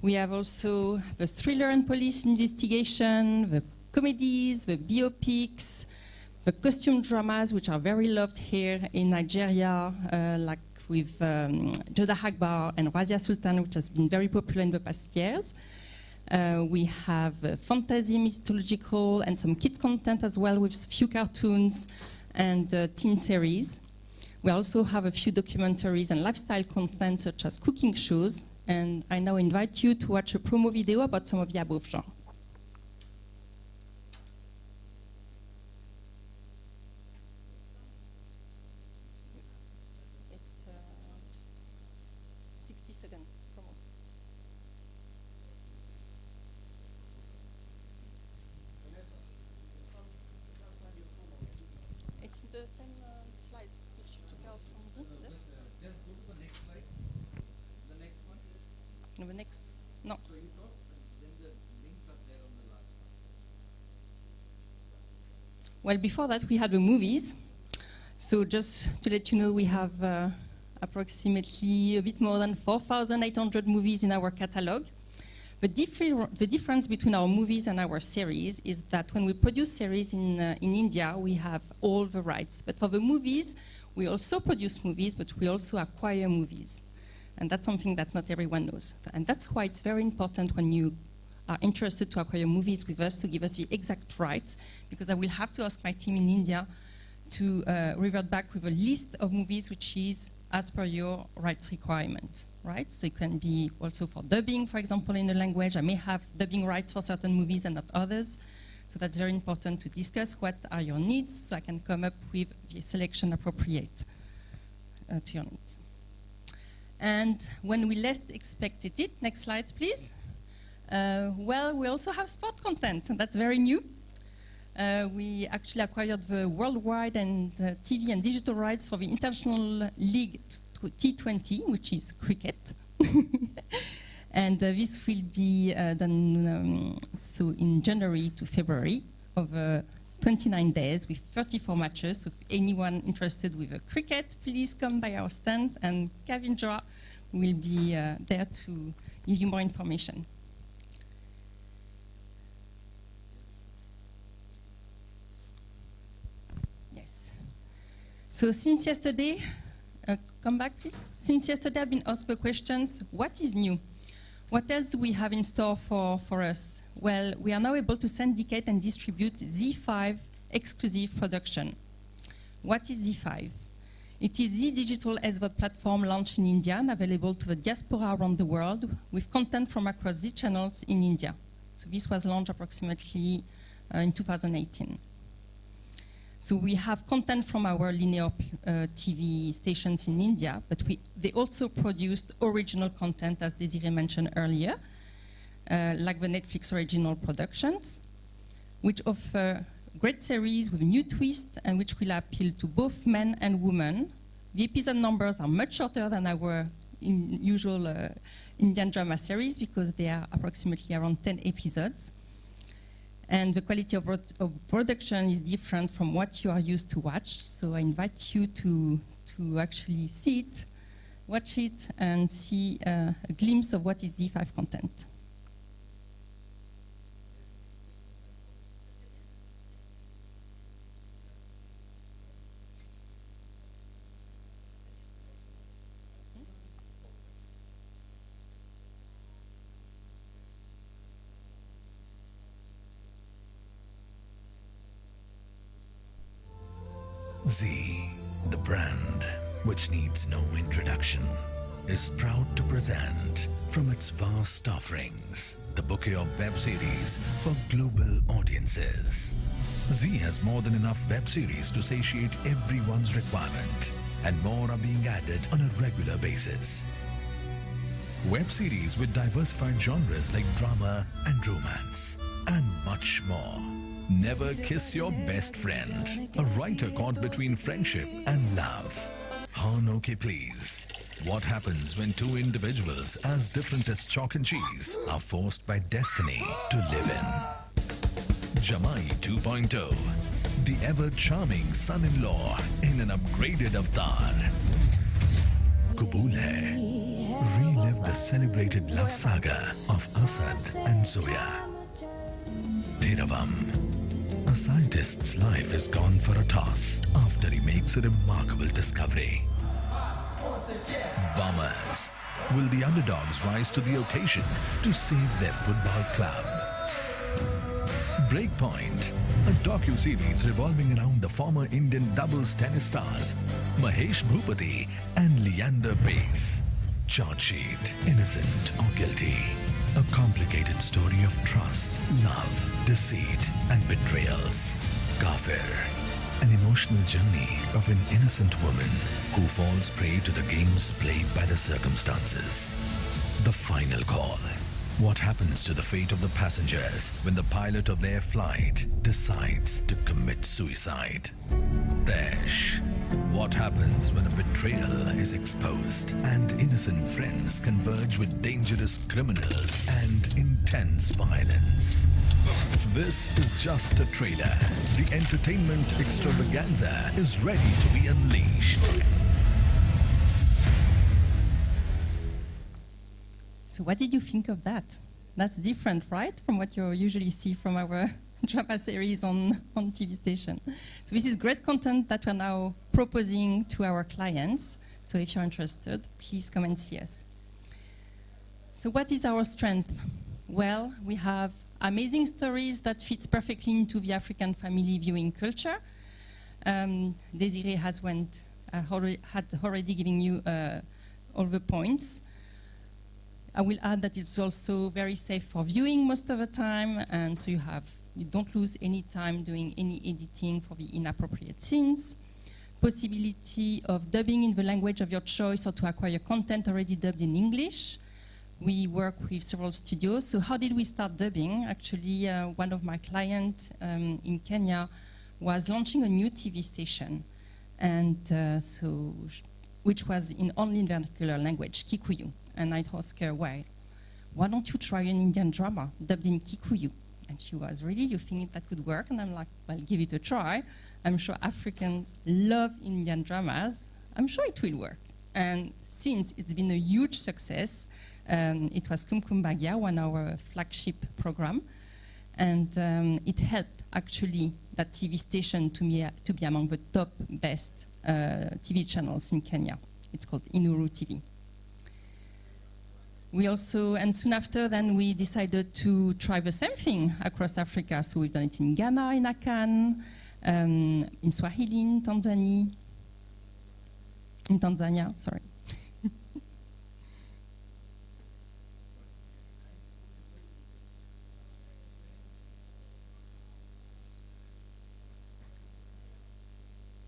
We have also the thriller and police investigation, the comedies, the biopics, the costume dramas, which are very loved here in Nigeria, like with Joda Akbar and Razia Sultan, which has been very popular in the past years. We have fantasy, mythological, and some kids content as well, with few cartoons and teen series. We also have a few documentaries and lifestyle content, such as cooking shows. And I now invite you to watch a promo video about some of the above genres. It's 60 seconds promo. It's the same slide which you took out from this. Just go to the next slide. The next one. No, the next. No. So you talk, then the links are there on the last one. Well, before that, we had the movies. So just to let you know, we have approximately a bit more than 4,800 movies in our catalog. The difference between our movies and our series is that when we produce series in India, we have all the rights. But for the movies, we also produce movies, but we also acquire movies. And that's something that not everyone knows. And that's why it's very important when you are interested to acquire movies with us to give us the exact rights, because I will have to ask my team in India to revert back with a list of movies which is as per your rights requirement, right? So it can be also for dubbing, for example, in a language. I may have dubbing rights for certain movies and not others. So that's very important to discuss what are your needs, so I can come up with the selection appropriate to your needs. And when we least expected it, next slide, please. Well, we also have sport content, and that's very new. We actually acquired the worldwide and TV and digital rights for the International League T20, which is cricket. And this will be done so in January to February over 29 days with 34 matches. So if anyone interested with cricket, please come by our stand, and Kavindra will be there to give you more information. So since yesterday, come back please. Since yesterday I've been asked the questions, what is new? What else do we have in store for us? Well, we are now able to syndicate and distribute Z5 exclusive production. What is Z5? It is the digital SVOD platform launched in India and available to the diaspora around the world with content from across Z channels in India. So this was launched approximately in 2018. So we have content from our linear TV stations in India, but they also produced original content, as Desiree mentioned earlier, like the Netflix original productions, which offer great series with a new twist and which will appeal to both men and women. The episode numbers are much shorter than our usual Indian drama series because they are approximately around 10 episodes. And the quality of production is different from what you are used to watch. So I invite you to actually see it, watch it, and see a glimpse of what is Z5 content. Z, the brand, which needs no introduction, is proud to present from its vast offerings the bouquet of web series for global audiences. Z has more than enough web series to satiate everyone's requirement, and more are being added on a regular basis. web series with diversified genres like drama and romance, and much more. Never Kiss Your Best Friend, a writer caught between friendship and love. Han Okay Please. What happens when two individuals as different as chalk and cheese are forced by destiny to live in? Jamai 2.0. The ever-charming son-in-law in an upgraded avatar. Kabool Hai. Relive the celebrated love saga of Asad and Zoya. Theravam. A scientist's life is gone for a toss after he makes a remarkable discovery. Bombers. Will the underdogs rise to the occasion to save their football club? Breakpoint, a docu-series revolving around the former Indian doubles tennis stars Mahesh Bhupati and Leander Pace. Charge sheet, innocent or guilty. A complicated story of trust, love, deceit and betrayals. Kafir, an emotional journey of an innocent woman who falls prey to the games played by the circumstances. The final call. What happens to the fate of the passengers when the pilot of their flight decides to commit suicide? Desh. What happens when a betrayal is exposed and innocent friends converge with dangerous criminals and intense violence? This is just a trailer. The entertainment extravaganza is ready to be unleashed. So what did you think of that? That's different, right, from what you usually see from our drama series on TV station. So this is great content that we're now proposing to our clients. So if you're interested, please come and see us. So what is our strength? Well, we have amazing stories that fits perfectly into the African family viewing culture. Desiree had already given you all the points. I will add that it's also very safe for viewing most of the time, and so you don't lose any time doing any editing for the inappropriate scenes. Possibility of dubbing in the language of your choice or to acquire content already dubbed in English. We work with several studios. So how did we start dubbing? Actually, one of my clients in Kenya was launching a new TV station, and which was in only vernacular language, Kikuyu. And I asked her, why don't you try an Indian drama dubbed in Kikuyu? And she was, really, you think that could work? And I'm like, well, give it a try. I'm sure Africans love Indian dramas. I'm sure it will work. And since it's been a huge success, it was Kumkum Bhagya, one of our flagship program. And it helped, actually, that TV station to be among the top best TV channels in Kenya. It's called Inuru TV. We also, and soon after, then we decided to try the same thing across Africa. So we've done it in Ghana, in Akan, in Swahili, in Tanzania, sorry.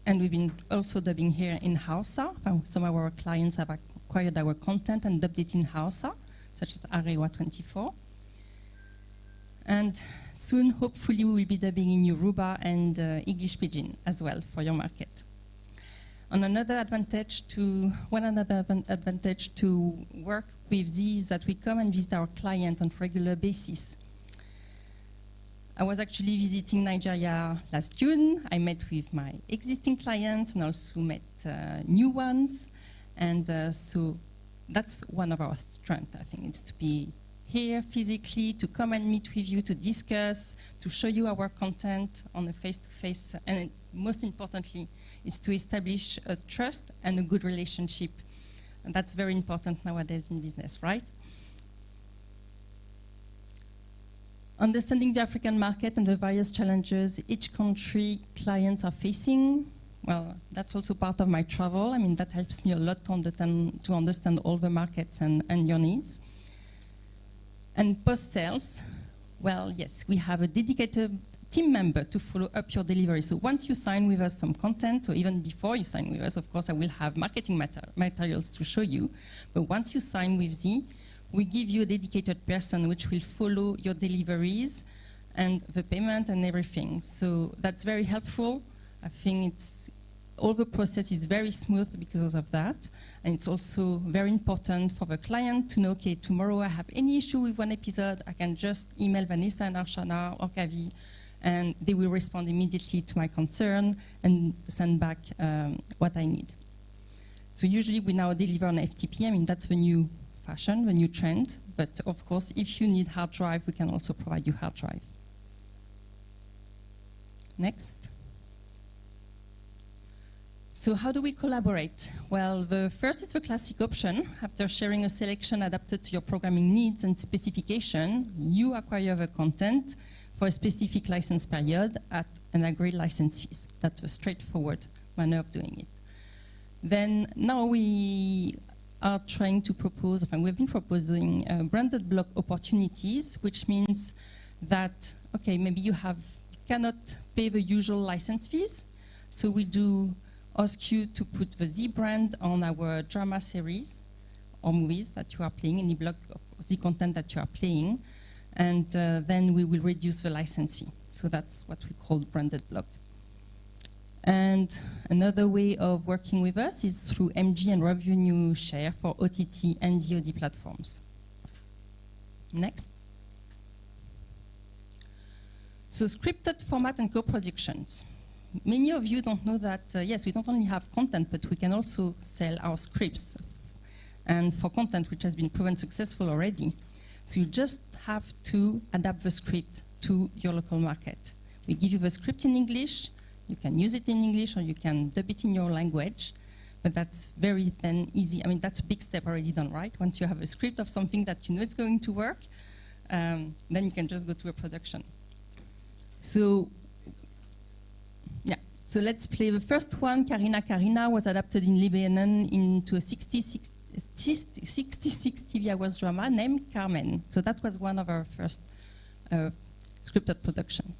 And we've been also dubbing here in Hausa. Some of our clients have acquired our content and dubbed it in Hausa, such as Arewa 24. And soon, hopefully, we will be dubbing in Yoruba and English Pidgin as well for your market. One other advantage to work with these that we come and visit our client on a regular basis. I was actually visiting Nigeria last June. I met with my existing clients and also met new ones. And so that's one of our strengths, I think. It's to be here physically, to come and meet with you, to discuss, to show you our content on a face-to-face. And most importantly, is to establish a trust and a good relationship. And that's very important nowadays in business, right? Understanding the African market and the various challenges each country clients are facing, well, that's also part of my travel. I mean, that helps me a lot to understand all the markets and your needs. And post-sales, well, yes, we have a dedicated team member to follow up your delivery. So once you sign with us some content, or even before you sign with us, of course, I will have marketing materials to show you. But once you sign with Z, we give you a dedicated person which will follow your deliveries and the payment and everything. So that's very helpful. I think all the process is very smooth because of that. And it's also very important for the client to know, okay, tomorrow I have any issue with one episode, I can just email Vanessa and Arshana or Kavi, and they will respond immediately to my concern and send back what I need. So usually we now deliver on FTP. I mean, that's the new fashion, the new trend. But of course, if you need hard drive, we can also provide you hard drive. Next. So how do we collaborate? Well, the first is the classic option. After sharing a selection adapted to your programming needs and specification, you acquire the content for a specific license period at an agreed license fees. That's the straightforward manner of doing it. Then now we are trying to propose, we've been proposing branded block opportunities, which means that, okay, maybe you cannot pay the usual license fees, so we do ask you to put the Z brand on our drama series or movies that you are playing, any block of Z content that you are playing, and then we will reduce the license fee. So that's what we call branded block. And another way of working with us is through MG and revenue share for OTT and VOD platforms. Next. So scripted format and co-productions. Many of you don't know that, yes, we don't only have content, but we can also sell our scripts. And for content which has been proven successful already. So you just have to adapt the script to your local market. We give you the script in English, you can use it in English or you can dub it in your language, but that's very then easy. I mean, that's a big step already done, right? Once you have a script of something that you know it's going to work, then you can just go to a production. So, yeah, so let's play the first one. Karina Karina was adapted in Lebanon into a 66 TV hours drama named Carmen. So that was one of our first scripted production.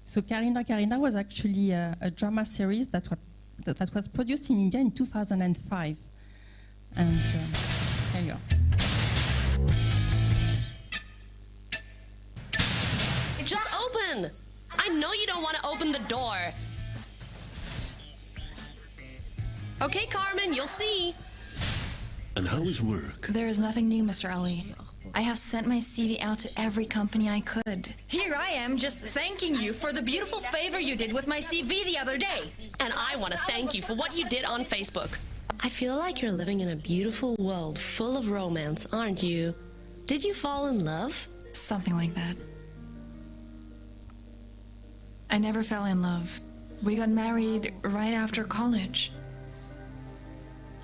So Karina Karina was actually a drama series that was produced in India in 2005. And here you are. Just open! I know you don't want to open the door. Okay, Carmen, you'll see. And how is work? There is nothing new, Mr. Ali. I have sent my CV out to every company I could. Here I am just thanking you for the beautiful favor you did with my CV the other day. And I want to thank you for what you did on Facebook. I feel like you're living in a beautiful world full of romance, aren't you? Did you fall in love? Something like that. I never fell in love. We got married right after college.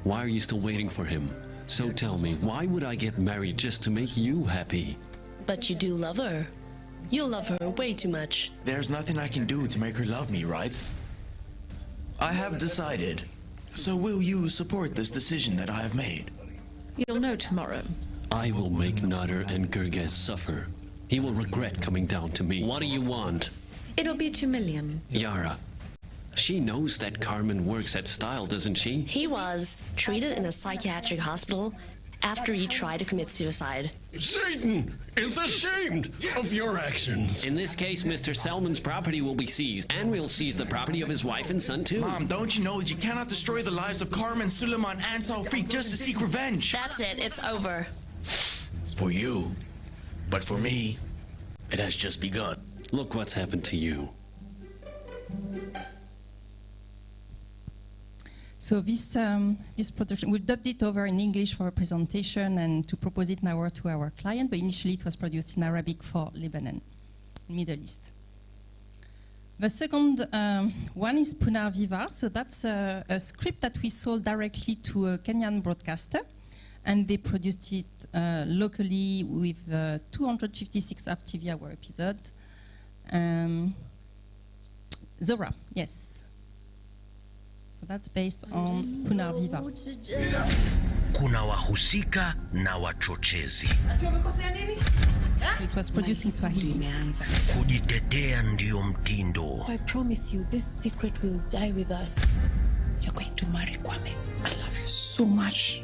Why are you still waiting for him? So tell me, why would I get married just to make you happy? But you do love her. You love her way too much. There's nothing I can do to make her love me, right? I have decided. So will you support this decision that I have made? You'll know tomorrow. I will make Nader and Gerges suffer. He will regret coming down to me. What do you want? It'll be 2 million. Yara, she knows that Carmen works at Style, doesn't she? He was treated in a psychiatric hospital after he tried to commit suicide. Satan is ashamed of your actions. In this case, Mr. Selman's property will be seized, and we'll seize the property of his wife and son, too. Mom, don't you know that you cannot destroy the lives of Carmen, Suleiman, and Taufik just to seek revenge? That's it, it's over. For you. But for me, it has just begun. Look what's happened to you. So this production, we dubbed it over in English for a presentation and to propose it now to our client, but initially it was produced in Arabic for Lebanon, Middle East. The second one is Punar Viva. So that's a script that we sold directly to a Kenyan broadcaster, and they produced it locally with 256 FTV hour episode. Zora, yes. So that's based on Punar Viva. Kuna wahusika na wachochezi. So it was produced in Swahili. Kujitetea ndio mtindo. I promise you, this secret will die with us. You're going to marry Kwame. I love you so much.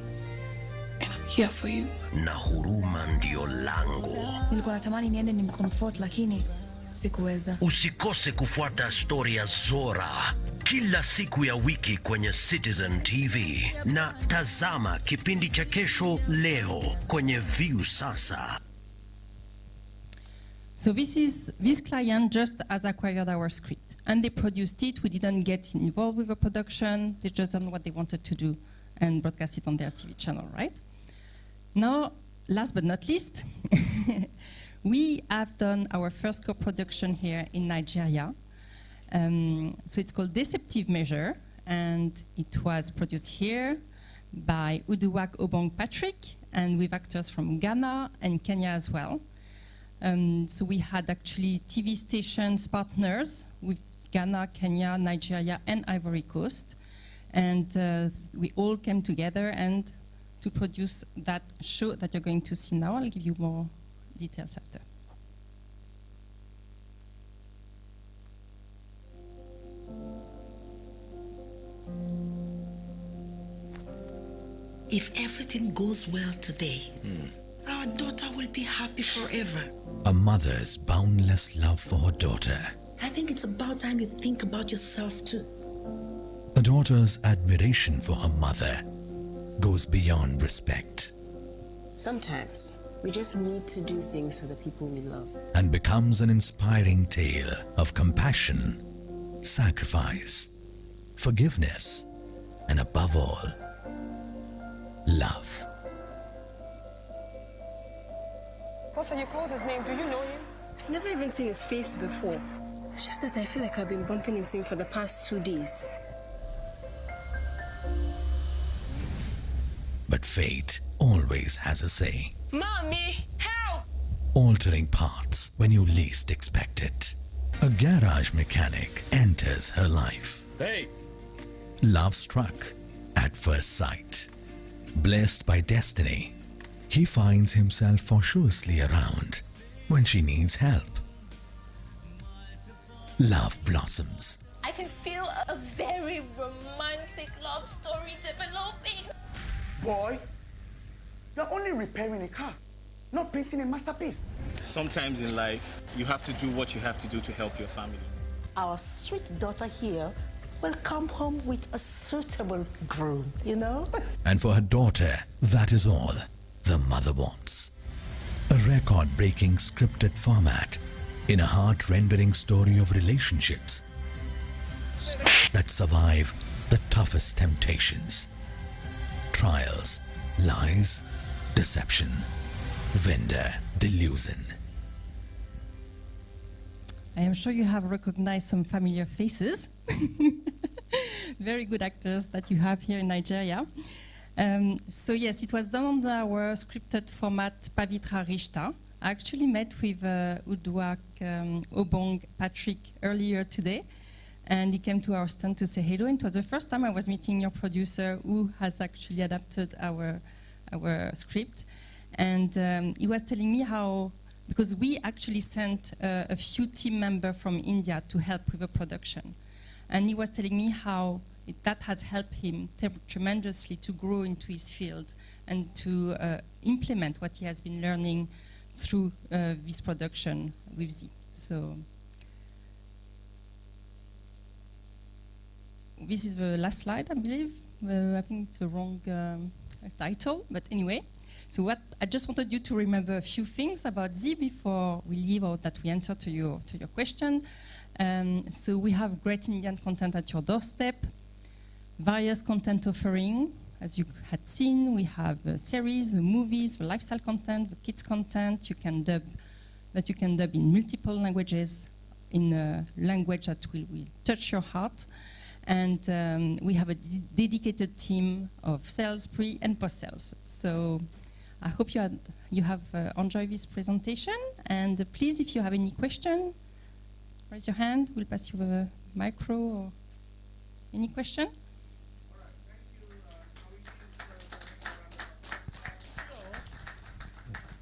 And I'm here for you. Na huruma ndio lango. Nilikuwa natamani niende nimcomfort lakini sikuweza. Usikose kufuata story ya Zora kila siku ya wiki kwenye Citizen TV na tazama kipindi cha Kesho Leo kwenye View Sasa. So this client just has acquired our script and they produced it. We didn't get involved with the production. They just done what they wanted to do and broadcast it on their TV channel, right? Now, last but not least, we have done our first co-production here in Nigeria. So it's called Deceptive Measure, and it was produced here by Uduak Obong Patrick and with actors from Ghana and Kenya as well. So we had actually TV stations partners with Ghana, Kenya, Nigeria, and Ivory Coast. And we all came together and to produce that show that you're going to see now. I'll give you more details after. If everything goes well today, our daughter will be happy forever. A mother's boundless love for her daughter. I think it's about time you think about yourself too. A daughter's admiration for her mother goes beyond respect Sometimes we just need to do things for the people we love. and becomes an inspiring tale of compassion, sacrifice, forgiveness, and above all, love. Also, you called his name. Do you know him? I've never even seen his face before. It's just that I feel like I've been bumping into him for the past 2 days. But fate always has a say, Mommy, help! altering paths when you least expect it. A garage mechanic enters her life. Hey! Love struck at first sight. Blessed by destiny, he finds himself fortuitously around when she needs help. Love blossoms. I can feel a very romantic love story developing. Boy, you're only repairing a car, not painting a masterpiece. Sometimes in life, you have to do what you have to do to help your family. Our sweet daughter here will come home with a suitable groom, you know? And for her daughter, that is all the mother wants. A record-breaking scripted format in a heart-rendering story of relationships that survive the toughest temptations. Trials, lies, deception, vendor delusion. I am sure you have recognized some familiar faces. Very good actors that you have here in Nigeria. So yes, it was done on our scripted format Pavitra Rishta. I actually met with Uduak Obong Patrick earlier today, and he came to our stand to say hello. And it was the first time I was meeting your producer, who has actually adapted our script. And he was telling me how, because we actually sent a few team members from India to help with the production. And he was telling me how that has helped him tremendously to grow into his field and to implement what he has been learning through this production with Z. So this is the last slide, I believe. I think it's the wrong title, but anyway. So what I just wanted you to remember a few things about Z before we leave, or that we answer to your question. So we have great Indian content at your doorstep, various content offering. As you had seen, we have the series, the movies, the lifestyle content, the kids content you can dub in multiple languages, in a language that will touch your heart. And we have a dedicated team of sales, pre and post sales. So I hope you have enjoyed this presentation. And please, if you have any question, raise your hand. We'll pass you the micro. Or any question?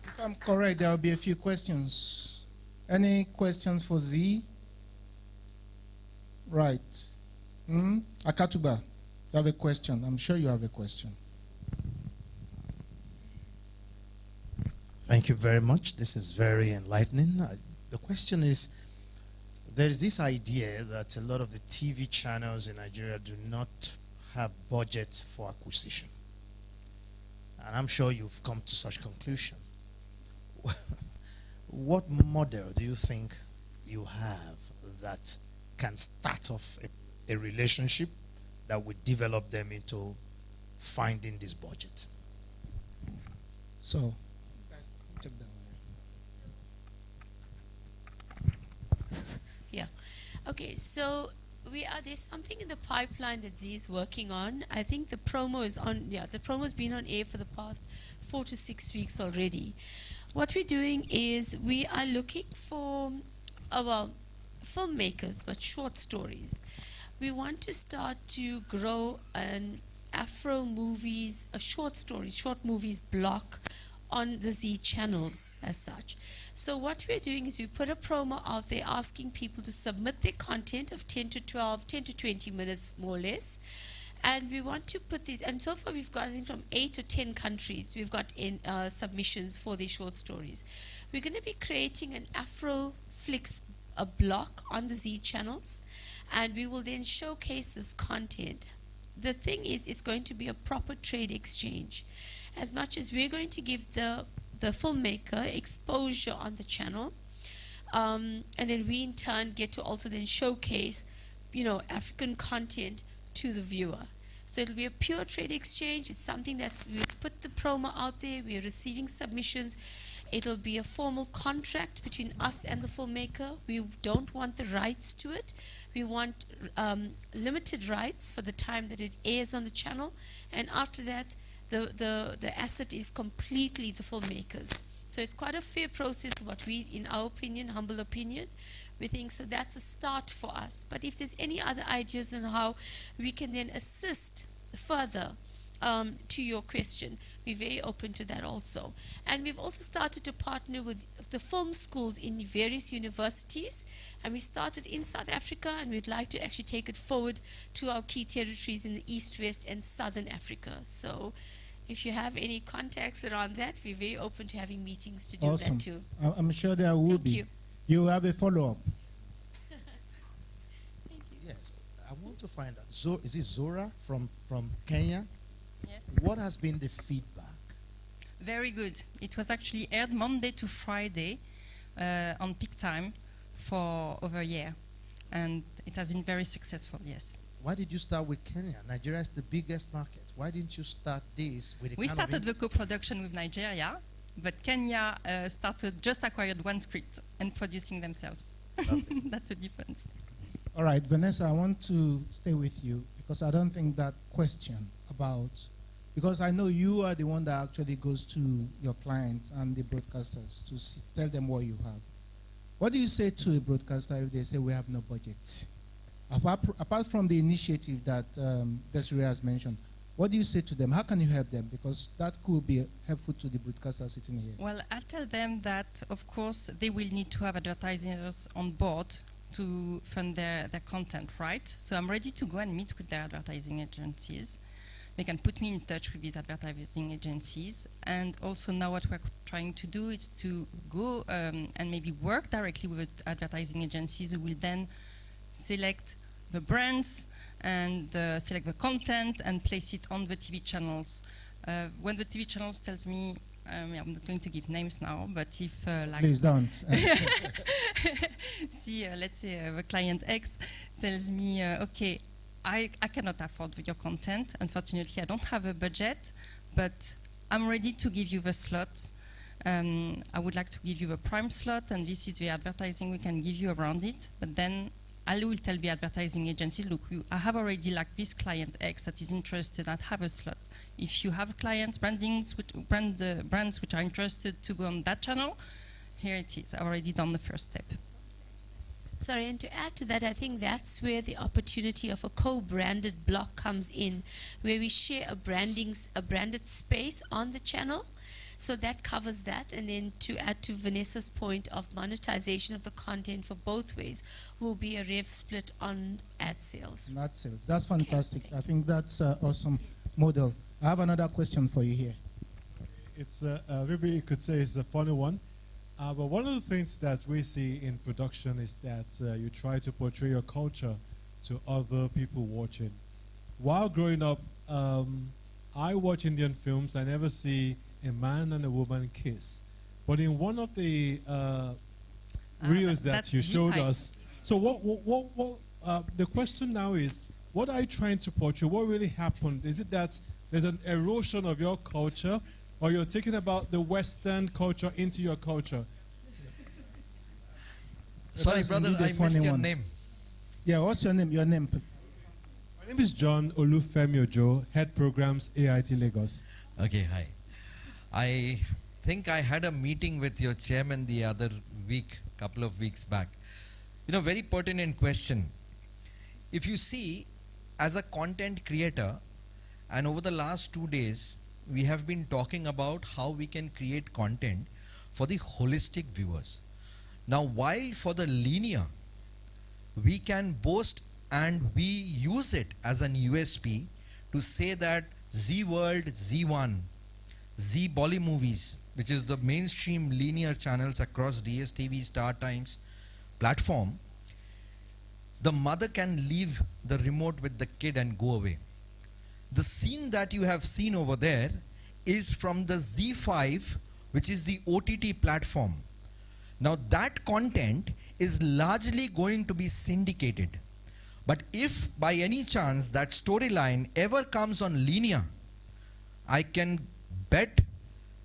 If I'm correct, there will be a few questions. Any questions for Z? Right. Akatuba, you have a question. I'm sure you have a question. Thank you very much. This is very enlightening. The question is, there is this idea that a lot of the TV channels in Nigeria do not have budget for acquisition. And I'm sure you've come to such conclusion. What model do you think you have that can start off a relationship that would develop them into finding this budget? So, take that one. Yeah. Okay, so there's something in the pipeline that Z is working on. I think the promo is on, the promo's been on air for the past 4 to 6 weeks already. What we're doing is we are looking for, filmmakers, but short stories. We want to start to grow an Afro movies, a short movies block on the Z channels as such. So what we're doing is we put a promo out there asking people to submit their content of 10 to 20 minutes more or less. And we want to put these, and so far we've gotten from 8 to 10 countries, we've got submissions for these short stories. We're going to be creating an Afro Flicks block on the Z channels, and we will then showcase this content. The thing is, it's going to be a proper trade exchange. As much as we're going to give the filmmaker exposure on the channel, and then we in turn get to also then showcase, African content to the viewer. So it'll be a pure trade exchange. It's something we've put the promo out there. We're receiving submissions. It'll be a formal contract between us and the filmmaker. We don't want the rights to it. We want limited rights for the time that it airs on the channel, and after that, the asset is completely the filmmakers. So it's quite a fair process. What we, in our opinion, humble opinion, we think so. That's a start for us. But if there's any other ideas on how we can then assist further, to your question, we're very open to that also. And we've also started to partner with the film schools in various universities, and we started in South Africa, and we'd like to actually take it forward to our key territories in the East, West, and Southern Africa. So if you have any contacts around that, we're very open to having meetings to do Awesome. that too. I'm sure there will Thank be. you. You have a follow-up. Yes, I want to find out. Is it Zora from Kenya? Yes. What has been the feedback? Very good. It was actually aired Monday to Friday on peak time for over a year, and it has been very successful. Yes. Why did you start with Kenya? Nigeria is the biggest market. Why didn't you start this with? We started the co-production with Nigeria, but Kenya just acquired one script and producing themselves. That's the difference. All right, Vanessa, I want to stay with you because I don't think that question about, because I know you are the one that actually goes to your clients and the broadcasters to tell them what you have. What do you say to a broadcaster if they say we have no budget? Apart from the initiative that Desiree has mentioned, what do you say to them? How can you help them? Because that could be helpful to the broadcaster sitting here. Well, I tell them that, of course, they will need to have advertisers on board to fund their content, right? So I'm ready to go and meet with their advertising agencies. They can put me in touch with these advertising agencies. And also now what we're trying to do is to go and maybe work directly with advertising agencies who will then select the brands and select the content and place it on the TV channels. When the TV channels tells me, I'm not going to give names now, but if like... Please don't. See, let's say the client X tells me, okay, I cannot afford your content. Unfortunately, I don't have a budget, but I'm ready to give you the slot. I would like to give you a prime slot, and this is the advertising we can give you around it. But then I will tell the advertising agency, look, I have already like this client X that is interested, I have a slot. if you have clients, brands which are interested to go on that channel, here it is. I've already done the first step. Sorry, and to add to that, I think that's where the opportunity of a co-branded block comes in, where we share a branded space on the channel. So that covers that. And then to add to Vanessa's point of monetization of the content for both ways, will be a rev split on ad sales. Ad sales. That's fantastic. I think that's an awesome model. I have another question for you here. It's maybe you could say it's a funny one. But one of the things that we see in production is that you try to portray your culture to other people watching. While growing up, I watch Indian films. I never see a man and a woman kiss. But in one of the reels that you showed us, so the question now is, what are you trying to portray? What really happened? Is it that there's an erosion of your culture, or you're thinking about the Western culture into your culture? Sorry, brother, I missed your name. Yeah, what's your name? Your name? My name is John Olufemi Ojo, Head Programs, AIT Lagos. Okay, hi. I think I had a meeting with your chairman the other week, couple of weeks back. You know, very pertinent question. If you see, as a content creator, and over the last 2 days, we have been talking about how we can create content for the holistic viewers. Now, while for the linear, we can boast and we use it as an USP to say that Z World, Z1, Z Bolly Movies, which is the mainstream linear channels across DSTV, Star Times platform, the mother can leave the remote with the kid and go away. The scene that you have seen over there is from the Z5, which is the OTT platform. Now that content is largely going to be syndicated. But if by any chance that storyline ever comes on linear, I can bet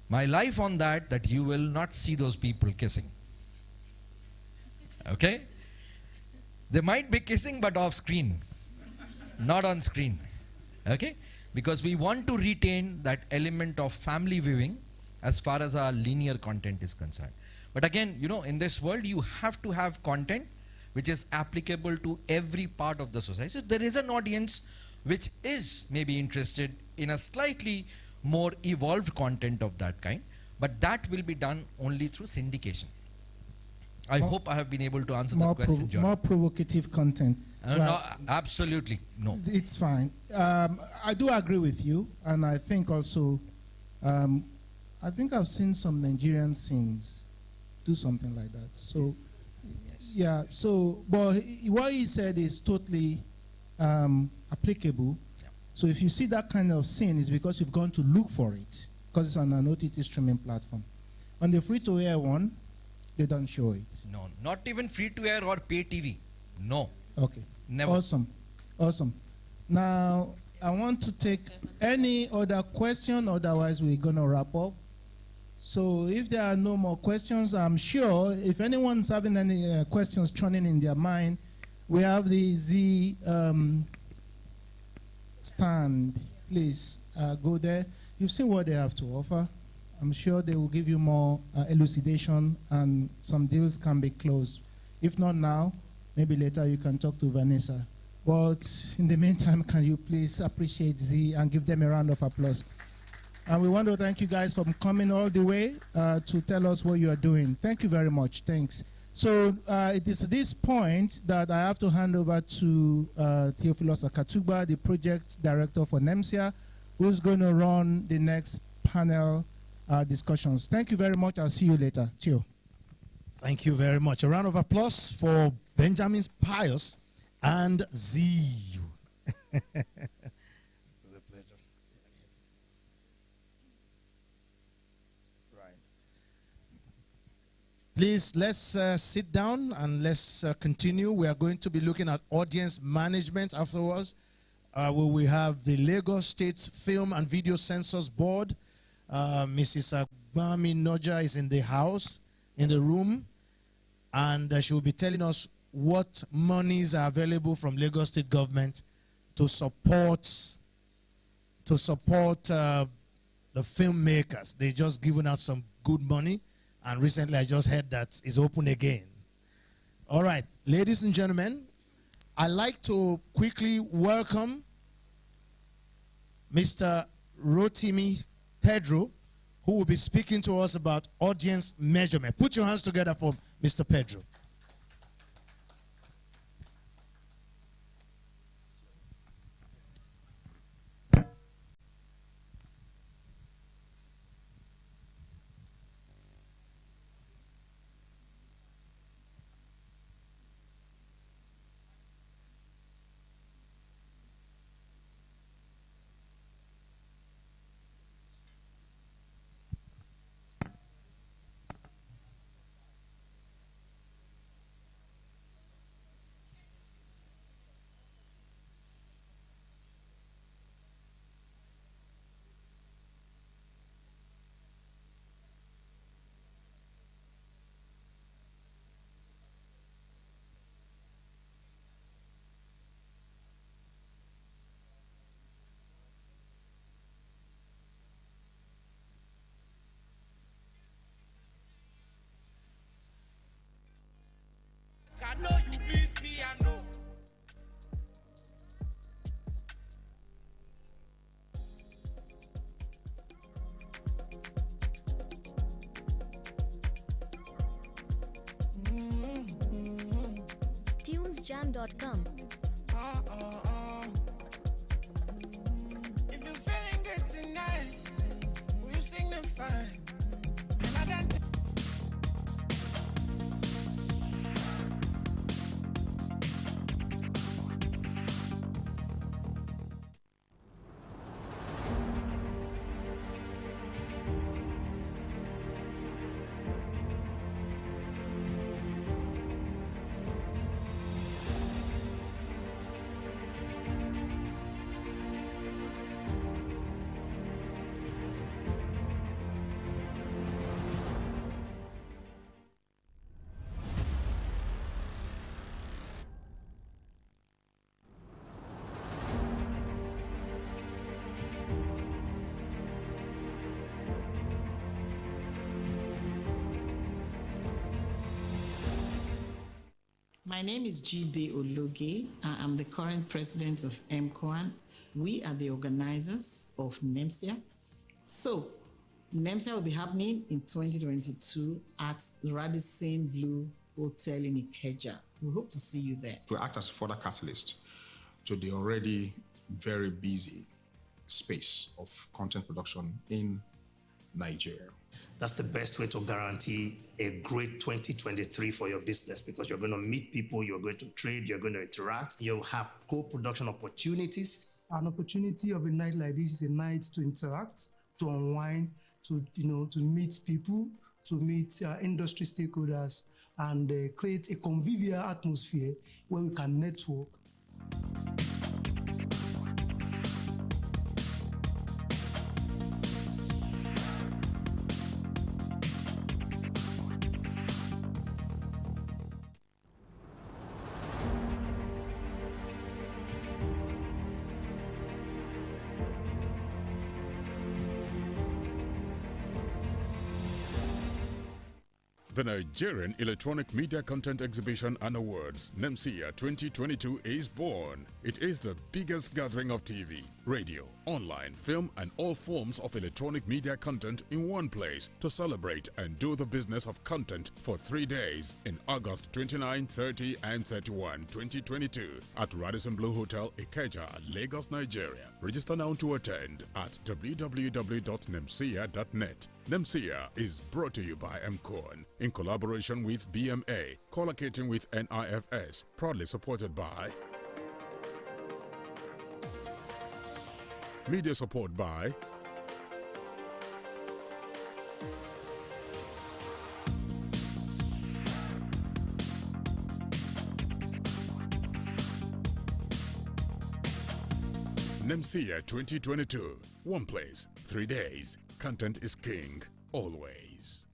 my life on that you will not see those people kissing. Okay? They might be kissing but off screen, not on screen. Okay? Because we want to retain that element of family viewing as far as our linear content is concerned. But again, you know, in this world, you have to have content which is applicable to every part of the society. So there is an audience which is maybe interested in a slightly more evolved content of that kind, but that will be done only through syndication. I hope I have been able to answer that question, John. More provocative content. No, absolutely no. It's fine. I do agree with you, and I think also, I think I've seen some Nigerian scenes do something like that. So, yes. Yeah. So, but what he said is totally applicable. Yeah. So, if you see that kind of scene, it's because you've gone to look for it, because it's on an OTT streaming platform. On the free-to-air one, they don't show it. No, not even free-to-air or pay TV. No. Okay. Never. Awesome. Awesome. Now, I want to take any other question, otherwise we're going to wrap up. So if there are no more questions, I'm sure if anyone's having any questions churning in their mind, we have the Z stand. Please go there. You've seen what they have to offer. I'm sure they will give you more elucidation and some deals can be closed. If not now, maybe later you can talk to Vanessa. But in the meantime, can you please appreciate Z and give them a round of applause? And we want to thank you guys for coming all the way to tell us what you are doing. Thank you very much. Thanks. So it is at this point that I have to hand over to Theophilus Akatugba, the project director for Nemcea, who's going to run the next panel discussions. Thank you very much. I'll see you later. Cheers. Thank you very much. A round of applause for Benjamin Pius and Z. Please, let's sit down and let's continue. We are going to be looking at audience management afterwards. We have the Lagos State Film and Video Censors Board. Mrs. Agbami Noja is in the house, in the room, and she will be telling us what monies are available from Lagos State government to support to support the filmmakers. They just given out some good money, and recently I just heard that it's open again. All right, ladies and gentlemen, I'd like to quickly welcome Mr. Rotimi Pedro, who will be speaking to us about audience measurement. Put your hands together for Mr. Pedro. I know you miss me, I know. Tunesjam.com. If you're feeling good tonight, will you signify? My name is G.B. Ologe. I'm the current president of MCOAN. We are the organizers of Nemcea. So, Nemcea will be happening in 2022 at the Radisson Blu Hotel in Ikeja. We hope to see you there. To act as a further catalyst to the already very busy space of content production in Nigeria. That's the best way to guarantee a great 2023 for your business, because you're going to meet people, you're going to trade, you're going to interact, you'll have co-production opportunities. An opportunity of a night like this is a night to interact, to unwind, to meet people, to meet industry stakeholders, and create a convivial atmosphere where we can network. The Nigerian Electronic Media Content Exhibition and Awards, Nemcea 2022, is born. It is the biggest gathering of TV, radio, online, film, and all forms of electronic media content in one place to celebrate and do the business of content for 3 days in August 29, 30, and 31, 2022 at Radisson Blu Hotel, Ikeja, Lagos, Nigeria. Register now to attend at www.nemcea.net. Nemcea is brought to you by MCOAN in collaboration with BMA, collocating with NIFS, proudly supported by media support by Nemcea 2022. One place, 3 days. Content is king, always.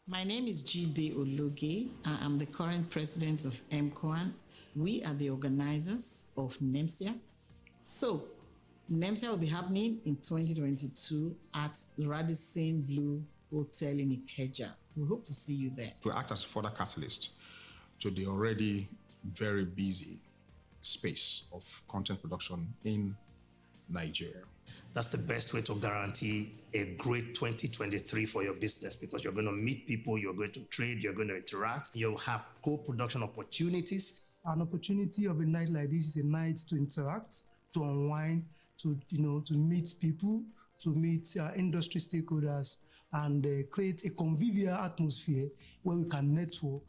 My name is GB Ologe. I am the current president of MCOAN. We are the organizers of Nemcea. So, Nemcea will be happening in 2022 at Radisson Blue Hotel in Ikeja. We hope to see you there. To act as a further catalyst to the already very busy space of content production in Nigeria. That's the best way to guarantee a great 2023 for your business, because you're going to meet people, you're going to trade, you're going to interact, you'll have co-production opportunities. An opportunity of a night like this is a night to interact, to unwind, to meet people, to meet industry stakeholders, and create a convivial atmosphere where we can network.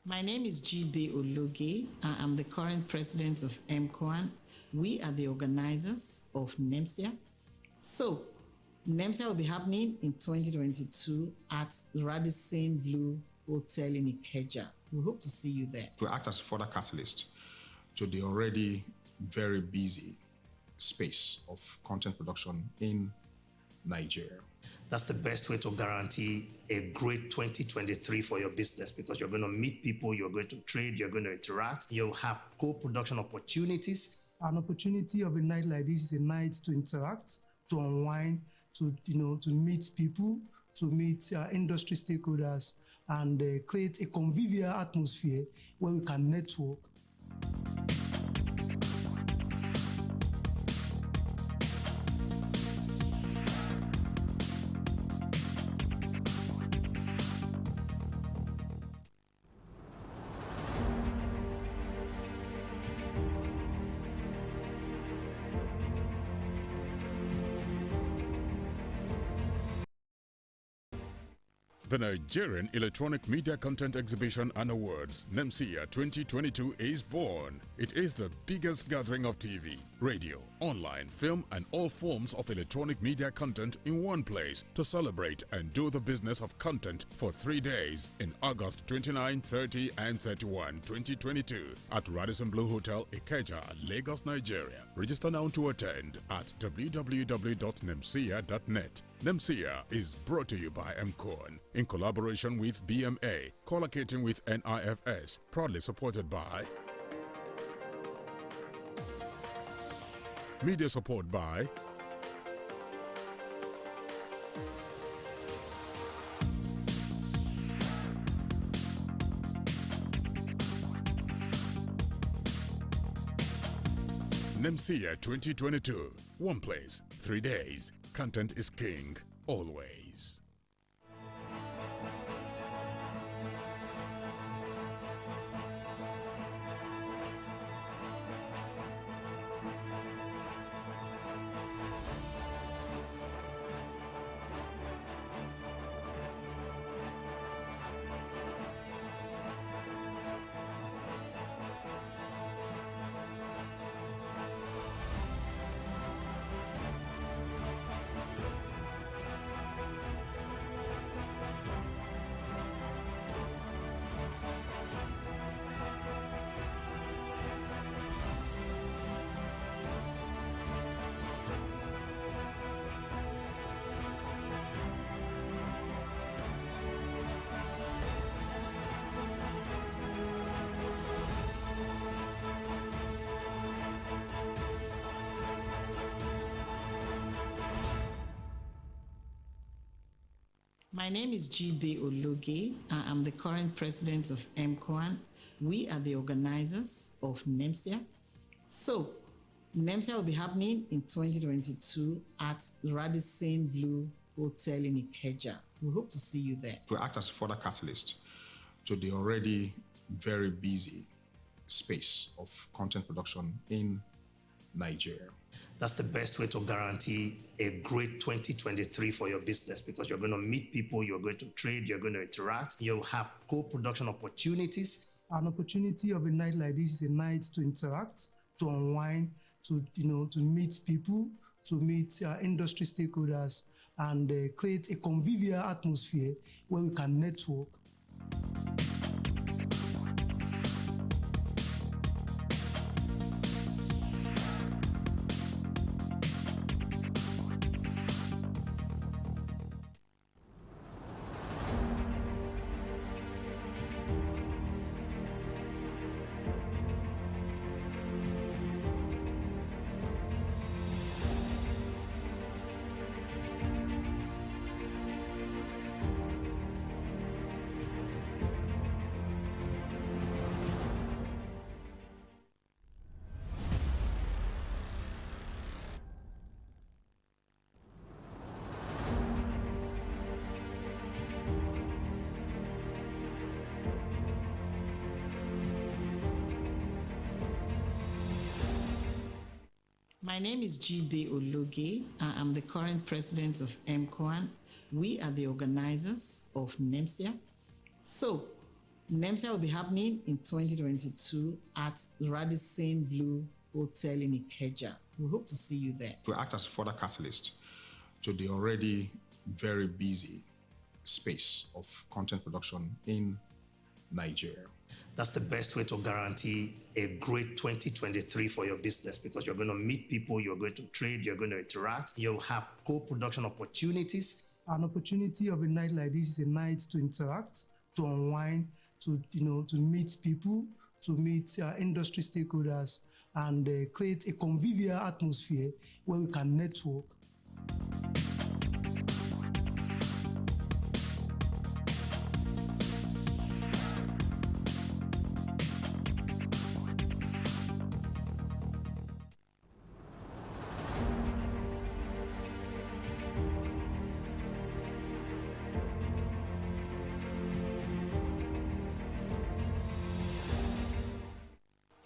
My name is GB Ologe. I am the current president of MCOAN. We are the organizers of Nemcea. So, Nemcea will be happening in 2022 at Radisson Blue Hotel in Ikeja. We hope to see you there. To act as a further catalyst to the already very busy space of content production in Nigeria. That's the best way to guarantee a great 2023 for your business, because you're going to meet people, you're going to trade, you're going to interact, you'll have co-production opportunities. An opportunity of a night like this is a night to interact, to unwind, to meet people, to meet industry stakeholders, and create a convivial atmosphere where we can network. The Nigerian Electronic Media Content Exhibition and Awards, Nemcea 2022, is born. It is the biggest gathering of TV, radio, online, film, and all forms of electronic media content in one place to celebrate and do the business of content for 3 days in August 29, 30, and 31, 2022 at Radisson Blue Hotel, Ikeja, Lagos, Nigeria. Register now to attend at www.nemcea.net. Nemcea is brought to you by MCOAN in collaboration with BMA, collocating with NIFS, proudly supported by media support by Nemcea 2022. One place, 3 days. Content is king, always. My name is GB Ologe. I am the current president of MCOAN. We are the organizers of Nemcea. So, Nemcea will be happening in 2022 at Radisson Blue Hotel in Ikeja. We hope to see you there. To act as a further catalyst to the already very busy space of content production in Nigeria. That's the best way to guarantee a great 2023 for your business, because you're going to meet people, you're going to trade, you're going to interact, you'll have co-production opportunities. An opportunity of a night like this is a night to interact, to unwind, to meet people, to meet industry stakeholders, and create a convivial atmosphere where we can network. My name is G.B. Ologe. I am the current president of MCOAN. We are the organizers of Nemcea. So, Nemcea will be happening in 2022 at Radisson Blue Hotel in Ikeja. We hope to see you there. To act as a further catalyst to the already very busy space of content production in Nigeria. That's the best way to guarantee a great 2023 for your business, because you're going to meet people, you're going to trade, you're going to interact, you'll have co-production opportunities. An opportunity of a night like this is a night to interact, to unwind, to meet people, to meet industry stakeholders, and create a convivial atmosphere where we can network.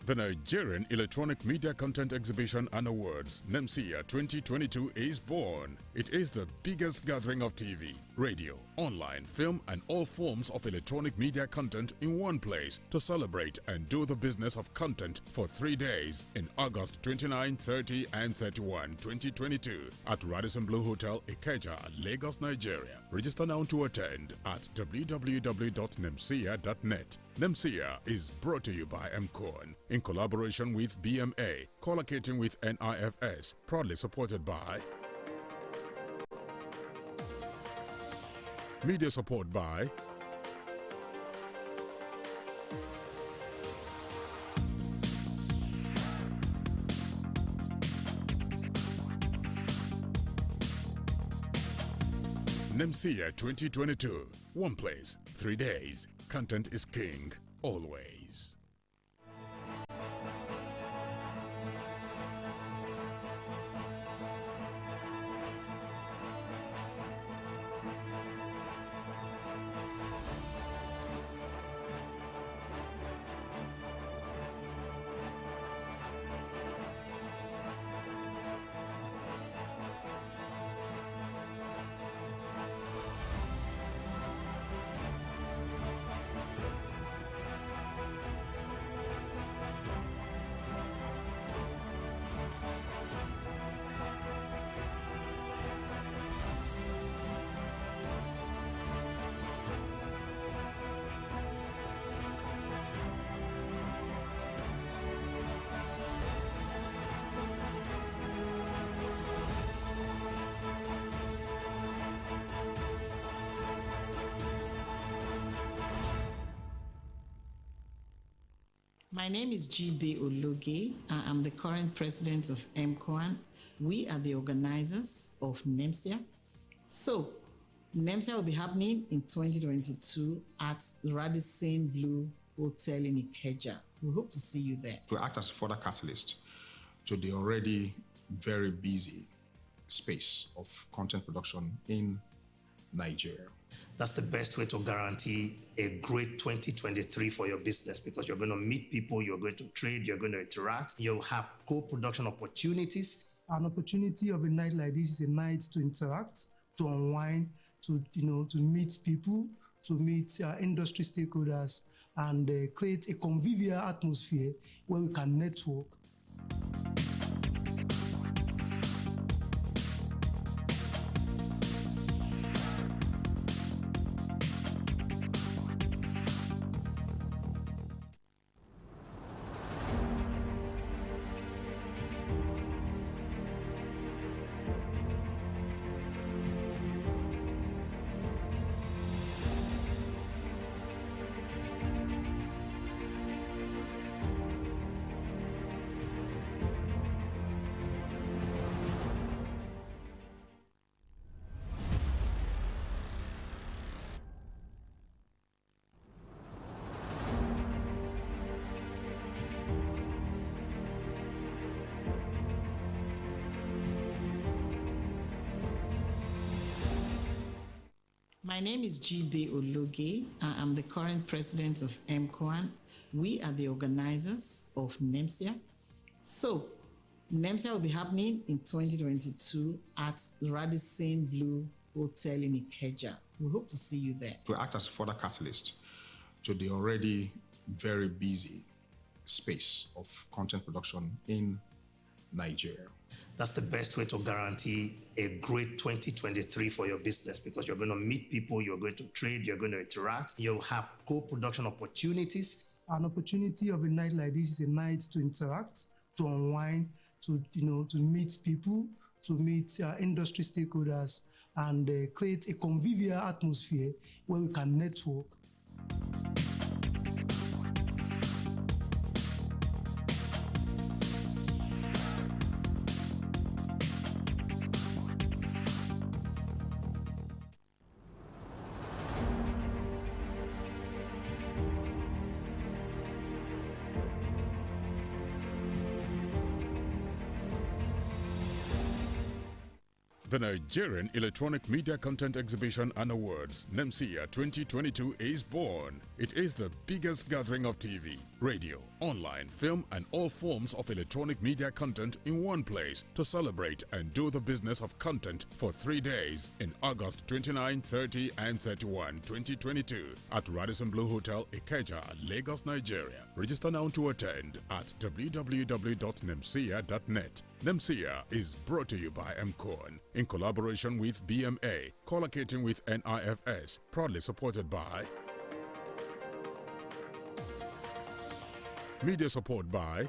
The Nigerian Electronic Media Content Exhibition and Awards, Nemcea 2022, is born. It is the biggest gathering of TV, radio, online, film, and all forms of electronic media content in one place to celebrate and do the business of content for 3 days in August 29, 30, and 31, 2022 at Radisson Blue Hotel, Ikeja, Lagos, Nigeria. Register now to attend at www.nemcea.net. Nemcea is brought to you by MCOAN in collaboration with BMA, collocating with NIFS, proudly supported by media support by Nemcea 2022. One place, 3 days. Content is king, always. My name is G.B. Ologe. I am the current president of MCOAN. We are the organizers of Nemcea. So, Nemcea will be happening in 2022 at Radisson Blue Hotel in Ikeja. We hope to see you there. To act as a further catalyst to the already very busy space of content production in Nigeria. That's the best way to guarantee a great 2023 for your business, because you're going to meet people, you're going to trade, you're going to interact, you'll have co-production opportunities. An opportunity of a night like this is a night to interact, to unwind, to meet people, to meet industry stakeholders, and create a convivial atmosphere where we can network. My name is G.B. Ologe. I'm the current president of MCOAN. We are the organizers of Nemcea. So, Nemcea will be happening in 2022 at the Radisson Blue Hotel in Ikeja. We hope to see you there. To act as a further catalyst to the already very busy space of content production in Nigeria. That's the best way to guarantee a great 2023 for your business, because you're going to meet people, you're going to trade, you're going to interact, you'll have co-production opportunities. An opportunity of a night like this is a night to interact, to unwind, to meet people, to meet industry stakeholders, and create a convivial atmosphere where we can network. The Nigerian Electronic Media Content Exhibition and Awards, Nemcea 2022, is born. It is the biggest gathering of TV, radio, online, film, and all forms of electronic media content in one place to celebrate and do the business of content for 3 days in August 29, 30, and 31, 2022 at Radisson Blue Hotel, Ikeja, Lagos, Nigeria. Register now to attend at www.nemcea.net. Nemcea is brought to you by MCOAN in collaboration with BMA, collocating with NIFS, proudly supported by media support by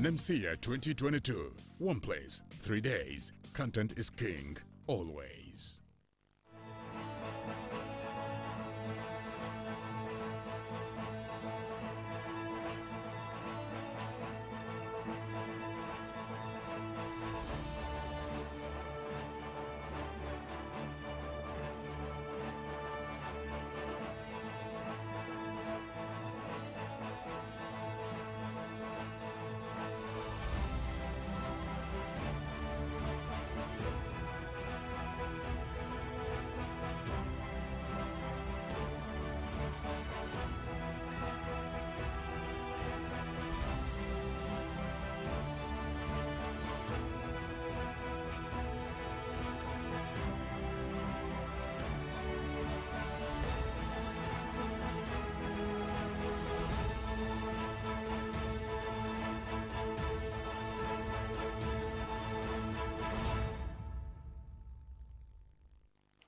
Nemcea 2022. One place, 3 days. Content is king, always.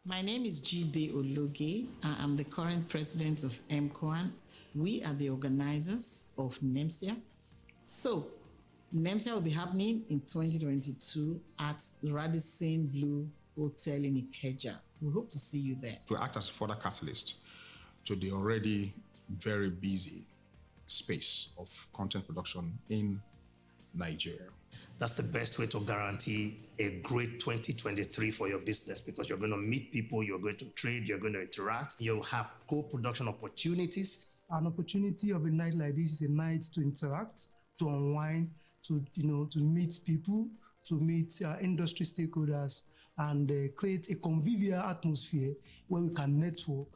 My name is G.B. Ologe. I'm the current president of MCOAN. We are the organizers of Nemcea. So, Nemcea will be happening in 2022 at the Radisson Blue Hotel in Ikeja. We hope to see you there. To act as a further catalyst to the already very busy space of content production in Nigeria. That's the best way to guarantee a great 2023 for your business, because you're going to meet people, you're going to trade, you're going to interact, you'll have co-production opportunities. An opportunity of a night like this is a night to interact, to unwind, to meet people, to meet industry stakeholders, and create a convivial atmosphere where we can network.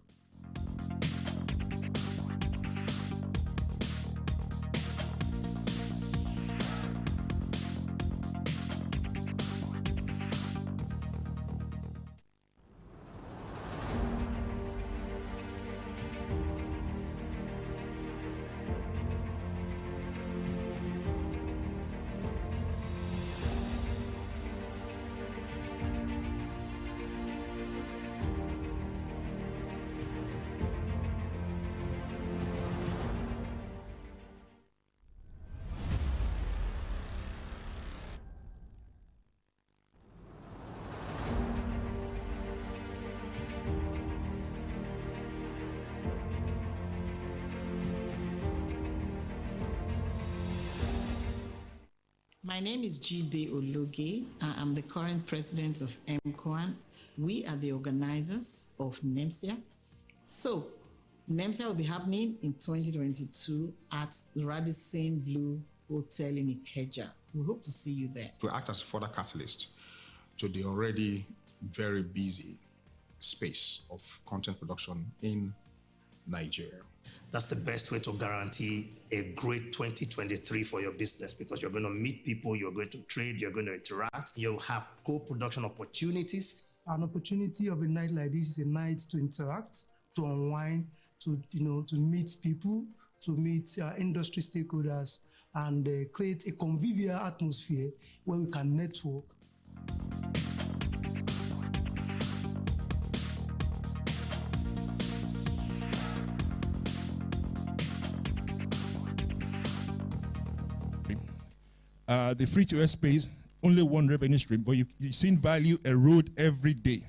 My name is G.B. Ologe. I'm the current president of MCOAN. We are the organizers of Nemcea. So, Nemcea will be happening in 2022 at the Radisson Blu Hotel in Ikeja. We hope to see you there. To act as a further catalyst to the already very busy space of content production in Nigeria. That's the best way to guarantee a great 2023 for your business, because you're going to meet people, you're going to trade, you're going to interact, you'll have co-production opportunities. An opportunity of a night like this is a night to interact, to unwind, to meet people, to meet industry stakeholders, and create a convivial atmosphere where we can network. The free-to-air space, only one revenue stream, but you've seen value erode every day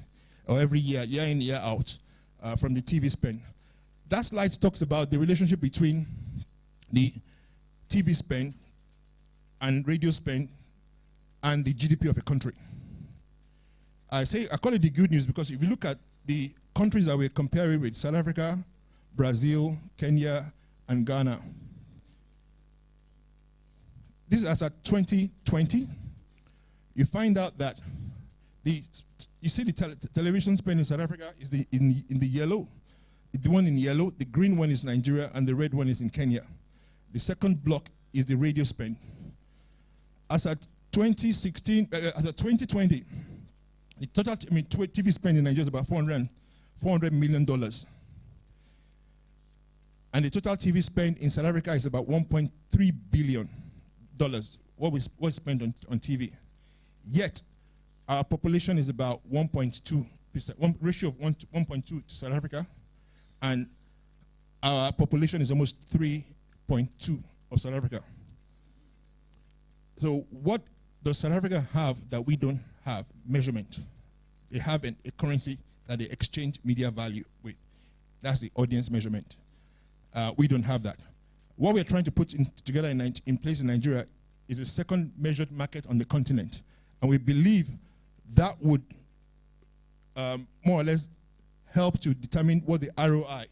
or every year in, year out from the TV spend. That slide talks about the relationship between the TV spend and radio spend and the GDP of a country. I call it the good news because if you look at the countries that we're comparing with, South Africa, Brazil, Kenya, and Ghana, this is as at 2020. You find out that you see the television spend in South Africa is in the yellow. The one in yellow, the green one is Nigeria, and the red one is in Kenya. The second block is the radio spend. As at 2016, as at 2020, the total TV spend in Nigeria is about $400 million. And the total TV spend in South Africa is about $1.3 billion. What was spent on TV. Yet, our population is about 1.2%, ratio of 1.2 to South Africa, and our population is almost 3.2 of South Africa. So what does South Africa have that we don't have? Measurement. They have a currency that they exchange media value with. That's the audience measurement. We don't have that. What we're trying to put together in place in Nigeria is a second measured market on the continent. And we believe that would more or less help to determine what the ROI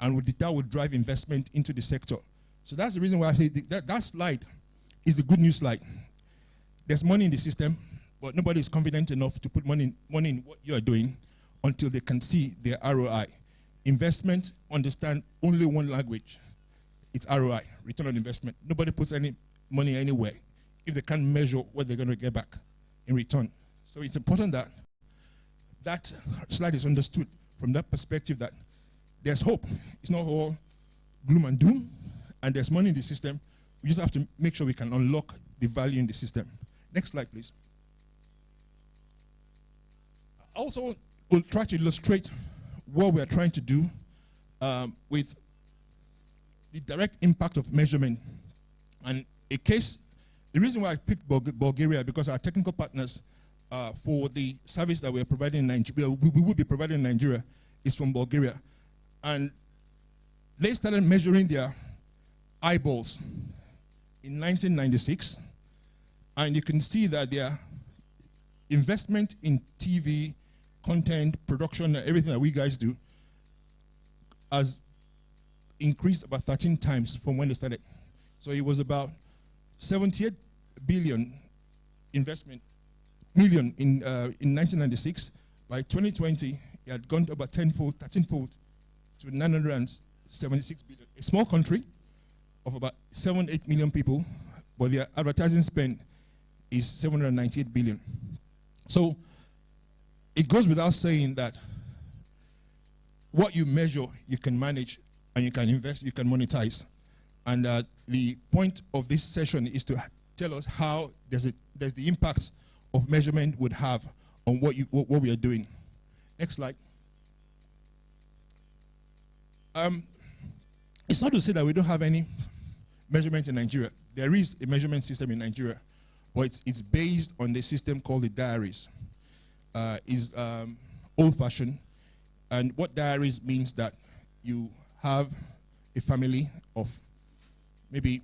and that would drive investment into the sector. So that's the reason why I say that slide is the good news slide. There's money in the system, but nobody is confident enough to put money in what you are doing until they can see their ROI. Investment, understand only one language. It's ROI, return on investment. Nobody puts any money anywhere if they can't measure what they're going to get back in return. So it's important that that slide is understood from that perspective, that there's hope. It's not all gloom and doom, and there's money in the system. We just have to make sure we can unlock the value in the system. Next slide, please. I also will try to illustrate what we are trying to do with the direct impact of measurement. And a case, the reason why I picked Bulgaria, because our technical partners for the service that we are providing in Nigeria, we will be providing in Nigeria, is from Bulgaria. And they started measuring their eyeballs in 1996, And you can see that their investment in TV, content, production, and everything that we guys do has increased about 13 times from when they started. So it was about 78 billion investment million in 1996. By 2020, it had gone to about 10-fold, 13-fold to 976 billion. A small country of about 7-8 million people, but their advertising spend is 798 billion. So it goes without saying that what you measure, you can manage, and you can invest, you can monetize. And the point of this session is to tell us how does the impact of measurement would have on what we are doing. Next slide. It's not to say that we don't have any measurement in Nigeria. There is a measurement system in Nigeria, but it's based on the system called the diaries. Is old-fashioned, and what diaries means that you have a family of maybe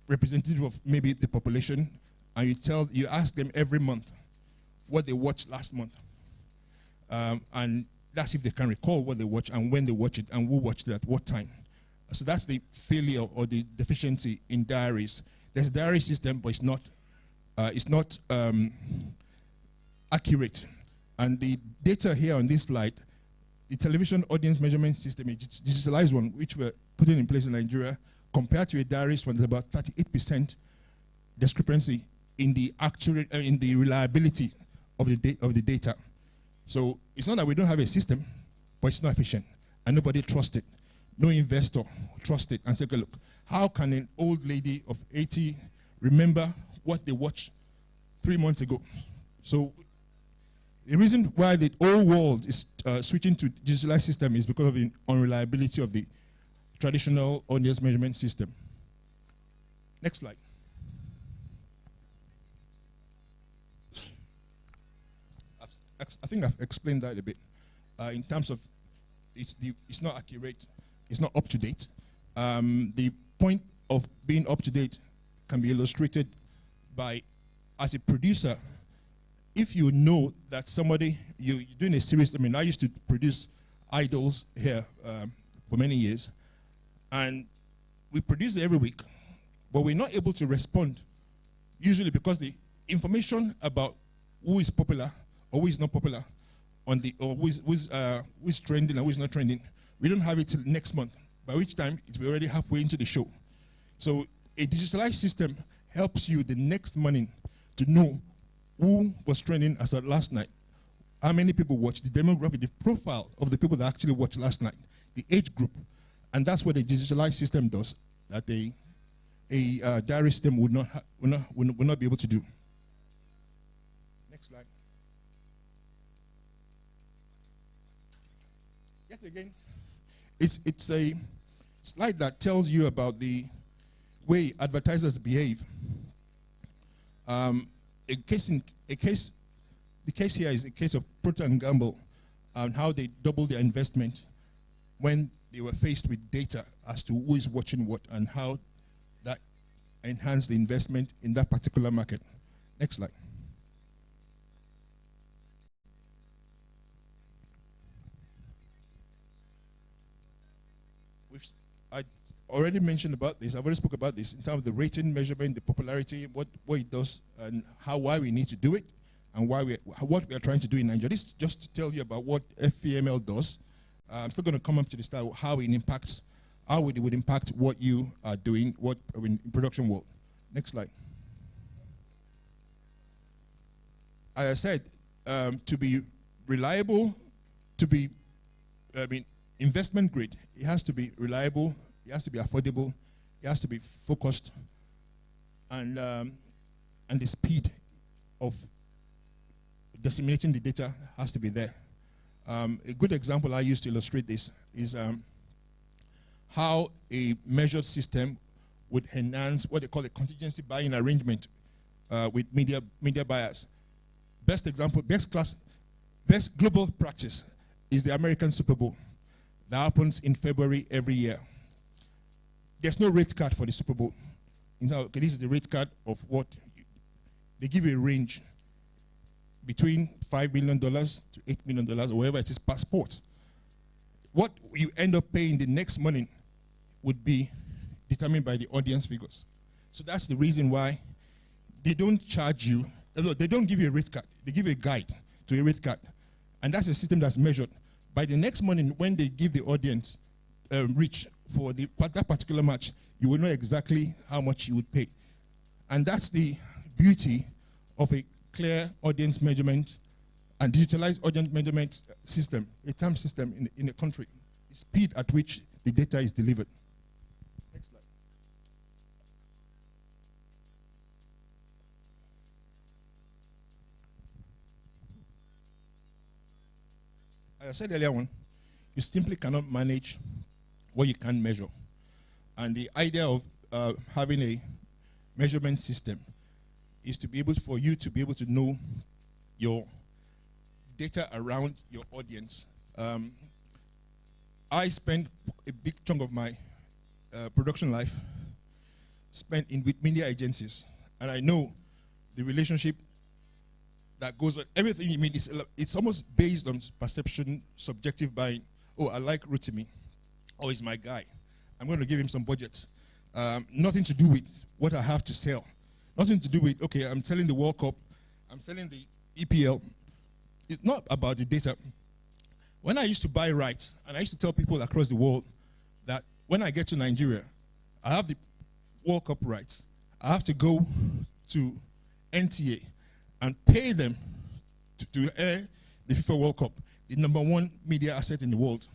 representative of maybe the population, and you ask them every month what they watched last month, and that's if they can recall what they watched and when they watched it and who watched it at what time. So that's the failure or the deficiency in diaries. There's a diary system, but it's not accurate. And the data here on this slide, the television audience measurement system, a digitalized one, which we're putting in place in Nigeria, compared to a diaries one, there's about 38% discrepancy in the in the reliability of the data. So it's not that we don't have a system, but it's not efficient, and nobody trusts it. No investor trusts it and say, okay, look, how can an old lady of 80 remember what they watched 3 months ago? So the reason why the whole world is switching to digitalized system is because of the unreliability of the traditional audience measurement system. Next slide. I think I've explained that a bit in terms of it's not accurate, it's not up to date. The point of being up to date can be illustrated by, as a producer, if you know that somebody, you're doing a series, I mean, I used to produce Idols here for many years, and we produce it every week, but we're not able to respond, usually because the information about who is popular or who is not popular, or who is trending and who is not trending, we don't have it till next month, by which time we're already halfway into the show. So a digitalized system helps you the next morning to know who was trending as of last night, how many people watched, the demographic, the profile of the people that actually watched last night, the age group. And that's what a digitalized system does, that a diary system would not be able to do. Next slide. Yet again, it's a slide that tells you about the way advertisers behave. The case here is a case of Procter & Gamble and how they doubled their investment when they were faced with data as to who is watching what and how that enhanced the investment in that particular market. Next slide. I already mentioned about this. I've already spoke about this in terms of the rating, measurement, the popularity, what it does, and why we need to do it, and what we are trying to do in Nigeria. This is just to tell you about what FVML does. I'm still going to come up to the style how it impacts, how it would impact what you are doing, what in production world. Next slide. As I said, to be reliable, to be, investment grade, it has to be reliable, it has to be affordable, it has to be focused, and the speed of disseminating the data has to be there. A good example I use to illustrate this is how a measured system would enhance what they call a contingency buying arrangement with media buyers. Best example, best global practice is the American Super Bowl that happens in February every year. There's no rate card for the Super Bowl. Okay, this is the rate card of what they give you a range between $5 million to $8 million, or whatever it is per sport. What you end up paying the next morning would be determined by the audience figures. So that's the reason why they don't charge you. They don't give you a rate card. They give you a guide to a rate card. And that's a system that's measured. By the next morning, when they give the audience reach for that particular match, you will know exactly how much you would pay. And that's the beauty of a clear audience measurement and digitalized audience measurement system, a TAM system in a country. The speed at which the data is delivered. Next slide. As I said earlier on, you simply cannot manage what you can't measure. And the idea of having a measurement system is to be able for you to be able to know your data around your audience. I spent a big chunk of my production life spent with media agencies, and I know the relationship that goes on. Everything you mean it's almost based on perception, subjective buying. Oh, I like Rotimi. Oh, he's my guy. I'm going to give him some budget. Nothing to do with what I have to sell. Nothing to do with, okay, I'm selling the World Cup. I'm selling the EPL. It's not about the data. When I used to buy rights, and I used to tell people across the world that when I get to Nigeria, I have the World Cup rights. I have to go to NTA and pay them to air the FIFA World Cup, the #1 media asset in the world.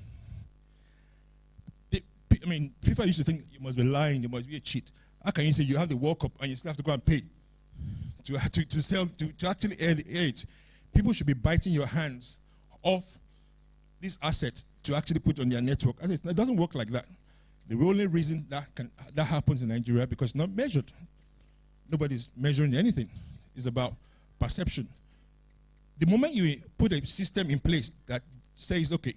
FIFA used to think you must be lying, you must be a cheat. How can you say you have the World Cup and you still have to go and pay to actually air it? People should be biting your hands off this asset to actually put on their network. It doesn't work like that. The only reason that happens in Nigeria because it's not measured. Nobody's measuring anything. It's about perception. The moment you put a system in place that says, okay,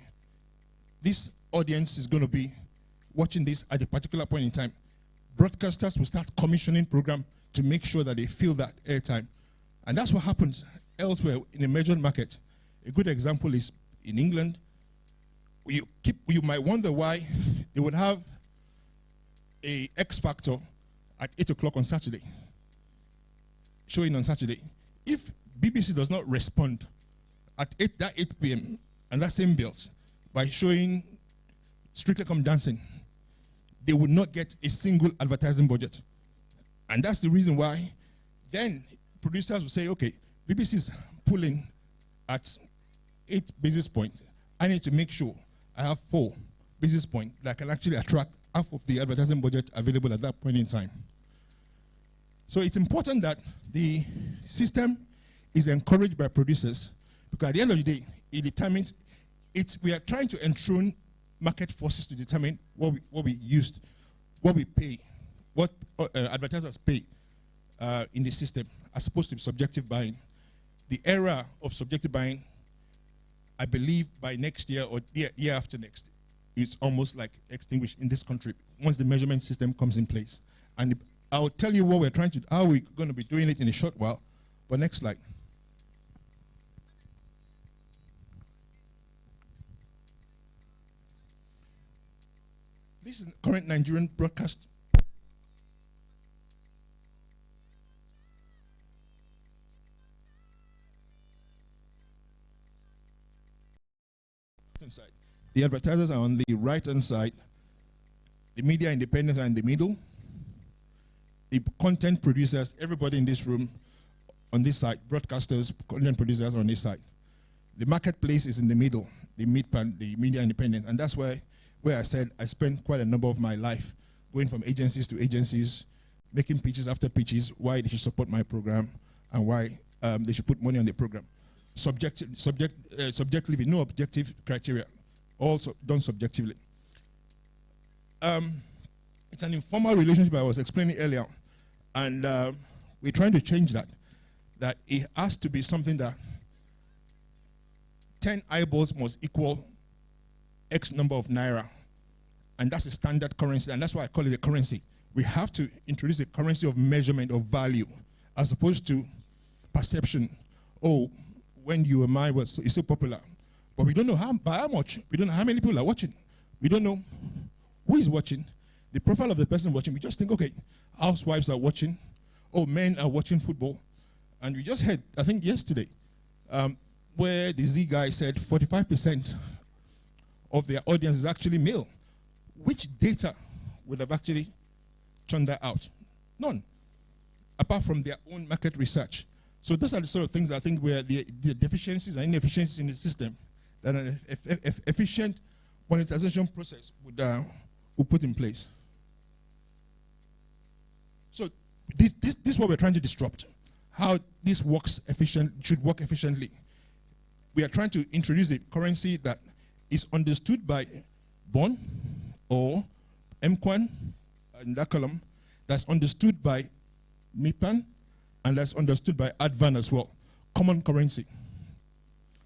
this audience is going to be watching this at a particular point in time, broadcasters will start commissioning programs to make sure that they fill that airtime. And that's what happens elsewhere in a measured market. A good example is in England. You might wonder why they would have a X Factor at 8 o'clock on Saturday, showing on Saturday. If BBC does not respond at 8 p.m. and that same belt by showing Strictly Come Dancing, they would not get a single advertising budget. And that's the reason why then producers will say, okay, BBC is pulling at 8 basis points. I need to make sure I have 4 basis points that can actually attract half of the advertising budget available at that point in time. So it's important that the system is encouraged by producers, because at the end of the day, it determines, we are trying to enthrone market forces to determine what we pay, what advertisers pay in the system, as opposed to subjective buying. The era of subjective buying, I believe by next year or the year after next, is almost like extinguished in this country once the measurement system comes in place. And I'll tell you what we're trying to, how we're going to be doing it in a short while. But next slide. This is the current Nigerian broadcast. Side. The advertisers are on the right-hand side. The media independents are in the middle. The content producers, everybody in this room on this side, broadcasters, content producers are on this side. The marketplace is in the middle, the media independents. And that's where I said I spent quite a number of my life going from agencies to agencies, making pitches after pitches, why they should support my program and why they should put money on the program. Subjectively, no objective criteria, also done subjectively. It's an informal relationship I was explaining earlier, and we're trying to change that it has to be something that 10 eyeballs must equal X number of naira, and that's a standard currency, and that's why I call it a currency. We have to introduce a currency of measurement of value, as opposed to perception. Oh, when You Were Mine is so popular. But we don't know by how much. We don't know how many people are watching. We don't know who is watching, the profile of the person watching. We just think, okay, housewives are watching. Oh, men are watching football. And we just heard, I think yesterday, where the Z guy said 45% of their audience is actually male. Which data would have actually turned that out? None, apart from their own market research. So those are the sort of things I think where the deficiencies and inefficiencies in the system that an efficient monetization process would put in place. So this is what we're trying to disrupt. How this should work efficiently. We are trying to introduce a currency that is understood by Bond or MQuan in that column, that's understood by MIPAN, and that's understood by Advan as well. Common currency.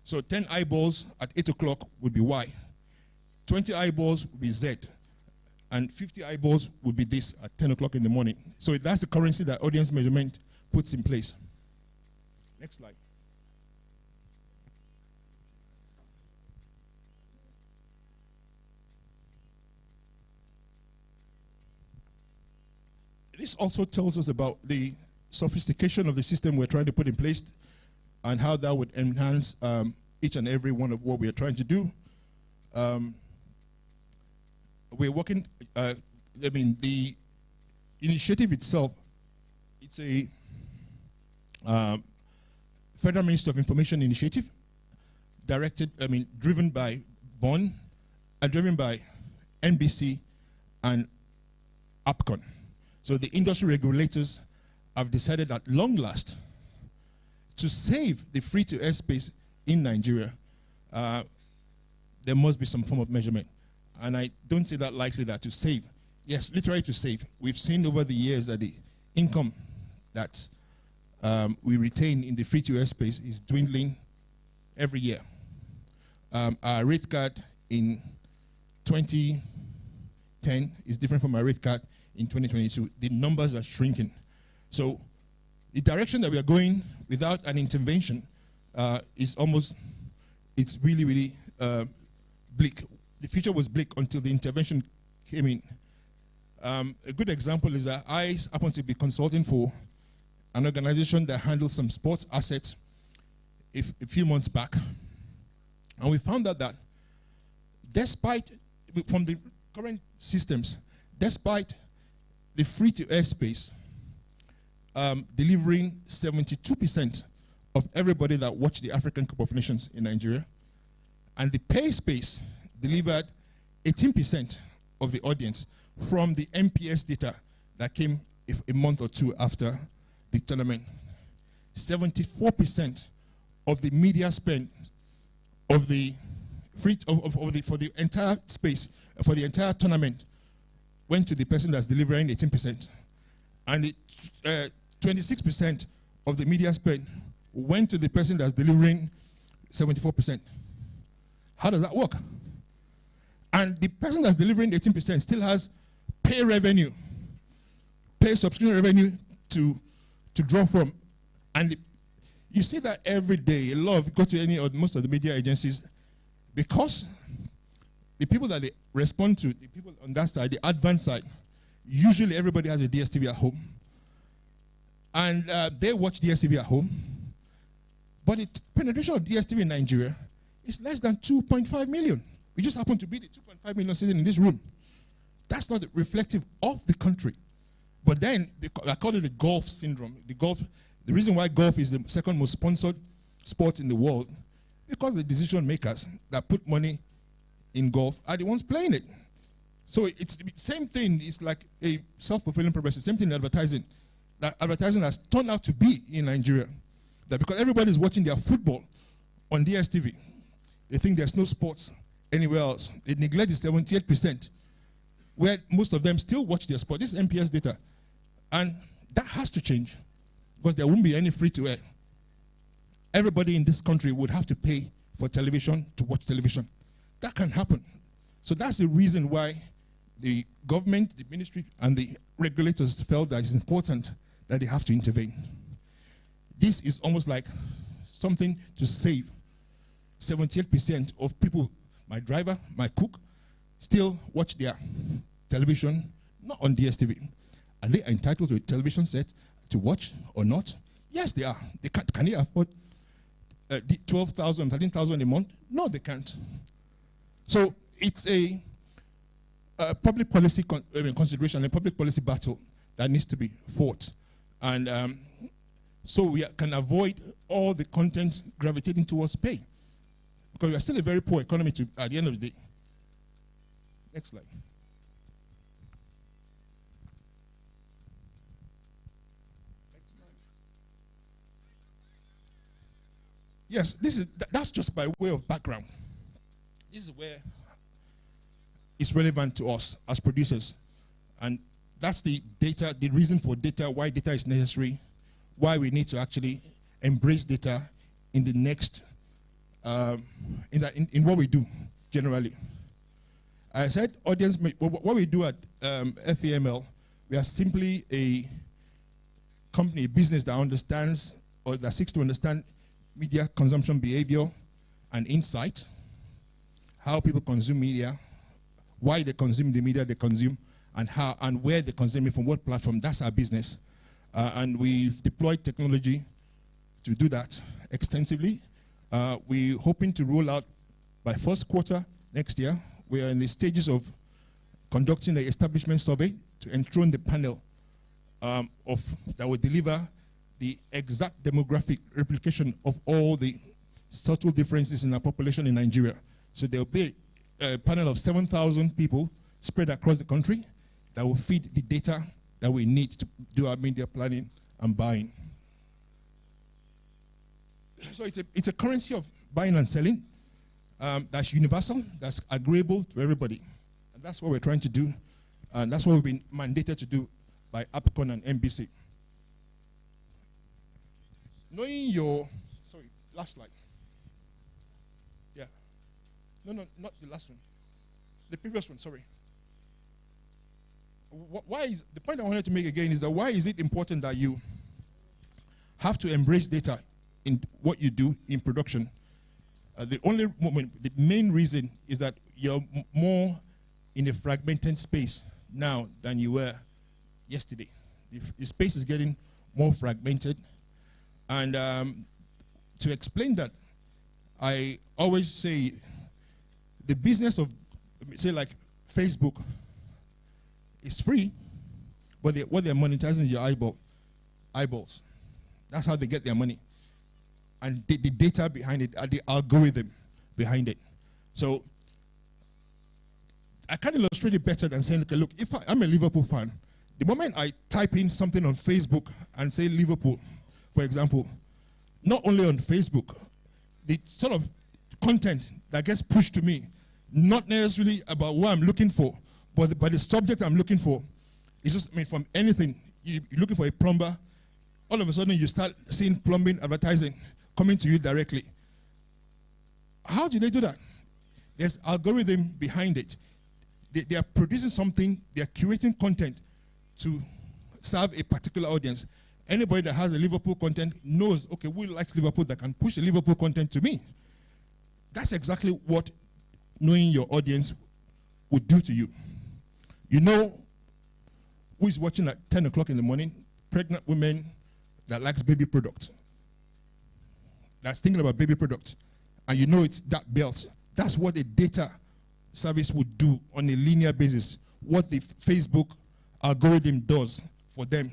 So 10 eyeballs at 8 o'clock would be Y. 20 eyeballs would be Z. And 50 eyeballs would be this at 10 o'clock in the morning. So that's the currency that audience measurement puts in place. Next slide. This also tells us about the sophistication of the system we're trying to put in place and how that would enhance each and every one of what we are trying to do. We're working, the initiative itself, it's a Federal Ministry of Information initiative driven by BON, driven by NBC and APCON. So the industry regulators have decided at long last to save the free-to-air space in Nigeria. There must be some form of measurement. And I don't say that lightly, that to save. Yes, literally to save. We've seen over the years that the income that we retain in the free-to-air space is dwindling every year. Our rate card in 2010 is different from our rate card in 2022. The numbers are shrinking. So the direction that we are going without an intervention is it's really, really bleak. The future was bleak until the intervention came in. A good example is that I happen to be consulting for an organization that handles some sports assets a few months back. And we found out that despite, from the current systems, despite the free-to-air space delivering 72% of everybody that watched the African Cup of Nations in Nigeria, and the pay space delivered 18% of the audience from the MPS data that came a month or two after the tournament. 74% of the media spend of the for the entire space, for the entire tournament, went to the person that's delivering 18%. And 26% of the media spend went to the person that's delivering 74%. How does that work? And the person that's delivering 18% still has pay revenue, pay subscription revenue to draw from. And you see that every day. Go to any or most of the media agencies, because the people that they respond to, the people on that side, the advanced side, usually everybody has a DSTV at home. And they watch DSTV at home. But the penetration of DSTV in Nigeria is less than 2.5 million. We just happen to be the 2.5 million sitting in this room. That's not reflective of the country. But then, I call it the golf syndrome. The reason why golf is the second most sponsored sport in the world, because the decision makers that put money in golf are the ones playing it. So it's the same thing. It's like a self-fulfilling prophecy. Same thing in advertising. That advertising has turned out to be in Nigeria. That because everybody's watching their football on DSTV, they think there's no sports anywhere else. They neglect the 78%, where most of them still watch their sport. This is MPS data. And that has to change, because there won't be any free-to-air. Everybody in this country would have to pay for television to watch television. That can happen. So that's the reason why the government, the ministry, and the regulators felt that it's important that they have to intervene. this is almost like something to save 78% of people, my driver, my cook, still watch their television, not on DSTV. Are they entitled to a television set to watch or not? Yes, they are. They can't. Can they afford 12,000, 13,000 a month? No, they can't. So it's a public policy consideration, a public policy battle that needs to be fought. And so we can avoid all the content gravitating towards pay. Because we are still a very poor economy at the end of the day. Next slide. Yes, that's just by way of background. This is where it's relevant to us as producers. And that's the data, the reason for data, why data is necessary, why we need to actually embrace data in the next, in what we do generally. I said audience, what we do at FAML, we are simply a company, a business that understands or that seeks to understand media consumption behavior and insight, how people consume media, why they consume the media they consume, and how and where they consume it, from what platform. That's our business. And we've deployed technology to do that extensively. We're hoping to roll out by first quarter next year. We are in the stages of conducting the establishment survey to enthrone the panel that will deliver the exact demographic replication of all the subtle differences in our population in Nigeria. So there will be a panel of 7,000 people spread across the country that will feed the data that we need to do our media planning and buying. So it's a currency of buying and selling that's universal, that's agreeable to everybody. And that's what we're trying to do. And that's what we've been mandated to do by APCON and NBC. Knowing your, sorry, last slide. Yeah. No, not the last one. The previous one, sorry. Why is, the point I wanted to make again is that why is it important that you have to embrace data in what you do in production? The main reason is that you're more in a fragmented space now than you were yesterday. The space is getting more fragmented. And to explain that, I always say the business of, say like Facebook, is free, but what they're monetizing is your eyeballs. That's how they get their money. And the data behind it, the algorithm behind it. So I can illustrate it better than saying, okay, look, if I'm a Liverpool fan, the moment I type in something on Facebook and say Liverpool, for example, not only on Facebook, the sort of content that gets pushed to me, not necessarily about what I'm looking for, but the subject I'm looking for, is just, I mean, from anything. You're looking for a plumber, all of a sudden you start seeing plumbing advertising coming to you directly. How do they do that? There's algorithm behind it. They are producing something, they are curating content to serve a particular audience. Anybody that has a Liverpool content knows, okay, who likes Liverpool that can push a Liverpool content to me. That's exactly what knowing your audience would do to you. You know who is watching at 10 o'clock in the morning? Pregnant women that likes baby products. That's thinking about baby products. And you know it's that belt. That's what a data service would do on a linear basis. What the Facebook algorithm does for them.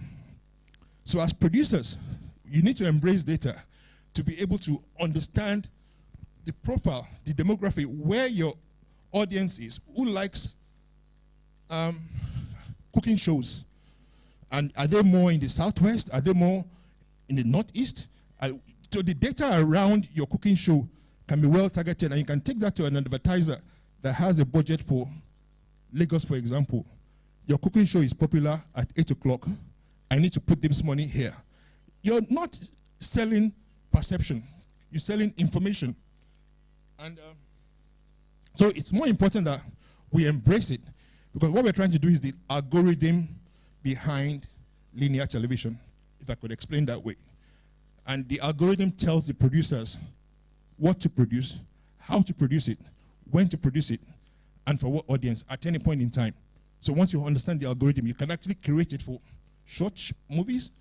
So as producers, you need to embrace data to be able to understand the profile, the demography, where your audience is, who likes cooking shows. And are they more in the Southwest? Are they more in the Northeast? So the data around your cooking show can be well targeted, and you can take that to an advertiser that has a budget for Lagos, for example. Your cooking show is popular at 8 o'clock. I need to put this money here. You're not selling perception. You're selling information. And so it's more important that we embrace it, because what we're trying to do is the algorithm behind linear television, if I could explain that way. And the algorithm tells the producers what to produce, how to produce it, when to produce it, and for what audience at any point in time. So once you understand the algorithm, you can actually curate it for short movies,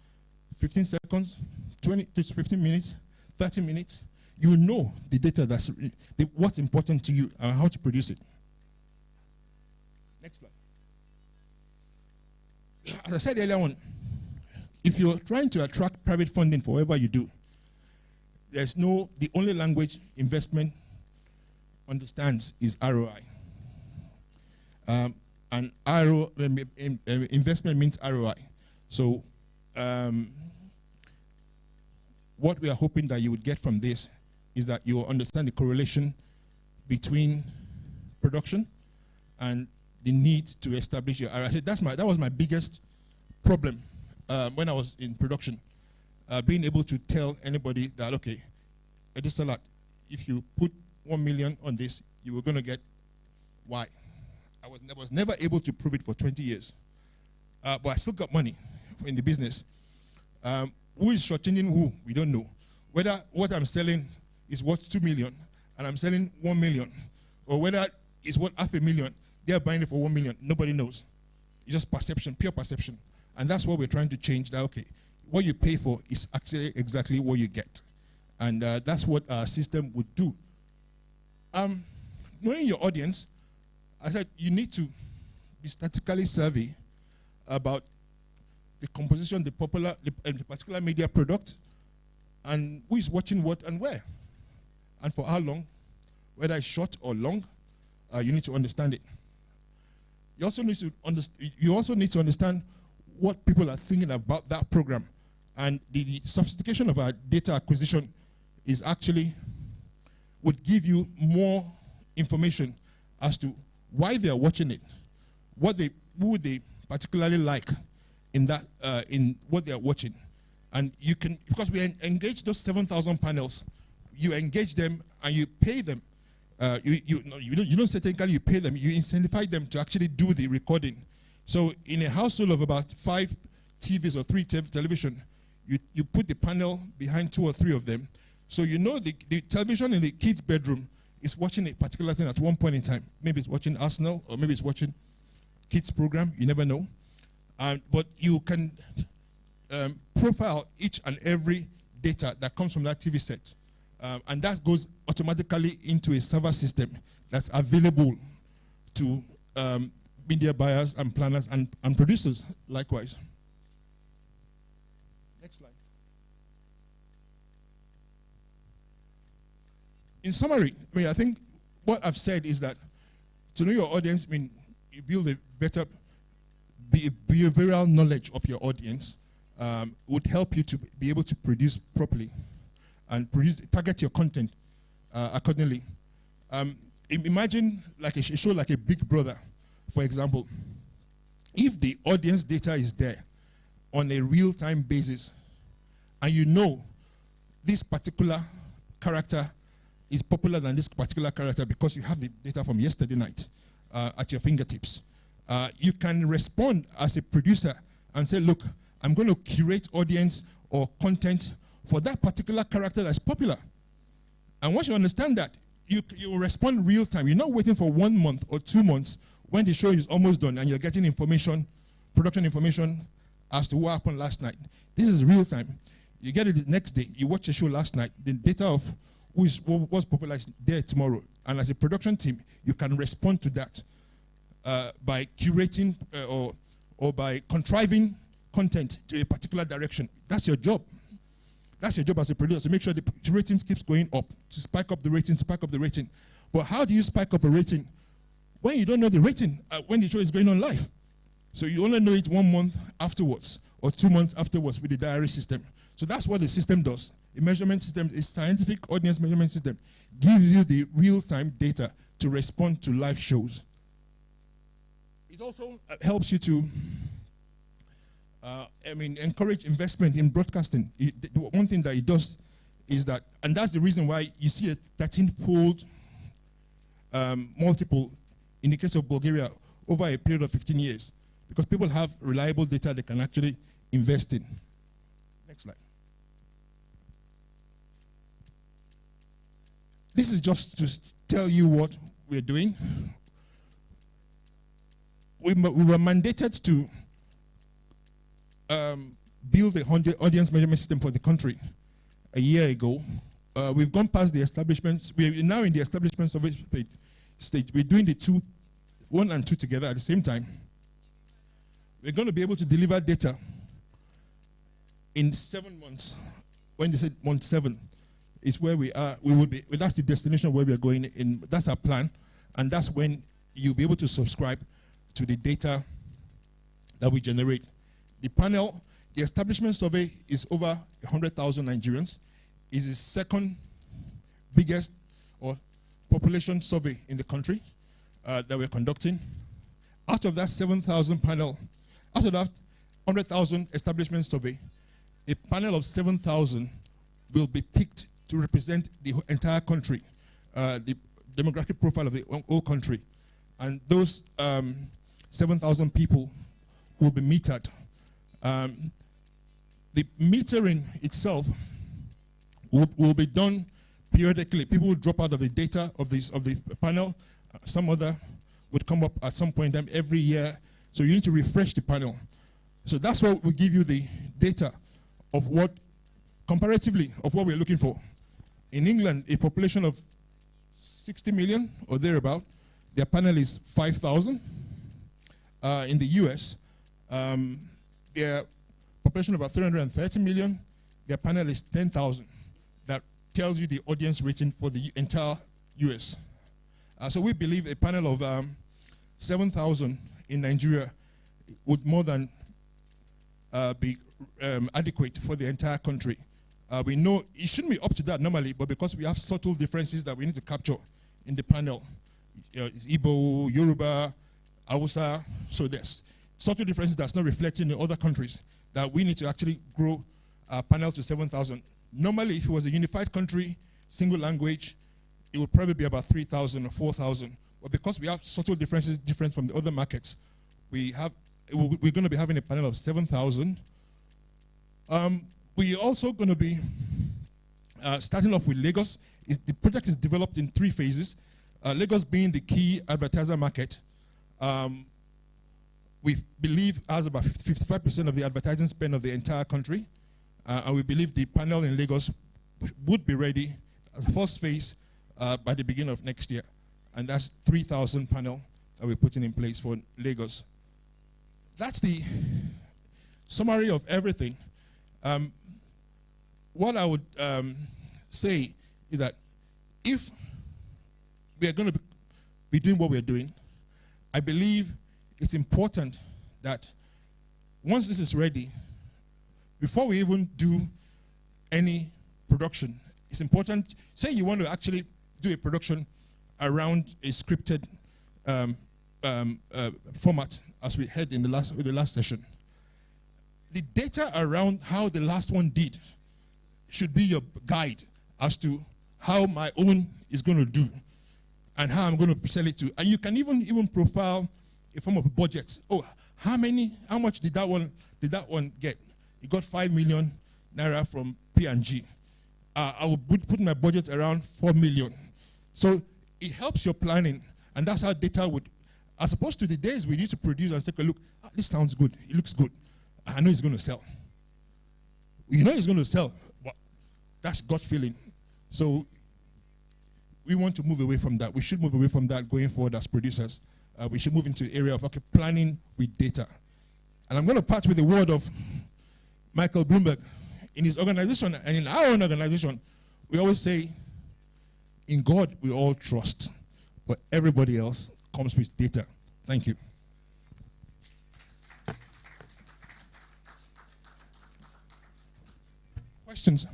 15 seconds, 20 to 15 minutes, 30 minutes. You know the data what's important to you and how to produce it. Next slide. As I said earlier on, if you're trying to attract private funding for whatever you do, the only language investment understands is ROI. And investment means ROI. So what we are hoping that you would get from this is that you will understand the correlation between production and the need to establish your ROI. That was my biggest problem when I was in production. Being able to tell anybody that, okay, Edisalat, if you put 1 million on this, you were going to get Y. I was never able to prove it for 20 years. But I still got money in the business. Who is shortchanging who? We don't know. Whether what I'm selling is worth 2 million and I'm selling 1 million, or whether it's worth 500,000, they're buying it for 1 million. Nobody knows. It's just perception, pure perception. And that's what we're trying to change. That, okay, what you pay for is actually exactly what you get. And that's what our system would do. Knowing your audience, I said you need to be statistically savvy about the composition, the particular media product, and who is watching what and where, and for how long, whether it's short or long. You need to understand it. You also need to understand what people are thinking about that program, and the sophistication of our data acquisition is actually would give you more information as to why they are watching it, who they particularly like in that in what they are watching. And you can, because we engage those 7,000 panels, you engage them and you pay them. You don't say technically you pay them, you incentivize them to actually do the recording. So in a household of about 5 TVs or 3 television, you put the panel behind 2 or 3 of them. So you know the television in the kid's bedroom is watching a particular thing at one point in time. Maybe it's watching Arsenal, or maybe it's watching kids program, you never know. But you can profile each and every data that comes from that TV set. And that goes automatically into a server system that's available to media buyers and planners and producers likewise. Next slide. In summary, I think what I've said is that to know your audience, you build a better behavioral knowledge of your audience would help you to be able to produce properly and target your content accordingly. Imagine like a show like a Big Brother, for example. If the audience data is there on a real-time basis, and you know this particular character is popular than this particular character because you have the data from yesterday night at your fingertips, you can respond as a producer and say, look, I'm going to curate audience or content for that particular character that's popular. And once you understand that, you will respond real time. You're not waiting for 1 month or 2 months when the show is almost done and you're getting information, production information as to what happened last night. This is real time. You get it the next day. You watch a show last night. The data of what was popular is there tomorrow. And as a production team, you can respond to that by curating or by contriving content to a particular direction. That's your job. That's your job as a producer, to make sure the ratings keeps going up, to spike up the rating. But how do you spike up a rating when you don't know the rating when the show is going on live? So you only know it 1 month afterwards or 2 months afterwards with the diary system. So that's what the system does. The measurement system is scientific audience measurement system. Gives you the real-time data to respond to live shows. It also helps you to encourage investment in broadcasting. One thing that it does is that, and that's the reason why you see a 13-fold multiple in the case of Bulgaria over a period of 15 years, because people have reliable data they can actually invest in. Next slide. this is just to tell you what we're doing. We were mandated to build a audience measurement system for the country a year ago. We've gone past the establishments. We're now in the establishment survey stage. We're doing the 1 and 2 together at the same time. We're going to be able to deliver data in 7 months. When they said month 7 is where we are, we will be. That's the destination where we are going in. That's our plan, and that's when you'll be able to subscribe to the data that we generate. The panel, the establishment survey is over 100,000 Nigerians. Is the second biggest or population survey in the country that we're conducting. Out of that 7,000 panel, out of that 100,000 establishment survey, a panel of 7,000 will be picked to represent the entire country, the demographic profile of the whole country. And those 7,000 people will be metered. The metering itself will be done periodically. People will drop out of the data of the panel. Some other would come up at some point in time every year. So you need to refresh the panel. So that's what will give you the data of what, comparatively, of what we're looking for. In England, a population of 60 million or thereabout, their panel is 5,000. In the US, their population of about 330 million, their panel is 10,000. That tells you the audience rating for the entire US. So we believe a panel of 7,000 in Nigeria would more than be adequate for the entire country. We know it shouldn't be up to that normally, but because we have subtle differences that we need to capture in the panel, it's Igbo, Yoruba, Hausa, so there's subtle differences that's not reflected in other countries that we need to actually grow our panel to 7,000. Normally, if it was a unified country, single language, it would probably be about 3,000 or 4,000. But because we have subtle differences different from the other markets, we're going to be having a panel of 7,000. We're also going to be starting off with Lagos. The project is developed in 3 phases. Lagos being the key advertiser market, we believe has about 55% of the advertising spend of the entire country. And we believe the panel in Lagos would be ready as a first phase by the beginning of next year. And that's 3,000 panel that we're putting in place for Lagos. That's the summary of everything. What I would say is that if we are going to be doing what we're doing, I believe it's important that once this is ready, before we even do any production, it's important, say you want to actually do a production around a scripted format, as we had in the last session. The data around how the last one did should be your guide as to how my own is going to do and how I'm going to sell it to. And you can even profile a form of budget. Oh, how much did that one get? It got 5 million naira from P&G. I would put my budget around 4 million. So it helps your planning, and that's how data would, as opposed to the days we used to produce and take a look, this sounds good, it looks good, I know it's going to sell. You know it's going to sell, but that's gut feeling. So we want to move away from that. We should move away from that going forward as producers. We should move into the area of planning with data. And I'm going to part with a word of Michael Bloomberg. In his organization and in our own organization, we always say, in God we all trust, but everybody else comes with data. Thank you. Questions?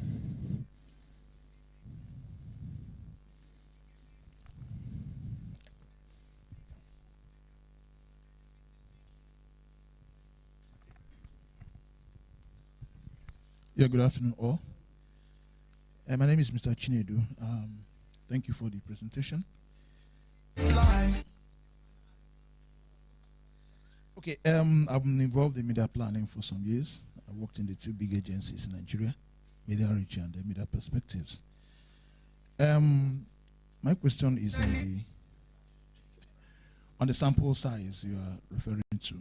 Yeah, good afternoon all. My name is Mr. Chinedu. Thank you for the presentation. Okay, I've been involved in media planning for some years. I worked in the 2 big agencies in Nigeria, Media Reach and Media Perspectives. My question is on the sample size you are referring to.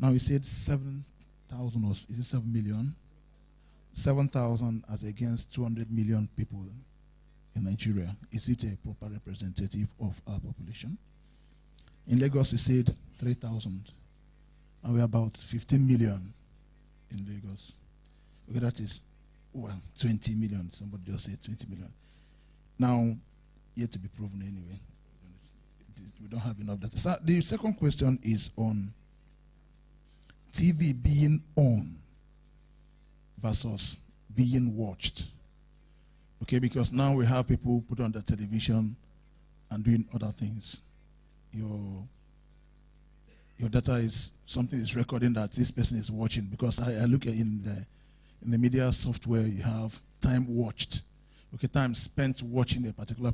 Now you said 7,000 or is it 7 million? 7,000 as against 200 million people in Nigeria. Is it a proper representative of our population? In Lagos you said 3,000 and we're about 15 million in Lagos. Okay, that is, well, 20 million. Somebody just said 20 million. Now, yet to be proven anyway. We don't have enough data. So the second question is on TV being on versus being watched. Okay, because now we have people put on the television and doing other things. Your data is something is recording that this person is watching, because I look at in the media software you have time watched. Okay, time spent watching a particular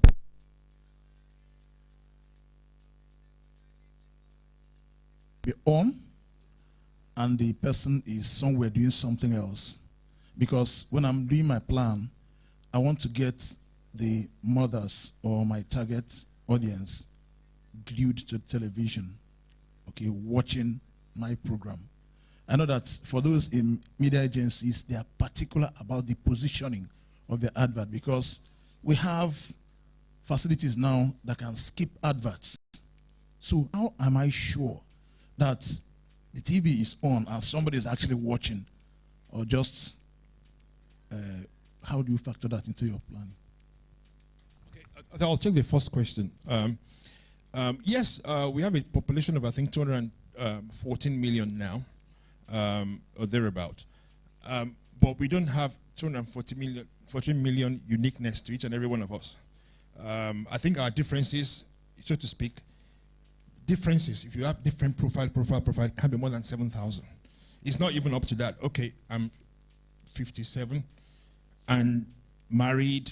be on and the person is somewhere doing something else. Because when I'm doing my plan, I want to get the mothers or my target audience glued to television, okay, watching my program. I know that for those in media agencies, they are particular about the positioning of the advert, because we have facilities now that can skip adverts. So how am I sure that the TV is on and somebody is actually watching, or just how do you factor that into your planning? Okay, I'll take the first question. Yes, we have a population of I think 214 million now, or thereabout. But we don't have 14 million uniqueness to each and every one of us. I think our differences, so to speak, if you have different profile, can be more than 7,000. It's not even up to that. Okay, I'm 57 and married.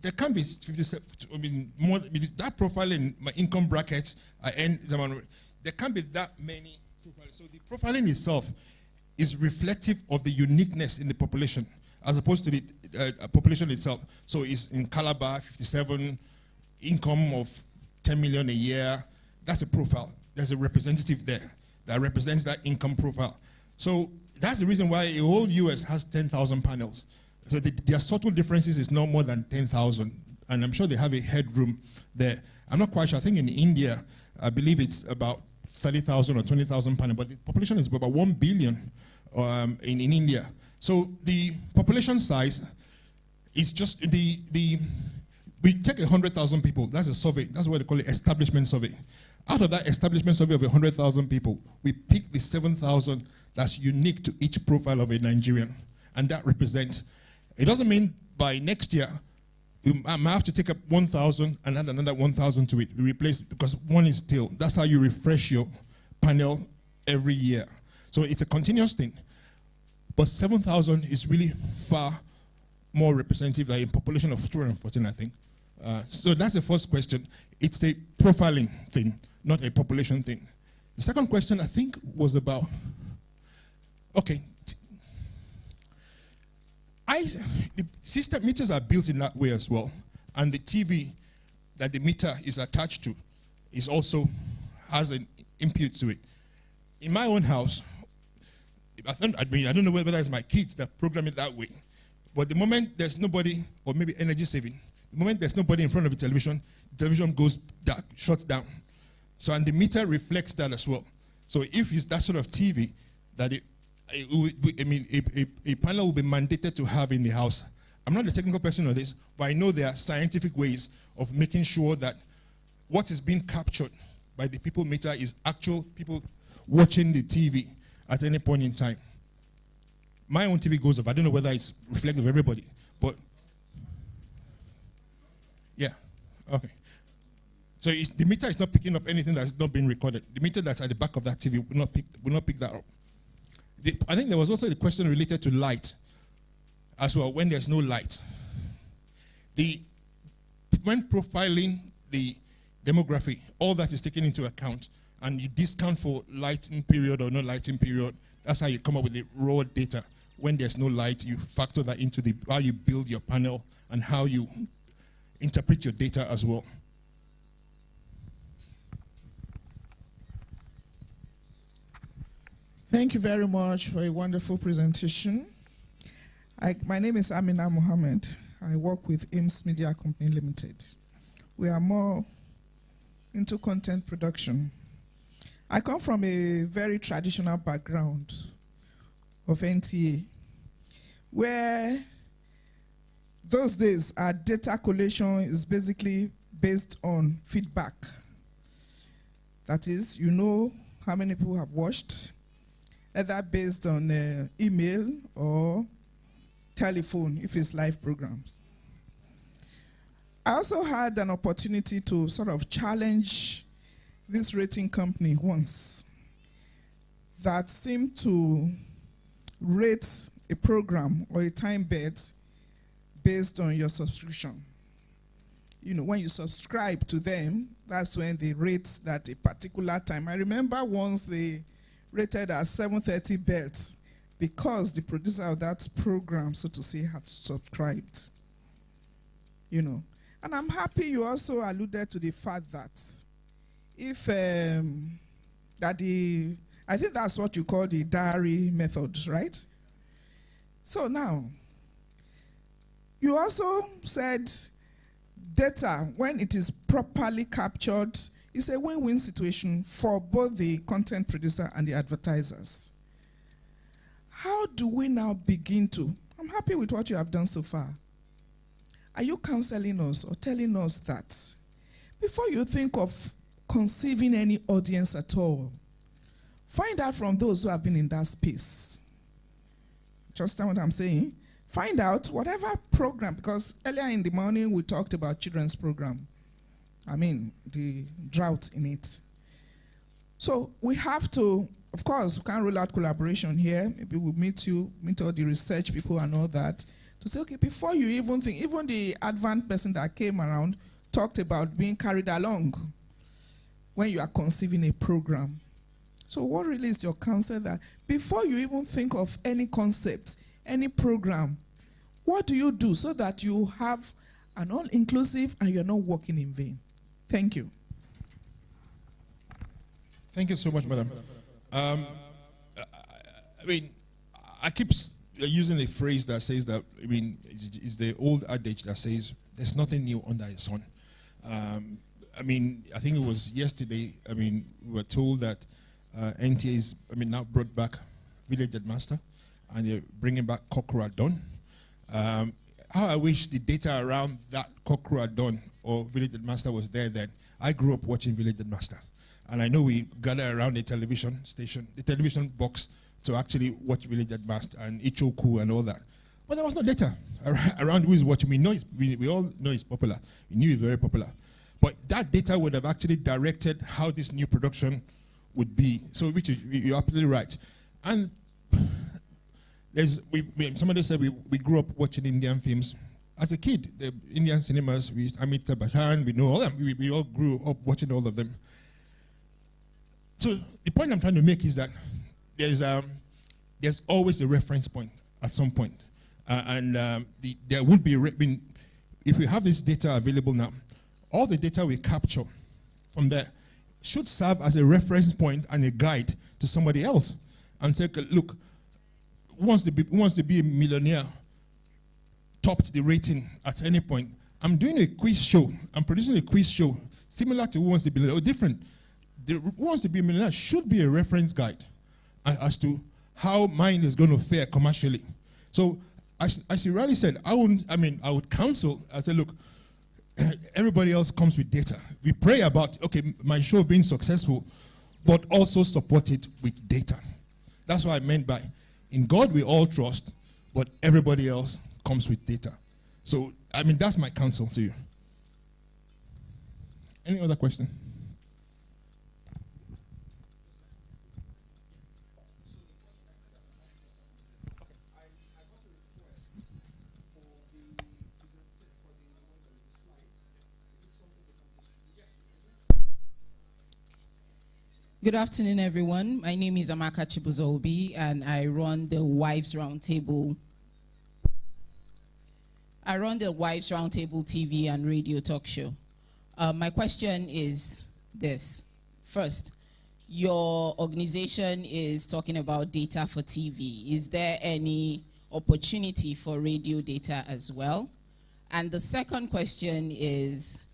There can be 57, I mean, more that profile in my income bracket, there can't be that many profiles. So the profiling itself is reflective of the uniqueness in the population, as opposed to the population itself. So it's in Calabar, 57, income of 10 million a year. That's a profile. There's a representative there that represents that income profile. So that's the reason why the whole US has 10,000 panels. So their subtle differences is no more than 10,000. And I'm sure they have a headroom there. I'm not quite sure. I think in India, I believe it's about 30,000 or 20,000 panels. But the population is about 1 billion in India. So the population size is just we take 100,000 people. That's a survey. That's what they call it, establishment survey. Out of that establishment survey of 100,000 people, we pick the 7,000 that's unique to each profile of a Nigerian. And that represents. It doesn't mean by next year, I might have to take up 1,000 and add another 1,000 to it. We replace it because one is still. That's how you refresh your panel every year. So it's a continuous thing. But 7,000 is really far more representative than a population of 214, I think. So that's the first question. It's a profiling thing, not a population thing. The second question, I think, was about, okay, the system meters are built in that way as well. And the TV that the meter is attached to is also has an input to it. In my own house, I don't know whether it's my kids that program it that way. But the moment there's nobody, or maybe energy saving, the moment there's nobody in front of the television goes dark, shuts down. So, and the meter reflects that as well. So if it's that sort of TV that a panel will be mandated to have in the house. I'm not a technical person on this, but I know there are scientific ways of making sure that what is being captured by the people meter is actual people watching the TV at any point in time. My own TV goes off. I don't know whether it's reflective of everybody, but yeah, okay. So the meter is not picking up anything that's not been recorded. The meter that's at the back of that TV will not pick that up. I think there was also the question related to light as well, when there's no light. When profiling the demography, all that is taken into account, and you discount for lighting period or no lighting period. That's how you come up with the raw data. When there's no light, you factor that into how you build your panel and how you interpret your data as well. Thank you very much for a wonderful presentation. My name is Amina Mohammed. I work with Ames Media Company Limited. We are more into content production. I come from a very traditional background of NTA, where those days our data collation is basically based on feedback. That is, you know how many people have watched, either based on email or telephone, if it's live programs. I also had an opportunity to sort of challenge this rating company once that seemed to rate a program or a time bet based on your subscription. You know, when you subscribe to them, that's when they rate that a particular time. I remember once they rated at 7:30 bet because the producer of that program, so to say, had subscribed. You know, and I'm happy you also alluded to the fact that if I think that's what you call the diary method, right? So now, you also said data, when it is properly captured, is a win-win situation for both the content producer and the advertisers. How do we now begin to? I'm happy with what you have done so far. Are you counseling us or telling us that before you think of conceiving any audience at all, find out from those who have been in that space? Just understand what I'm saying? Find out whatever program, because earlier in the morning we talked about children's program. I mean, the drought in it. So we have to, of course, we can't rule out collaboration here. Maybe we'll meet all the research people and all that, to say, okay, before you even think, even the advanced person that came around talked about being carried along when you are conceiving a program. So what really is your counsel that before you even think of any concept, any program, what do you do so that you have an all-inclusive and you're not working in vain? Thank you. Thank you so much, madam. I mean, I keep using a phrase that says that, I mean, it's the old adage that says, there's nothing new under the sun. I mean, I think it was yesterday, I mean, we were told that NTA is, I mean, now brought back Village Headmaster, and they're bringing back Cockerel at Dawn. How I wish the data around that Cockerel at Dawn or Village Headmaster was there then. I grew up watching Village Headmaster, and I know we gather around the television station, the television box, to actually watch Village Headmaster and Ichoku and all that. But there was no data around who is watching. We know we all know it's popular. We knew it's very popular. But that data would have actually directed how this new production would be. So, which is, you're absolutely right. And somebody said we grew up watching Indian films. As a kid, the Indian cinemas, Amitabh Bachchan, we know all them. We all grew up watching all of them. So the point I'm trying to make is that there's always a reference point at some point. There would be, if we have this data available now, all the data we capture from there should serve as a reference point and a guide to somebody else. And say, look, who wants to be a millionaire, topped the rating at any point. I'm doing a quiz show. I'm producing a quiz show similar to Who Wants to Be a Millionaire, or different. The Who Wants to Be a Millionaire should be a reference guide as to how mine is going to fare commercially. So, as you rightly said, I would counsel, I said, look, everybody else comes with data. We pray about, okay, my show being successful, but also support it with data. That's what I meant by, in God we all trust, but everybody else comes with data. So, I mean, that's my counsel to you. Any other question? Good afternoon, everyone. My name is Amaka Chibuzobi, and I run the Wives Roundtable. I run the Wives Roundtable TV and radio talk show. My question is this. First, your organization is talking about data for TV. Is there any opportunity for radio data as well? And the second question is,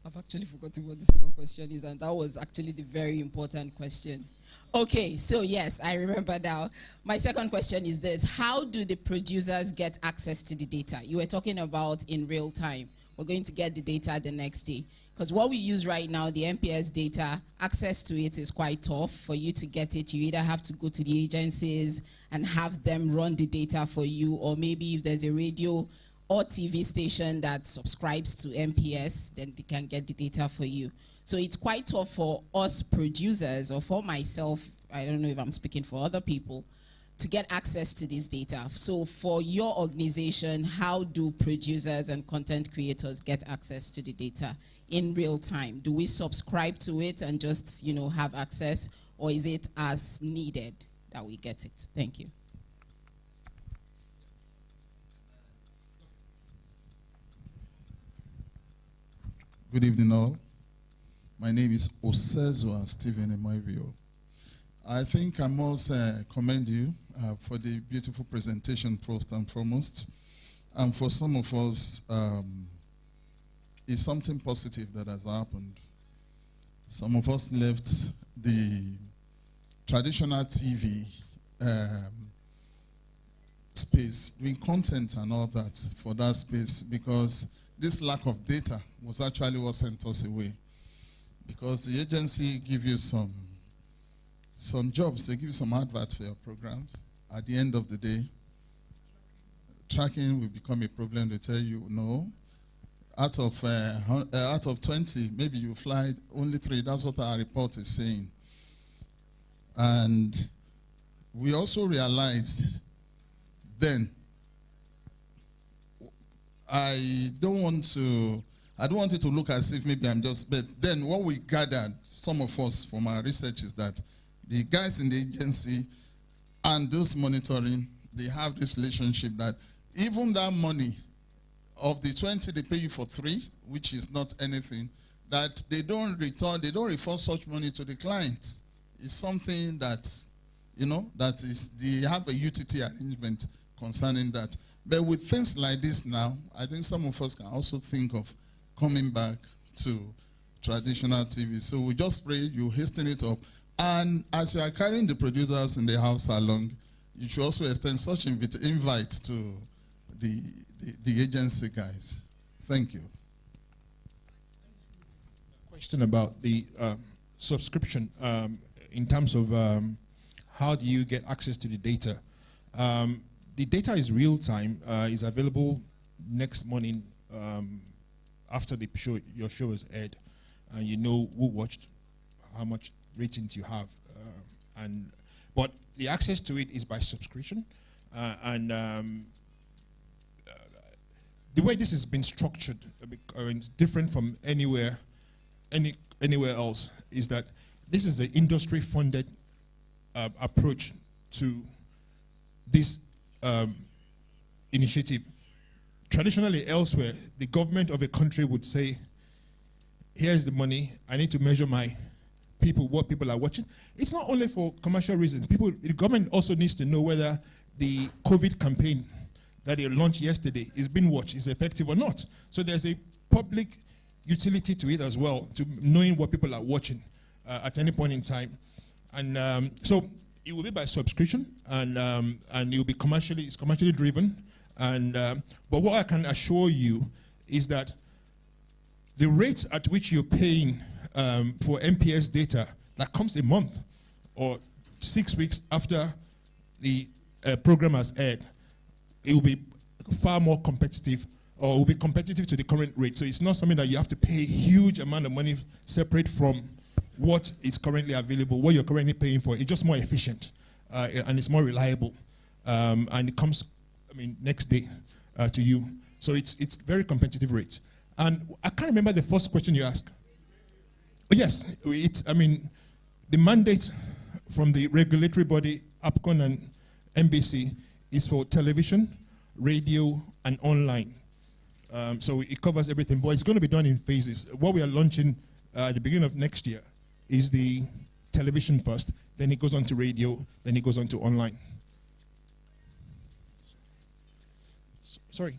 I've actually forgotten what the second question is, and that was actually the very important question. Okay, so yes, I remember now. My second question is this: how do the producers get access to the data? You were talking about in real time. We're going to get the data the next day. Because what we use right now, the MPS data, access to it is quite tough. For you to get it, you either have to go to the agencies and have them run the data for you, or maybe if there's a radio or TV station that subscribes to MPS, then they can get the data for you. So it's quite tough for us producers, or for myself, I don't know if I'm speaking for other people, to get access to this data. So for your organization, how do producers and content creators get access to the data in real time? Do we subscribe to it and just, have access, or is it as needed that we get it? Thank you. Good evening, all. My name is Osezua Stephen Emoivio. I think I must commend you for the beautiful presentation, first and foremost. And for some of us, it's something positive that has happened. Some of us left the traditional TV space, doing content and all that for that space, because this lack of data was actually what sent us away. Because the agency give you some jobs, they give you some adverts for your programs. At the end of the day, tracking will become a problem. They tell you, no, out of 20, maybe you fly only 3. That's what our report is saying. And we also realized then, I don't want it to look as if maybe I'm just, but then what we gathered, some of us from our research, is that the guys in the agency and those monitoring, they have this relationship that even that money of the 20, they pay you for 3, which is not anything, that they don't refund such money to the clients. It's something that, they have a UTT arrangement concerning that. But with things like this now, I think some of us can also think of coming back to traditional TV. So we just pray you hasten it up. And as you are carrying the producers in the house along, you should also extend such invite to the agency guys. Thank you. Question about the subscription in terms of how do you get access to the data? The data is real time, is available next morning after the show, your show is aired, and you know who watched, how much ratings you have, but the access to it is by subscription, and the way this has been structured, different from anywhere else, is that this is the industry-funded approach to this initiative. Traditionally, elsewhere, the government of a country would say, here's the money, I need to measure my people, what people are watching. It's not only for commercial reasons. The government also needs to know whether the COVID campaign that they launched yesterday is being watched, is effective or not. So there's a public utility to it as well, to knowing what people are watching at any point in time. And so it will be by subscription, and it will be commercially driven. And but what I can assure you is that the rate at which you're paying for MPS data that comes a month or 6 weeks after the program has aired, it will be far more competitive, or will be competitive to the current rate. So it's not something that you have to pay a huge amount of money separate from what is currently available, what you're currently paying for. It's just more efficient and it's more reliable, and it comes, next day to you. So it's very competitive rates. And I can't remember the first question you asked. But yes, the mandate from the regulatory body, APCON and NBC, is for television, radio, and online. So it covers everything, but it's going to be done in phases. What we are launching at the beginning of next year is the television first, then it goes on to radio, then it goes on to online. Sorry.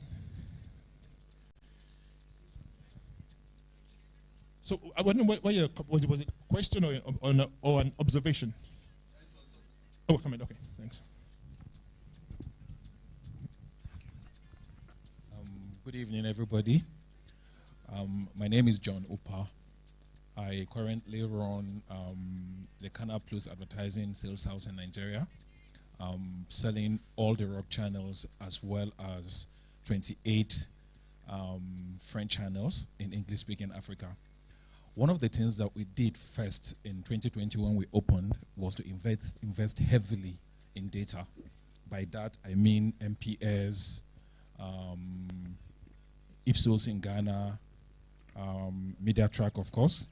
So I wonder was it a question or an observation? Oh, comment. Okay, thanks. Good evening, everybody. My name is John Upa. I currently run the Canal Plus advertising sales house in Nigeria, selling all the rock channels as well as 28 French channels in English-speaking Africa. One of the things that we did first in 2020 when we opened was to invest heavily in data. By that, I mean MPS, Ipsos in Ghana, Media Track, of course,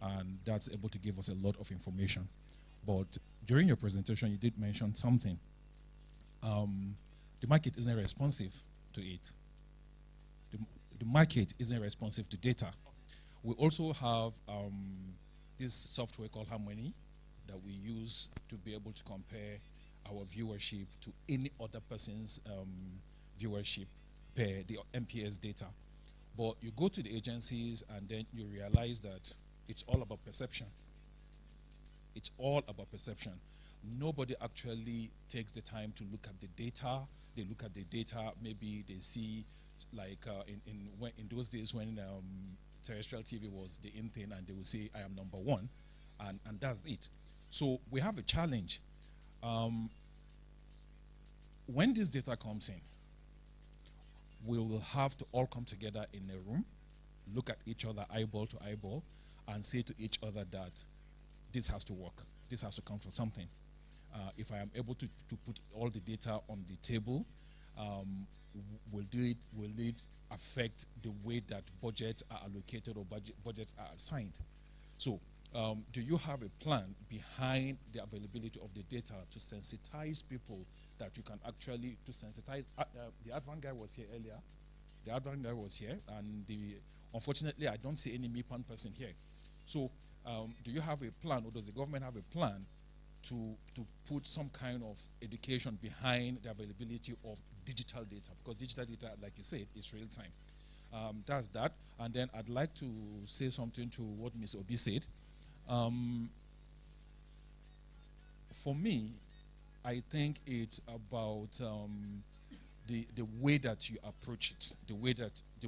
and that's able to give us a lot of information. But during your presentation, you did mention something. The market isn't responsive to it. The market isn't responsive to data. We also have this software called Harmony that we use to be able to compare our viewership to any other person's viewership per the MPS data. But you go to the agencies and then you realize that it's all about perception. It's all about perception. Nobody actually takes the time to look at the data. They look at the data, maybe they see like in those days when terrestrial TV was the in thing, and they will say, I am number one, and that's it. So we have a challenge. When this data comes in, we will have to all come together in a room, look at each other eyeball to eyeball, and say to each other that this has to work. This has to come from something. If I am able to put all the data on the table, will it affect the way that budgets are allocated or budgets are assigned? So do you have a plan behind the availability of the data to sensitize people that you can actually, to sensitize, the advance guy was here earlier, the advance guy was here, and unfortunately I don't see any MIPAN person here. So do you have a plan, or does the government have a plan to put some kind of education behind the availability of digital data? Because digital data, like you said, is real time. That's that. And then I'd like to say something to what Ms. Obi said. For me, I think it's about the way that you approach it, the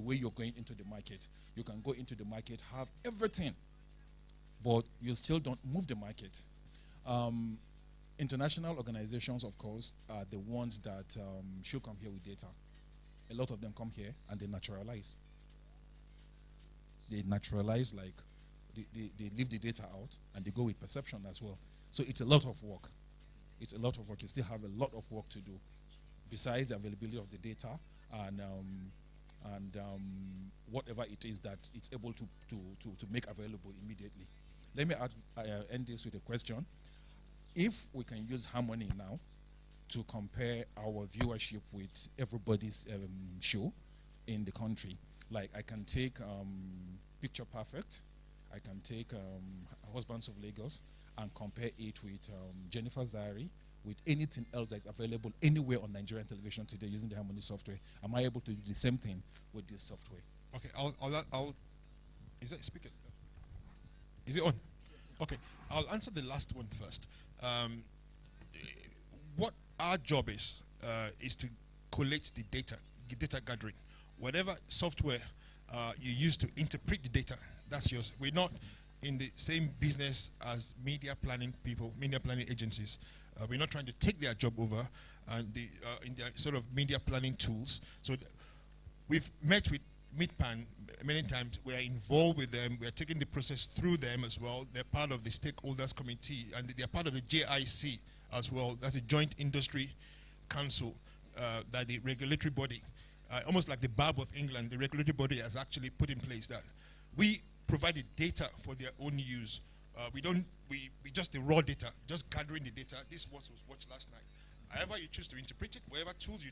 way you're going into the market. You can go into the market, have everything, but you still don't move the market. International organizations, of course, are the ones that should come here with data. A lot of them come here and they naturalize. They naturalize, like they leave the data out and they go with perception as well. So it's a lot of work. It's a lot of work. You still have a lot of work to do besides the availability of the data and whatever it is that it's able to make available immediately. Let me end this with a question. If we can use Harmony now to compare our viewership with everybody's show in the country, like I can take Picture Perfect, I can take Husbands of Lagos and compare it with Jennifer's Diary, with anything else that's available anywhere on Nigerian television today using the Harmony software. Am I able to do the same thing with this software? Okay, I'll is that speaker? Is it on? Okay, I'll answer the last one first. What our job is to collect the data gathering. Whatever software you use to interpret the data, that's yours. We're not in the same business as media planning people, media planning agencies. We're not trying to take their job over and in their sort of media planning tools. So we've met with MIPAN many times. We're involved with them. We're taking the process through them as well. They're part of the stakeholders committee, and they're part of the JIC as well. That's a joint industry council that the regulatory body, almost like the BAB of England, the regulatory body has actually put in place that we provide the data for their own use, We just the raw data, just gathering the data. This was watched last night. However you choose to interpret it, whatever tools you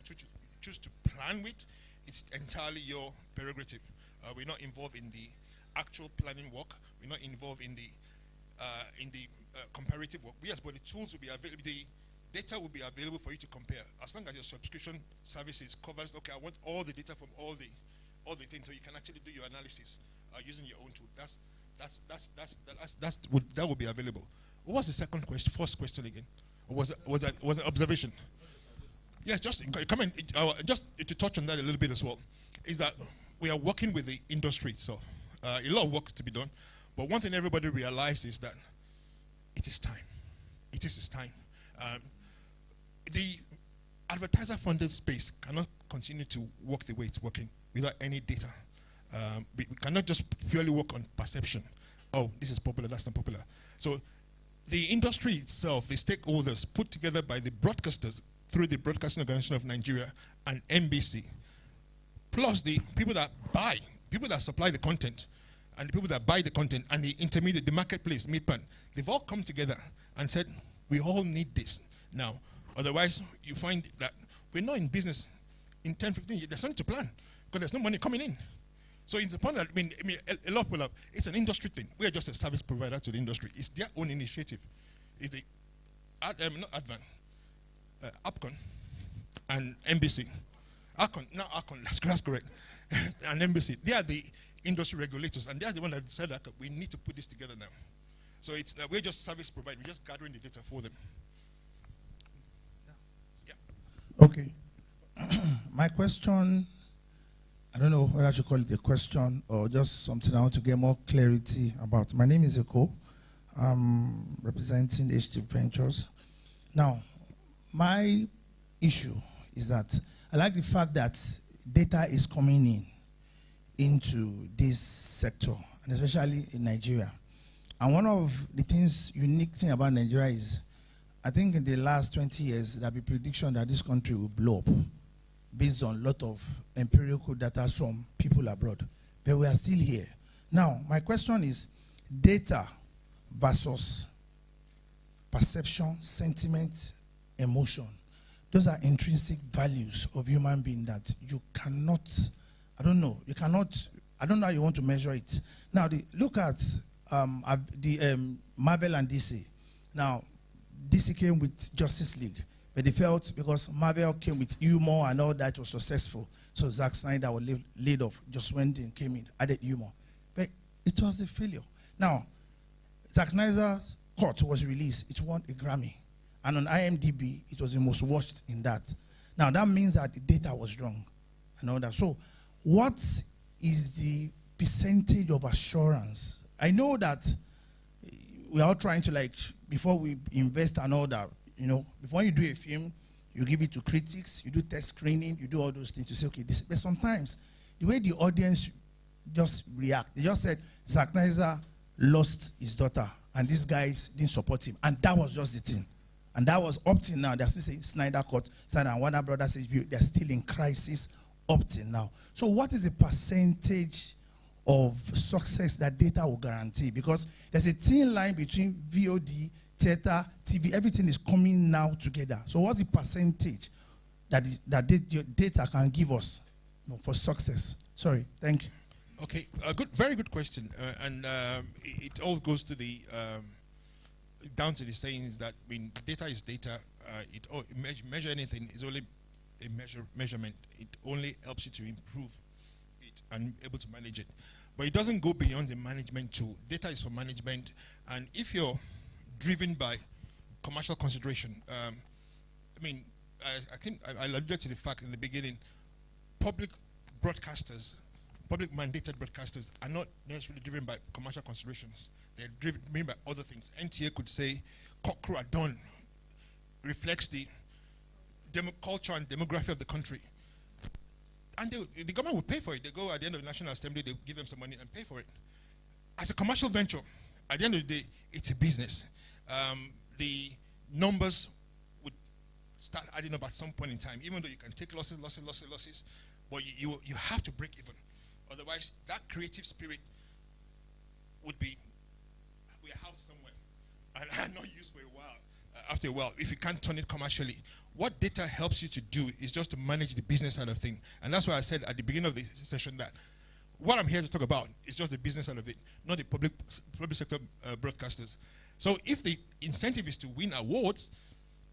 choose to plan with, it's entirely your prerogative. We're not involved in the actual planning work. We're not involved in the comparative work. Yes, but the tools will be available. The data will be available for you to compare. As long as your subscription services covers, okay, I want all the data from all the things, so you can actually do your analysis using your own tool. That will be available. What was the second question? First question again? Or was it observation? Yes, just comment. Just to touch on that a little bit as well, is that we are working with the industry itself. A lot of work to be done, but one thing everybody realizes is that it is time. It is time. The advertiser-funded space cannot continue to work the way it's working without any data. We cannot just purely work on perception. Oh, this is popular, that's not popular. So the industry itself, the stakeholders put together by the broadcasters through the Broadcasting Organization of Nigeria and NBC, plus the people that supply the content, and the people that buy the content, and the intermediate, the marketplace, Midpan, they've all come together and said, we all need this now. Otherwise, you find that we're not in business in 10, 15 years. There's nothing to plan because there's no money coming in. So it's important that, a lot of people it's an industry thing. We are just a service provider to the industry. It's their own initiative. It's the, not Advan, Upcon and NBC. Arcon, that's correct. And NBC, they are the industry regulators, and they are the one that said that we need to put this together now. So it's we're just service providing, we're just gathering the data for them. Okay. My question, I don't know whether I should call it a question or just something I want to get more clarity about. My name is Eko. I'm representing HT Ventures. Now, my issue is that I like the fact that data is coming into this sector, and especially in Nigeria. And one of the unique thing about Nigeria is, I think in the last 20 years, there'll be prediction that this country will blow up based on a lot of empirical data from people abroad. But we are still here. Now, my question is, data versus perception, sentiment, emotion. Those are intrinsic values of human being that you cannot, I don't know how you want to measure it. Now, look at Marvel and DC. Now, DC came with Justice League, but they felt because Marvel came with humor and all that was successful. So Zack Snyder was laid off. Joss Whedon came in, added humor. But it was a failure. Now, Zack Snyder's Cut was released. It won a Grammy. And on IMDb, it was the most watched in that. Now, that means that the data was wrong and all that. So, what is the percentage of assurance? I know that we are all trying to, before we invest and all that, before you do a film, you give it to critics, you do test screening, you do all those things to say, okay, this. But sometimes, the way the audience just react, they just said, Zack Snyder lost his daughter, and these guys didn't support him. And that was just the thing. And that was up till now. They're still saying Snyder Cut, Snyder and Warner Brothers, they're still in crisis up till now. So what is the percentage of success that data will guarantee? Because there's a thin line between VOD, theater, TV, everything is coming now together. So what's the percentage that data can give us for success? Sorry, thank you. Okay, very good question. It all goes to the down to the sayings that data is data. Measure anything is only a measurement. It only helps you to improve it and able to manage it. But it doesn't go beyond the management tool. Data is for management, and if you're driven by commercial consideration, I think I alluded to the fact in the beginning, public mandated broadcasters are not necessarily driven by commercial considerations. They're driven by other things. NTA could say, cockcrow at dawn reflects the culture and demography of the country. And the government will pay for it. They go at the end of the National Assembly, they give them some money and pay for it. As a commercial venture, at the end of the day, it's a business. The numbers would start adding up at some point in time, even though you can take losses, but you have to break even. Otherwise, that creative spirit warehouse somewhere and are not used for a while. After a while, if you can't turn it commercially, what data helps you to do is just to manage the business side of thing. And that's why I said at the beginning of the session that what I'm here to talk about is just the business side of it, not the public sector broadcasters. So if the incentive is to win awards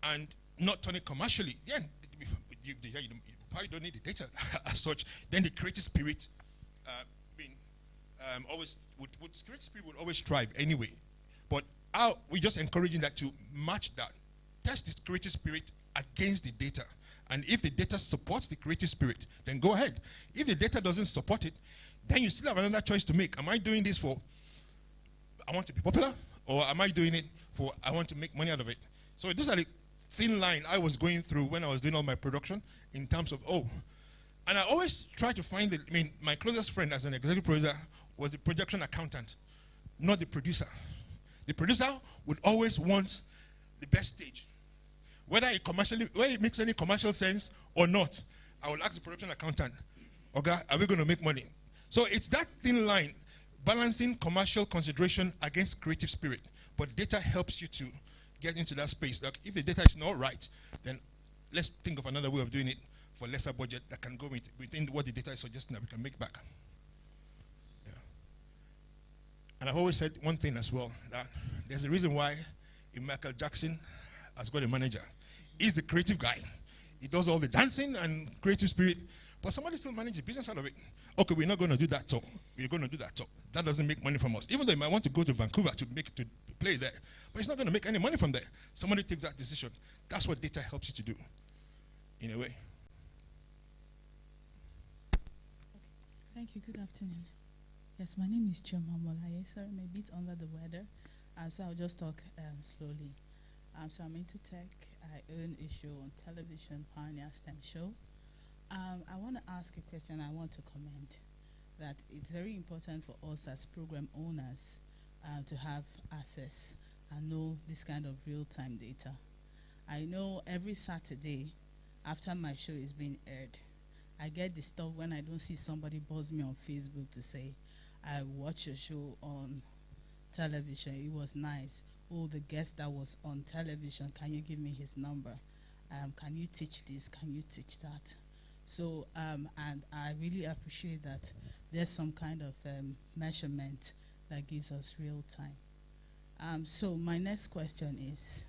and not turn it commercially, yeah, you probably don't need the data as such. Then the creative spirit, creative spirit would always thrive anyway. But we're just encouraging that to match that. Test this creative spirit against the data. And if the data supports the creative spirit, then go ahead. If the data doesn't support it, then you still have another choice to make. Am I doing this for I want to be popular? Or am I doing it for I want to make money out of it? So those are the thin line I was going through when I was doing all my production in terms of, and I always try to find my closest friend as an executive producer was the production accountant, not the producer. The producer would always want the best stage. Whether it makes any commercial sense or not, I will ask the production accountant, okay, are we going to make money? So it's that thin line, balancing commercial consideration against creative spirit. But data helps you to get into that space. Like if the data is not right, then let's think of another way of doing it for lesser budget that can go within what the data is suggesting that we can make back. Yeah. And I've always said one thing as well, that there's a reason why Michael Jackson has got a manager. He's the creative guy. He does all the dancing and creative spirit, but somebody still manages the business out of it. Okay, we're not going to do that talk. We're going to do that talk. That doesn't make money from us. Even though you might want to go to Vancouver to play there, but it's not going to make any money from there. Somebody takes that decision. That's what data helps you to do, in a way. Thank you. Good afternoon. Yes, my name is Choma Molaye. Sorry, I'm a bit under the weather, so I'll just talk slowly. So I'm into tech. I own a show on television, Pioneer STEM Show. I want to ask a question. I want to comment that it's very important for us as program owners to have access and know this kind of real-time data. I know every Saturday after my show is being aired, I get disturbed when I don't see somebody buzz me on Facebook to say, I watched your show on television, it was nice. Oh, the guest that was on television, can you give me his number? Can you teach this? Can you teach that? So, and I really appreciate that there's some kind of measurement that gives us real time. So my next question is,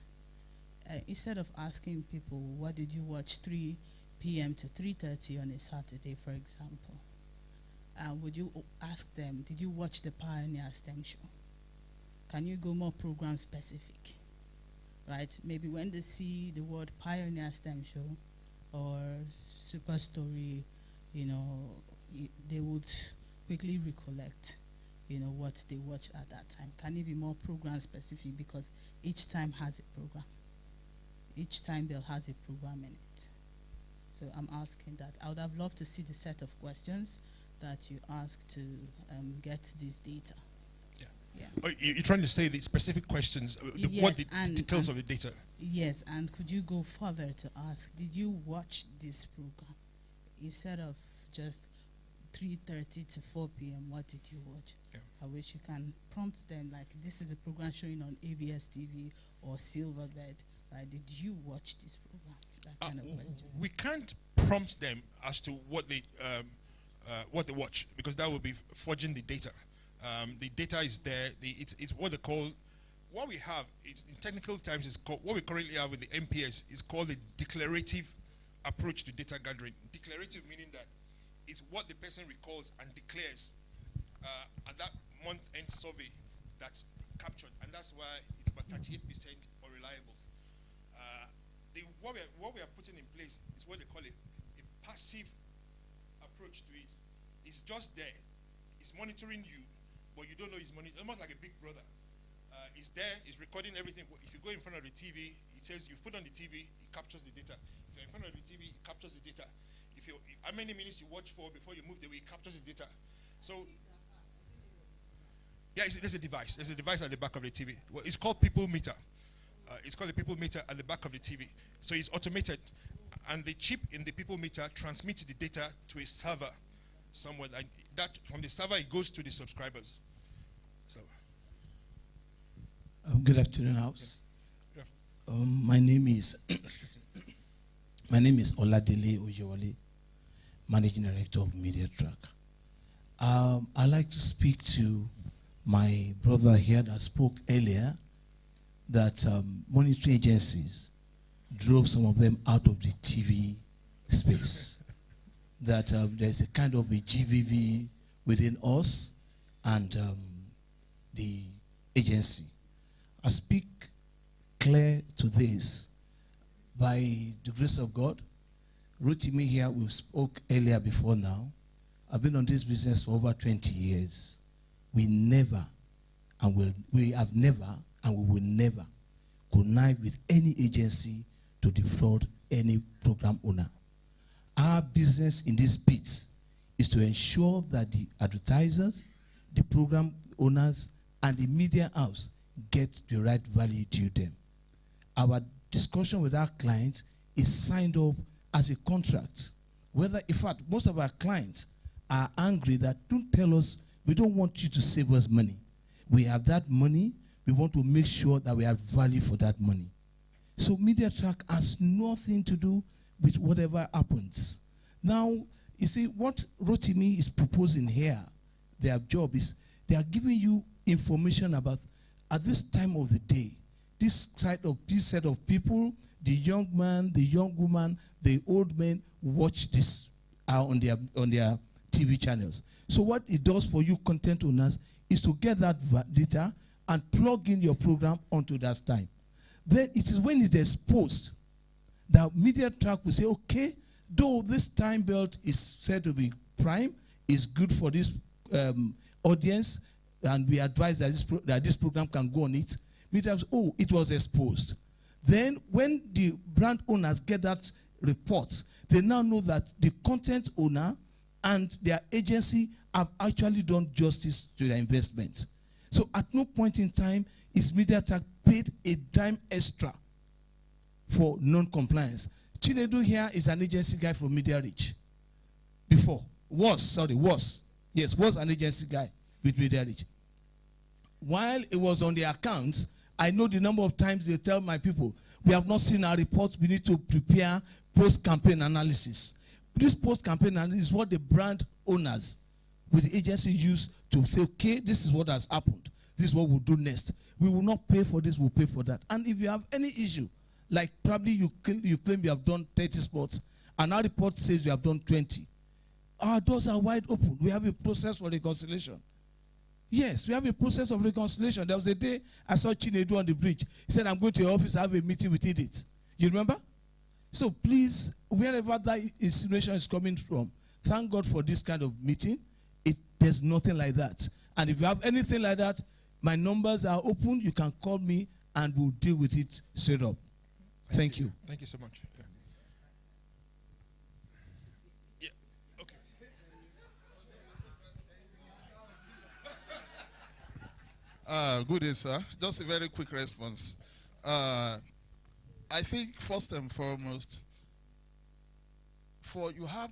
instead of asking people, what did you watch 3 p.m. to 3:30 on a Saturday, for example, would you ask them, did you watch the Pioneer STEM show? Can you go more program specific, right? Maybe when they see the word Pioneer STEM show or Super Story, they would quickly recollect, what they watched at that time. Can it be more program specific, because each time has a program. Each time there has a program in it. So I'm asking that. I would have loved to see the set of questions that you asked to get this data. Yeah. Oh, you're trying to say the specific questions, what the details of the data? Yes, and could you go further to ask, did you watch this program? Instead of just 3:30 to 4 p.m., what did you watch? Yeah. I wish you can prompt them, like, this is a program showing on ABS TV or Silverbird, right? Did you watch this program? That kind of question. We can't prompt them as to what they watch, because that would be forging the data. The data is there. It's what they call, what we have, it's in technical terms, is called, what we currently have with the MPS is called the declarative approach to data gathering. Declarative meaning that it's what the person recalls and declares at that month-end survey that's captured, and that's why it's about 38% unreliable. What we are putting in place is what they call a passive approach to it. It's just there. It's monitoring you, but you don't know it's monitoring. Almost like a big brother. It's there. It's recording everything. If you go in front of the TV, it says you've put on the TV. It captures the data. If you're in front of the TV, it captures the data. How many minutes you watch for before you move the way, it captures the data. So, yeah, there's a device. There's a device at the back of the TV. Well, it's called People Meter. It's called the People Meter at the back of the TV. So it's automated, and the chip in the People Meter transmits the data to a server somewhere. That from the server it goes to the subscribers. So, Good afternoon, House. My name is Oladele Ojewale, Managing Director of Media Track. I'd like to speak to my brother here that spoke earlier that monitoring agencies drove some of them out of the TV space. That there's a kind of a GVV within us and the agency. I speak clear to this by the grace of God. Rotimi here, we spoke earlier before now. I've been on this business for over 20 years. We never and we have never and we will never connive with any agency to defraud any program owner. Our business in this bit is to ensure that the advertisers, the program owners, and the media house get the right value due them. Our discussion with our clients is signed up as a contract. Whether, in fact, most of our clients are angry that don't tell us, we don't want you to save us money. We have that money, we want to make sure that we have value for that money. So Media Track has nothing to do with whatever happens. Now, you see, what Rotimi is proposing here, their job is, they are giving you information about, at this time of the day, this set of people, the young man, the young woman, the old men, watch this on their TV channels. So what it does for you content owners is to get that data and plug in your program onto that time. Then it is when it's exposed that Media Track will say, okay, though this time belt is said to be prime, is good for this audience, and we advise that this program can go on it. Media, oh, it was exposed. Then when the brand owners get that report, they now know that the content owner and their agency have actually done justice to their investment. So at no point in time is Media Track paid a dime extra for non-compliance. Chinedu here is an agency guy from Media Reach. Was an agency guy with Media Reach. While it was on the accounts, I know the number of times they tell my people, we have not seen our report, we need to prepare post-campaign analysis. This post-campaign analysis is what the brand owners with the agency use to say, okay, this is what has happened. This is what we'll do next. We will not pay for this, we'll pay for that. And if you have any issue, like probably you claim you have done 30 spots, and our report says you have done 20, our doors are wide open. We have a process for reconciliation. Yes, we have a process of reconciliation. There was a day I saw Chinedu on the bridge. He said, I'm going to your office, I have a meeting with Edith. You remember? So please, wherever that insinuation is coming from, thank God for this kind of meeting. There's nothing like that. And if you have anything like that, my numbers are open. You can call me and we'll deal with it straight up. Thank you. Thank you so much. Good day, sir. Just a very quick response. I think first and foremost, you have,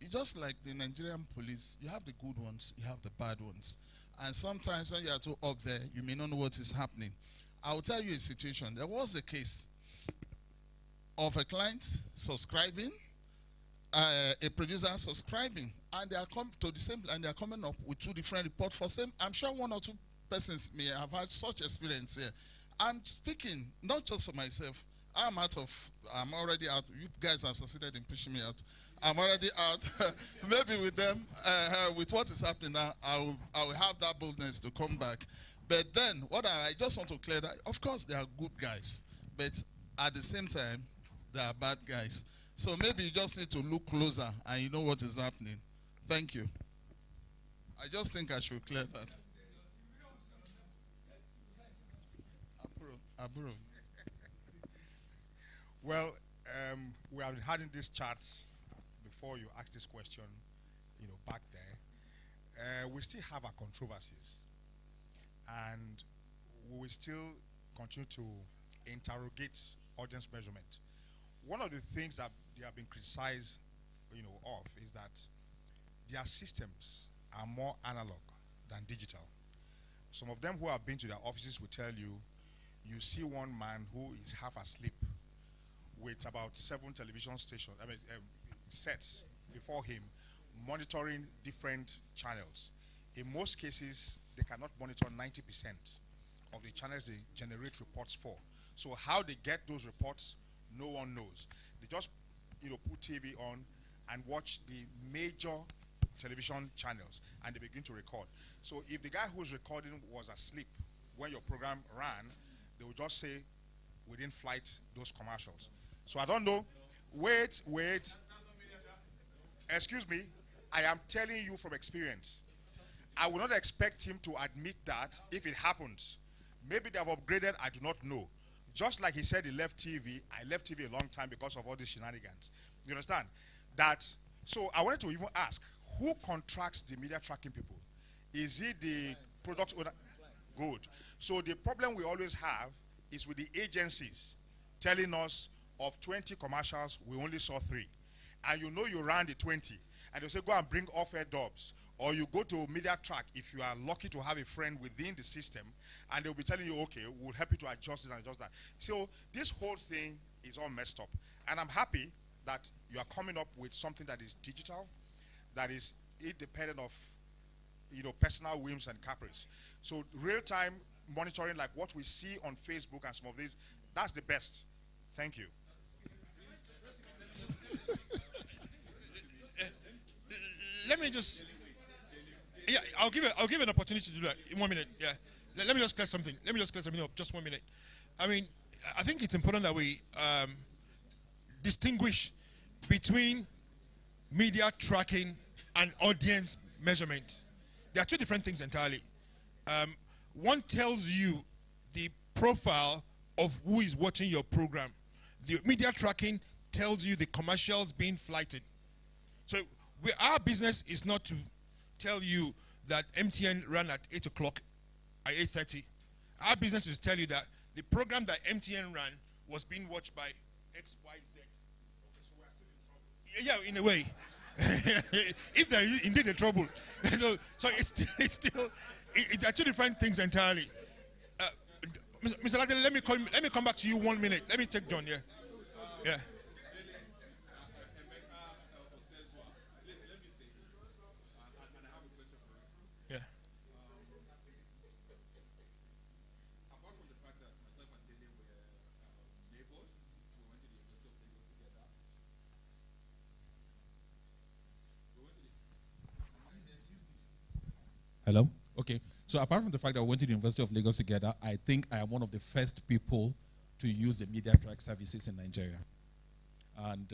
just like the Nigerian police, you have the good ones, you have the bad ones. And sometimes when you are too up there, you may not know what is happening. I will tell you a situation. There was a case of a client subscribing, a producer subscribing, and they are coming to the same, and they are coming up with two different reports for same. I'm sure one or two persons may have had such experience here. I'm speaking not just for myself. I'm already out. You guys have succeeded in pushing me out. I'm already out. Maybe with them, with what is happening now, I will have that boldness to come back. But then, what I just want to clear that, of course, they are good guys, but at the same time, they are bad guys. So maybe you just need to look closer and you know what is happening. Thank you. I just think I should clear that. Aburo. Well, we have been having this chat before you asked this question, back there. We still have our controversies, and we will still continue to interrogate audience measurement. One of the things that they have been criticized, of is that their systems are more analog than digital. Some of them who have been to their offices will tell you, you see one man who is half asleep with about 7 television stations, sets before him, monitoring different channels. In most cases, they cannot monitor 90% of the channels they generate reports for. So how they get those reports, no one knows. They just, put TV on and watch the major television channels, and they begin to record. So if the guy who's recording was asleep when your program ran, they would just say, we didn't flight those commercials. So I don't know. Wait. Excuse me. I am telling you from experience. I would not expect him to admit that if it happens. Maybe they have upgraded, I do not know. Just like he said he left TV, I left TV a long time because of all these shenanigans. You understand? So I wanted to even ask, who contracts the media tracking people? Is it the product owner? Good. So the problem we always have is with the agencies telling us of 20 commercials, we only saw 3. And you ran the 20. And they say, go and bring off-air dubs. Or you go to Media Track if you are lucky to have a friend within the system, and they'll be telling you, okay, we'll help you to adjust this and adjust that. So this whole thing is all messed up. And I'm happy that you are coming up with something that is digital, that is independent of personal whims and caprice. So real-time monitoring, like what we see on Facebook and some of these, that's the best. Thank you. Let me just... Yeah, I'll give an opportunity to do that in 1 minute. Yeah, let me just clear something. Let me just clear something up. Just 1 minute. I mean, I think it's important that we distinguish between media tracking and audience measurement. They are 2 different things entirely. One tells you the profile of who is watching your program. The media tracking tells you the commercials being flighted. So our business is not to tell you that MTN ran at 8 o'clock, at 8:30. Our business is to tell you that the program that MTN ran was being watched by X, Y, Z. Yeah, in a way. If there is indeed a trouble. So it's still, there are 2 different things entirely. Mr. Latin, let me come back to you 1 minute. Let me take John here. Yeah. Hello? Okay. So apart from the fact that we went to the University of Lagos together, I think I am one of the first people to use the media track services in Nigeria. And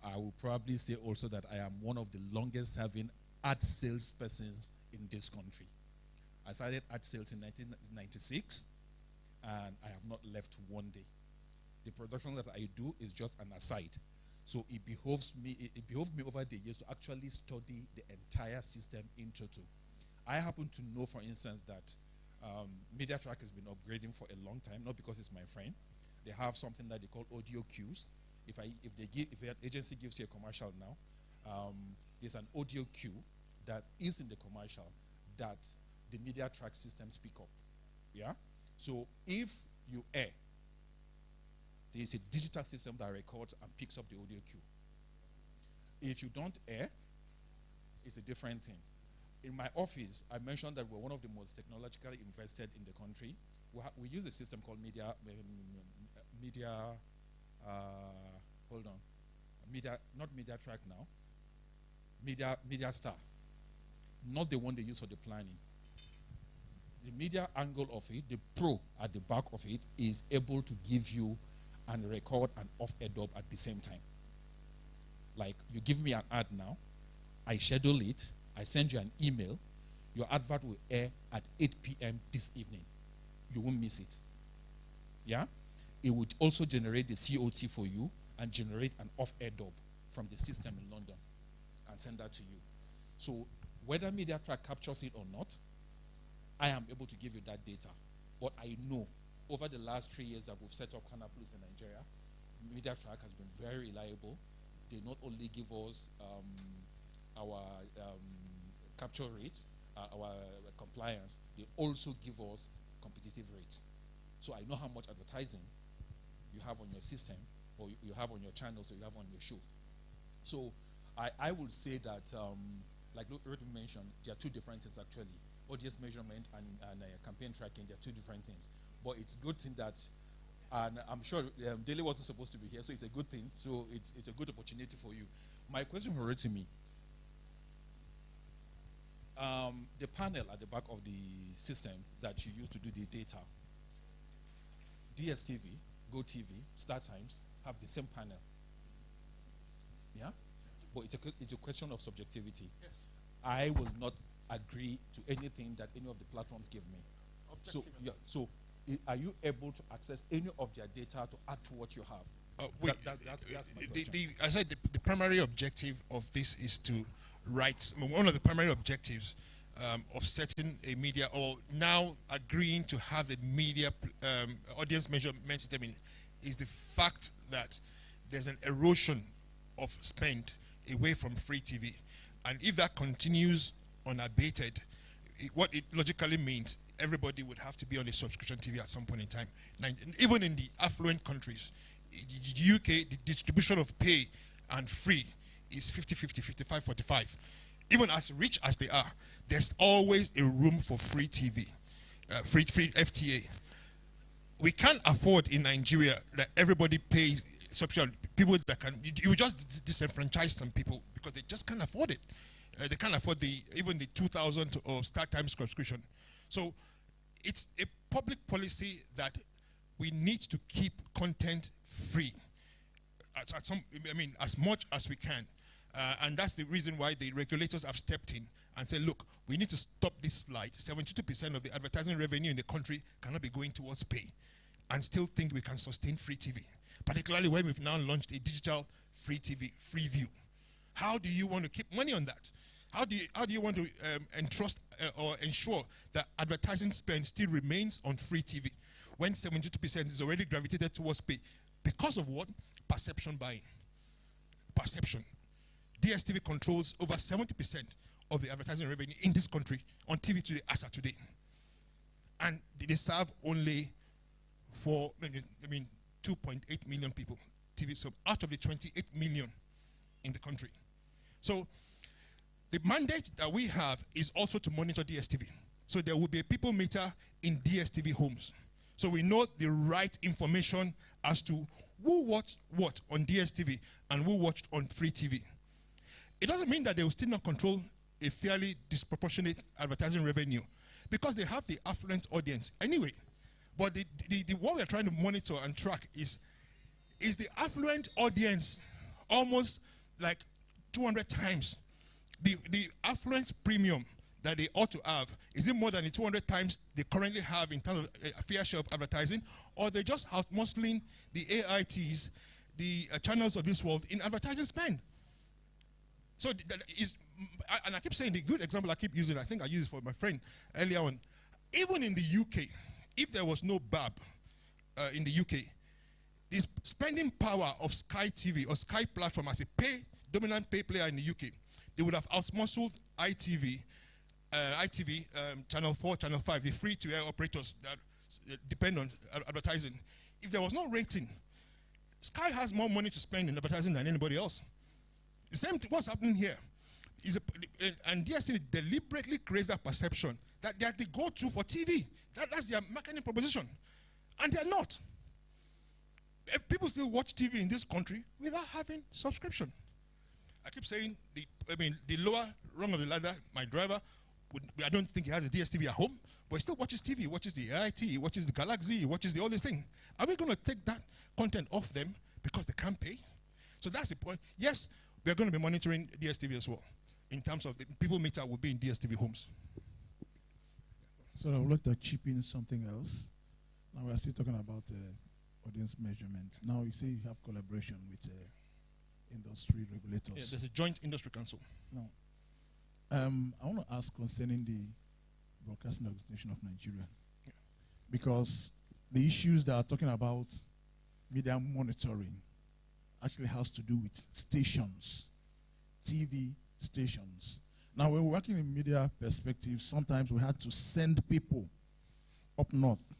I will probably say also that I am one of the longest serving ad salespersons in this country. I started ad sales in 1996, and I have not left one day. The production that I do is just an aside. So it behoves me over the years to actually study the entire system in total. I happen to know, for instance, that MediaTrack has been upgrading for a long time, not because it's my friend. They have something that they call audio cues. If an agency gives you a commercial now, there's an audio cue that is in the commercial that the MediaTrack systems pick up. Yeah. So if you air, there is a digital system that records and picks up the audio cue. If you don't air, it's a different thing. In my office, I mentioned that we're one of the most technologically invested in the country. We use a system called not MediaTrack now, MediaStar. Not the one they use for the planning. The media angle of it, the pro at the back of it, is able to give you and record an off-air dub at the same time. Like, you give me an ad now, I schedule it, I send you an email, your advert will air at 8 p.m. this evening. You won't miss it. Yeah? It would also generate the COT for you and generate an off-air dub from the system in London and send that to you. So whether MediaTrack captures it or not, I am able to give you that data. But I know over the last 3 years that we've set up Canal Plus in Nigeria, MediaTrack has been very reliable. They not only give us our capture rates, our compliance, they also give us competitive rates. So I know how much advertising you have on your system, or you have on your channels, or you have on your show. So I would say that, like Ruth mentioned, there are two different things actually. Audience measurement and campaign tracking, they are two different things. But it's a good thing that, and I'm sure Dele wasn't supposed to be here, so it's a good thing. So it's a good opportunity for you. My question for Rotimi, the panel at the back of the system that you use to do the data, DSTV, GoTV, StarTimes have the same panel. Yeah? But it's a question of subjectivity. Yes. I will not agree to anything that any of the platforms give me. So, yeah, so are you able to access any of their data to add to what you have? That's my question. I said the primary objective of this is to write, one of the primary objectives of setting a media, or now agreeing to have a media audience measurement system is the fact that there's an erosion of spend away from free TV. And if that continues unabated, what it logically means, everybody would have to be on a subscription TV at some point in time. Even in the affluent countries, the UK, the distribution of pay and free is 50-50, 55-45. Even as rich as they are, there's always a room for free TV, free FTA. We can't afford in Nigeria that everybody pays subscription. People that can, you just disenfranchise some people because they just can't afford it. They can't afford even the 2,000 or StarTimes subscription. So it's a public policy that we need to keep content free as much as we can. And that's the reason why the regulators have stepped in and said, look, we need to stop this slide. 72% of the advertising revenue in the country cannot be going towards pay, and still think we can sustain free TV, particularly when we've now launched a digital free TV, free view. How do you want to keep money on that? How do you want to entrust or ensure that advertising spend still remains on free TV when 72% is already gravitated towards pay? Because of what? Perception buying. Perception. DSTV controls over 70% of the advertising revenue in this country on TV today as of today. And they serve only for 2.8 million people TV, so out of the 28 million in the country. So the mandate that we have is also to monitor DSTV. So there will be a people meter in DSTV homes. So we know the right information as to who watched what on DSTV and who watched on free TV. It doesn't mean that they will still not control a fairly disproportionate advertising revenue because they have the affluent audience anyway. But what we're trying to monitor and track is the affluent audience almost like 200 times the affluent premium that they ought to have. Is it more than the 200 times they currently have in terms of a fair share of advertising, or they just outmuscling the AITs, the channels of this world in advertising spend? So and I keep saying the good example I keep using, I think I used it for my friend earlier on. Even in the UK, if there was no BAB in the UK, the spending power of Sky TV or Sky platform as a dominant pay player in the UK, they would have outmuscled ITV, Channel 4, Channel 5, the free-to-air operators that depend on advertising. If there was no rating, Sky has more money to spend in advertising than anybody else. The same thing, what's happening here is, and DSTV deliberately creates that perception that they are the go-to for TV. That's their marketing proposition. And they're not. People still watch TV in this country without having subscription. I keep saying the lower rung of the ladder, my driver, I don't think he has a DSTV at home, but he still watches TV. He watches the AIT, he watches the Galaxy, he watches all these things. Are we going to take that content off them because they can't pay? So that's the point. Yes, we're going to be monitoring DSTV as well. In terms of the people meter will be in DSTV homes. So I would like to chip in something else. Now we're still talking about audience measurement. Now you say you have collaboration with industry regulators. Yeah, there's a joint industry council. Now, I want to ask concerning the Broadcasting Organization of Nigeria. Yeah. Because the issues that are talking about media monitoring actually has to do with stations, TV stations. Now, when we're working in media perspective, sometimes we had to send people up north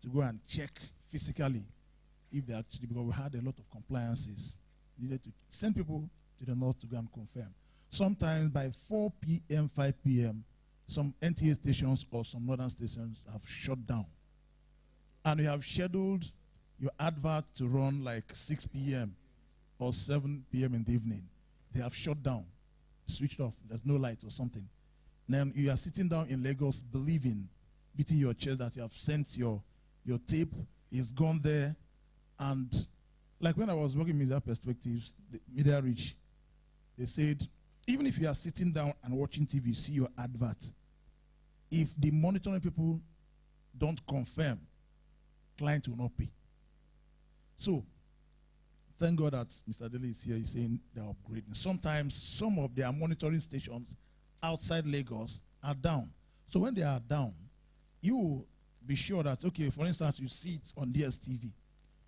to go and check physically if they actually, because we had a lot of compliances. Needed to send people to the north to go and confirm. Sometimes by 4 p.m., 5 p.m., some NTA stations or some northern stations have shut down. And we have scheduled your advert to run like 6 p.m. or 7 p.m. in the evening. They have shut down, switched off, there's no light or something. Then you are sitting down in Lagos believing, beating your chest that you have sent your tape, is gone there. And like when I was working Media Perspectives, the Media Reach, they said, even if you are sitting down and watching TV, see your advert, if the monitoring people don't confirm, client will not pay. So, thank God that Mr. Dele is here. He's saying they're upgrading. Sometimes some of their monitoring stations outside Lagos are down. So when they are down, you will be sure that, okay, for instance, you see it on DSTV,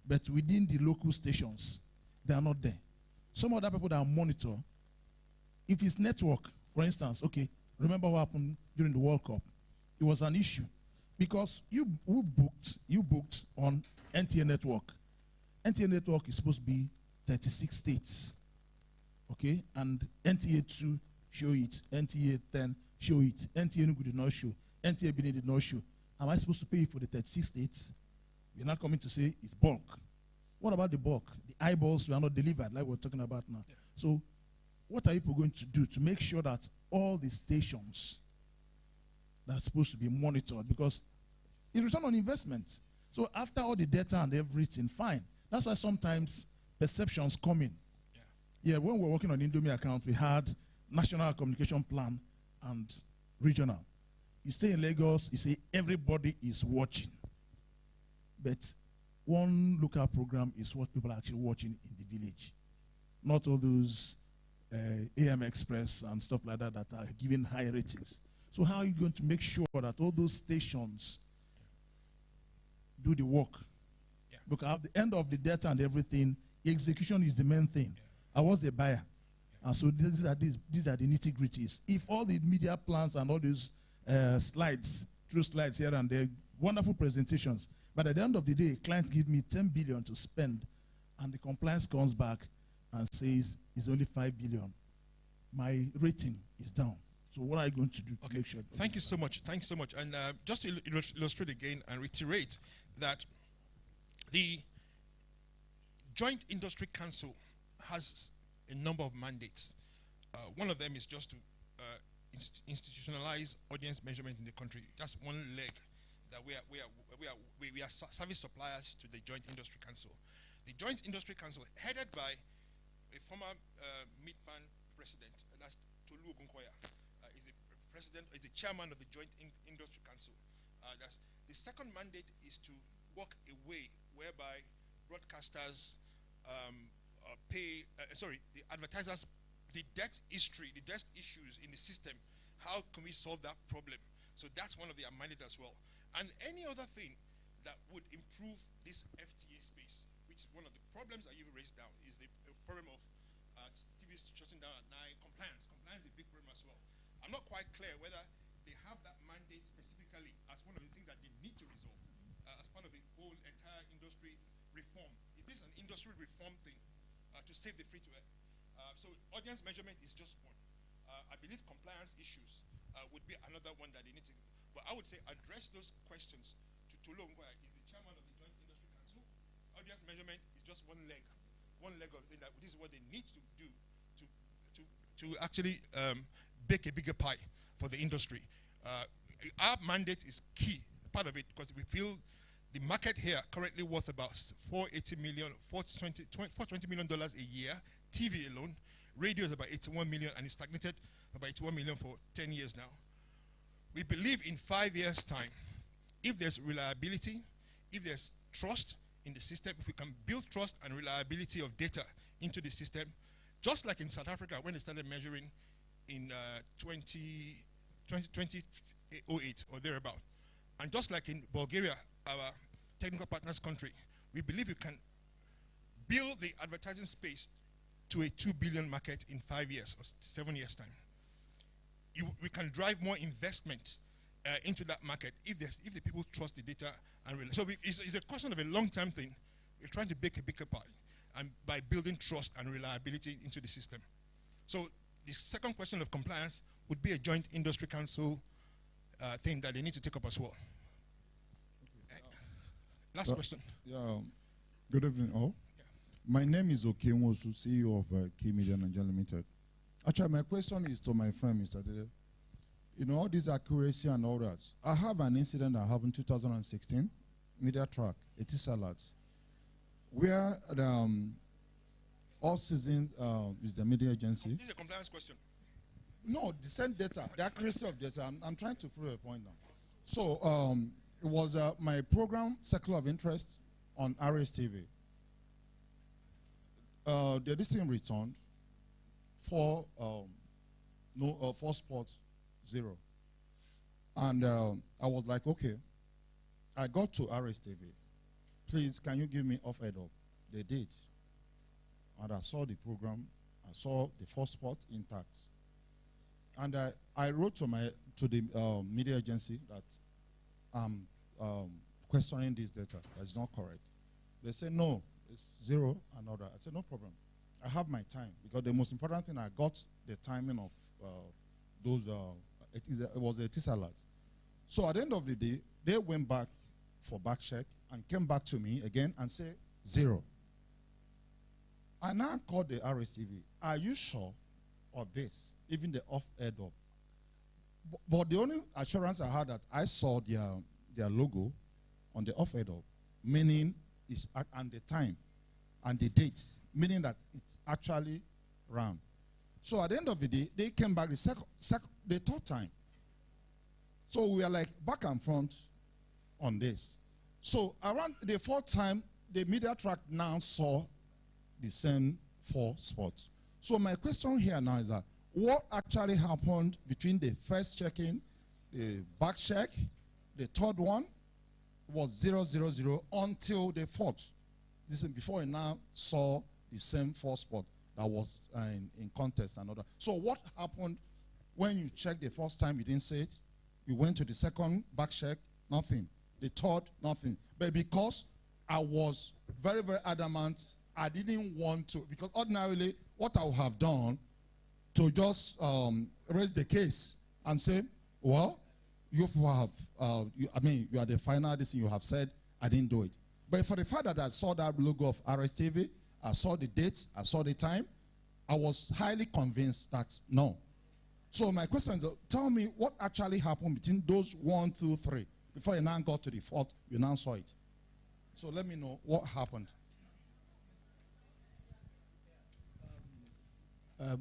but within the local stations, they are not there. Some other people that monitor, if it's network, for instance, okay, remember what happened during the World Cup? It was an issue because you booked on NTA network. NTA network is supposed to be 36 states, okay? And NTA 2 show it, NTA 10 show it, NTA Enugu did not show, NTA Benin did not show. Am I supposed to pay for the 36 states? You're not coming to say it's bulk. What about the bulk? The eyeballs were not delivered, like we're talking about now. Yeah. So what are people going to do to make sure that all the stations that are supposed to be monitored, because it's return on investment. So after all the data and everything, fine. That's why sometimes perceptions come in. Yeah, when we were working on Indomie account, we had national communication plan and regional. You stay in Lagos, you say everybody is watching. But one local program is what people are actually watching in the village. Not all those AM Express and stuff like that that are giving high ratings. So how are you going to make sure that all those stations do the work? Yeah. Because at the end of the data and everything, execution is the main thing. Yeah. I was a buyer. Yeah. And so these are the nitty-gritties. If all the media plans and all those slides, true slides here and there, wonderful presentations, but at the end of the day, clients give me 10 billion to spend, and the compliance comes back and says it's only 5 billion. My rating is down. So what are you going to do to make sure? Thank you so much. Thank you so much. And just to illustrate again and reiterate that the Joint Industry Council has a number of mandates. One of them is just to institutionalize audience measurement in the country. That's one leg that we are service suppliers to the Joint Industry Council. The Joint Industry Council, headed by a former MIDPAN president, that's Tolu Ogunkoya, is the chairman of the Joint Industry Council. The second mandate is to work a way whereby broadcasters the advertisers, the debt history, the debt issues in the system, how can we solve that problem? So that's one of the mandate as well. And any other thing that would improve this FTA space, which is one of the problems that you've raised down, is the problem of TV shutting down at night, compliance. Compliance is a big problem as well. I'm not quite clear whether they have that mandate specifically as one of the things that they need to resolve as part of the whole entire industry reform. It is an industry reform thing to save the free-to-air. So audience measurement is just one. I believe compliance issues would be another one that they need to. But I would say address those questions to Tolu Ogunkoya. He's the chairman of the Joint Industry Council. Audience measurement is just one leg of the thing that this is what they need to do to actually bake a bigger pie for the industry. Our mandate is key, part of it, because we feel the market here currently worth about $420 million a year. TV alone, radio is about 81 million, and it's stagnated about 81 million for 10 years now. We believe in 5 years' time, if there's reliability, if there's trust in the system, if we can build trust and reliability of data into the system, just like in South Africa when they started measuring in 2008 or thereabout, and just like in Bulgaria, our technical partners country, we believe we can build the advertising space to a 2 billion market in 5 years or 7 years' time. We can drive more investment into that market if the people trust the data and rely. So it's a question of a long-term thing. We're trying to bake a bigger pie, and by building trust and reliability into the system. So the second question of compliance would be a joint industry council thing that they need to take up as well. Last question. Yeah. Good evening, all. Yeah. My name is Okenwosu, CEO of Key Media Nigeria Limited. Actually, my question is to my friend, Mr. Dede. You know, all this accuracy and all that. I have an incident that happened in 2016, Media Track, Etisalat, where all seasons is the media agency. This is a compliance question. No, the same data, the accuracy of data. I'm trying to prove a point now. So it was my program, Circle of Interest, on RSTV. The listing returned for sports 0. And I was like, okay. I got to RSTV. Please, can you give me off-head up? They did. And I saw the program. I saw the first spot intact. And I wrote to the media agency that I'm questioning this data. That's not correct. They said, no, it's 0 and all that. I said, no problem. I have my time. Because the most important thing, I got the timing of those, it was a Etisalat. So at the end of the day, they went back for back check and came back to me again and said 0. I now called the RSTV. Are you sure of this? Even the off-head up. But the only assurance I had that I saw their logo on the off-head up, meaning it's and the time and the date, meaning that it's actually ran. So at the end of the day, they came back the third time. So we are like back and front on this. So around the fourth time, the media track now saw the same 4 spots. So my question here now is that what actually happened between the first check-in, the back check, the third one was 000 until the fourth. This is before he now saw the same 4 spot that was in contest and other. So what happened when you checked the first time, you didn't say it? You went to the second back check, nothing. The third, nothing. But because I was very, very adamant, I didn't want to, because ordinarily what I would have done to just raise the case and say, well, you have, you are the final, this thing you have said, I didn't do it. But for the fact that I saw that logo of RSTV, I saw the date, I saw the time, I was highly convinced that no. So my question is, tell me what actually happened between those 1, 2, 3. Before you now got to the 4th, you now saw it. So let me know what happened.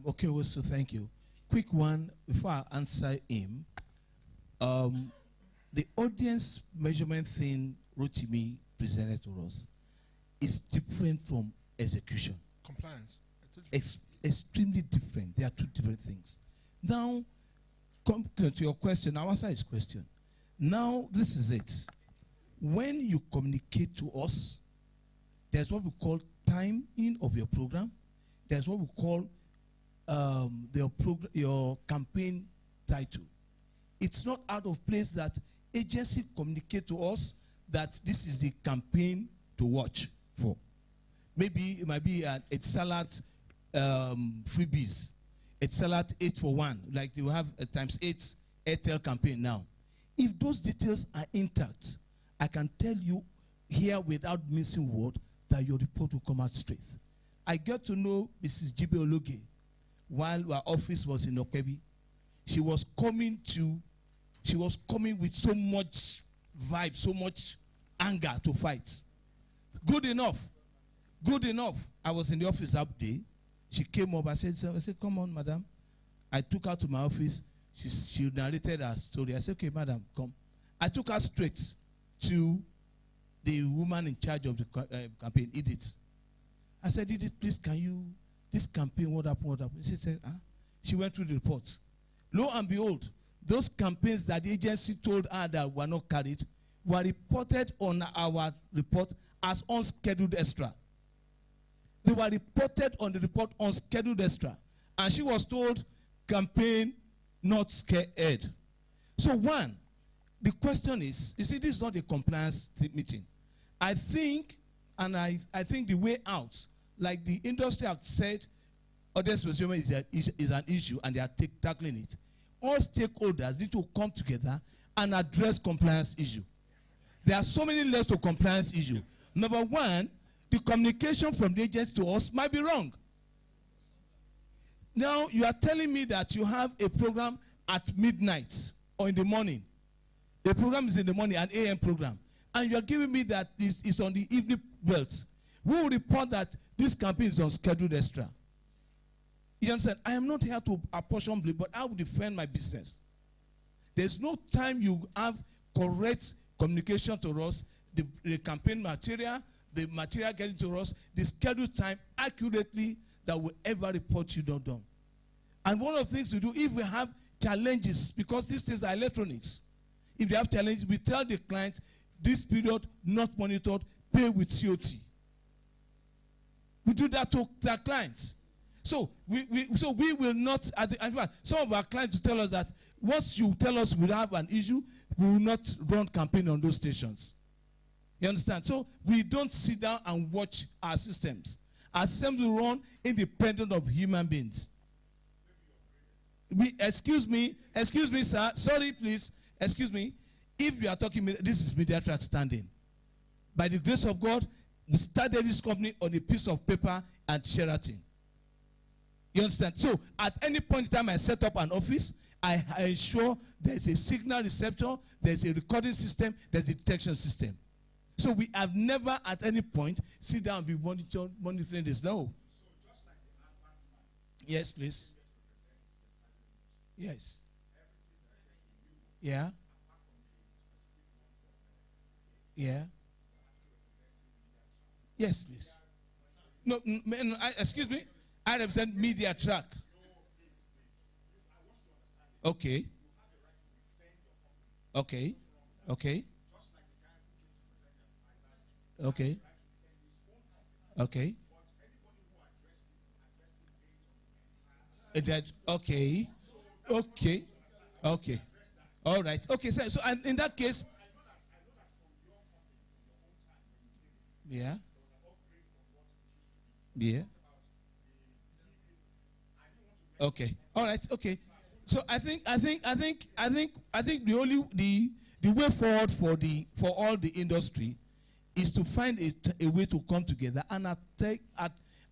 Okay, well, so thank you. Quick one, before I answer him. The audience measurement thing Rotimi presented to us is different from execution. Compliance. Extremely different. They are 2 different things. Now, come to your question. I'll answer his question. Now, this is it. When you communicate to us, there's what we call timing of your program. There's what we call your campaign title. It's not out of place that agency communicate to us that this is the campaign to watch for. Maybe it might be an Etisalat freebies, Etisalat 8 for 1, like you have a ×8 Airtel campaign now. If those details are intact, I can tell you here without missing word that your report will come out straight. I got to know Mrs. Jibe Ologe while our office was in Okwebi. She was coming with so much vibe, so much anger to fight. Good enough. I was in the office that day. She came up. I said, come on, madam. I took her to my office. She narrated her story. I said, okay, madam, come. I took her straight to the woman in charge of the campaign, Edith. I said, Edith, please, this campaign, what happened? She said, huh? She went through the reports. Lo and behold, those campaigns that the agency told her that were not carried were reported on our report as unscheduled extra. They were reported on the report unscheduled extra. And she was told, campaign not scared. So one, the question is, you see, this is not a compliance meeting. I think, and I think the way out, like the industry have said, audience measurement is an issue and they are tackling it. All stakeholders need to come together and address compliance issue. There are so many levels to compliance issue. Number one, the communication from the agency to us might be wrong. Now, you are telling me that you have a program at midnight or in the morning. The program is in the morning, an AM program. And you are giving me that it's on the evening belt. We will report that this campaign is on scheduled extra. You understand? I am not here to apportion blame, but I will defend my business. There's no time you have correct communication to us, the campaign material, the material getting to us, the scheduled time accurately that will ever report you not done. And one of the things we do, if we have challenges, because these things are electronics, if they have challenges, we tell the client, this period not monitored, pay with COT. We do that to our clients. So we will not, in fact, some of our clients will tell us that once you tell us we have an issue, we will not run campaign on those stations. You understand? So we don't sit down and watch our systems. Our systems will run independent of human beings. Excuse me, sir. Sorry, please. Excuse me. If we are talking, this is MediaTrack standing. By the grace of God, we started this company on a piece of paper at Sheraton. You understand? So at any point in time I set up an office, I ensure there's a signal receptor, there's a recording system, there's a detection system. So we have never at any point sit down and be monitoring this. No. Yes, please. Yes. Yeah. Yeah. Yes, please. No, excuse me. I represent MediaTrack. Okay. Okay. Okay. Okay. Okay. Okay. Okay. Okay. All right. Okay. So in that case, yeah. Yeah. Okay. All right. Okay. So I think the way forward for all the industry is to find a way to come together and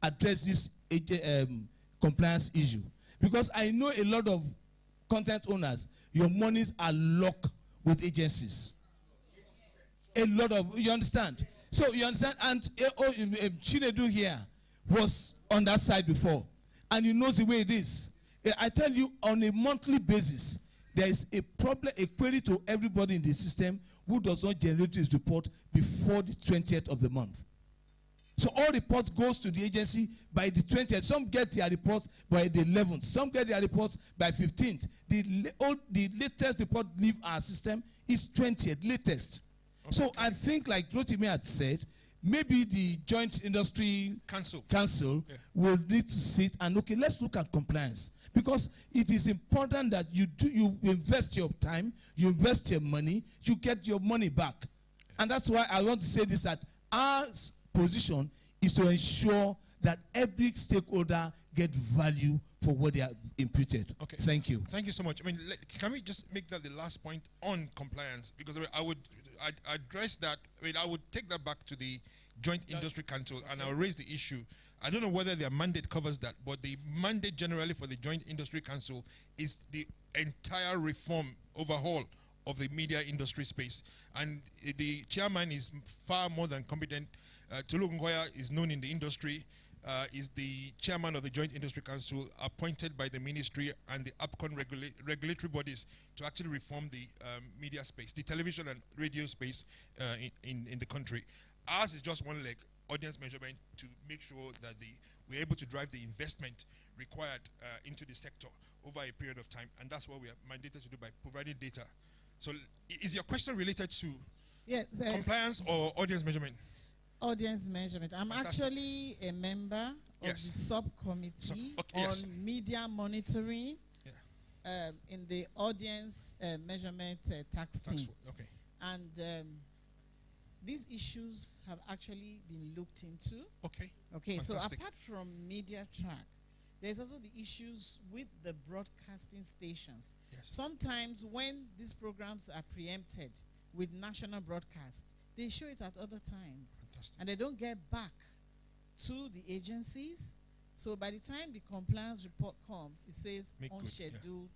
address this compliance issue. Because I know a lot of content owners, your monies are locked with agencies. A lot of, you understand? So you understand? And Chinedu here was on that side before. And he knows the way it is. I tell you, on a monthly basis, there is a problem, a query to everybody in the system who does not generate his report before the 20th of the month. So all reports goes to the agency by the 20th. Some get their reports by the 11th. Some get their reports by 15th. The latest report leave our system is 20th, latest. Okay. So I think, like Rotimi had said, maybe the Joint Industry Council will need to sit and, okay, let's look at compliance. Because it is important that you invest your time, you invest your money, you get your money back. And that's why I want to say this, that our position is to ensure that every stakeholder get value for what they are imputed. Okay. Thank you. Thank you so much. I mean, can we just make that the last point on compliance? Because I would address that. I mean, I would take that back to the Joint Industry Council, and I'll raise the issue. I don't know whether their mandate covers that, but the mandate generally for the Joint Industry Council is the entire reform, overhaul of the media industry space. And the chairman is far more than competent. Tulu Ngoya is known in the industry, is the chairman of the Joint Industry Council, appointed by the ministry and the APCON regulatory bodies to actually reform the media space, the television and radio space in the country. Ours is just one leg, audience measurement, to make sure that we're able to drive the investment required into the sector over a period of time, and that's what we are mandated to do by providing data. So is your question related to compliance or audience measurement? Audience measurement. I'm actually a member of the subcommittee on media monitoring in the audience measurement tax team. Okay. And these issues have actually been looked into. Okay. Okay, Fantastic. so apart from media track, there's also the issues with the broadcasting stations. Yes. Sometimes when these programs are preempted with national broadcast, they show it at other times. Fantastic. And they don't get back to the agencies. So by the time the compliance report comes, it says Make good, unscheduled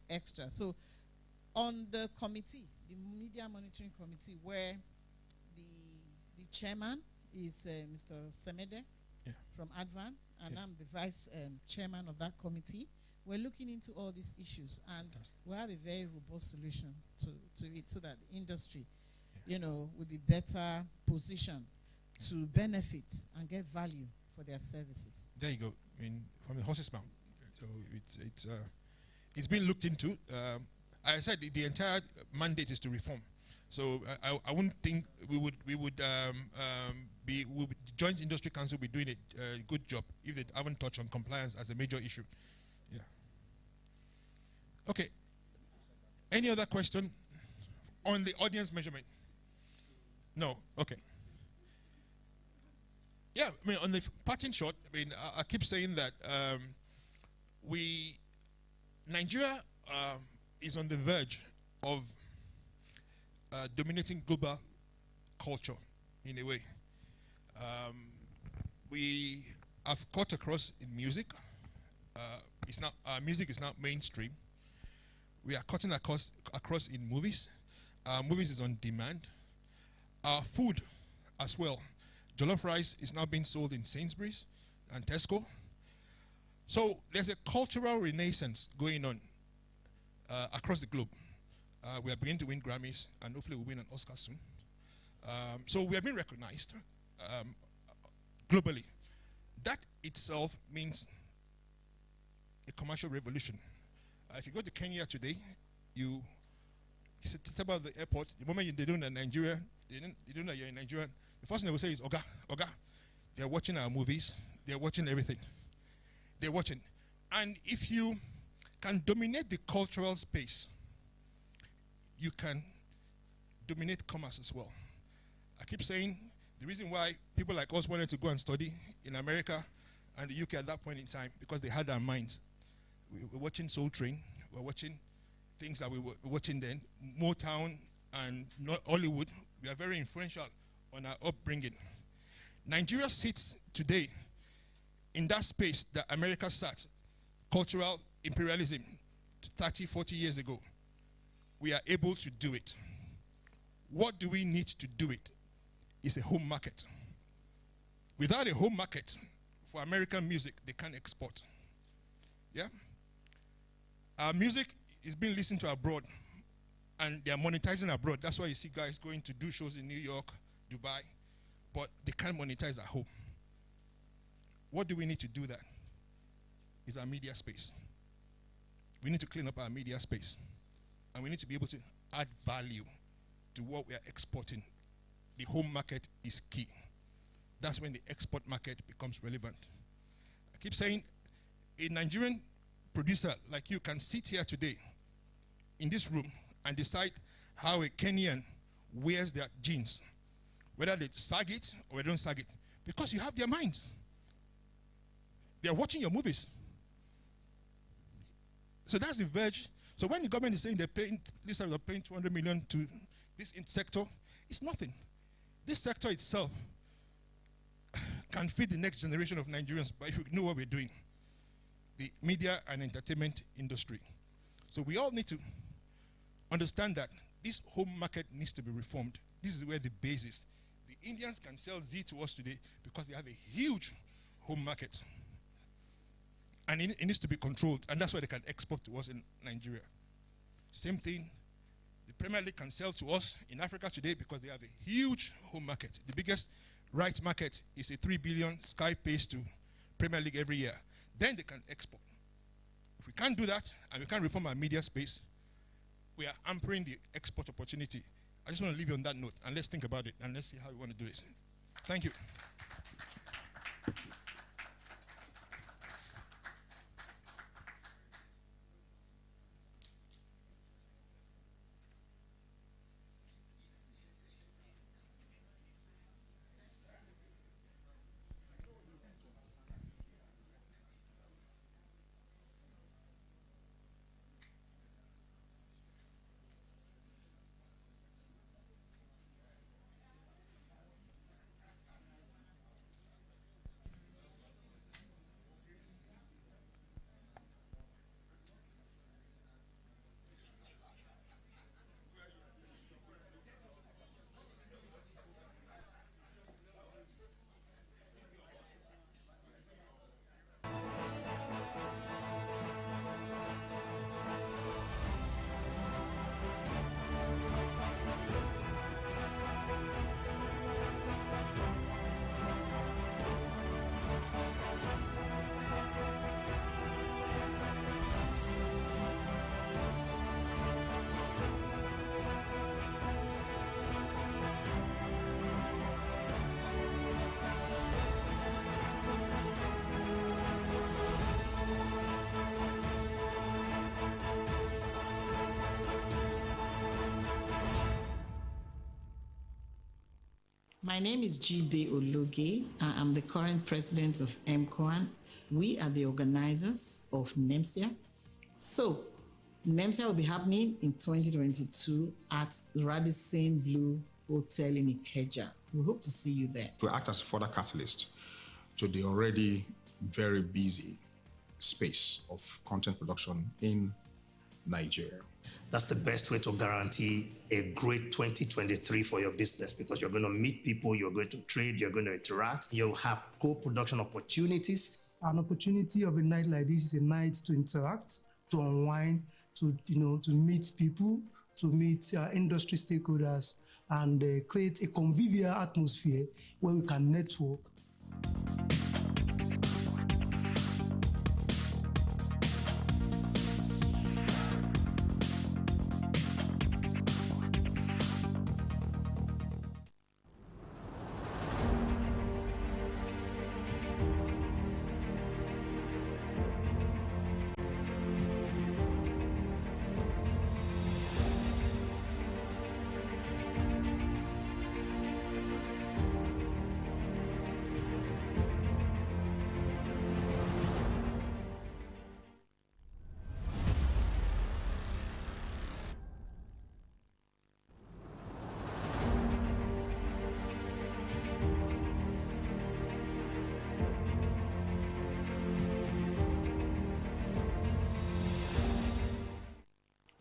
extra. So on the committee, the media monitoring committee, where the chairman is Mr. Semede from Advan, and I'm the vice chairman of that committee, we're looking into all these issues, and we have a very robust solution to it, so that the industry, will be better positioned to benefit and get value for their services. There you go. I mean, from the horse's mouth. So it's been looked into. I said the entire mandate is to reform. So I wouldn't think the Joint Industry Council will be doing a good job if they haven't touched on compliance as a major issue. Yeah. Okay. Any other question on the audience measurement? No. Okay. Yeah, I mean, on the parting shot, I mean, I keep saying that Nigeria is on the verge of dominating global culture in a way. We have cut across in music. Music is now mainstream. We are cutting across in movies. Movies is on demand. Our food as well. Jollof rice is now being sold in Sainsbury's and Tesco. So there's a cultural renaissance going on across the globe. We are beginning to win Grammys, and hopefully we'll win an Oscar soon. So we have been recognized globally. That itself means a commercial revolution. If you go to Kenya today, you step out of the airport, the moment they don't know Nigeria, they don't know you're in Nigeria, the first thing they will say is, Oga, Oga. They're watching our movies. They're watching everything. They're watching. And if you can dominate the cultural space, you can dominate commerce as well. I keep saying the reason why people like us wanted to go and study in America and the UK at that point in time, because they had our minds. We were watching Soul Train. We were watching things that we were watching then. Motown and Hollywood. We are very influential on our upbringing. Nigeria sits today in that space that America sat, cultural imperialism, 30, 40 years ago. We are able to do it. What do we need to do it? It's a home market. Without a home market for American music, they can't export. Yeah? Our music is being listened to abroad, and they are monetizing abroad. That's why you see guys going to do shows in New York, Dubai, but they can't monetize at home. What do we need to do that? Is our media space. We need to clean up our media space. And we need to be able to add value to what we are exporting. The home market is key. That's when the export market becomes relevant. I keep saying, a Nigerian producer like you can sit here today in this room and decide how a Kenyan wears their jeans, whether they sag it or they don't sag it, because you have their minds. They are watching your movies. So that's the verge. So when the government is saying they're paying 200 million to this sector, it's nothing. This sector itself can feed the next generation of Nigerians, but if you know what we're doing, the media and entertainment industry. So we all need to understand that this home market needs to be reformed. This is where the base is. The Indians can sell Z to us today because they have a huge home market. And it needs to be controlled, and that's why they can export to us in Nigeria. Same thing, the Premier League can sell to us in Africa today because they have a huge home market. The biggest rights market is a 3 billion Sky pays to Premier League every year. Then they can export. If we can't do that, and we can't reform our media space, we are hampering the export opportunity. I just want to leave you on that note, and let's think about it, and let's see how we want to do this. Thank you. My name is G.B. Ologe. I'm the current president of MCOAN. We are the organizers of Nemcea. So, Nemcea will be happening in 2022 at Radisson Blue Hotel in Ikeja. We hope to see you there. To act as a further catalyst to the already very busy space of content production in Nigeria. That's the best way to guarantee a great 2023 for your business, because you're going to meet people, you're going to trade, you're going to interact, you'll have co-production opportunities. An opportunity of a night like this is a night to interact, to unwind, to meet people, to meet industry stakeholders, and create a convivial atmosphere where we can network.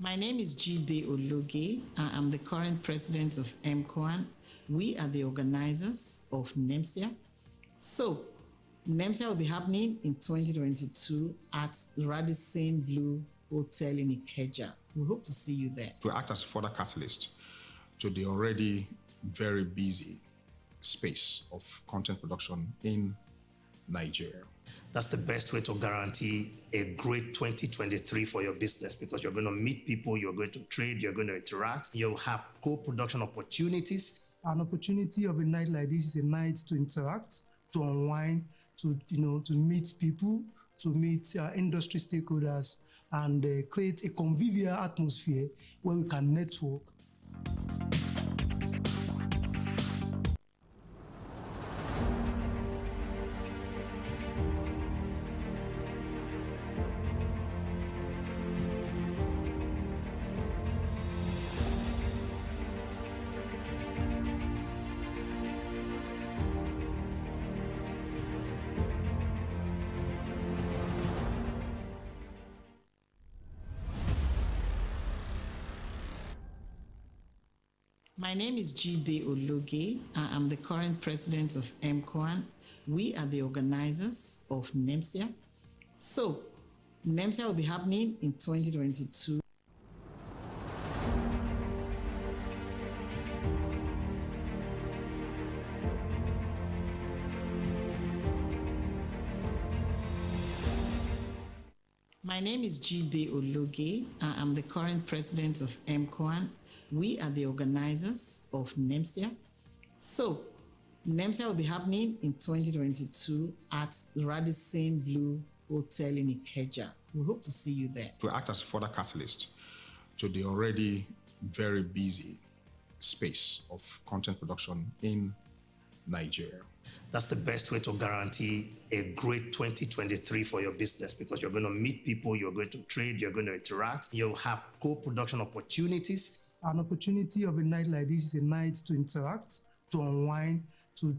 My name is G.B. Ologe. I'm the current president of MCOAN. We are the organizers of Nemcea. So, Nemcea will be happening in 2022 at Radisson Blue Hotel in Ikeja. We hope to see you there. To act as a further catalyst to the already very busy space of content production in Nigeria. That's the best way to guarantee a great 2023 for your business, because you're going to meet people, you're going to trade, you're going to interact, you'll have co-production opportunities. An opportunity of a night like this is a night to interact, to unwind, to meet people, to meet industry stakeholders, and create a convivial atmosphere where we can network. My name is G.B. Ologe. I'm the current president of MCOAN. We are the organizers of Nemcea. So, Nemcea will be happening in 2022. My name is G.B. Ologe. I'm the current president of MCOAN. We are the organizers of Nemcea. So, Nemcea will be happening in 2022 at Radisson Blue Hotel in Ikeja. We hope to see you there. To act as a further catalyst to the already very busy space of content production in Nigeria. That's the best way to guarantee a great 2023 for your business, because you're going to meet people, you're going to trade, you're going to interact, you'll have co-production opportunities. An opportunity of a night like this is a night to interact, to unwind, to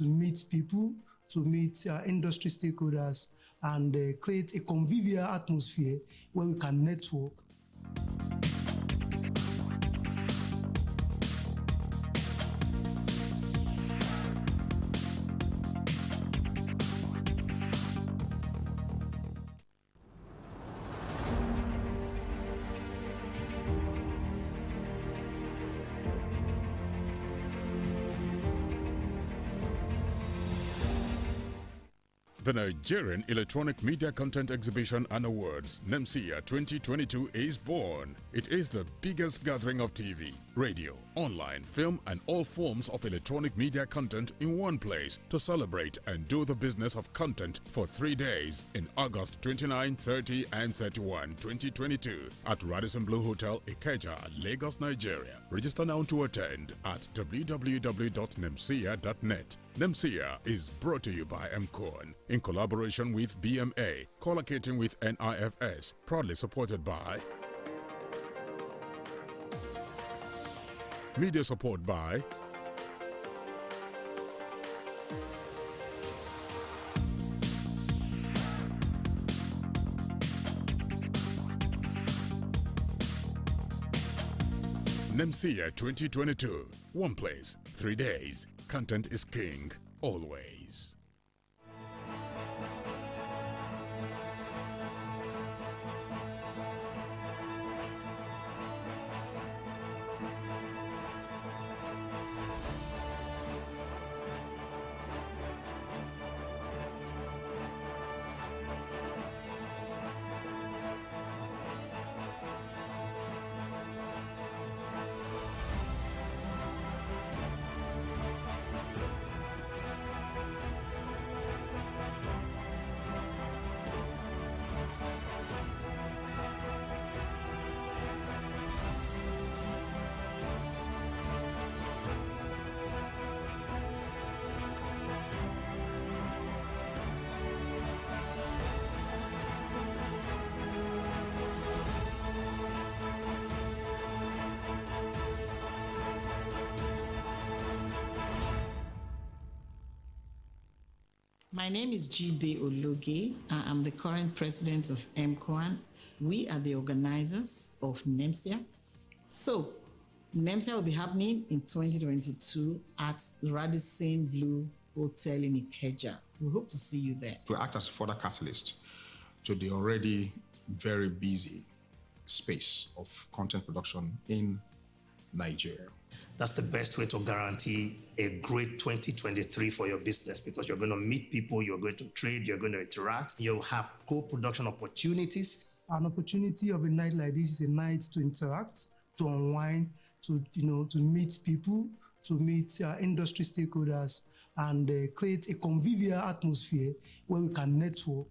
meet people, to meet industry stakeholders, and create a convivial atmosphere where we can network. The Nigerian Electronic Media Content Exhibition and Awards, Nemcea 2022, is born. It is the biggest gathering of TV, radio, online, film, and all forms of electronic media content in one place to celebrate and do the business of content for 3 days in August 29, 30, and 31, 2022 at Radisson Blue Hotel, Ikeja, Lagos, Nigeria. Register now to attend at www.nemcea.net. Nemcea is brought to you by MCON in collaboration with BMA, collocating with NIFS, proudly supported by media support by Nemcea 2022. One place, 3 days. Content is king, always. My name is G.B. Ologe. I'm the current president of MCON. We are the organizers of Nemcea. So, Nemcea will be happening in 2022 at Radisson Blue Hotel in Ikeja. We hope to see you there. To act as a further catalyst to the already very busy space of content production in Nigeria. That's the best way to guarantee a great 2023 for your business, because you're going to meet people, you're going to trade, you're going to interact, you'll have co-production opportunities. An opportunity of a night like this is a night to interact, to unwind, to meet people, to meet industry stakeholders, and create a convivial atmosphere where we can network.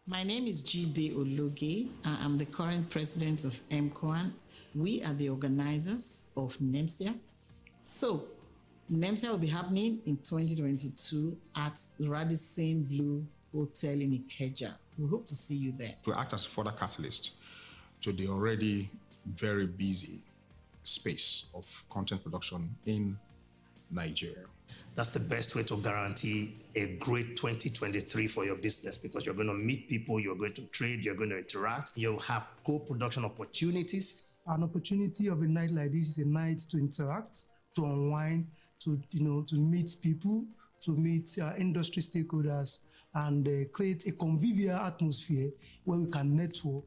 My name is G.B. Ologe. I'm the current president of MCON. We are the organizers of Nemcea. So, Nemcea will be happening in 2022 at Radisson Blue Hotel in Ikeja. We hope to see you there. To act as a further catalyst to the already very busy space of content production in Nigeria. That's the best way to guarantee a great 2023 for your business, because you're going to meet people, you're going to trade, you're going to interact, you'll have co-production opportunities. An opportunity of a night like this is a night to interact, to unwind, to meet people, to meet industry stakeholders, and create a convivial atmosphere where we can network.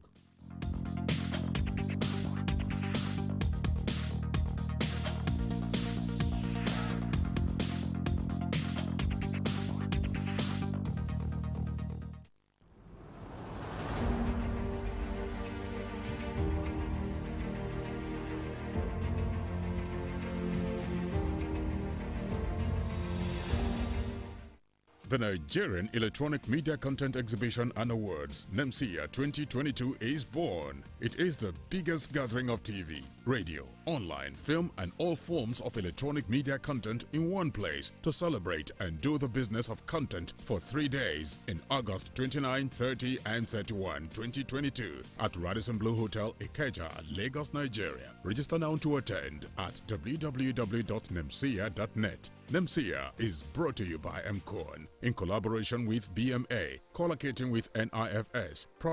The Nigerian Electronic Media Content Exhibition and Awards, Nemcea 2022, is born. It is the biggest gathering of TV, radio, online, film, and all forms of electronic media content in one place to celebrate and do the business of content for 3 days in August 29, 30, and 31, 2022 at Radisson Blue Hotel, Ikeja, Lagos, Nigeria. Register now to attend at www.nemcea.net. Nemcea is brought to you by MCON in collaboration with BMA, collocating with NIFS, proudly